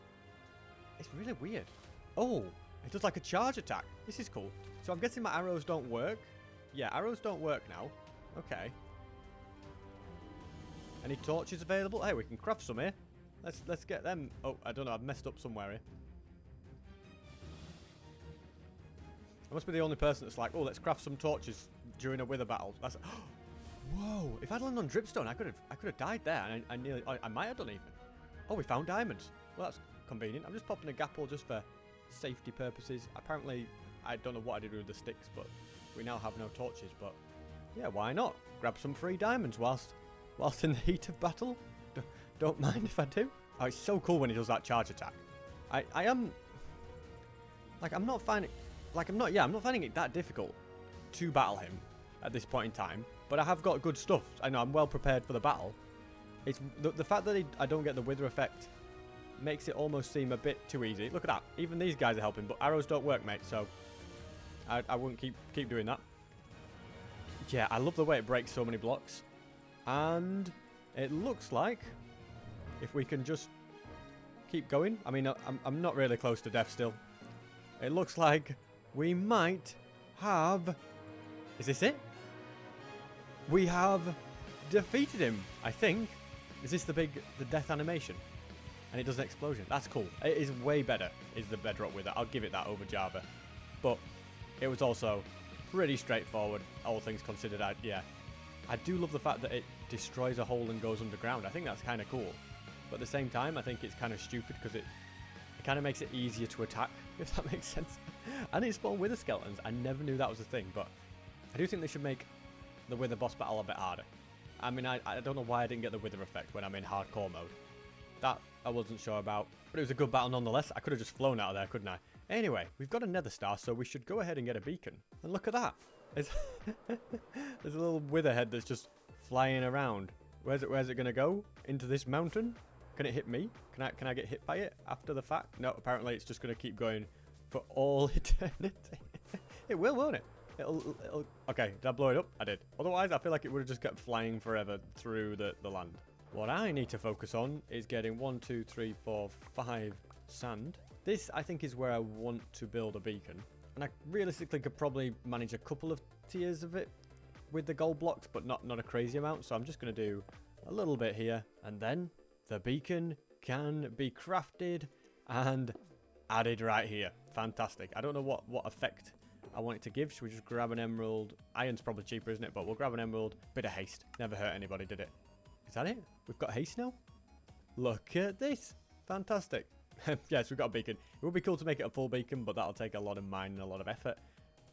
really weird. Oh, it does like a charge attack. This is cool. So I'm guessing my arrows don't work. Yeah, arrows don't work now. Okay. Any torches available? Hey, we can craft some here. Let's get them. Oh, I don't know. I've messed up somewhere here. I must be the only person that's like, oh, let's craft some torches during a wither battle. That's... Whoa! If I'd landed on dripstone, I could have died there, and I might have done even. Oh, we found diamonds. Well, that's convenient. I'm just popping a gapple just for safety purposes. Apparently, I don't know what I did with the sticks, but we now have no torches. But yeah, why not? Grab some free diamonds whilst in the heat of battle. Don't mind if I do. Oh, it's so cool when he does that charge attack. I am like I'm not finding it that difficult to battle him at this point in time. But I have got good stuff. I know I'm well prepared for the battle. It's the fact that I don't get the wither effect makes it almost seem a bit too easy. Look at that. Even these guys are helping, but arrows don't work, mate. So I wouldn't keep doing that. Yeah, I love the way it breaks so many blocks. And it looks like if we can just keep going. I mean, I'm not really close to death still. It looks like we might have... Is this it? We have defeated him, I think. Is this the death animation? And it does an explosion. That's cool. It is way better, is the Bedrock Wither. I'll give it that over Java. But it was also pretty straightforward, all things considered. I do love the fact that it destroys a hole and goes underground. I think that's kind of cool. But at the same time, I think it's kind of stupid because it kind of makes it easier to attack, if that makes sense. And it spawned wither skeletons. I never knew that was a thing, but I do think they should make the wither boss battle a bit harder. I mean, I don't know why I didn't get the wither effect when I'm in hardcore mode. That I wasn't sure about, but it was a good battle nonetheless. I could have just flown out of there, couldn't I? Anyway, we've got a nether star, so we should go ahead and get a beacon. And look at that. There's a little wither head that's just flying around. Where's it going to go? Into this mountain? Can it hit me? Can I get hit by it after the fact? No, apparently it's just going to keep going for all eternity. It will, won't it? It'll... Okay, did I blow it up? I did. Otherwise, I feel like it would have just kept flying forever through the land. What I need to focus on is getting 1, 2, 3, 4, 5 sand. This, I think, is where I want to build a beacon. And I realistically could probably manage a couple of tiers of it with the gold blocks, but not a crazy amount. So I'm just going to do a little bit here. And then the beacon can be crafted and added right here. Fantastic. I don't know what effect I want it to give. Should we just grab an emerald? Iron's probably cheaper, isn't it? But we'll grab an emerald. Bit of haste. Never hurt anybody, did it? Is that it? We've got haste now? Look at this. Fantastic. Yes, we've got a beacon. It would be cool to make it a full beacon, but that'll take a lot of mine and a lot of effort.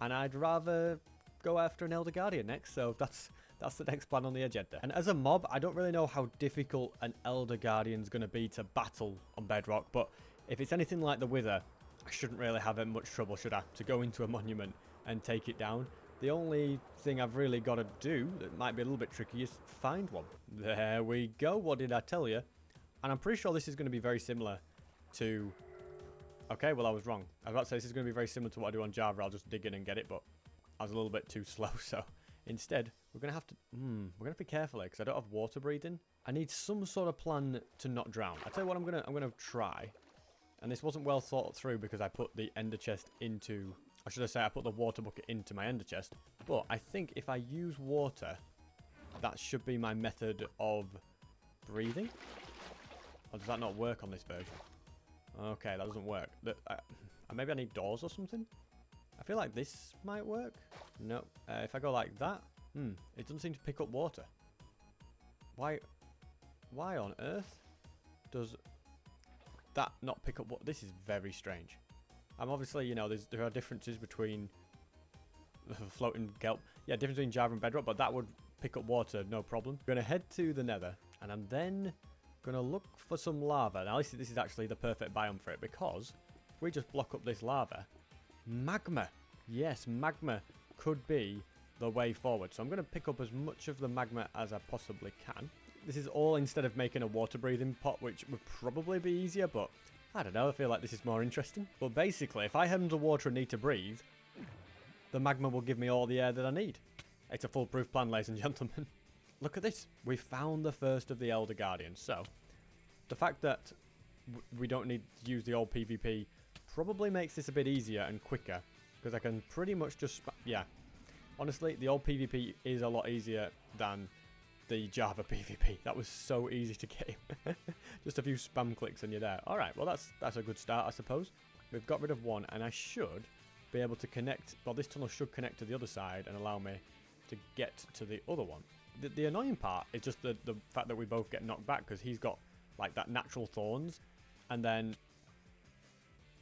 And I'd rather go after an Elder Guardian next, so that's the next plan on the agenda. And as a mob, I don't really know how difficult an Elder Guardian's going to be to battle on Bedrock, but if it's anything like the Wither, I shouldn't really have much trouble, should I? To go into a monument and take it down. The only thing I've really got to do that might be a little bit tricky is find one. There we go. What did I tell you? And I'm pretty sure this is going to be very similar to... Okay, well, I was wrong. I was about to say this is going to be very similar to what I do on Java. I'll just dig in and get it, but I was a little bit too slow. So instead, we're going to have to... we're going to be careful here because I don't have water breathing. I need some sort of plan to not drown. I tell you what, I'm going to try. And this wasn't well thought through because I put the ender chest into... Or should I say I put the water bucket into my ender chest. But I think if I use water, that should be my method of breathing. Or does that not work on this version? Okay, that doesn't work. Maybe I need doors or something? I feel like this might work. No. If I go like that, it doesn't seem to pick up water. Why on earth does that not pick up water? This is very strange. I'm obviously, you know, there are differences between floating kelp. Yeah, difference between Java and Bedrock, but that would pick up water, no problem. I'm going to head to the nether, and I'm then going to look for some lava. Now, this is actually the perfect biome for it, because if we just block up this lava, magma. Yes, magma could be the way forward. So I'm going to pick up as much of the magma as I possibly can. This is all instead of making a water breathing pot, which would probably be easier, but... I don't know, I feel like this is more interesting. But basically, if I head underwater and need to breathe, the magma will give me all the air that I need. It's a foolproof plan, ladies and gentlemen. Look at this. We found the first of the Elder Guardians. So, the fact that we don't need to use the old PvP probably makes this a bit easier and quicker. Because I can pretty much just... Yeah. Honestly, the old PvP is a lot easier than the Java PvP. That was so easy to get him. Just a few spam clicks and you're there. Alright, well that's a good start, I suppose. We've got rid of one, and I should be able to connect... Well, this tunnel should connect to the other side and allow me to get to the other one. The annoying part is just the fact that we both get knocked back, because he's got, like, that natural thorns, and then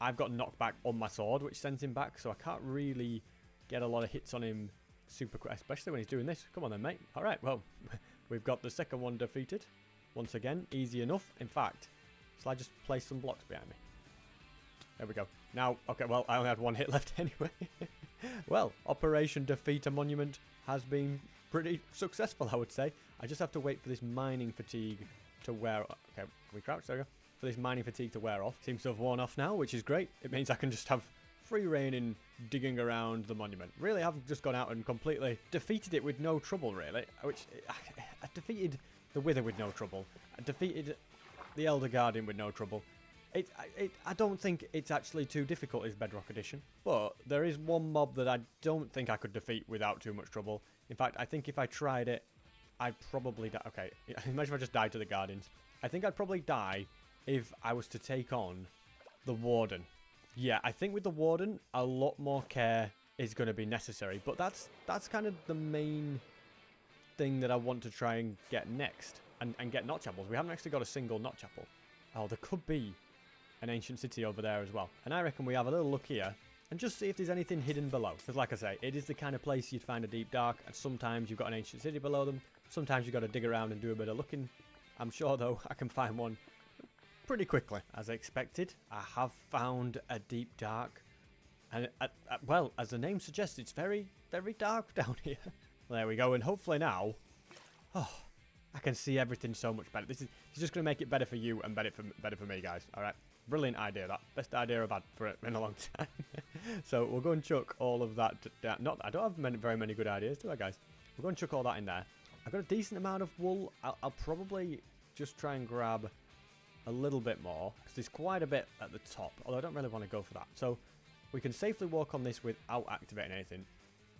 I've got knocked back on my sword, which sends him back, so I can't really get a lot of hits on him super quick, especially when he's doing this. Come on then, mate. Alright, well... We've got the second one defeated. Once again, easy enough. In fact, shall I just place some blocks behind me? There we go. Now, okay, well, I only had one hit left anyway. Well, Operation Defeat a Monument has been pretty successful, I would say. I just have to wait for this mining fatigue to wear off. Okay, can we crouch? There we go. For this mining fatigue to wear off. Seems to have worn off now, which is great. It means I can just have free reign in digging around the monument. Really, I've just gone out and completely defeated it with no trouble, really. Which, I defeated the Wither with no trouble. I defeated the Elder Guardian with no trouble. I don't think it's actually too difficult, is Bedrock Edition. But there is one mob that I don't think I could defeat without too much trouble. In fact, I think if I tried it, I'd probably die. Okay, imagine if I just died to the Guardians. I think I'd probably die if I was to take on the Warden. Yeah, I think with the Warden, a lot more care is going to be necessary. But that's kind of the main thing that I want to try and get next. And get knot chapels. We haven't actually got a single knot chapel. Oh, there could be an ancient city over there as well. And I reckon we have a little look here and just see if there's anything hidden below. Because like I say, it is the kind of place you'd find a deep dark. And sometimes you've got an ancient city below them. Sometimes you've got to dig around and do a bit of looking. I'm sure, though, I can find one pretty quickly. As expected, I have found a deep dark. And, well, as the name suggests, it's very, very dark down here. There we go. And hopefully now... Oh, I can see everything so much better. This is just going to make it better for you and better for me, guys. All right. Brilliant idea, that. Best idea I've had for it in a long time. So we'll go and chuck all of that down. I don't have very many good ideas, do I, guys? We'll go and chuck all that in there. I've got a decent amount of wool. I'll probably just try and grab a little bit more, because there's quite a bit at the top, although I don't really want to go for that. So we can safely walk on this without activating anything.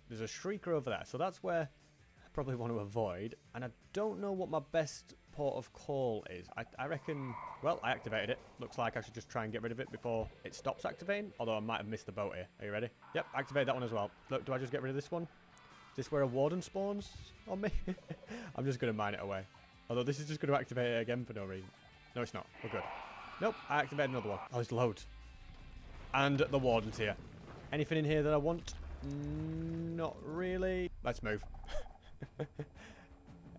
There's a shrieker over there, so that's where I probably want to avoid, and I don't know what my best port of call is. I reckon, well, I activated it. Looks like I should just try and get rid of it before it stops activating, although I might have missed the boat here. Are you ready? Yep, activate that one as well. Look, do I just get rid of this one? Is this where a warden spawns on me? I'm just going to mine it away. Although this is just going to activate it again for no reason. No, it's not. We're good. Nope, I activated another one. Oh, there's loads. And the warden's here. Anything in here that I want? Not really. Let's move.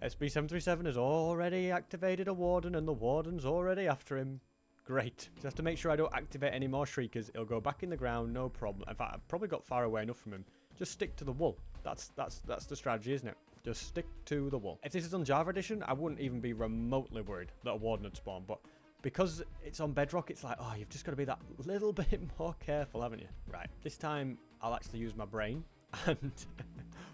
SB737 has already activated a warden, and the warden's already after him. Great. Just have to make sure I don't activate any more shriekers. It'll go back in the ground, no problem. In fact, I've probably got far away enough from him. Just stick to the wool. That's the strategy, isn't it? Just stick to the wool. If this is on Java Edition, I wouldn't even be remotely worried that a warden would spawn. But because it's on Bedrock, it's like, oh, you've just got to be that little bit more careful, haven't you? Right. This time, I'll actually use my brain and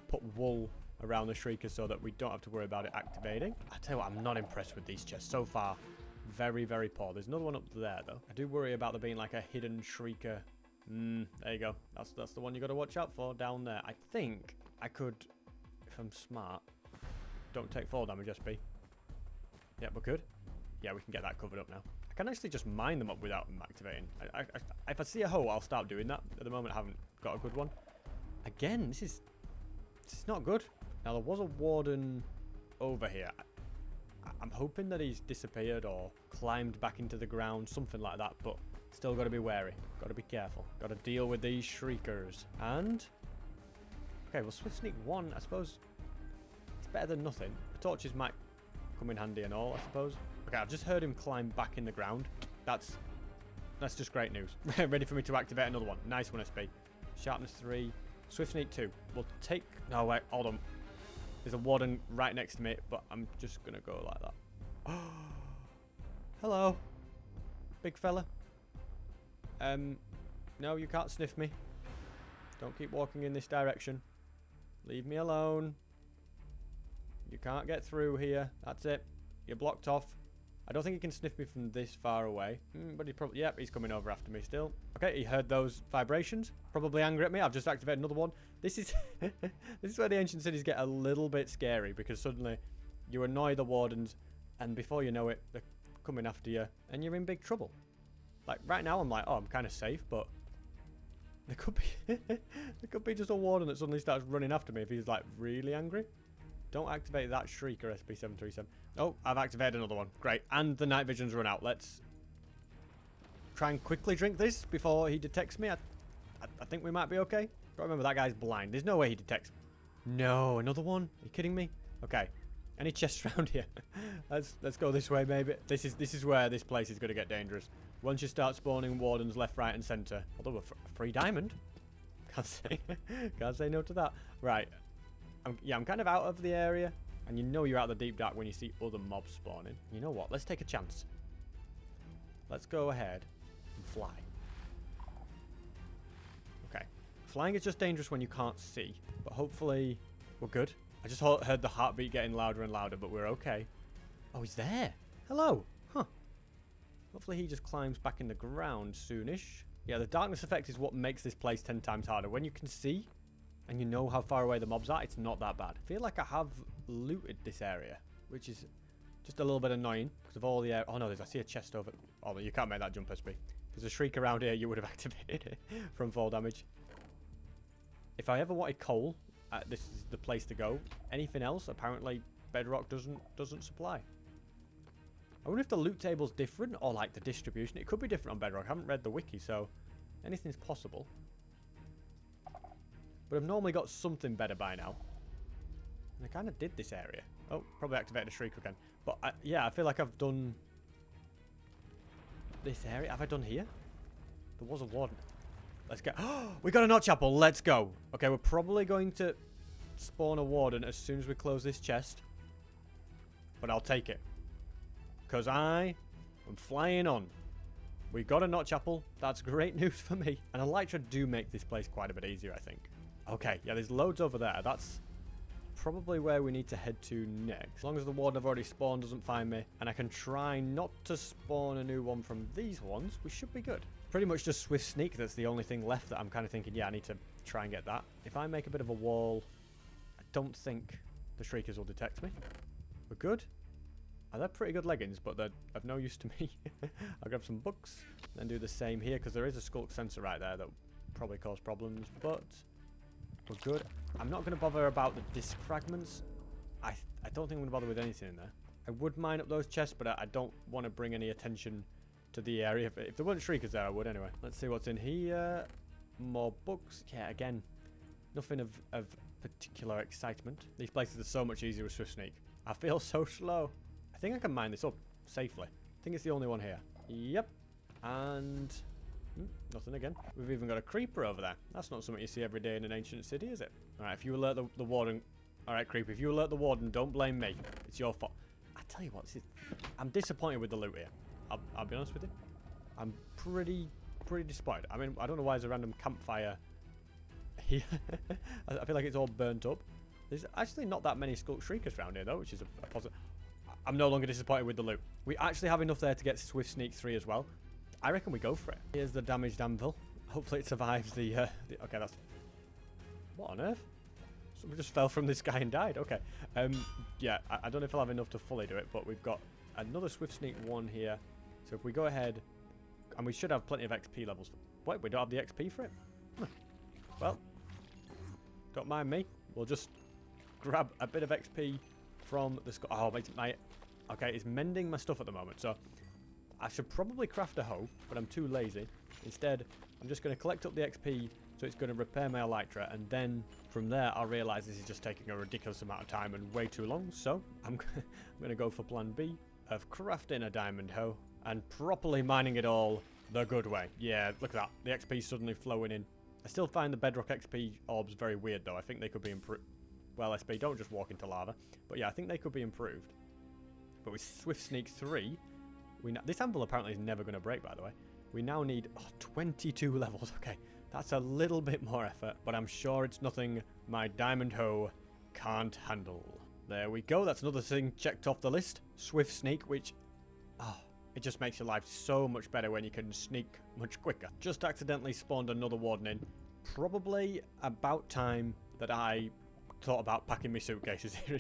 put wool around the shrieker so that we don't have to worry about it activating. I tell you what, I'm not impressed with these chests so far. Very, very poor. There's another one up there, though. I do worry about there being like a hidden shrieker. There you go. That's the one you got to watch out for down there. I think I could, if I'm smart, don't take fall damage, SP. Yeah, we're good. Yeah, we can get that covered up now. I can actually just mine them up without them activating. If I see a hole, I'll start doing that. At the moment, I haven't got a good one. Again, this is not good. Now, there was a warden over here. I'm hoping that he's disappeared or climbed back into the ground, something like that, but still got to be wary. Got to be careful. Got to deal with these shriekers. And okay, well, Swift Sneak 1, I suppose it's better than nothing. The torches might come in handy and all, I suppose. Okay, I've just heard him climb back in the ground. That's just great news. Ready for me to activate another one. Nice one, SP. Sharpness 3. Swift Sneak 2. We'll take... No, wait, hold on. There's a warden right next to me, but I'm just going to go like that. Hello. Big fella. No, you can't sniff me. Don't keep walking in this direction. Leave me alone. You can't get through here. That's it. You're blocked off. I don't think he can sniff me from this far away. But he probably... Yep, he's coming over after me still. Okay, he heard those vibrations. Probably angry at me. I've just activated another one. This is... this is where the ancient cities get a little bit scary, because suddenly you annoy the wardens, and before you know it, they're coming after you, and you're in big trouble. Like, right now I'm like, oh, I'm kind of safe, but... There could be... there could be just a warden that suddenly starts running after me if he's, like, really angry. Don't activate that shrieker, SP737. Oh, I've activated another one. Great. And the night vision's run out. Let's try and quickly drink this before he detects me. I think we might be okay. But remember, that guy's blind. There's no way he detects me. No, another one? Are you kidding me? Okay. Any chests around here? Let's go this way, maybe. This is where this place is going to get dangerous. Once you start spawning wardens left, right, and center. Although a free diamond. Can't say no to that. Right. I'm kind of out of the area, and you know you're out of the deep dark when you see other mobs spawning. You know what? Let's take a chance. Let's go ahead and fly. Okay. Flying is just dangerous when you can't see, but hopefully we're good. I just heard the heartbeat getting louder and louder, but we're okay. Oh, he's there. Hello. Huh. Hopefully he just climbs back in the ground soonish. Yeah, the darkness effect is what makes this place 10 times harder. When you can see... and you know how far away the mobs are, it's not that bad. I feel like I have looted this area, which is just a little bit annoying because of all the air. Oh no, I see a chest over. Oh, you can't make that jump, SP. There's a shriek around here, you would have activated it from fall damage. If I ever wanted coal, this is the place to go. Anything else, apparently Bedrock doesn't supply. I wonder if the loot table's different or like the distribution. It could be different on Bedrock. I haven't read the wiki, so anything's possible. But I've normally got something better by now. And I kind of did this area. Oh, probably activated a shriek again. But yeah, I feel like I've done this area. Have I done here? There was a warden. Let's go. Oh, we got a notch apple. Let's go. Okay, we're probably going to spawn a warden as soon as we close this chest. But I'll take it. Because I am flying on. We got a notch apple. That's great news for me. And elytra do make this place quite a bit easier, I think. Okay, yeah, there's loads over there. That's probably where we need to head to next. As long as the warden I've already spawned doesn't find me, and I can try not to spawn a new one from these ones, we should be good. Pretty much just swift sneak, that's the only thing left that I'm kind of thinking, yeah, I need to try and get that. If I make a bit of a wall, I don't think the shriekers will detect me. We're good. They're pretty good leggings, but they're of no use to me. I'll grab some books, and do the same here, because there is a skulk sensor right there that will probably cause problems, but we're good. I'm not going to bother about the disc fragments. I don't think I'm going to bother with anything in there. I would mine up those chests, but I don't want to bring any attention to the area. If there weren't shriekers there, I would anyway. Let's see what's in here. More books. Yeah, again, nothing of particular excitement. These places are so much easier with swift sneak. I feel so slow. I think I can mine this up safely. I think it's the only one here. Yep. And nothing again. We've even got a creeper over there. That's not something you see every day in an ancient city, is it? Alright, if you alert the warden... Alright, creeper, if you alert the warden, don't blame me. It's your fault. I tell you what, I'm disappointed with the loot here. I'll be honest with you. I'm pretty disappointed. I mean, I don't know why there's a random campfire here. I feel like it's all burnt up. There's actually not that many skulk shriekers around here, though, which is a positive. I'm no longer disappointed with the loot. We actually have enough there to get Swift Sneak 3 as well. I reckon we go for it. Here's the damaged anvil. Hopefully it survives the okay, that's... What on earth? Someone just fell from the sky and died. Okay. Yeah, I don't know if I'll have enough to fully do it, but we've got another Swift Sneak 1 here. So if we go ahead... And we should have plenty of XP levels. Wait, we don't have the XP for it? Well, don't mind me. We'll just grab a bit of XP from the... Oh, okay, it's mending my stuff at the moment, so... I should probably craft a hoe, but I'm too lazy. Instead, I'm just going to collect up the XP, so it's going to repair my elytra, and then from there I'll realise this is just taking a ridiculous amount of time and way too long, so I'm going to go for plan B of crafting a diamond hoe and properly mining it all the good way. Yeah, look at that. The XP suddenly flowing in. I still find the bedrock XP orbs very weird, though. I think they could be improved. Well, SP, don't just walk into lava. But yeah, I think they could be improved. But with Swift Sneak 3... this anvil apparently is never going to break, by the way. We now need 22 levels. Okay, that's a little bit more effort, but I'm sure it's nothing my diamond hoe can't handle. There we go. That's another thing checked off the list. Swift Sneak, which... Oh, it just makes your life so much better when you can sneak much quicker. Just accidentally spawned another warden in. Probably about time that I thought about packing my suitcases here.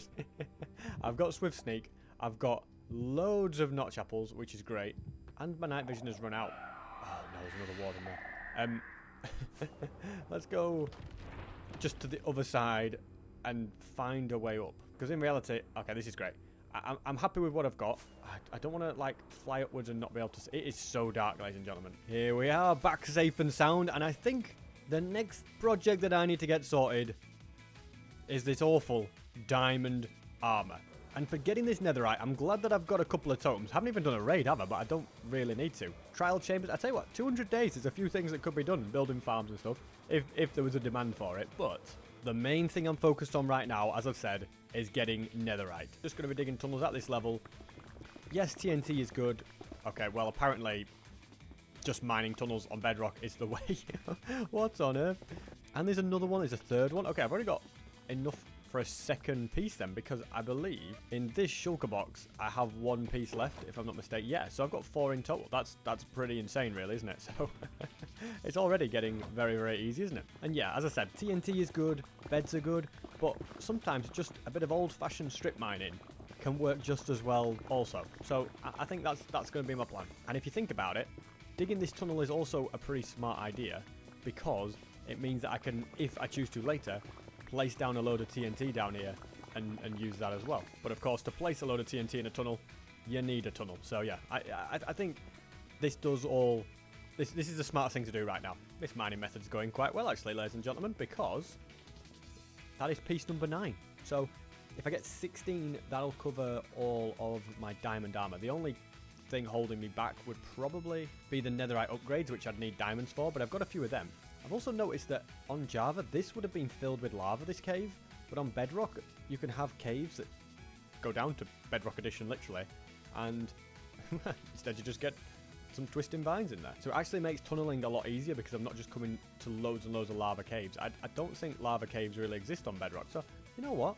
I've got Swift Sneak. I've got loads of notch apples, which is great. And my night vision has run out. Oh, no, there's another warden there. Let's go just to the other side and find a way up. Because in reality, okay, this is great. I'm happy with what I've got. I don't want to, like, fly upwards and not be able to see. It is so dark, ladies and gentlemen. Here we are, back safe and sound. And I think the next project that I need to get sorted is this awful diamond armor. And for getting this netherite, I'm glad that I've got a couple of totems. Haven't even done a raid, have I? But I don't really need to. Trial chambers. I tell you what, 200 days, there's a few things that could be done. Building farms and stuff, if there was a demand for it. But the main thing I'm focused on right now, as I've said, is getting netherite. Just going to be digging tunnels at this level. Yes, TNT is good. Okay, well, apparently just mining tunnels on bedrock is the way. What on earth? And there's another one. There's a third one. Okay, I've already got enough for a second piece then, because I believe in this shulker box I have one piece left, if I'm not mistaken. Yeah, so I've got 4 in total. That's pretty insane, really, isn't it? So it's already getting very, very easy, isn't it? And yeah, as I said, TNT is good, beds are good, but sometimes just a bit of old-fashioned strip mining can work just as well also. So I think that's going to be my plan. And if you think about it, digging this tunnel is also a pretty smart idea, because it means that I can, if I choose to later, place down a load of TNT down here and use that as well. But of course, to place a load of TNT in a tunnel, you need a tunnel. So yeah, I think this does all... This is the smartest thing to do right now. This mining method's going quite well, actually, ladies and gentlemen, because that is piece number 9. So if I get 16, that'll cover all of my diamond armor. The only thing holding me back would probably be the netherite upgrades, which I'd need diamonds for, but I've got a few of them. I've also noticed that on Java, this would have been filled with lava, this cave. But on Bedrock, you can have caves that go down to Bedrock Edition, literally. And instead you just get some twisting vines in there. So it actually makes tunneling a lot easier, because I'm not just coming to loads and loads of lava caves. I don't think lava caves really exist on Bedrock. So, you know what?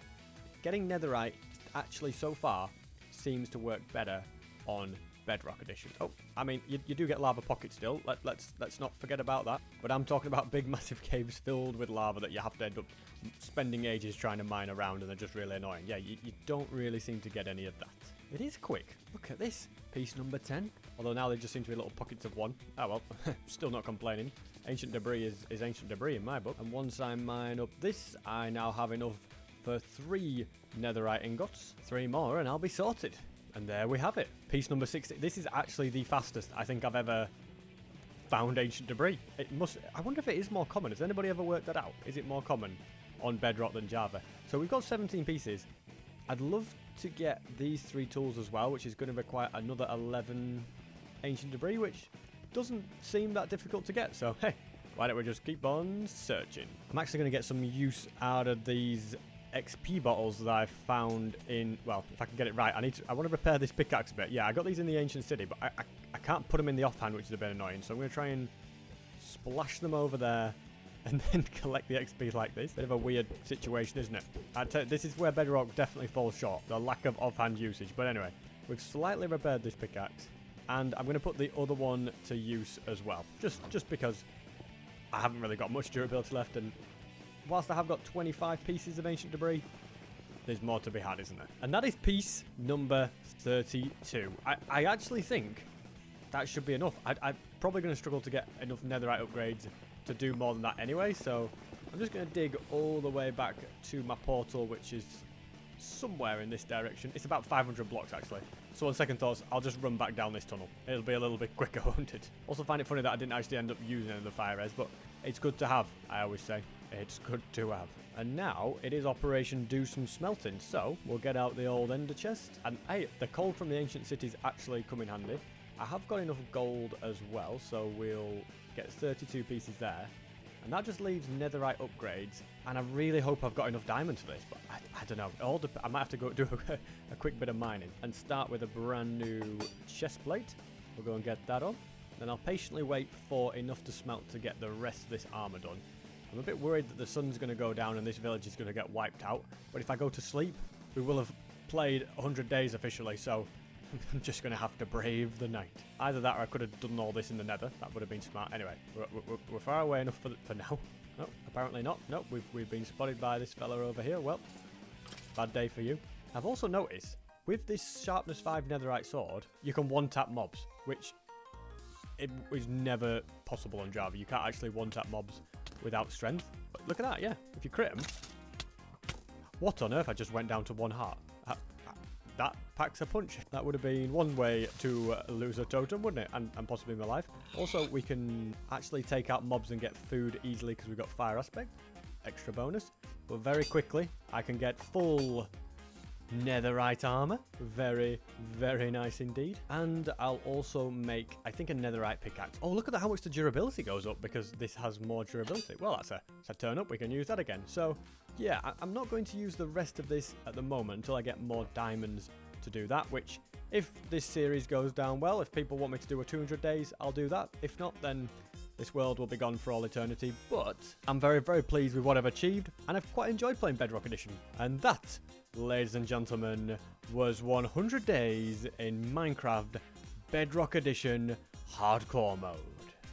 getting netherite actually so far seems to work better on Bedrock Edition. Oh, I mean, you do get lava pockets still. Let's not forget about that. But I'm talking about big, massive caves filled with lava that you have to end up spending ages trying to mine around, and they're just really annoying. Yeah, you don't really seem to get any of that. It is quick. Look at this. Piece number 10. Although now they just seem to be little pockets of 1. Oh well, still not complaining. Ancient debris is ancient debris in my book. And once I mine up this, I now have enough for 3 netherite ingots. 3 more and I'll be sorted. And there we have it. Piece number 60. This is actually the fastest I think I've ever found ancient debris. It must... I wonder if it is more common. Has anybody ever worked that out? Is it more common on Bedrock than Java? So we've got 17 pieces. I'd love to get these 3 tools as well, which is going to require another 11 ancient debris, which doesn't seem that difficult to get. So, hey, why don't we just keep on searching? I'm actually going to get some use out of these XP bottles that I found in, well, if I can get it right, I want to repair this pickaxe a bit. Yeah, I got these in the ancient city, but I can't put them in the offhand, which is a bit annoying. So I'm going to try and splash them over there and then collect the XP like this. Bit of a weird situation, isn't it? I'd tell you, this is where Bedrock definitely falls short, the lack of offhand usage. But anyway, we've slightly repaired this pickaxe, and I'm going to put the other one to use as well, just because I haven't really got much durability left, and whilst I have got 25 pieces of ancient debris, there's more to be had, isn't there? And that is piece number 32. I actually think that should be enough. I'm probably going to struggle to get enough netherite upgrades to do more than that anyway, so I'm just going to dig all the way back to my portal, which is somewhere in this direction. It's about 500 blocks, actually. So on second thoughts, I'll just run back down this tunnel. It'll be a little bit quicker, won't it? Also find it funny that I didn't actually end up using any of the fire res, but it's good to have, I always say. It's good to have. And now it is Operation Do Some Smelting, so we'll get out the old ender chest. And hey, the coal from the ancient cities actually come in handy. I have got enough gold as well, so we'll get 32 pieces there. And that just leaves netherite upgrades, and I really hope I've got enough diamonds for this, but I don't know. I might have to go do a quick bit of mining and start with a brand new chest plate. We'll go and get that on. Then I'll patiently wait for enough to smelt to get the rest of this armor done. I'm a bit worried that the sun's going to go down and this village is going to get wiped out, but if I go to sleep, we will have played 100 days officially, so I'm just going to have to brave the night. Either that or I could have done all this in the nether. That would have been smart. Anyway, we're far away enough for now. No, apparently not. No, we've been spotted by this fella over here. Well, bad day for you. I've also noticed, with this sharpness 5 netherite sword, you can one-tap mobs, which it was never possible on Java. You can't actually one-tap mobs without strength. But look at that, yeah. If you crit them... What on earth? I just went down to 1 heart. That packs a punch. That would have been one way to lose a totem, wouldn't it? And possibly my life. Also, we can actually take out mobs and get food easily because we've got fire aspect. Extra bonus. But very quickly, I can get full netherite armor. Very, very nice indeed. And I'll also make, I think, a netherite pickaxe. Oh, look at how much the durability goes up because this has more durability. Well, that's a turn up. We can use that again. So, yeah, I'm not going to use the rest of this at the moment until I get more diamonds to do that, which, if this series goes down well, if people want me to do a 200 days, I'll do that. If not, then this world will be gone for all eternity. But I'm very, very pleased with what I've achieved, and I've quite enjoyed playing Bedrock Edition. And that, ladies and gentlemen, was 100 days in Minecraft Bedrock Edition Hardcore mode.